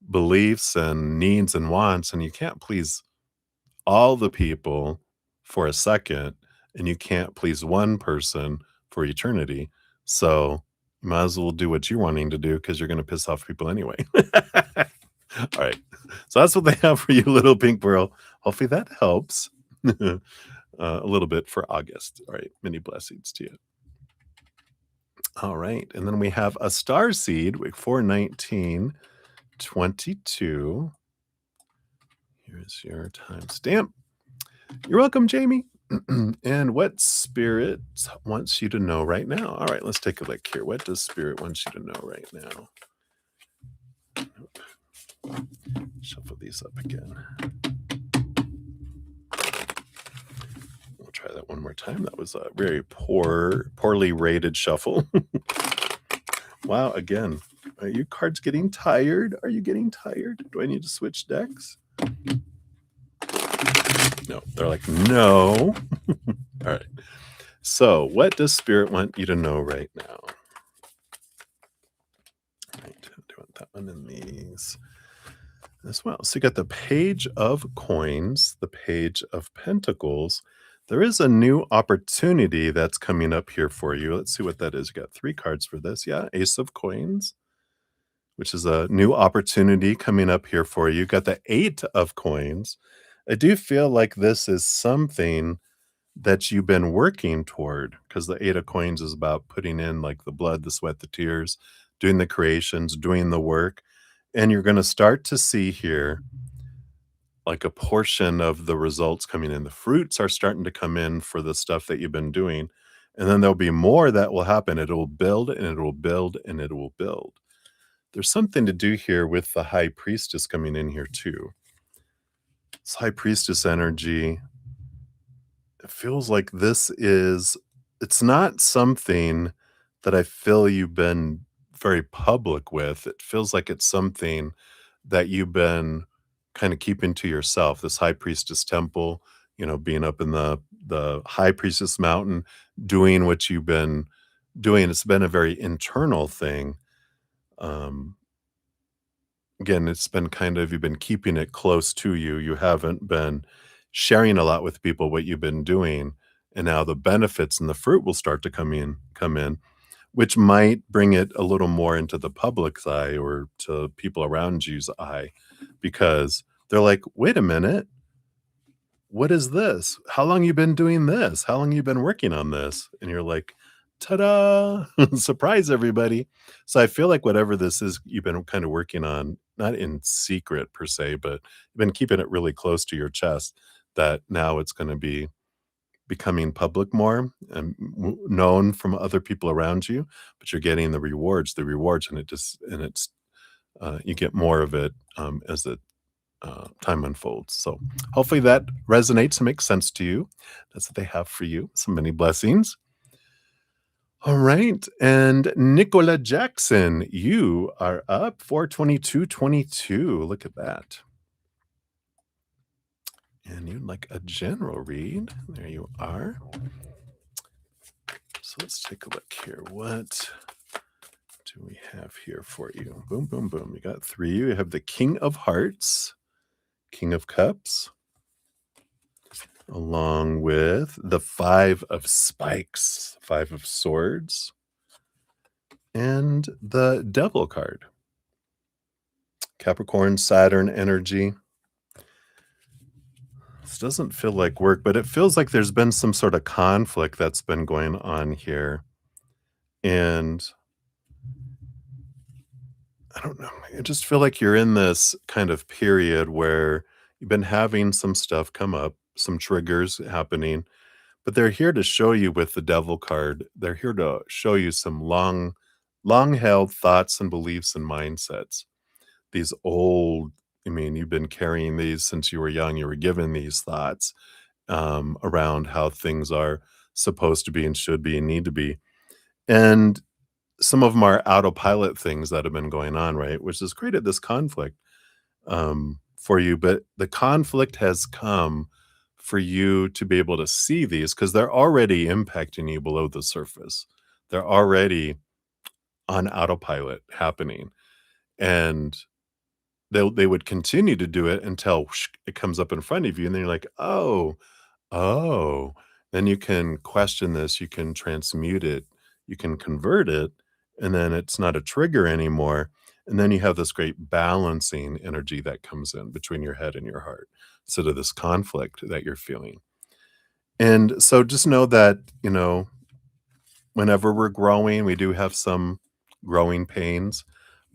beliefs and needs and wants, and you can't please all the people for a second, and you can't please one person for eternity. So you might as well do what you're wanting to do because you're going to piss off people anyway. All right. So that's what they have for you, Little Pink Pearl. Hopefully that helps a little bit for August. All right. Many blessings to you. All right. And then we have a star seed, week 41922. Here's your timestamp. You're welcome, Jamie. And what spirit wants you to know right now? All right, let's take a look here. What does spirit want you to know right now? Shuffle these up again. We'll try that one more time. That was a very poorly rated shuffle. Wow, again. Are you cards getting tired? Are you getting tired? Do I need to switch decks? No, they're like, no. All right. So, what does spirit want you to know right now? All right, do you want that one in these as well? So, you got the page of coins, the page of pentacles. There is a new opportunity that's coming up here for you. Let's see what that is. You got 3 cards for this. Yeah, ace of coins, which is a new opportunity coming up here for you. Got the 8 of coins. I do feel like this is something that you've been working toward, because the 8 of coins is about putting in like the blood, the sweat, the tears, doing the creations, doing the work. And you're going to start to see here like a portion of the results coming in. The fruits are starting to come in for the stuff that you've been doing. And then there'll be more that will happen. It will build and it will build and it will build. There's something to do here with the high priestess coming in here too. This high priestess energy, it feels like it's not something that I feel you've been very public with. It feels like it's something that you've been kind of keeping to yourself. This high priestess temple, being up in the high priestess mountain, doing what you've been doing. It's been a very internal thing. Again, it's been you've been keeping it close to you. You haven't been sharing a lot with people what you've been doing. And now the benefits and the fruit will start to come in, which might bring it a little more into the public's eye or to people around you's eye, because they're like, wait a minute, what is this? How long you been doing this? How long you been working on this? And you're like, ta-da, surprise everybody. So I feel like whatever this is you've been kind of working on, not in secret per se, but you've been keeping it really close to your chest, that now it's going to be becoming public more and known from other people around you, but you're getting the rewards, and it's you get more of it as the time unfolds. So hopefully that resonates and makes sense to you. That's what they have for you. So many blessings. All right. And Nicola Jackson, you are up 42222. Look at that. And you'd like a general read. There you are. So let's take a look here. What do we have here for you? Boom, boom, boom. You got 3. You have the King of Hearts, King of Cups, along with the 5 of Spikes, 5 of Swords, and the Devil card. Capricorn, Saturn energy. This doesn't feel like work, but it feels like there's been some sort of conflict that's been going on here. And I don't know. I just feel like you're in this kind of period where you've been having some stuff come up, some triggers happening, but they're here to show you with the Devil card. They're here to show you some long held thoughts and beliefs and mindsets. These old, you've been carrying these since you were young. You were given these thoughts around how things are supposed to be and should be and need to be. And some of them are autopilot things that have been going on, right? Which has created this conflict for you. But the conflict has come for you to be able to see these, because they're already impacting you below the surface. They're already on autopilot happening. And they would continue to do it until it comes up in front of you. And then you're like, oh, then you can question this. You can transmute it. You can convert it. And then it's not a trigger anymore. And then you have this great balancing energy that comes in between your head and your heart, instead of this conflict that you're feeling. And so just know that, whenever we're growing, we do have some growing pains,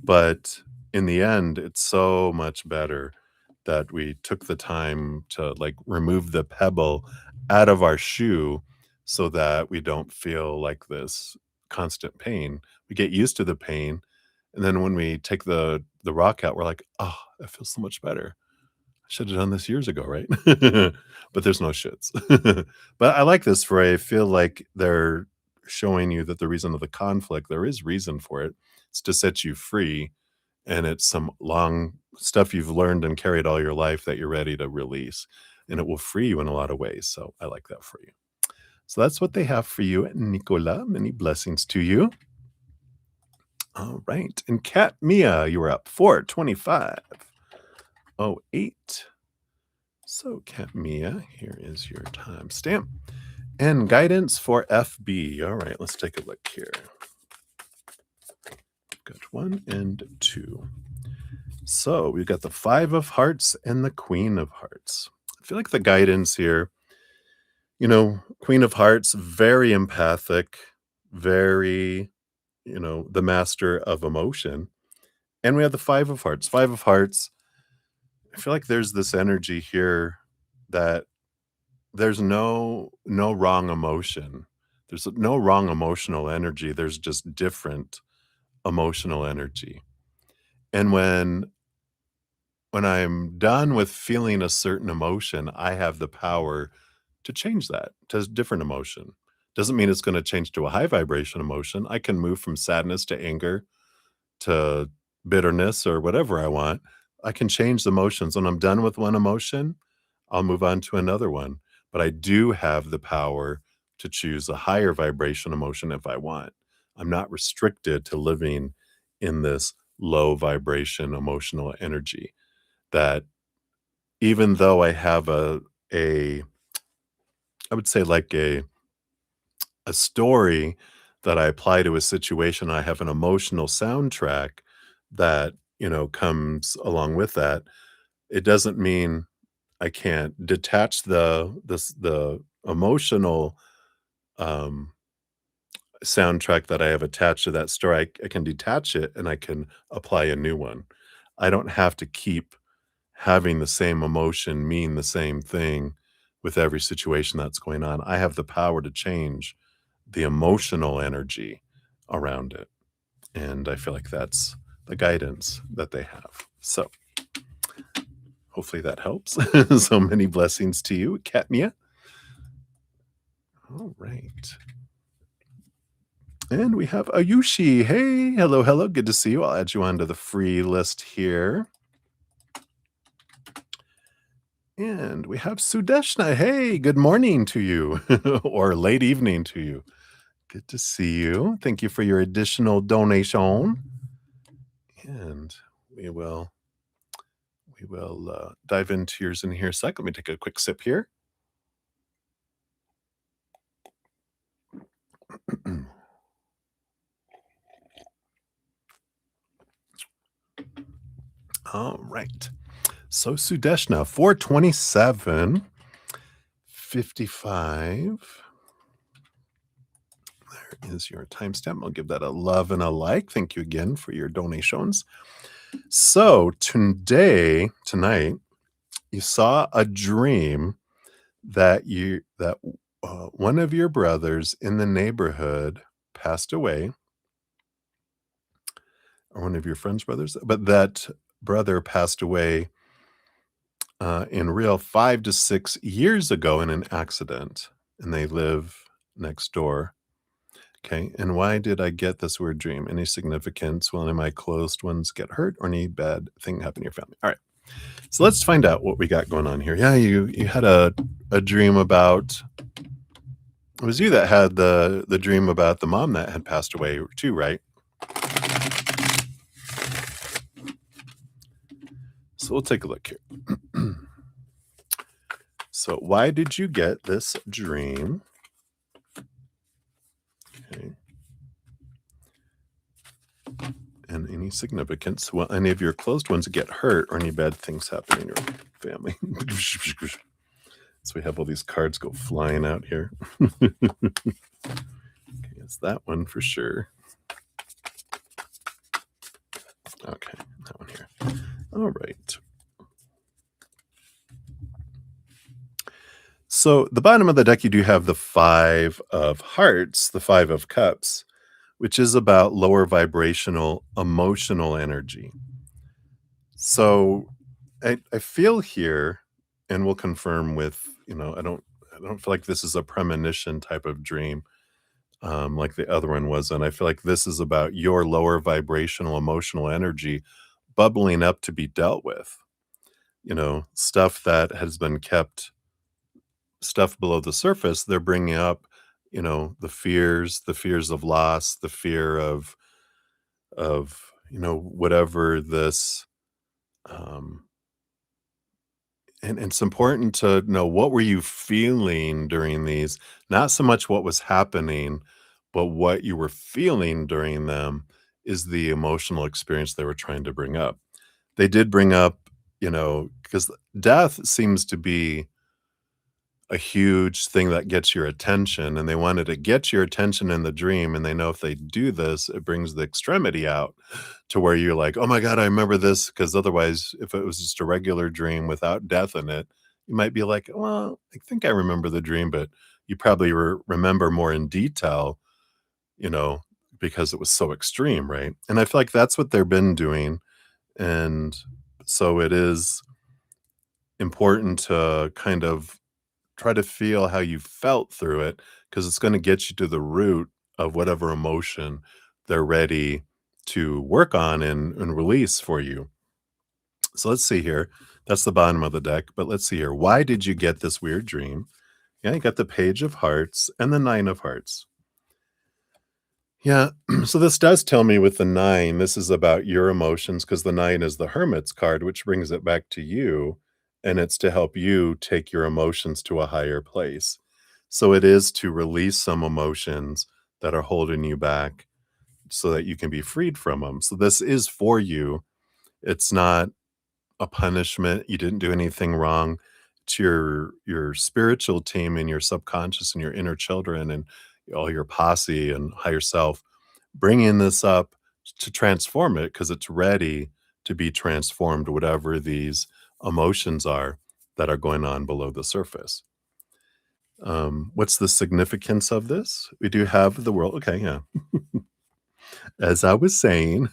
but in the end, it's so much better that we took the time to, like, remove the pebble out of our shoe so that we don't feel like this constant pain. We get used to the pain, and then when we take the rock out, we're like, "Oh, that feels so much better. I should have done this years ago, right?" But there's no shoulds. But I like this for I feel like they're showing you that the reason of the conflict, there is reason for it. It's to set you free, and it's some long stuff you've learned and carried all your life that you're ready to release, and it will free you in a lot of ways, so I like that for you. So that's what they have for you, Nicola. Many blessings to you. All right, and Kat Mia, you were up 4:25:08. So, Kat Mia, here is your timestamp. And guidance for FB. All right, let's take a look here. Got 1 and 2. So we've got the 5 of Hearts and the Queen of Hearts. I feel like the guidance here, Queen of Hearts, very empathic, very, the master of emotion. And we have the 5 of Hearts. 5 of Hearts, I feel like there's this energy here that there's no wrong emotion. There's no wrong emotional energy. There's just different emotional energy. And when I'm done with feeling a certain emotion, I have the power to change that to a different emotion. Doesn't mean it's going to change to a high vibration emotion. I can move from sadness to anger to bitterness or whatever I want. I can change the emotions. When I'm done with one emotion, I'll move on to another one. But I do have the power to choose a higher vibration emotion if I want. I'm not restricted to living in this low vibration emotional energy. That even though I have a I would say like a story that I apply to a situation, I have an emotional soundtrack that, comes along with that. It doesn't mean I can't detach the emotional, um, soundtrack that I have attached to that story. I can detach it and I can apply a new one. I don't have to keep having the same emotion mean the same thing with every situation that's going on. I have the power to change the emotional energy around it, and I feel like that's the guidance that they have. So, hopefully that helps. So many blessings to you, Katmia. All right. And we have Ayushi. Hey, hello, hello. Good to see you. I'll add you onto the free list here. And we have Sudeshna. Hey, good morning to you, or late evening to you. Good to see you. Thank you for your additional donation. And we will dive into yours in here a sec. Let me take a quick sip here. All right. So Sudeshna, 4:27:55. There is your timestamp. I'll give that a love and a like. Thank you again for your donations. So tonight, you saw a dream that one of your brothers in the neighborhood passed away, or one of your friend's brothers, but that brother passed away in real 5 to 6 years ago in an accident, and they live next door. Okay, and why did I get this weird dream? Any significance? Will any of my closed ones get hurt or any bad thing happen to your family? All right, so let's find out what we got going on here. Yeah, you had a dream about, it was you that had the dream about the mom that had passed away too, right? So we'll take a look here. So why did you get this dream? Okay. And any significance? Will any of your closed ones get hurt or any bad things happen in your family? So we have all these cards go flying out here. Okay, it's that one for sure. Okay, that one here. All right. So the bottom of the deck, you do have the 5 of hearts, the 5 of cups, which is about lower vibrational emotional energy. So I feel here, and we'll confirm with, I don't feel like this is a premonition type of dream, like the other one was, and I feel like this is about your lower vibrational emotional energy bubbling up to be dealt with. Stuff that has been kept, stuff below the surface. They're bringing up, the fears of loss, the fear of whatever this. Um, and it's important to know, what were you feeling during these, not so much what was happening, but what you were feeling during them is the emotional experience they were trying to bring up. They did bring up, because death seems to be a huge thing that gets your attention, and they wanted to get your attention in the dream, and they know if they do this, it brings the extremity out to where you're like, "Oh my god, I remember this," because otherwise, if it was just a regular dream without death in it, you might be like, "Well, I think I remember the dream," but you probably remember more in detail, you know, because it was so extreme, right? And I feel like that's what they've been doing, and so it is important to kind of try to feel how you felt through it, because it's gonna get you to the root of whatever emotion they're ready to work on and release for you. So let's see here. That's the bottom of the deck, but let's see here. Why did you get this weird dream? Yeah, you got the Page of Hearts and the Nine of Hearts. Yeah, so this does tell me with the 9, this is about your emotions, because the 9 is the Hermit's card, which brings it back to you, and it's to help you take your emotions to a higher place. So it is to release some emotions that are holding you back so that you can be freed from them. So this is for you. It's not a punishment. You didn't do anything wrong. It's your spiritual team and your subconscious and your inner children and all your posse and higher self bringing this up to transform it, because it's ready to be transformed, whatever these emotions are that are going on below the surface. What's the significance of this? We do have the world. Okay, yeah. As I was saying,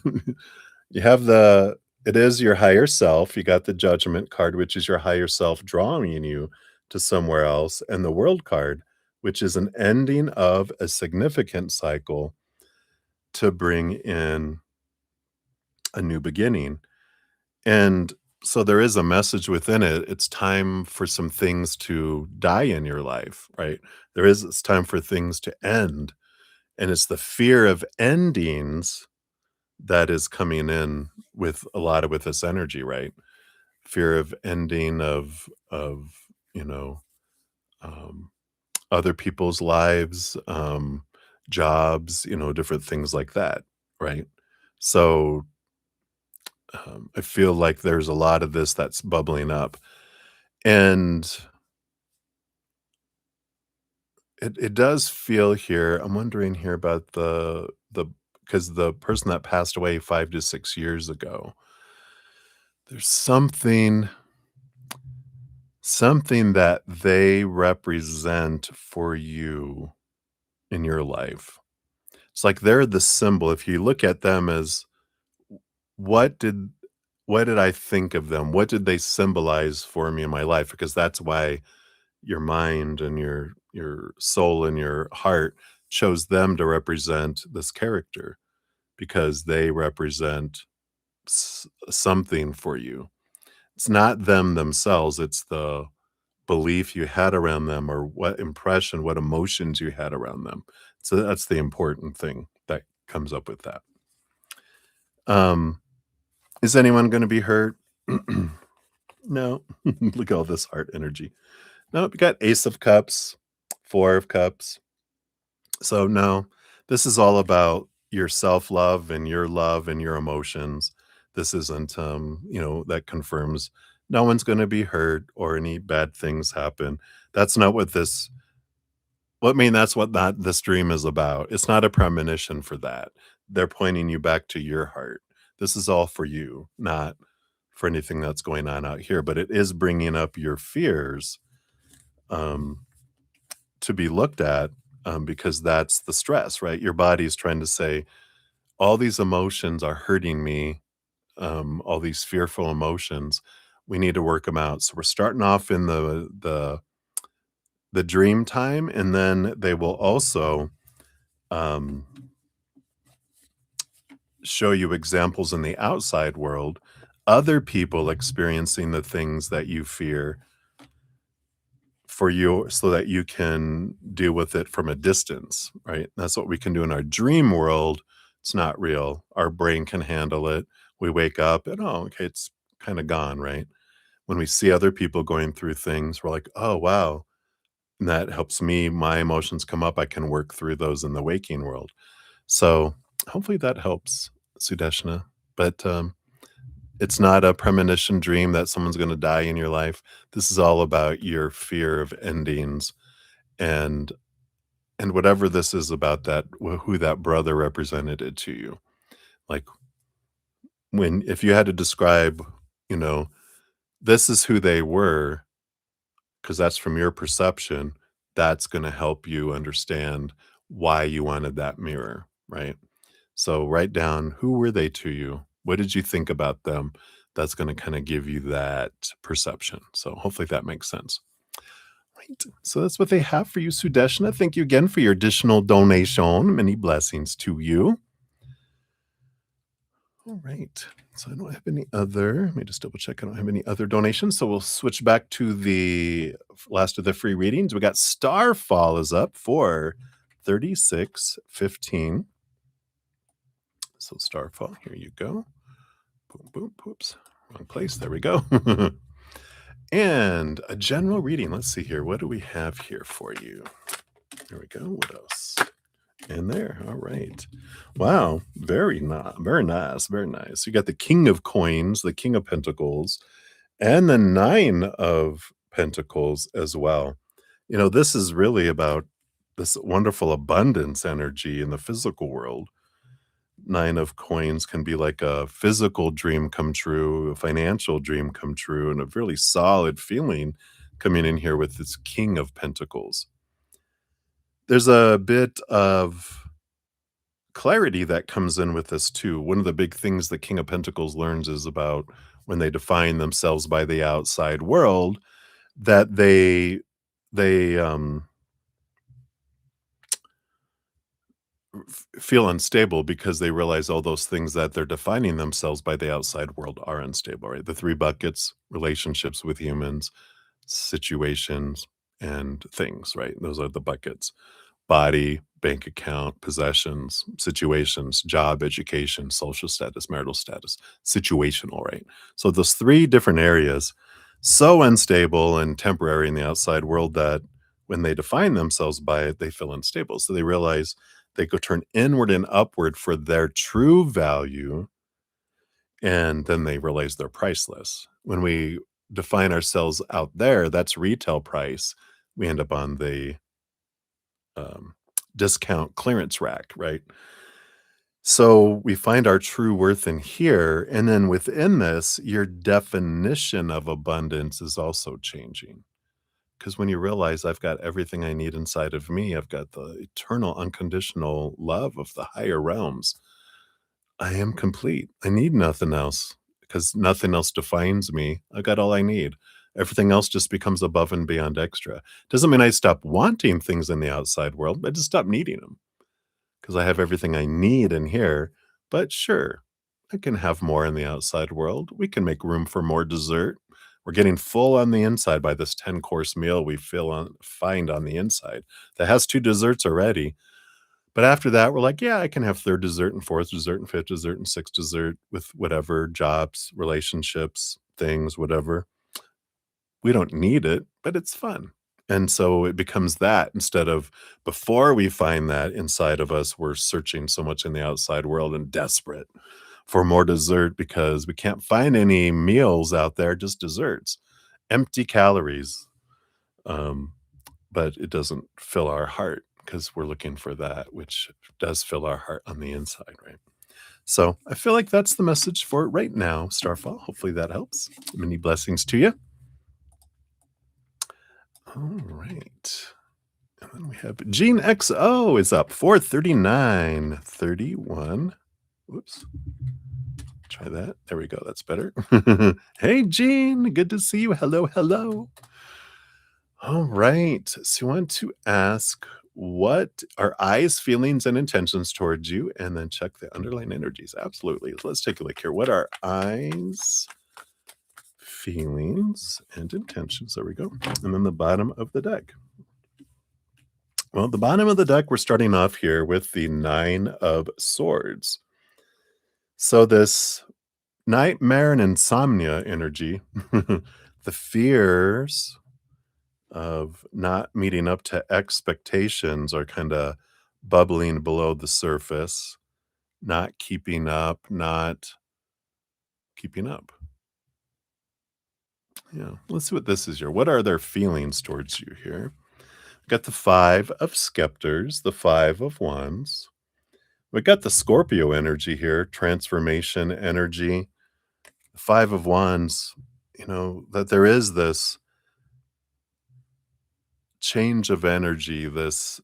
you have it is your higher self. You got the judgment card, which is your higher self drawing you to somewhere else, and the world card, which is an ending of a significant cycle to bring in a new beginning. And so there is a message within it. It's time for some things to die in your life, right? It's time for things to end. And it's the fear of endings that is coming in with a lot of with this energy, right? Fear of ending of, you know, um, other people's lives, jobs, different things like that, right? So I feel like there's a lot of this that's bubbling up. And it does feel here, I'm wondering here about the because the person that passed away 5 to 6 years ago, there's something that they represent for you in your life. It's like they're the symbol. If you look at them as, what did what did I think of them? What did they symbolize for me in my life? Because that's why your mind and your soul and your heart chose them to represent this character, because they represent something for you. It's not them themselves, it's the belief you had around them, or what impression, what emotions you had around them. So that's the important thing that comes up with that. Um, is anyone going to be hurt? No. Look at all this heart energy. No, we got Ace of Cups, Four of Cups. So no, this is all about your self-love and your emotions. This isn't, that confirms no one's going to be hurt or any bad things happen. That's not what this Well, I mean, that's what that this dream is about. It's not a premonition for that. They're pointing you back to your heart. This is all for you, not for anything that's going on out here, but it is bringing up your fears, um, to be looked at, because that's the stress, right? Your body's trying to say, "All these emotions are hurting me, all these fearful emotions. We need to work them out." So we're starting off in the dream time, and then they will also, um show you examples in the outside world, other people experiencing the things that you fear for you so that you can deal with it from a distance, right? That's what we can do in our dream world. It's not real. Our brain can handle it. We wake up and, oh, okay, it's kind of gone, right? When we see other people going through things, we're like, oh, wow. And that helps me. My emotions come up. I can work through those in the waking world. So hopefully that helps, Sudeshna. But it's not a premonition dream that someone's gonna die in your life. This is all about your fear of endings and whatever this is about that who that brother represented it to you. Like, when if you had to describe, you know, this is who they were, because that's from your perception, that's gonna help you understand why you wanted that mirror, right? So write down, who were they to you? What did you think about them? That's going to kind of give you that perception. So hopefully that makes sense. Right. So that's what they have for you, Sudeshna. Thank you again for your additional donation. Many blessings to you. All right. So I don't have any other. Let me just double check. I don't have any other donations. So we'll switch back to the last of the free readings. We got Starfall is up for 36.15. So Starfall, here you go. Boom, boom, whoops, wrong place. There we go. And a general reading. Let's see here. What do we have here for you? There we go. What else? In there. All right. Wow. Very nice. Very nice. Very nice. You got the King of Coins, the King of Pentacles, and the Nine of Pentacles as well. You know, this is really about this wonderful abundance energy in the physical world. Nine of coins can be like a physical dream come true, a financial dream come true, and a really solid feeling coming in here with this King of Pentacles. There's a bit of clarity that comes in with this too. One of the big things the King of Pentacles learns is about when they define themselves by the outside world, that they feel unstable because they realize all those things that they're defining themselves by the outside world are unstable, right? The three buckets: relationships with humans, situations, and things, right? Those are the buckets: body, bank account, possessions, situations, job, education, social status, marital status, situational, right? So those three different areas, so unstable and temporary in the outside world that when they define themselves by it, they feel unstable. So they realize they go turn inward and upward for their true value, and then they realize they're priceless. When we define ourselves out there, that's retail price. We end up on the um, discount clearance rack, right? So we find our true worth in here. And then within this, your definition of abundance is also changing. Because when you realize I've got everything I need inside of me, I've got the eternal, unconditional love of the higher realms. I am complete. I need nothing else because nothing else defines me. I got all I need. Everything else just becomes above and beyond extra. Doesn't mean I stop wanting things in the outside world. I just stop needing them because I have everything I need in here. But sure, I can have more in the outside world. We can make room for more dessert. We're getting full on the inside by this 10-course meal we find on the inside that has two desserts already. But after that, we're like, yeah, I can have third dessert and fourth dessert and fifth dessert and sixth dessert with whatever jobs, relationships, things, whatever. We don't need it, but it's fun. And so it becomes that instead of before we find that inside of us, we're searching so much in the outside world and desperate for more dessert because we can't find any meals out there, just desserts, empty calories. Um, but it doesn't fill our heart because we're looking for that which does fill our heart on the inside, right? So I feel like that's the message for it right now, Starfall. Hopefully that helps. Many blessings to you. All right. And then we have Gene XO is up 439.31. Whoops. Try that. There we go. That's better. Hey, Gene. Good to see you. Hello, hello. All right. So you want to ask what are eyes, feelings, and intentions towards you, and then check the underlying energies. Absolutely. Let's take a look here. What are eyes, feelings, and intentions? There we go. And then the bottom of the deck. Well, at the bottom of the deck, we're starting off here with the Nine of Swords. So this nightmare and insomnia energy, the fears of not meeting up to expectations are kind of bubbling below the surface, not keeping up. Yeah. Let's see what this is here. What are their feelings towards you here? Got the Five of Scepters, the Five of Wands. We got the Scorpio energy here, transformation energy. The Five of Wands, that there is this change of energy, this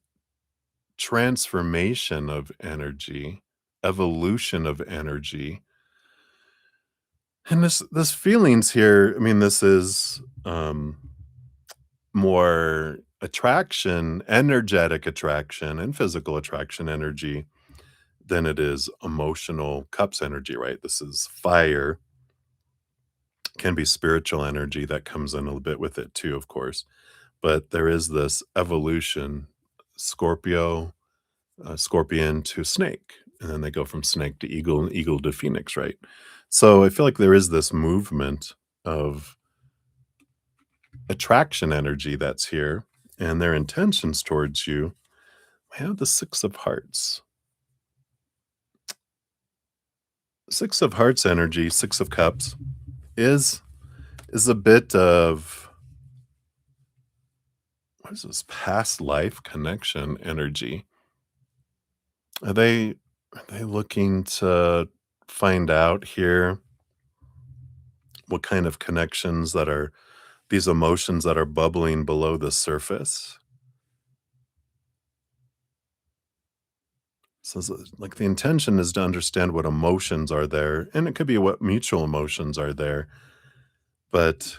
transformation of energy, evolution of energy. And this feelings here, I mean, this is more attraction, energetic attraction, and physical attraction energy than it is emotional cups energy, right? This is fire, can be spiritual energy that comes in a little bit with it too, of course. But there is this evolution, Scorpio, scorpion to snake, and then they go from snake to eagle and eagle to phoenix, right? So I feel like there is this movement of attraction energy that's here, and their intentions towards you. We have the Six of Hearts. Six of Hearts energy, Six of Cups is a bit of, what is this, past life connection energy. Are they looking to find out here what kind of connections that are these emotions that are bubbling below the surface? So like the intention is to understand what emotions are there, and it could be what mutual emotions are there, but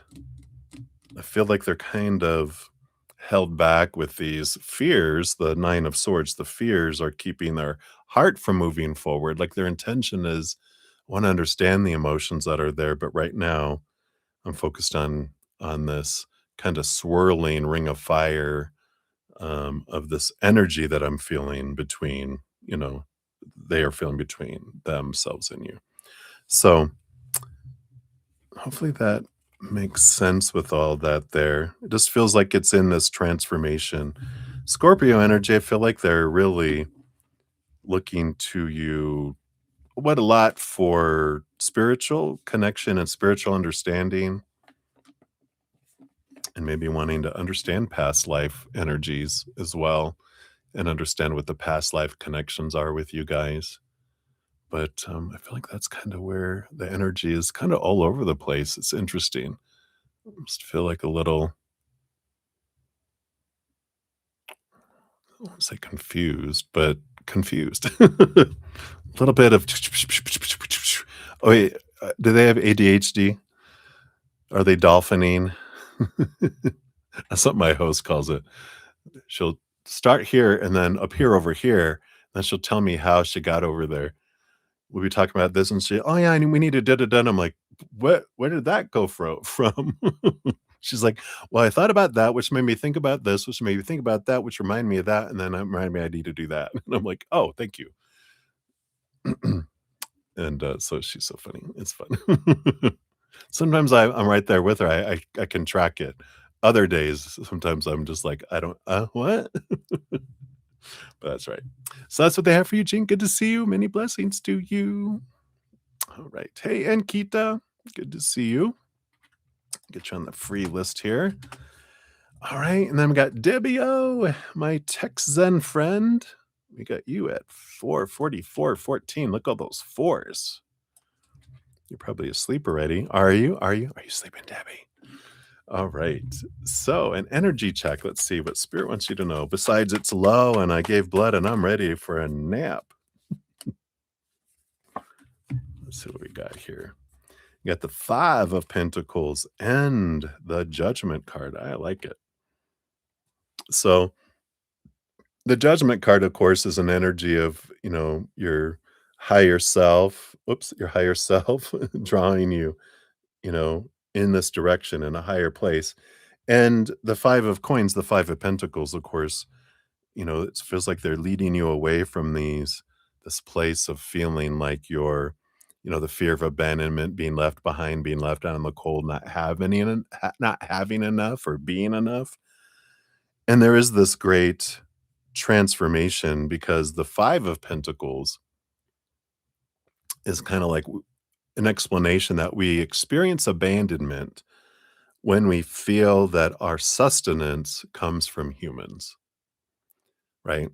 I feel like they're kind of held back with these fears. The Nine of Swords, the fears are keeping their heart from moving forward. Like their intention is, I want to understand the emotions that are there, but right now I'm focused on this kind of swirling ring of fire, of this energy that I'm feeling between, they are feeling between themselves and you. So hopefully that makes sense with all that there. It just feels like it's in this transformation. Scorpio energy, I feel like they're really looking to you what a lot for spiritual connection and spiritual understanding, and maybe wanting to understand past life energies as well and understand what the past life connections are with you guys. But I feel like that's kind of where the energy is kind of all over the place. It's interesting. I just feel like a little, I won't say confused, but confused. A little bit of, oh, wait, do they have ADHD? Are they dolphining? That's what my host calls it. She'll start here and then appear over here. Then she'll tell me how she got over there. We'll be talking about this and she, oh yeah, we need to da da da. And I'm like, what? Where did that go from? She's like, well, I thought about that, which made me think about this, which made me think about that, which reminded me of that, and then it reminded me I need to do that. And I'm like, oh, thank you. And so she's so funny. It's fun. Sometimes I'm right there with her. I can track it. Other days, sometimes I'm just like, I don't, what? But that's right. So that's what they have for you, Gene. Good to see you. Many blessings to you. All right. Hey, and Kita, good to see you. Get you on the free list here. All right, and then we got Debbie O, my tech Zen friend. We got you at 44414. Look all those fours. You're probably asleep already. Are you? Are you? Are you sleeping, Debbie? All right. So, an energy check. Let's see what Spirit wants you to know. Besides, it's low and I gave blood and I'm ready for a nap. Let's see what we got here. You got the Five of Pentacles and the Judgment card. I like it. So, the Judgment card, of course, is an energy of, your higher self. Oops, your higher self drawing you, you know, in this direction in a higher place. And the Five of Coins, the Five of Pentacles, of course, it feels like they're leading you away from this place of feeling like you're, the fear of abandonment, being left behind, being left out in the cold, not having enough or being enough. And there is this great transformation because the Five of Pentacles is kind of like an explanation that we experience abandonment when we feel that our sustenance comes from humans, right?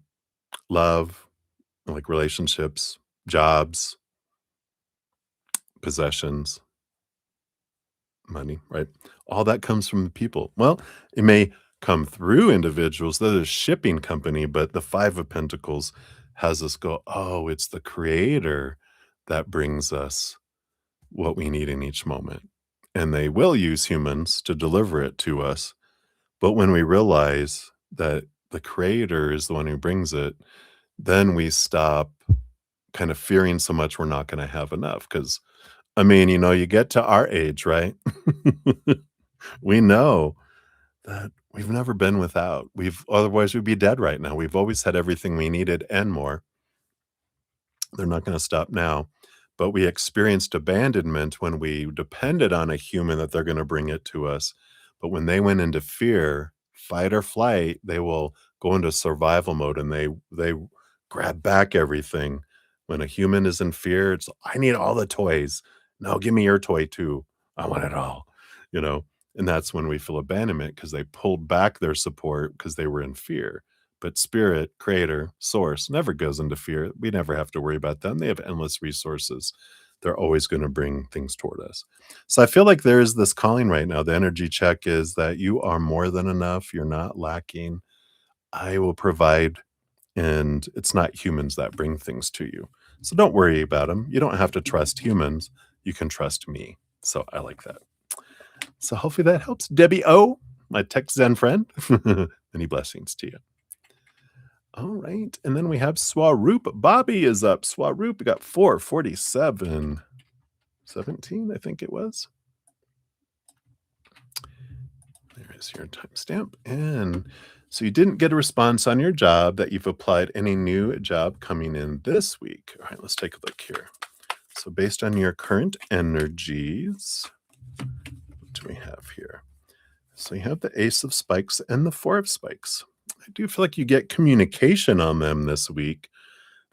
Love, like relationships, jobs, possessions, money, right? All that comes from the people. Well, it may come through individuals, they're a shipping company, but the Five of Pentacles has us go, oh, it's the creator that brings us what we need in each moment. And they will use humans to deliver it to us. But when we realize that the creator is the one who brings it, then we stop kind of fearing so much we're not going to have enough. Because, I mean, you get to our age, right? We know that we've never been without. Otherwise, we'd be dead right now. We've always had everything we needed and more. They're not going to stop now. But we experienced abandonment when we depended on a human that they're going to bring it to us. But when they went into fear, fight or flight, they will go into survival mode and they grab back everything. When a human is in fear, it's I need all the toys. No, give me your toy too. I want it all. You know, and that's when we feel abandonment because they pulled back their support because they were in fear. But spirit, creator, source never goes into fear. We never have to worry about them. They have endless resources. They're always going to bring things toward us. So I feel like there is this calling right now. The energy check is that you are more than enough. You're not lacking. I will provide. And it's not humans that bring things to you. So don't worry about them. You don't have to trust humans. You can trust me. So I like that. So hopefully that helps. Debbie O, my tech Zen friend. Many blessings to you. All right. And then we have Swaroop. Bobby is up. Swaroop, we got 447. 17, I think it was. There is your timestamp. And so you didn't get a response on your job that you've applied any new job coming in this week. All right, let's take a look here. So based on your current energies, what do we have here? So you have the Ace of Spikes and the Four of Spikes. I do feel like you get communication on them this week.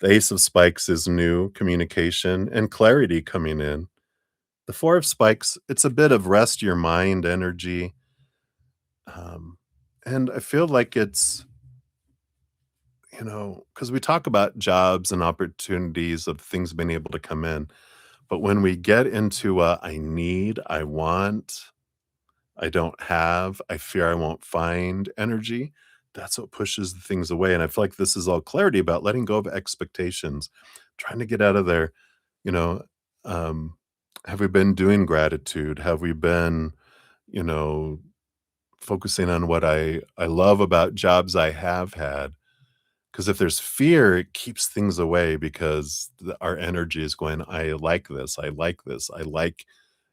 The Ace of Spikes is new communication and clarity coming in. The Four of Spikes, it's a bit of rest your mind energy. And I feel like it's, because we talk about jobs and opportunities of things being able to come in. But when we get into I need, I want, I don't have, I fear I won't find energy, that's what pushes the things away. And I feel like this is all clarity about letting go of expectations, trying to get out of there. You know, have we been doing gratitude? Have we been, you know, focusing on what I love about jobs I have had? Because if there's fear, it keeps things away because our energy is going, I like this. I like this. I like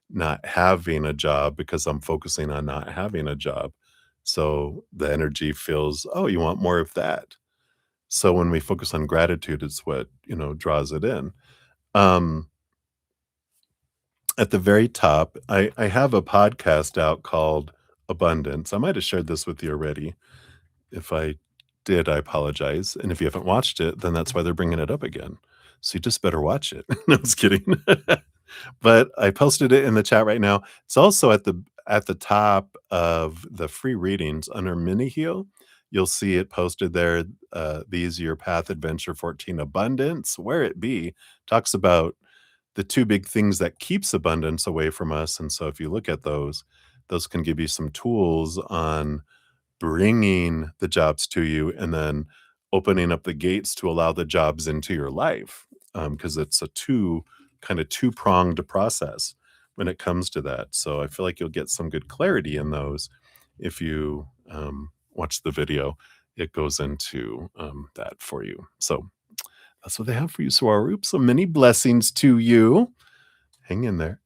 not having a job because I'm focusing on not having a job. So the energy feels, oh, you want more of that. So when we focus on gratitude, it's what, draws it in. At the very top, I have a podcast out called Abundance. I might have shared this with you already. If I did, I apologize. And if you haven't watched it, then that's why they're bringing it up again. So you just better watch it. No, I was kidding. But I posted it in the chat right now. It's also at the top of the free readings under Mini Heal, you'll see it posted there, The Easier Path Adventure 14 Abundance, where it be, talks about the 2 big things that keeps abundance away from us, and so if you look at those can give you some tools on bringing the jobs to you and then opening up the gates to allow the jobs into your life, because it's a two-pronged process when it comes to that. So I feel like you'll get some good clarity in those if you, watch the video. It goes into, that for you. So that's what they have for you, Swaroop. So many blessings to you. Hang in there.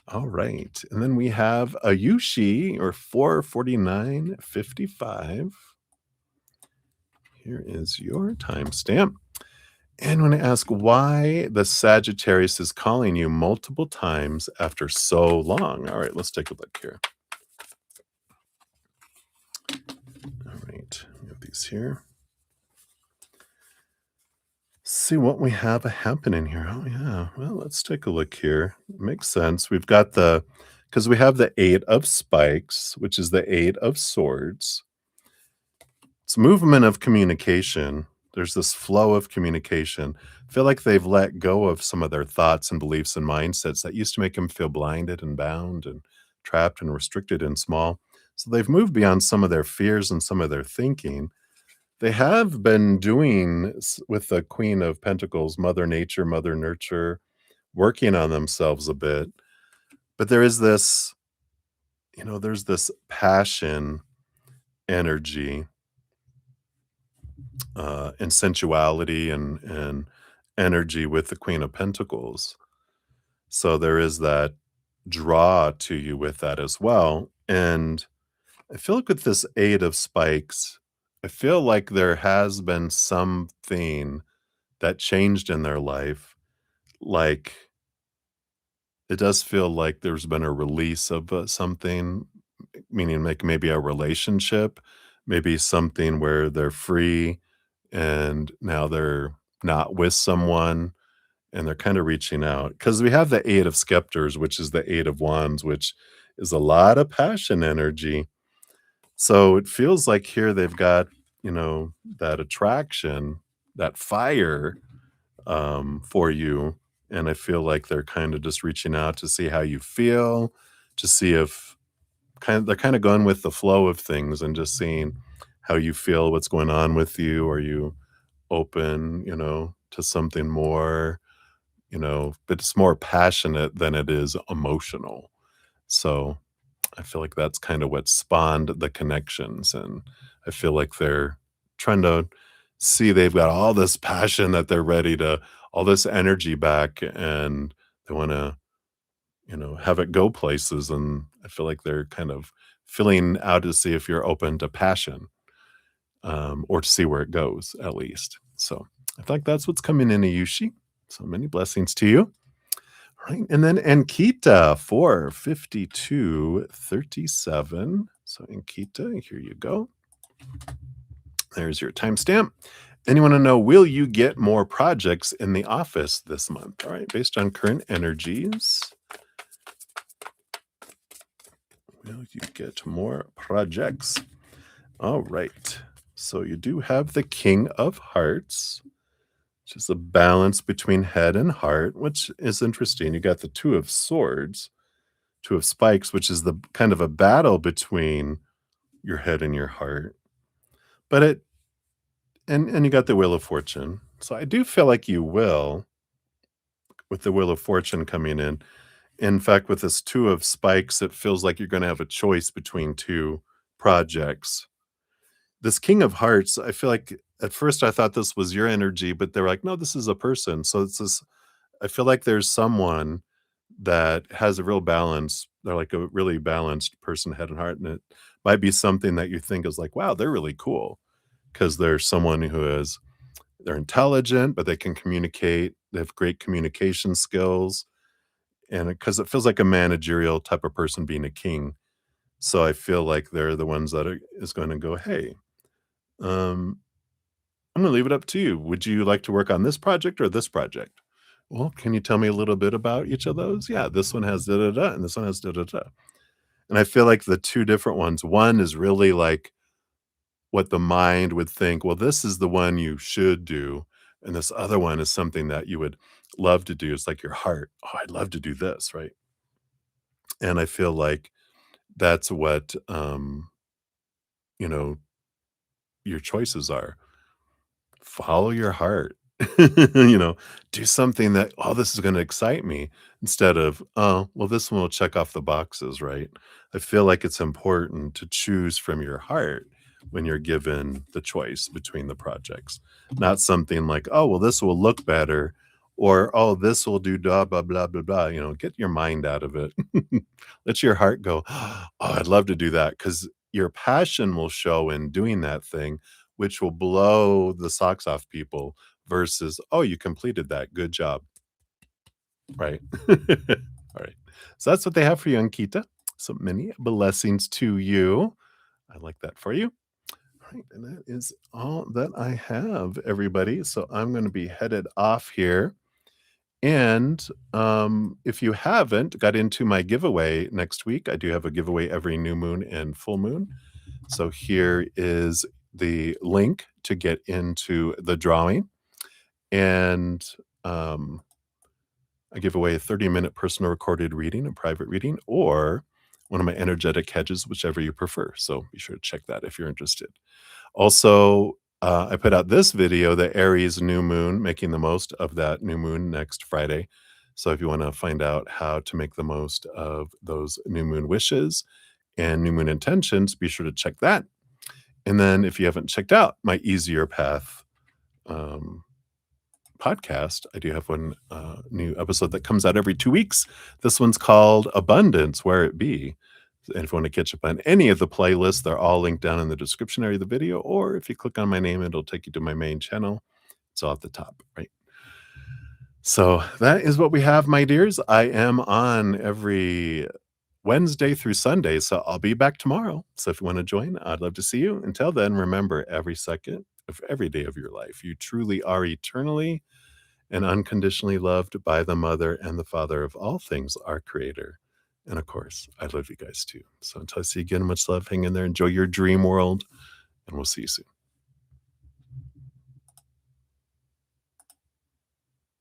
All right. And then we have a Yushi or 449.55. Here is your timestamp. And when I ask why the Sagittarius is calling you multiple times after so long. All right, let's take a look here. All right, we have these here. See what we have happening here. Oh, yeah. Well, let's take a look here. Makes sense. We've got because we have the 8 of spikes, which is the 8 of swords. It's movement of communication. There's this flow of communication. I feel like they've let go of some of their thoughts and beliefs and mindsets that used to make them feel blinded and bound and trapped and restricted and small. So they've moved beyond some of their fears and some of their thinking. They have been doing with the Queen of Pentacles, Mother Nature, Mother Nurture, working on themselves a bit. But there is this, there's this passion, energy, and sensuality and energy with the Queen of Pentacles. So there is that draw to you with that as well. And I feel like with this 8 of spikes, I feel like there has been something that changed in their life. Like, it does feel like there's been a release of something, meaning like maybe a relationship, maybe something where they're free and now they're not with someone and they're kind of reaching out. Because we have the 8 of scepters, which is the 8 of wands, which is a lot of passion energy. So it feels like here they've got, that attraction, that fire for you. And I feel like they're kind of just reaching out to see how you feel, to see if they're kind of going with the flow of things and just seeing how you feel, what's going on with you. Are you open, to something more, but it's more passionate than it is emotional. So I feel like that's kind of what spawned the connections. And I feel like they're trying to see they've got all this passion that they're ready to, all this energy back, and they want to, have it go places. And I feel like they're kind of filling out to see if you're open to passion, or to see where it goes at least. So I think that's what's coming in, Ayushi. So many blessings to you. Right, and then Ankita, 452.37. So Ankita, here you go. There's your timestamp. And you want to know, will you get more projects in the office this month? All right, based on current energies, will you get more projects? All right, so you do have the King of Hearts, which is a balance between head and heart, which is interesting. You got the 2 of swords, 2 of spikes, which is the kind of a battle between your head and your heart. But and you got the Wheel of Fortune. So I do feel like you will, with the Wheel of Fortune coming in. In fact, with this 2 of spikes, it feels like you're going to have a choice between 2 projects. This King of Hearts, I feel like at first I thought this was your energy, but they're like, no, this is a person. So it's this, I feel like there's someone that has a real balance. They're like a really balanced person, head and heart. And it might be something that you think is like, wow, they're really cool. Because there's someone they're intelligent, but they can communicate. They have great communication skills. And because it feels like a managerial type of person being a king. So I feel like they're the ones that is going to go, hey, I'm going to leave it up to you. Would you like to work on this project or this project? Well, can you tell me a little bit about each of those? Yeah, this one has da da da, and this one has da da da. And I feel like the 2 different ones, one is really like what the mind would think, "Well, this is the one you should do," and this other one is something that you would love to do. It's like your heart, "Oh, I'd love to do this," right? And I feel like that's what, you know, your choices are. Follow your heart. You know, do something that, "Oh, this is gonna excite me," instead of, "Oh, well, this one will check off the boxes," right? I feel like it's important to choose from your heart when you're given the choice between the projects, not something like, "Oh, well, this will look better," or, "Oh, this will do blah, blah, blah, blah, blah," get your mind out of it. Let your heart go, "Oh, I'd love to do that," because your passion will show in doing that thing, which will blow the socks off people versus, "Oh, you completed that. Good job." Right? Alright. So that's what they have for you, Ankita. So many blessings to you. I like that for you. Alright, and that is all that I have, everybody. So I'm gonna be headed off here. And, if you haven't got into my giveaway next week, I do have a giveaway every new moon and full moon. So here is the link to get into the drawing. And I give away a 30-minute personal recorded reading, a private reading, or one of my energetic hedges, whichever you prefer. So be sure to check that if you're interested. Also, I put out this video, the Aries new moon, making the most of that new moon next Friday. So if you want to find out how to make the most of those new moon wishes and new moon intentions, be sure to check that. And then if you haven't checked out my Easier Path um, podcast, I do have one new episode that comes out every 2 weeks. This one's called Abundance, Where It Be. And if you want to catch up on any of the playlists, they're all linked down in the description area of the video. Or if you click on my name, it'll take you to my main channel. It's all at the top, right? So that is what we have, my dears. I am on every Wednesday through Sunday, so I'll be back tomorrow. So if you want to join, I'd love to see you. Until then, remember every second of every day of your life, you truly are eternally and unconditionally loved by the mother and the father of all things, our creator. And of course, I love you guys too. So until I see you again, much love. Hang in there. Enjoy your dream world, and we'll see you soon.